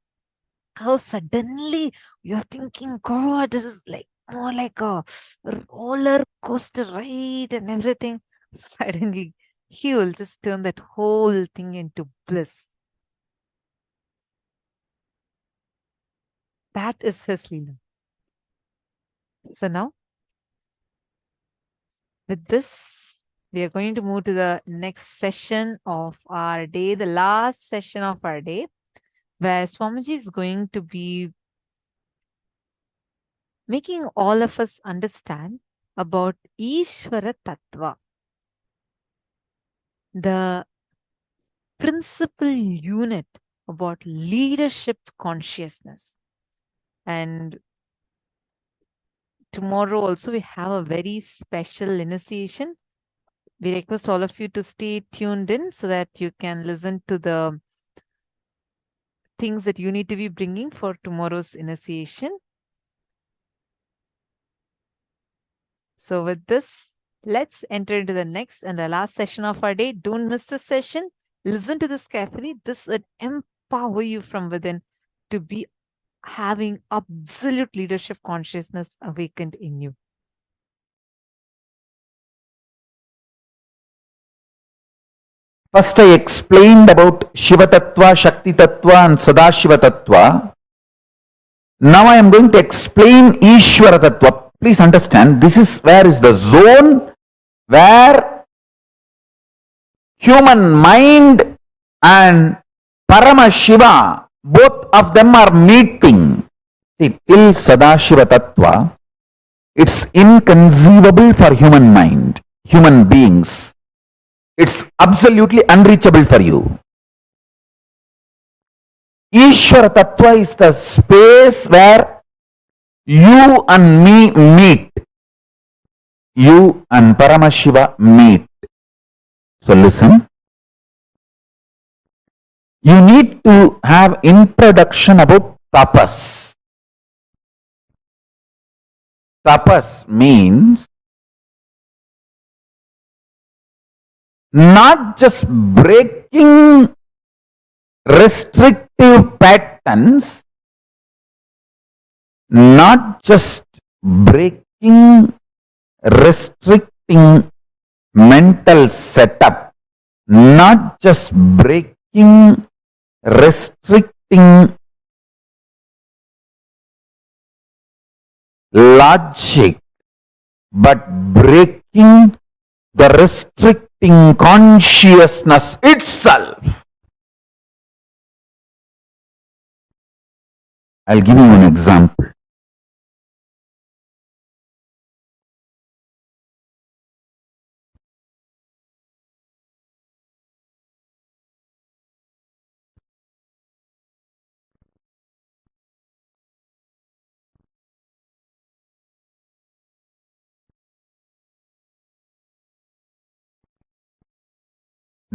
how suddenly you're thinking, God, this is like more like a roller coaster ride and everything. Suddenly, he will just turn that whole thing into bliss. That is his Leela. So now, with this, we are going to move to the next session of our day, the last session of our day, where Swamiji is going to be making all of us understand about Ishvara Tattva, the principal unit about leadership consciousness. And tomorrow also we have a very special initiation. We request all of you to stay tuned in so that you can listen to the things that you need to be bringing for tomorrow's initiation. So with this, let's enter into the next and the last session of our day. Don't miss this session. Listen to this carefully. This will empower you from within to be having absolute leadership consciousness awakened in you. First I explained about Shiva Tattva, Shakti Tattva and Sadashiva Tattva. Now I am going to explain Ishvara Tattva. Please understand, this is where is the zone where human mind and Paramashiva, both of them are meeting. See, till Sadashiva Tattva, it's inconceivable for human mind, human beings. It's absolutely unreachable for you. Ishvara Tattva is the space where you and me meet. You and Paramashiva meet. So listen. You need to have introduction about tapas. Tapas means not just breaking restrictive patterns, not just breaking restricting mental setup, not just breaking restricting logic, but breaking the restricting consciousness itself. I'll give you an example.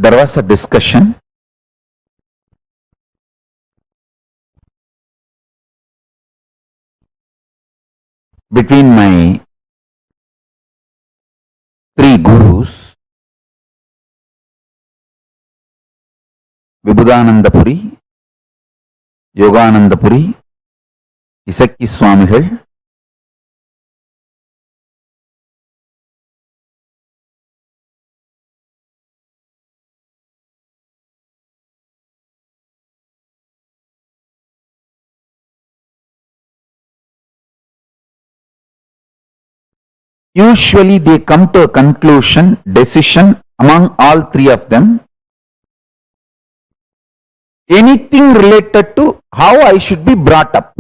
There was a discussion between my three gurus, Vibhudanandapuri, Yoganandapuri, Isakki Swamigal, usually they come to a conclusion, decision among all three of them. Anything related to how I should be brought up.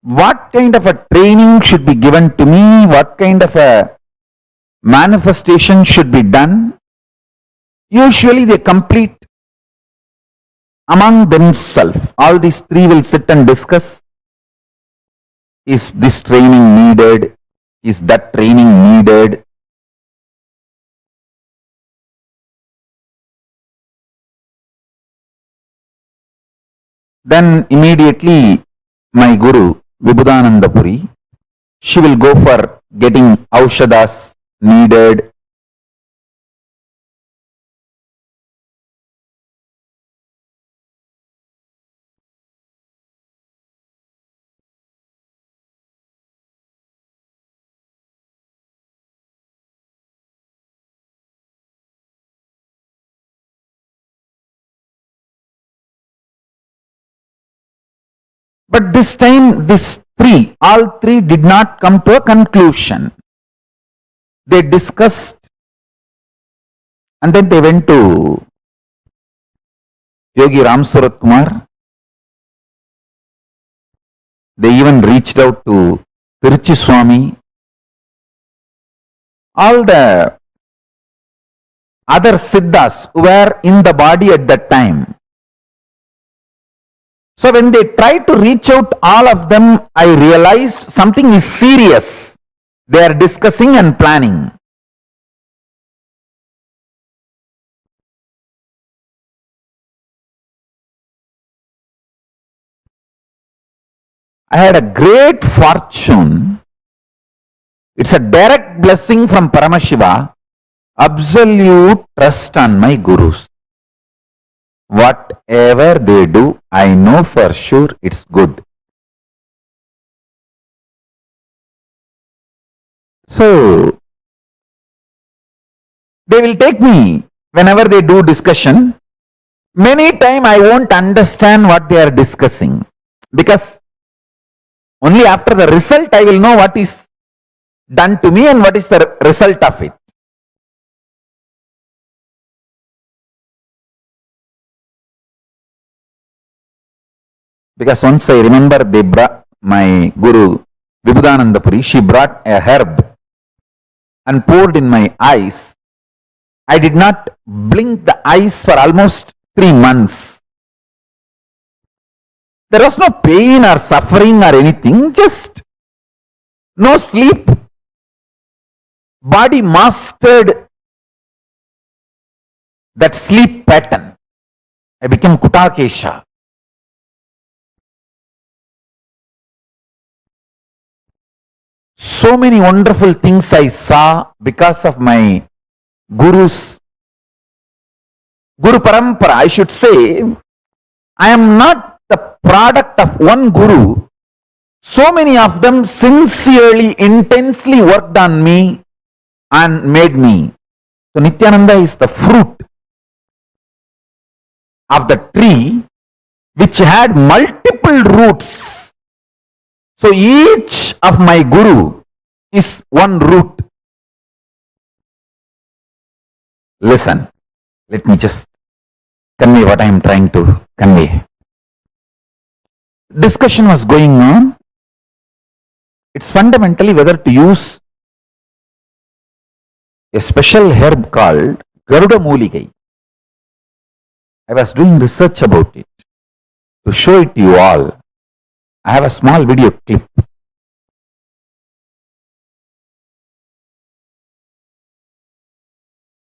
What kind of a training should be given to me? What kind of a manifestation should be done? Usually they complete among themselves. All these three will sit and discuss. Is this training needed? Is that training needed? Then immediately my Guru, Vibhudananda Puri, she will go for getting Aushadas needed. But this time, all three did not come to a conclusion. They discussed and then they went to Yogi Ram Surat Kumar. They even reached out to Tiruchi Swami. All the other Siddhas who were in the body at that time. So when they tried to reach out all of them, I realized something is serious. They are discussing and planning. I had a great fortune. It's a direct blessing from Paramashiva. Absolute trust on my gurus. Whatever they do, I know for sure it's good. So, they will take me whenever they do discussion. Many times I won't understand what they are discussing, because only after the result I will know what is done to me and what is the result of it. Because once I remember they brought my Guru Vibhudananda Puri, she brought a herb and poured in my eyes. I did not blink the eyes for almost 3 months. There was no pain or suffering or anything, just no sleep. Body mastered that sleep pattern. I became Kutakesha. So many wonderful things I saw because of my Guru's Guru Parampara. I should say, I am not the product of one Guru. So many of them sincerely, intensely worked on me and made me. So Nityananda is the fruit of the tree which had multiple roots. So each of my Guru is one root. Listen, let me just convey what I am trying to convey. Discussion was going on. It's fundamentally whether to use a special herb called Garuda Muligai. I was doing research about it to show it to you all. I have a small video clip.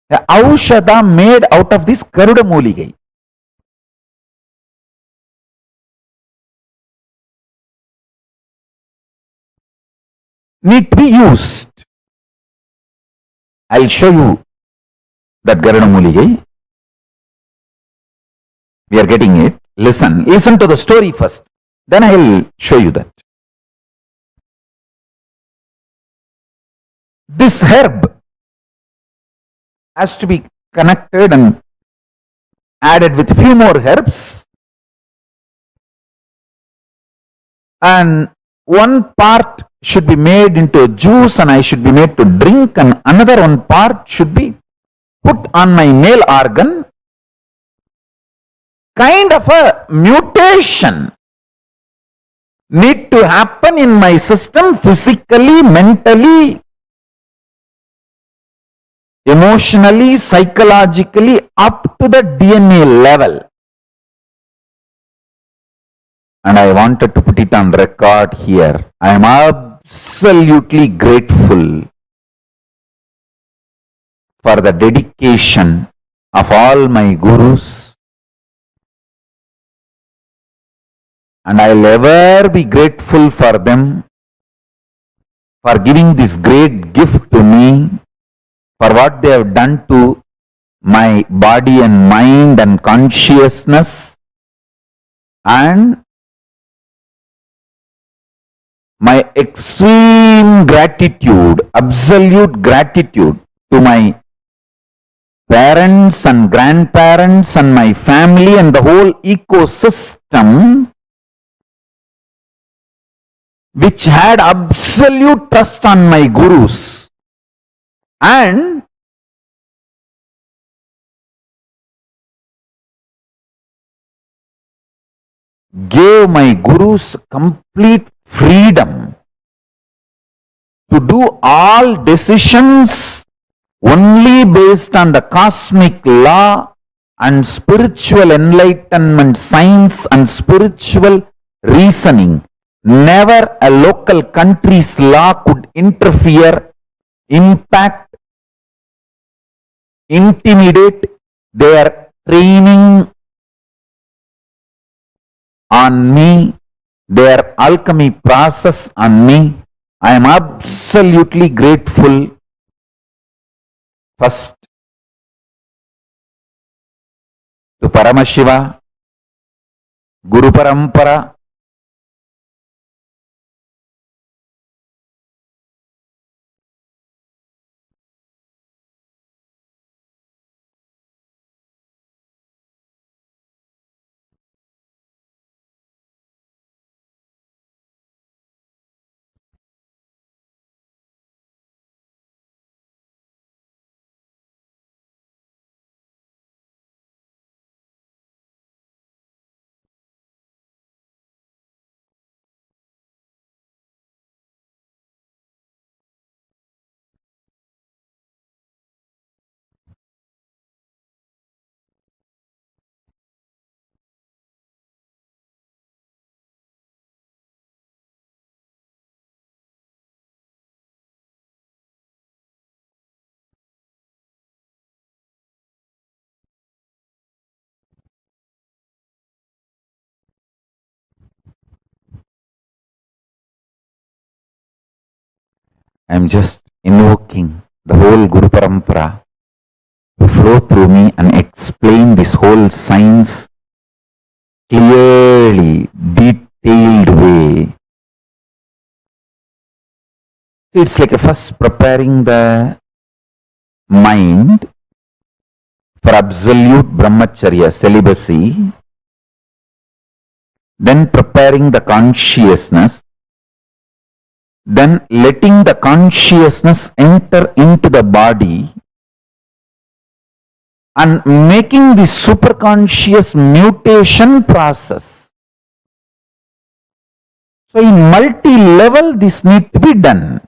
A Aushada made out of this Garuda Muligai. Need to be used. I'll show you that Garuda Muligai. We are getting it. Listen to the story first. Then I will show you that. This herb has to be connected and added with few more herbs. And one part should be made into a juice and I should be made to drink, and another one part should be put on my male organ. Kind of a mutation need to happen in my system physically, mentally, emotionally, psychologically, up to the DNA level. and I wanted to put it on record here. I am absolutely grateful for the dedication of all my gurus, and I'll ever be grateful for them for giving this great gift to me, for what they have done to my body and mind and consciousness, and my extreme gratitude, absolute gratitude to my parents and grandparents and my family and the whole ecosystem, which had absolute trust on my gurus and gave my gurus complete freedom to do all decisions only based on the cosmic law and spiritual enlightenment science and spiritual reasoning. Never a local country's law could interfere, impact, intimidate their training on me, their alchemy process on me. I am absolutely grateful first to Paramashiva, Guru Parampara, I am just invoking the whole Guru Parampara to flow through me and explain this whole science clearly, detailed way. It's like a first preparing the mind for absolute brahmacharya, celibacy, then preparing the consciousness, then letting the consciousness enter into the body and making the superconscious mutation process. So in multi-level this need to be done.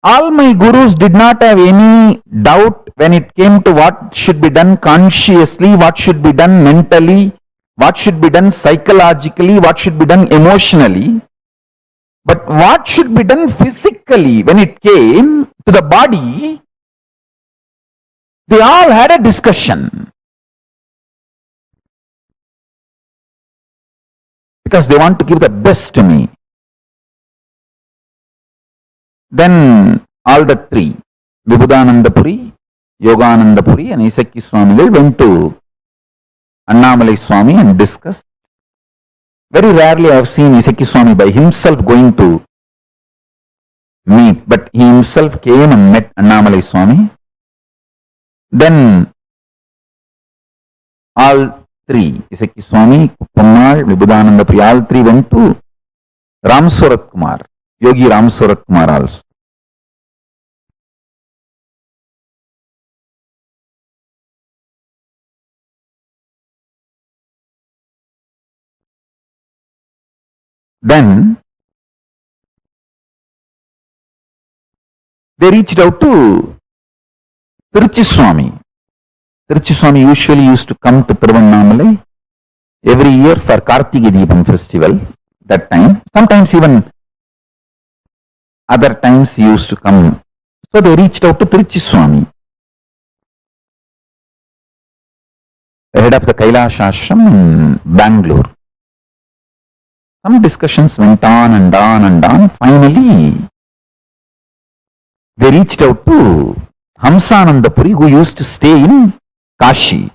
All my gurus did not have any doubt when it came to what should be done consciously, what should be done mentally, what should be done psychologically, what should be done emotionally. But what should be done physically when it came to the body, they all had a discussion. Because they want to give the best to me. Then all the three, Vibhudanandapuri, Yoganandapuri and Isaki Swami went to Annamalai Swami and discussed. Very rarely I have seen Isaki Swami by himself going to meet, but he himself came and met Annamalai Swami. Then all three, Isaki Swami, Kuppamal, Vibhudanandapuri, all three went to Ram Surat Kumar, Yogi Ram Surat Kumar also. Then they reached out to Tiruchi Swami. Swami usually used to come to Tiruvannamalai every year for Kartike Deepam festival. That time, sometimes even other times he used to come. So they reached out to Swami, head of the Kailasa Ashram in Bangalore. Some discussions went on and on and on. Finally, they reached out to Hamsananda Puri, who used to stay in Kashi,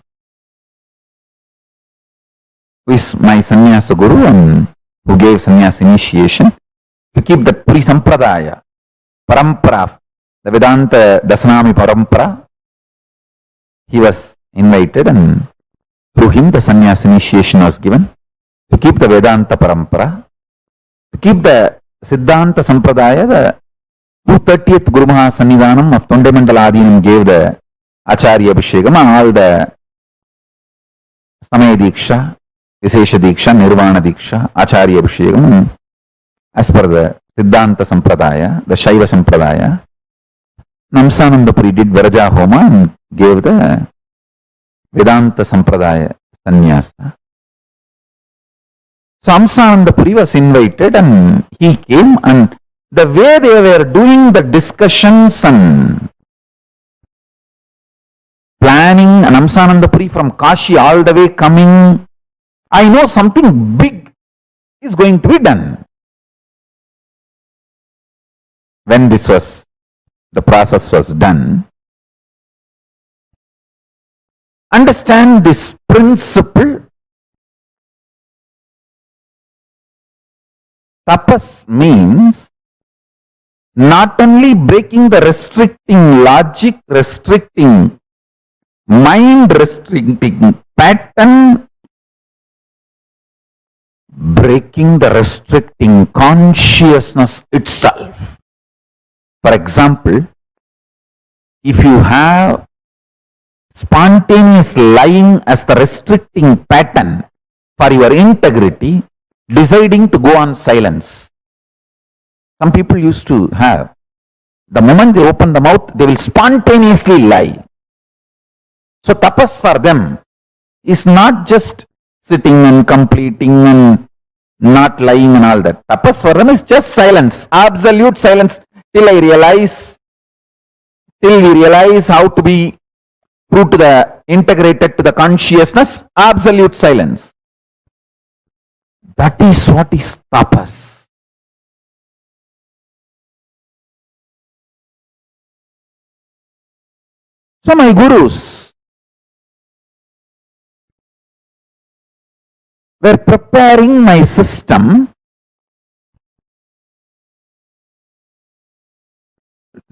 who is my sannyasa guru and who gave sannyasa initiation, to keep the Puri Sampradaya, Parampara, the Vedanta Dasanami Parampara. He was invited and through him the sannyasa initiation was given, to keep the Vedanta Parampara, to keep the Siddhanta Sampradaya. The 230th Guru Maha Sannidhanam of Tondemandala Adinam gave the Acharya Abhishekam, all the Samaya Diksha, Vishesha Diksha, Nirvana Diksha, Acharya Abhishekam, as per the Siddhanta Sampradaya, the Shaiva Sampradaya. Namsananda Puri did Varaja Homa and gave the Vedanta Sampradaya Sannyasa. So Namsananda Puri was invited and he came, and the way they were doing the discussions and planning, and Namsananda Puri from Kashi all the way coming, I know something big is going to be done. When the process was done, understand this principle. Tapas means not only breaking the restricting logic, restricting mind, restricting pattern, breaking the restricting consciousness itself. For example, if you have spontaneous lying as the restricting pattern for your integrity, deciding to go on silence. Some people used to have, the moment they open the mouth, they will spontaneously lie. So tapas for them is not just sitting and completing and not lying and all that. Tapas for them is just silence, absolute silence, till we realize how to be true to the, integrated to the consciousness, absolute silence. That is what is tapas. So my gurus were preparing my system,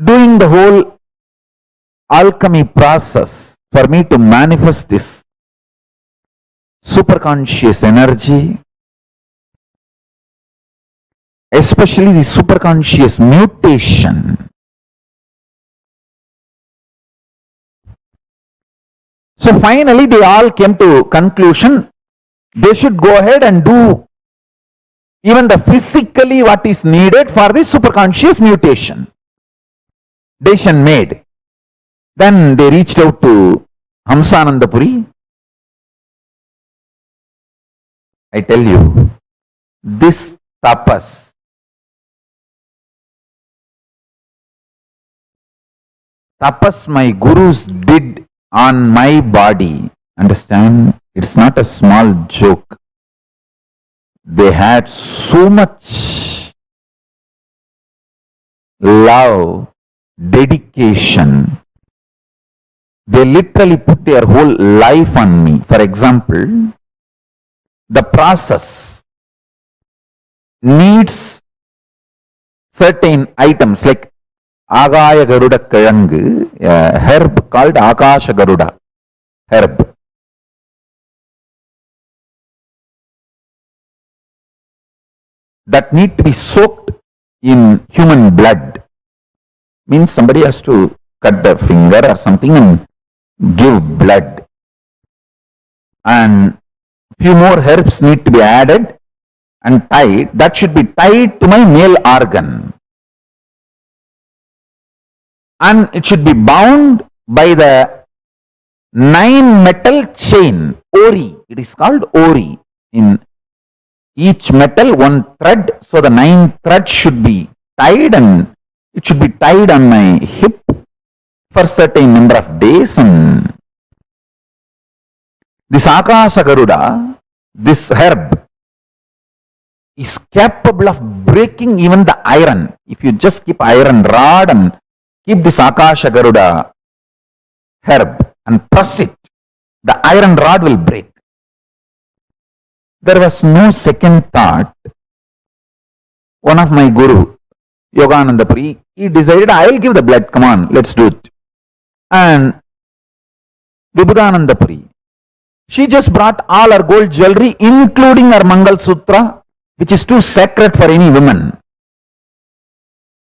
doing the whole alchemy process for me to manifest this superconscious energy, especially the superconscious mutation. So finally they all came to conclusion they should go ahead and do even the physically what is needed for the superconscious mutation. Decision made. Then they reached out to Hamsananda Puri. I tell you, this tapas my gurus did on my body, understand, it's not a small joke. They had so much love, dedication. They literally put their whole life on me. For example, the process needs certain items like Agaya Garuda Kilangu, a herb called Akasha Garuda herb. That need to be soaked in human blood. Means somebody has to cut the finger or something and give blood. And few more herbs need to be added and tied. That should be tied to my male organ. And it should be bound by the 9 metal chain, ori. It is called ori. In each metal, one thread. So the 9 threads should be tied, and it should be tied on my hip for certain number of days. And this Akasha Garuda, this herb, is capable of breaking even the iron. If you just keep iron rod and keep this Akasha Garuda herb and press it, the iron rod will break. There was no second thought. One of my guru, Yogananda Puri, he decided, I will give the blood, come on, let's do it. And Vibhudananda Puri, she just brought all her gold jewelry, including her Mangal Sutra, which is too sacred for any woman.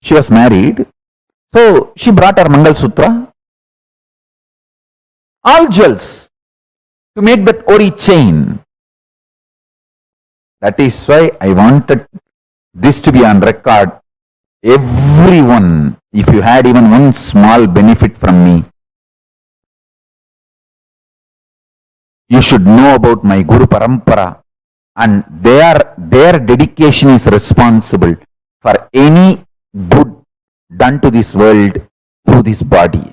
She was married, so she brought her Mangal Sutra, all jewels, to make that ori chain. That is why I wanted this to be on record. Everyone, if you had even one small benefit from me, you should know about my Guru Parampara, and their dedication is responsible for any good done to this world through this body.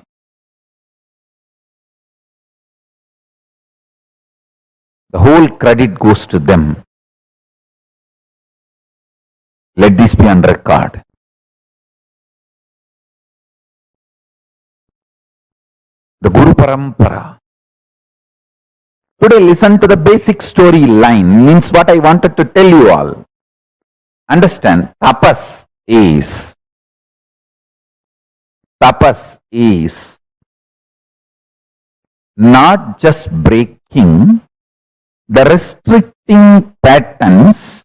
The whole credit goes to them. Let this be on record. The Guru Parampara. Today, listen to the basic storyline, means what I wanted to tell you all. Understand, tapas is not just breaking the restricting patterns,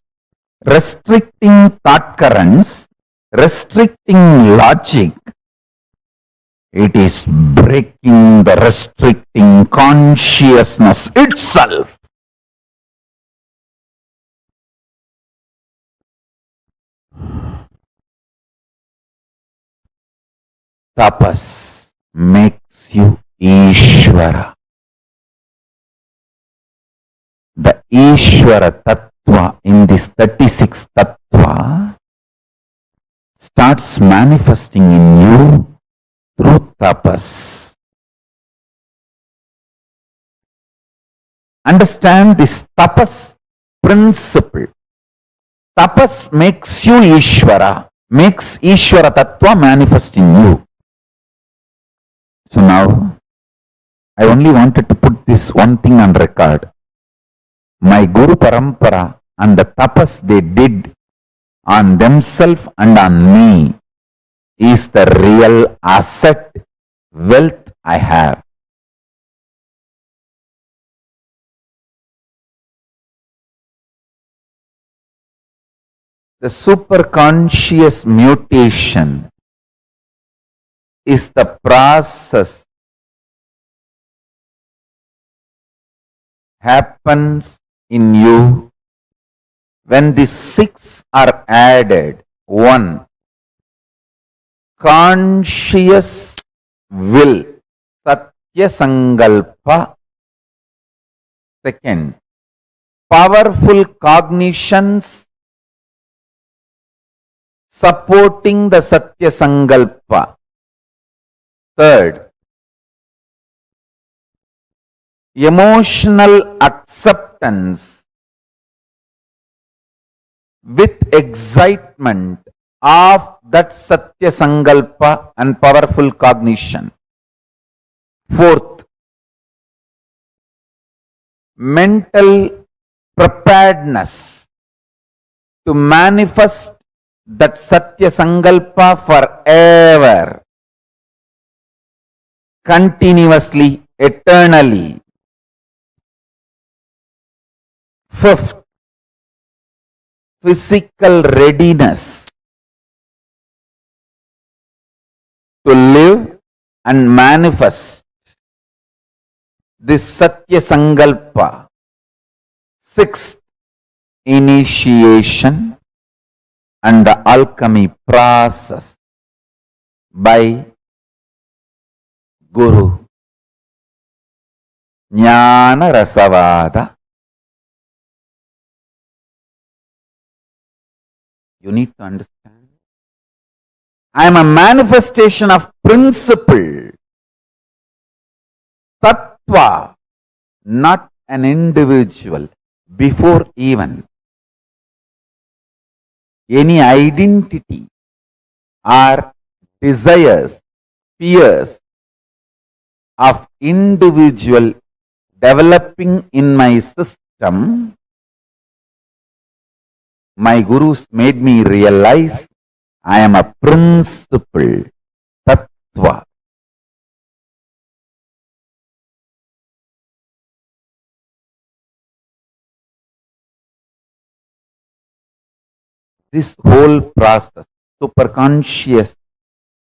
restricting thought currents, restricting logic. It is breaking the restricting consciousness itself. Tapas makes you Ishvara. The Ishvara Tattva in this 36 Tattva starts manifesting in you through tapas. Understand this tapas principle. Tapas makes you Ishvara, makes Ishvara Tattva manifest in you. So now, I only wanted to put this one thing on record. My Guru Parampara and the tapas they did on themselves and on me is the real asset, wealth I have. The superconscious mutation is the process happens in you when the 6 are added. 1. Conscious will, Satya Sankalpa. 2. Powerful cognitions supporting the Satya Sankalpa. 3. Emotional acceptance with excitement of that Satya Sankalpa and powerful cognition. 4. Mental preparedness to manifest that Satya Sankalpa forever, continuously, eternally. 5. Physical readiness to live and manifest this Satya Sankalpa. 6th, initiation and the alchemy process by Guru. Jnana Rasavada. You need to understand. I am a manifestation of principle, tattva, not an individual. Before even any identity or desires, fears of individual developing in my system, my gurus made me realize I am a principle, tattva. This whole process, superconscious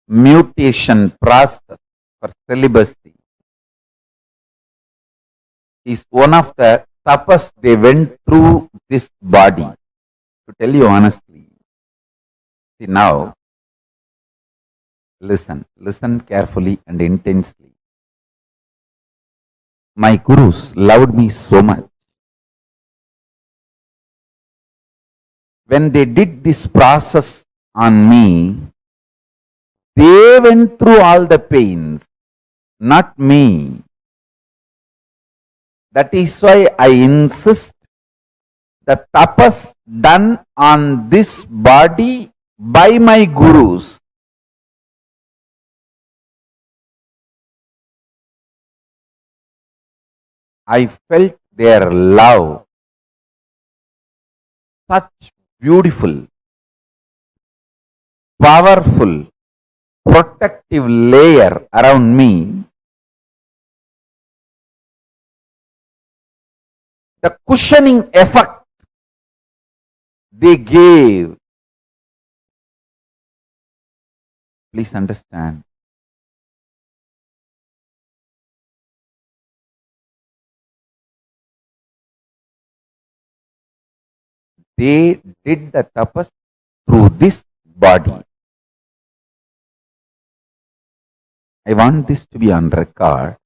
mutation process for celibacy, is one of the toughest they went through this body. To tell you honestly, see now, listen carefully and intensely. My gurus loved me so much. When they did this process on me, they went through all the pains, not me. That is why I insist the tapas done on this body by my gurus I felt their love, such beautiful, powerful, protective layer around me. The cushioning effect they gave, please understand. They did the tapas through this body. I want this to be on record.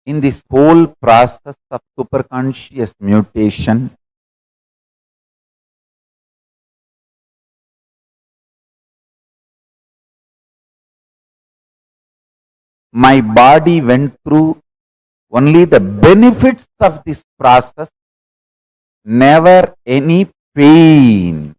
In this whole process of superconscious mutation, my body went through only the benefits of this process, never any pain.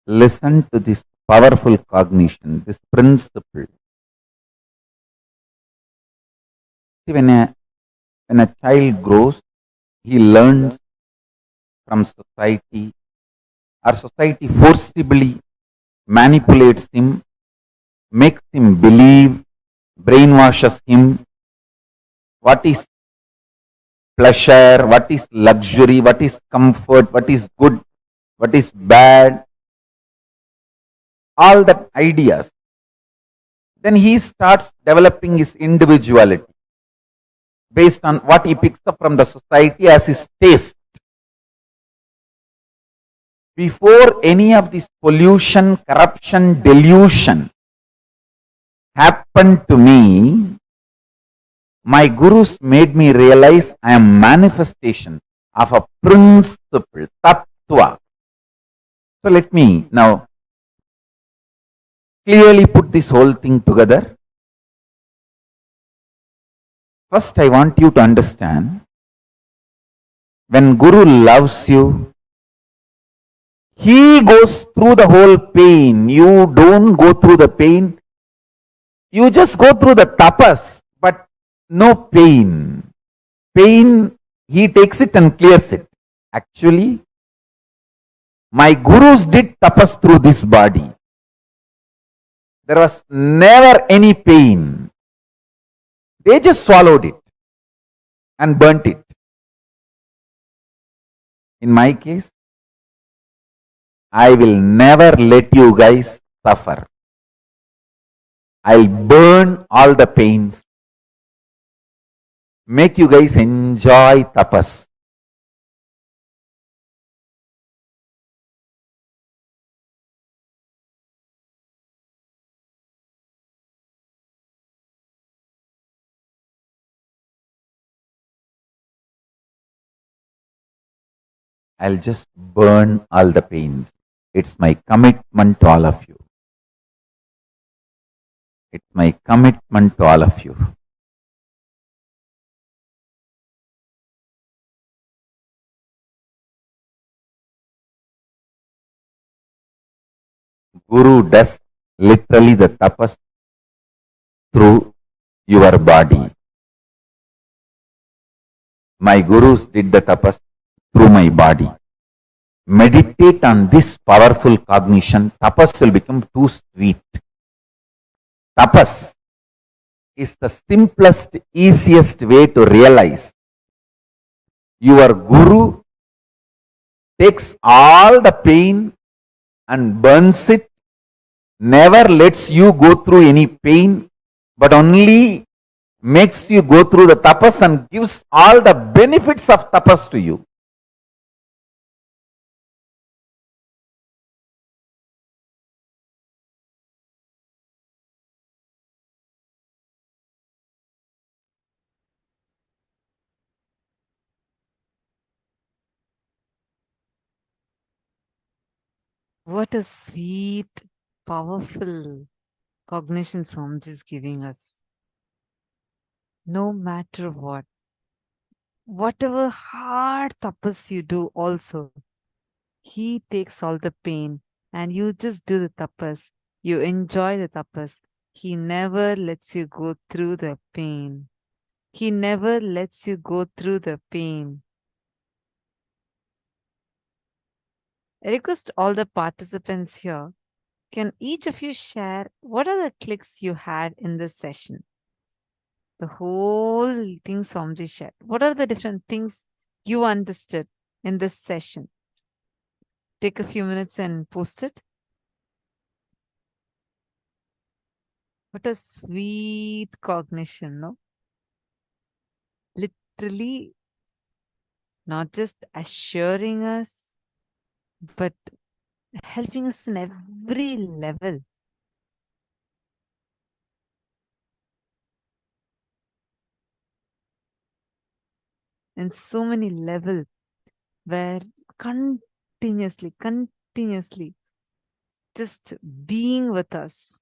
Listen to this powerful cognition, this principle. See, when a child grows, he learns from society, or society forcibly manipulates him, makes him believe, brainwashes him what is pleasure, what is luxury, what is comfort, what is good, what is bad, all that ideas. Then he starts developing his individuality based on what he picks up from the society as his taste. Before any of this pollution, corruption, delusion happened to me, my gurus made me realize I am manifestation of a principle, tattva. So let me now clearly put this whole thing together. First, I want you to understand, when Guru loves you, he goes through the whole pain. You don't go through the pain. You just go through the tapas, but no pain. pain, he takes it and clears it. Actually, my gurus did tapas through this body. There was never any pain. They just swallowed it and burnt it. In my case, I will never let you guys suffer. I'll burn all the pains, make you guys enjoy tapas. I'll just burn all the pains. It's my commitment to all of you. It's my commitment to all of you. Guru does literally the tapas through your body. My gurus did the tapas through my body. Meditate on this powerful cognition. Tapas will become too sweet. Tapas is the simplest, easiest way to realize your guru takes all the pain and burns it, never lets you go through any pain, but only makes you go through the tapas and gives all the benefits of tapas to you. What a sweet, powerful cognition Swamiji is giving us. No matter what, whatever hard tapas you do also, he takes all the pain and you just do the tapas. You enjoy the tapas. He never lets you go through the pain. He never lets you go through the pain. I request all the participants here, can each of you share what are the clicks you had in this session? The whole thing Swamiji shared. What are the different things you understood in this session? Take a few minutes and post it. What a sweet cognition, no? Literally, not just assuring us, but helping us in every level. In so many levels where continuously, just being with us.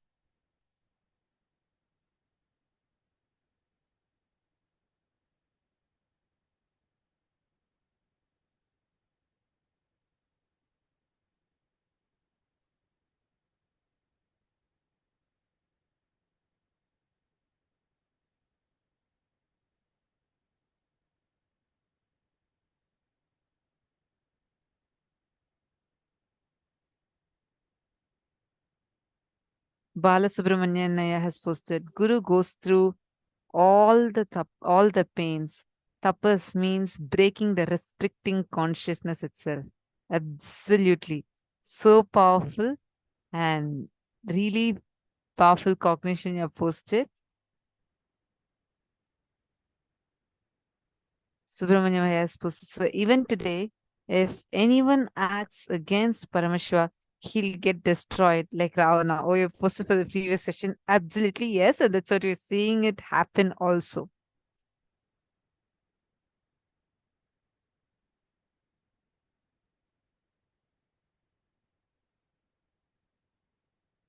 Balasubramanian has posted, Guru goes through all the pains. Tapas means breaking the restricting consciousness itself. Absolutely. So powerful and really powerful cognition you have posted. Subramaniam has posted. So even today, if anyone acts against Paramashiva, he'll get destroyed like Ravana. Oh, you posted for the previous session. Absolutely, yes. And that's what we're seeing it happen also.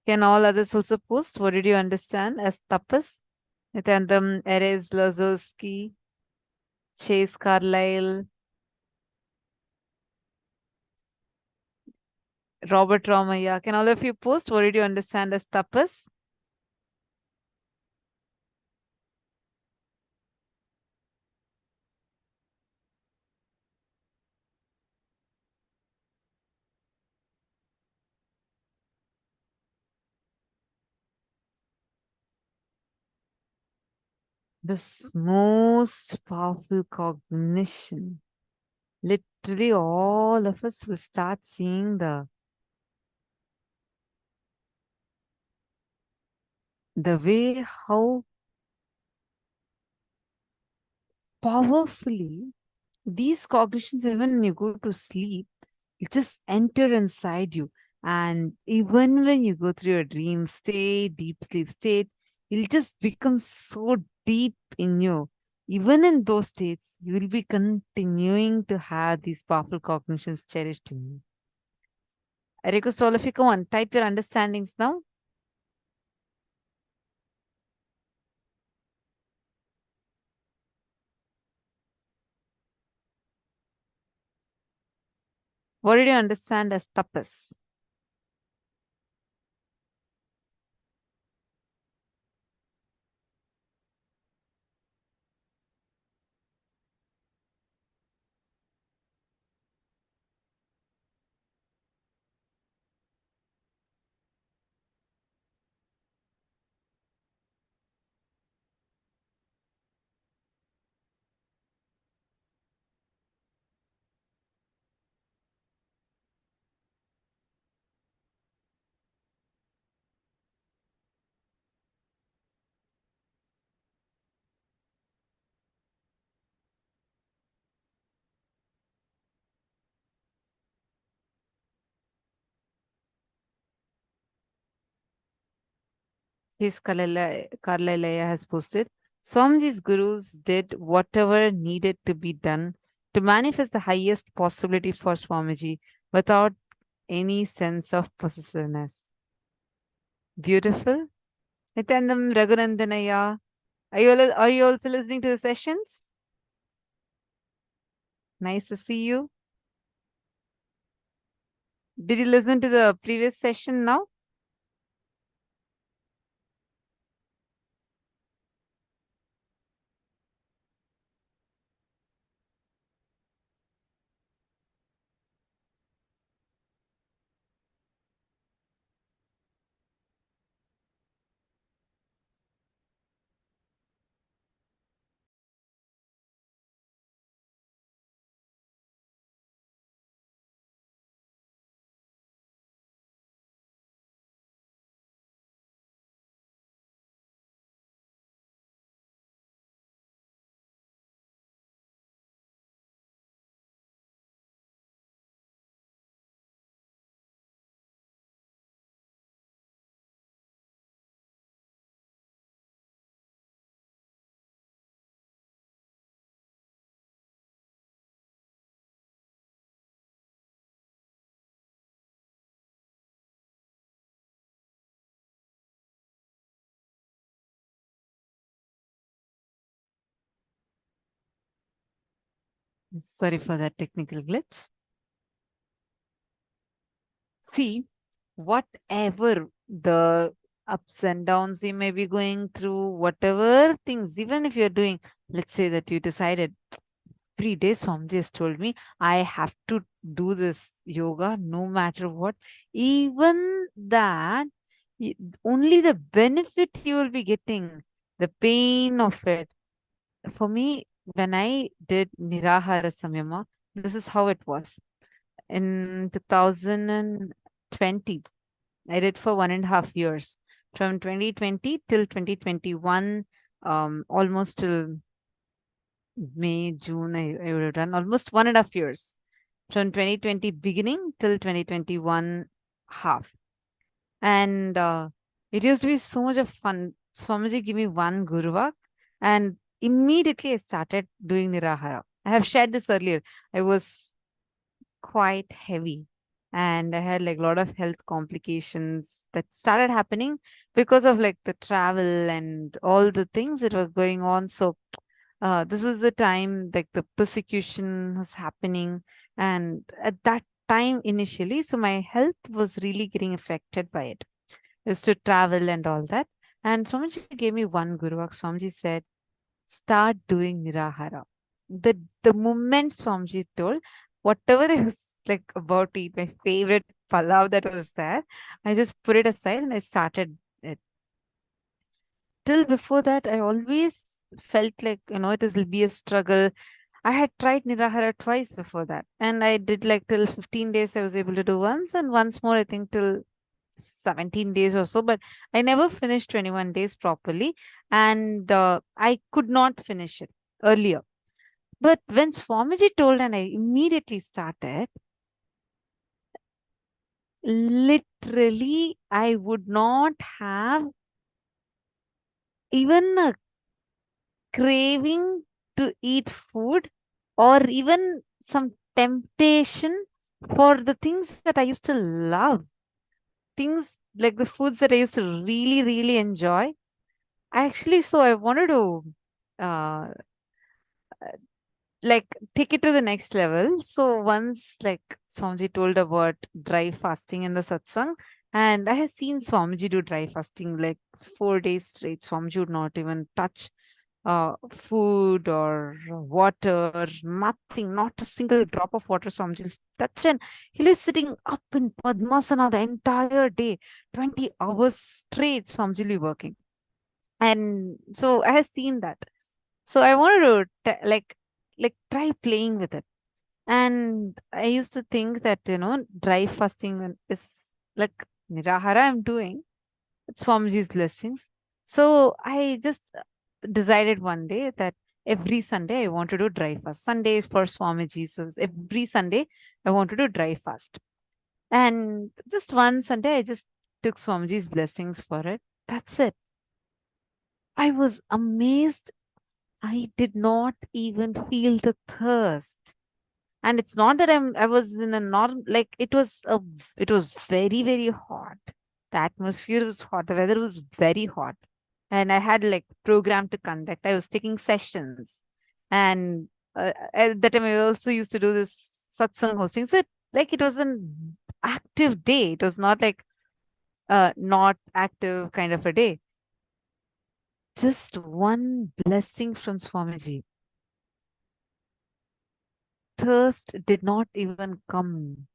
Can all others also post? What did you understand as tapas? Nityanandam, Erez, Lazowski, Chase Carlyle, Robert Ramaya. Can all of you post? What did you understand as tapas? this most powerful cognition. Literally, all of us will start seeing the way how powerfully these cognitions, even when you go to sleep, it just enter inside you. And even when you go through your dream state, deep sleep state, it'll just become so deep in you. Even in those states, you will be continuing to have these powerful cognitions cherished in you. I request all of you, come on, type your understandings now. What did you understand as tapas? His Karlalaya has posted, Swamiji's gurus did whatever needed to be done to manifest the highest possibility for Swamiji without any sense of possessiveness. Beautiful. Nityanandam Raghunandanaya. Are you also listening to the sessions? Nice to see you. Did you listen to the previous session now? Sorry for that technical glitch. See, whatever the ups and downs you may be going through, whatever things, even if you're doing, let's say that you decided 3 days, Swamiji has told me I have to do this yoga no matter what. Even that, only the benefit you will be getting, the pain of it. For me, when I did Nirahara Samyama, this is how it was. In 2020, I did for 1.5 years. From 2020 till 2021, almost till May, June, I would have done almost 1.5 years. From 2020 beginning till 2021 half. And it used to be so much of fun. Swamiji gave me one Guruvak, and immediately I started doing Nirahara. I have shared this earlier. I was quite heavy and I had like a lot of health complications that started happening because of like the travel and all the things that were going on. So this was the time like the persecution was happening, and at that time initially, so my health was really getting affected by it. Is to travel and all that. And Swamiji gave me one Guruvak. Swamiji said, start doing Nirahara. The moment Swamiji told, whatever I was like about to eat, my favorite palav that was there, I just put it aside and I started it. Till before that, I always felt like, it will be a struggle. I had tried Nirahara twice before that, and I did like till 15 days I was able to do once, and once more I think till 17 days or so, but I never finished 21 days properly, and I could not finish it earlier. But when Swamiji told and I immediately started, literally I would not have even a craving to eat food or even some temptation for the things that I used to love. Things like the foods that I used to really, really enjoy. So I wanted to uh, like take it to the next level. So once like Swamiji told about dry fasting in the satsang, and I had seen Swamiji do dry fasting like 4 days straight. Swamiji would not even touch food or water, nothing, not a single drop of water Swamiji will touch. And he was sitting up in Padmasana the entire day, 20 hours straight, Swamiji will be working. And so I have seen that. So I wanted to like try playing with it. And I used to think that, dry fasting is like Nirahara I'm doing. It's Swamiji's blessings. So I just decided one day that every Sunday I want to do dry fast. Sunday is for Swamiji. So every Sunday I want to do dry fast. And just one Sunday I just took Swamiji's blessings for it. That's it. I was amazed. I did not even feel the thirst. And it's not that I was in a norm, like it was very, very hot. The atmosphere was hot. The weather was very hot. And I had like program to conduct. I was taking sessions. And at that time I also used to do this satsang hosting. So it was an active day. It was not like not active kind of a day. Just one blessing from Swamiji. Thirst did not even come.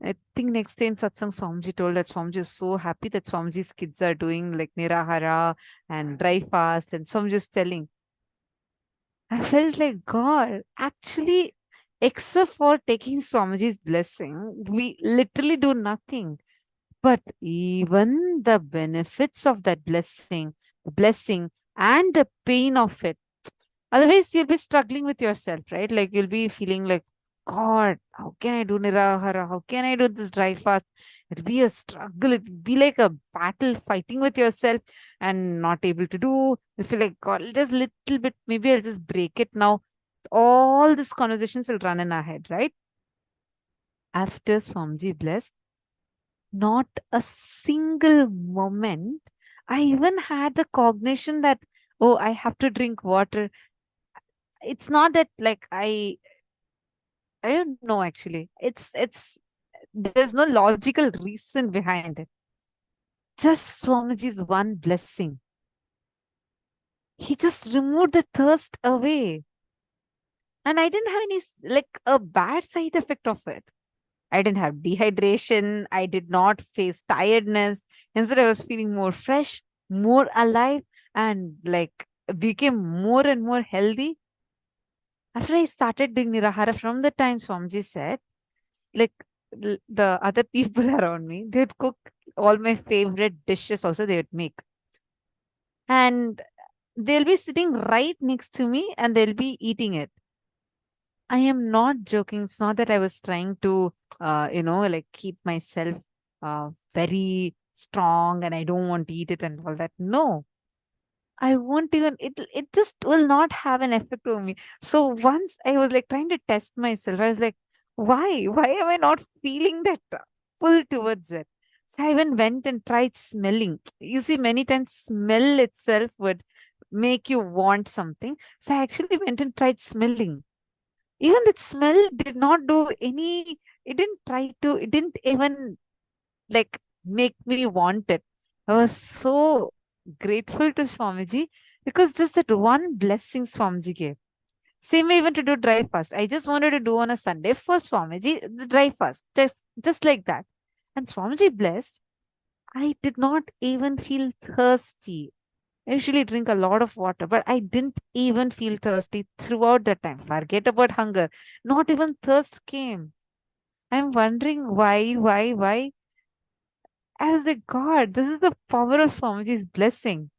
I think next day in Satsang, Swamiji told that Swamiji is so happy that Swamiji's kids are doing like Nirahara and dry fast, and Swamiji is telling. I felt like God, actually, except for taking Swamiji's blessing, we literally do nothing. But even the benefits of that blessing and the pain of it. Otherwise, you'll be struggling with yourself, right? Like you'll be feeling like, God, how can I do Nirahara? How can I do this dry fast? It'll be a struggle. It'll be like a battle fighting with yourself and not able to do. You feel like, God, just little bit, maybe I'll just break it now. All these conversations will run in our head, right? After Swamiji blessed, not a single moment. I even had the cognition that, oh, I have to drink water. It's not that like I don't know actually. It's there's no logical reason behind it. Just Swamiji's one blessing. He just removed the thirst away. And I didn't have any like a bad side effect of it. I didn't have dehydration. I did not face tiredness. Instead, I was feeling more fresh, more alive, and like became more and more healthy. After I started doing Nirahara, from the time Swamiji said, like the other people around me, they'd cook all my favorite dishes also they would make. And they'll be sitting right next to me and they'll be eating it. I am not joking. It's not that I was trying to, like keep myself very strong and I don't want to eat it and all that. No, I won't even, it just will not have an effect on me. So once I was like trying to test myself, I was like, why? Why am I not feeling that pull towards it? So I even went and tried smelling. You see, many times smell itself would make you want something. So I actually went and tried smelling. Even that smell did not do any, it didn't even like make me want it. I was so grateful to Swamiji because just that one blessing Swamiji gave. Same way even to do dry fast. I just wanted to do on a Sunday for Swamiji, the dry fast, just like that. And Swamiji blessed, I did not even feel thirsty. I usually drink a lot of water, but I didn't even feel thirsty throughout the time. Forget about hunger. Not even thirst came. I'm wondering why. I was like, God, this is the power of Swamiji's blessing.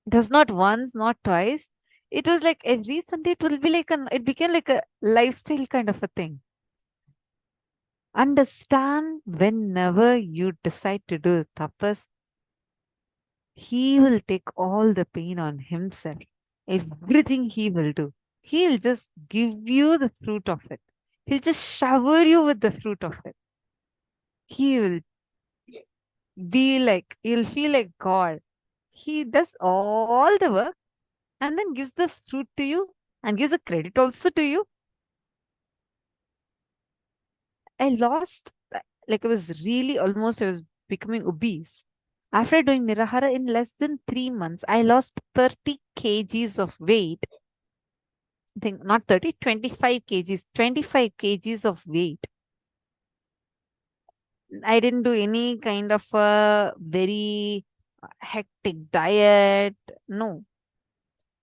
It was not once, not twice. It was like every Sunday it will be like it became like a lifestyle kind of a thing. Understand, whenever you decide to do tapas, he will take all the pain on himself. Everything he will do. He'll just give you the fruit of it. He'll just shower you with the fruit of it. He will you'll feel like God. He does all the work and then gives the fruit to you and gives the credit also to you. I lost, I was really I was becoming obese. After doing Nirahara in less than 3 months, I lost 30 kgs of weight. I think not 30, 25 kgs, 25 kgs of weight. I didn't do any kind of a very hectic diet. No.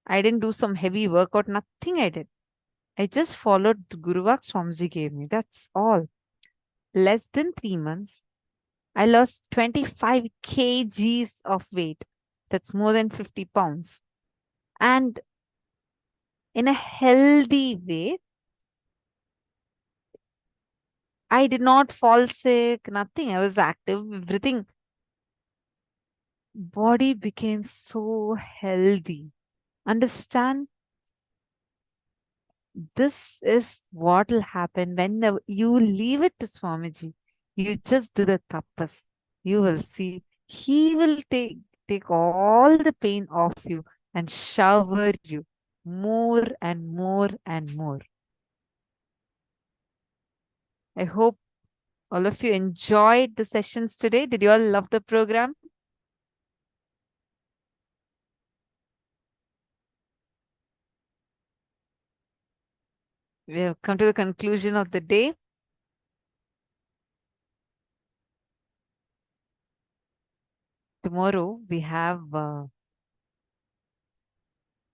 I didn't do some heavy workout. Nothing I did. I just followed the Guruvak Swamiji gave me. That's all. Less than 3 months, I lost 25 kgs of weight. That's more than 50 pounds. And in a healthy way, I did not fall sick, nothing. I was active, everything. Body became so healthy. Understand? This is what will happen when you leave it to Swamiji. You just do the tapas. You will see. He will take all the pain off you and shower you more and more and more. I hope all of you enjoyed the sessions today. Did you all love the program? We have come to the conclusion of the day. Tomorrow we have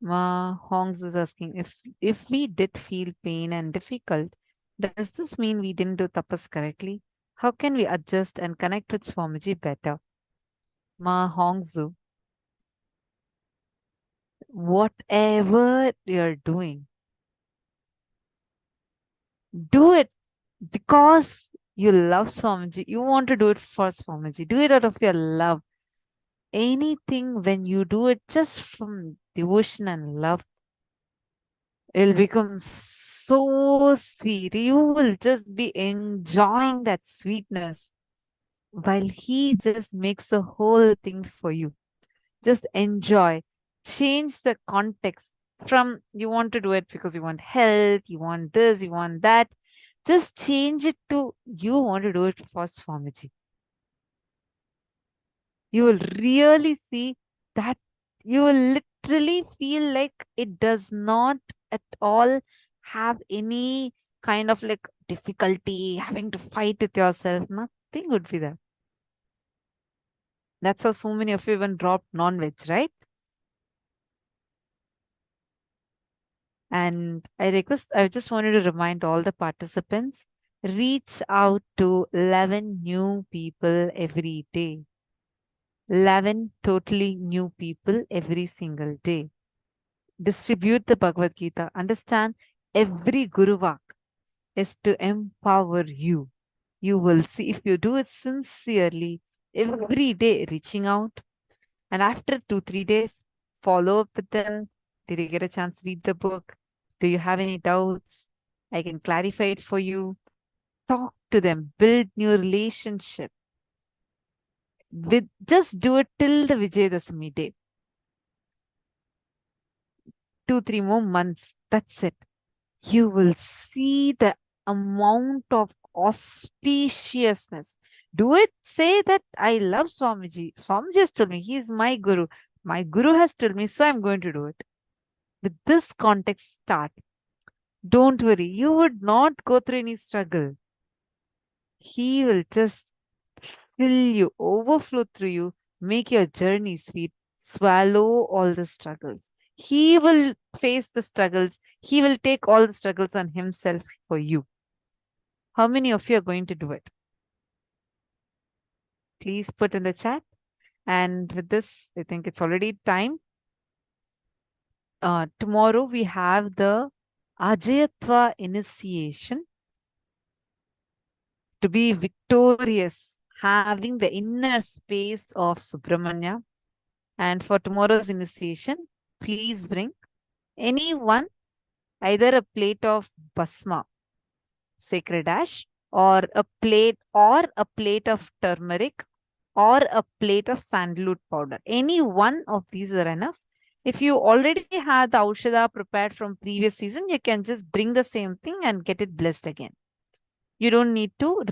Ma Hongs is asking if we did feel pain and difficult, does this mean we didn't do tapas correctly? How can we adjust and connect with Swamiji better? Ma Hongzu, whatever you're doing, do it because you love Swamiji. You want to do it for Swamiji. Do it out of your love. Anything when you do it just from devotion and love, it'll become so sweet. You will just be enjoying that sweetness while he just makes the whole thing for you. Just enjoy. Change the context from you want to do it because you want health, you want this, you want that. Just change it to you want to do it for Swamiji. You will really see that you will literally feel like it does not at all have any kind of difficulty, having to fight with yourself. Nothing would be there. That's how so many of you even dropped non-veg, right? And I just wanted to remind all the participants, reach out to 11 new people every day. 11 totally new people every single day. Distribute the Bhagavad Gita. Understand, every Guruvak is to empower you. You will see if you do it sincerely, every day reaching out. And after 2-3 days, follow up with them. Did you get a chance to read the book? Do you have any doubts? I can clarify it for you. Talk to them. Build new relationship. Just do it till the Vijayadashami day. 2-3 more months. That's it. You will see the amount of auspiciousness. Do it. Say that I love Swamiji. Swamiji has told me he is my Guru. My Guru has told me, so I'm going to do it. With this context, start. Don't worry. You would not go through any struggle. He will just fill you, overflow through you, make your journey sweet. swallow all the struggles. He will face the struggles. He will take all the struggles on himself for you. How many of you are going to do it? Please put in the chat. And with this, I think it's already time. Tomorrow we have the Ajayatva initiation. To be victorious, having the inner space of Subramanya. And for tomorrow's initiation, please bring anyone, either a plate of basma, sacred ash, or a plate of turmeric, or a plate of sandalwood powder. Any one of these are enough. If you already had the Aushadha prepared from previous season, you can just bring the same thing and get it blessed again. You don't need to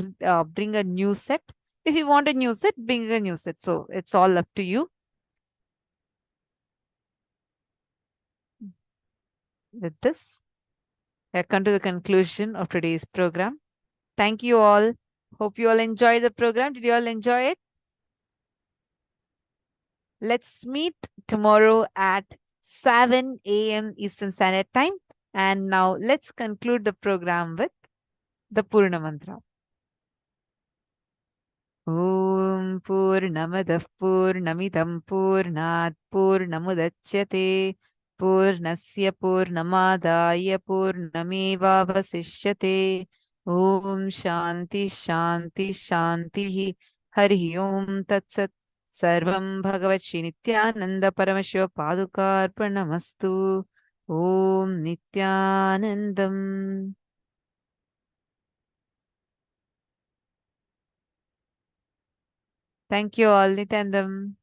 bring a new set. If you want a new set, bring a new set. So it's all up to you. With this, I come to the conclusion of today's program. Thank you all. Hope you all enjoyed the program. Did you all enjoy it? Let's meet tomorrow at 7 a.m. Eastern Standard Time. And now let's conclude the program with the Purna Mantra. Om Purnamadah Purnamidam Purnat Purnamudachyate Purnasya Purnamadaya Purnamevavasishyate Om Shanti Shanti Shanti Hari Om Tatsat Sarvam Bhagavat Shri Nithyananda Paramashiva Padukarpanamastu Om Nithyanandam. Thank you all, Nityanandam.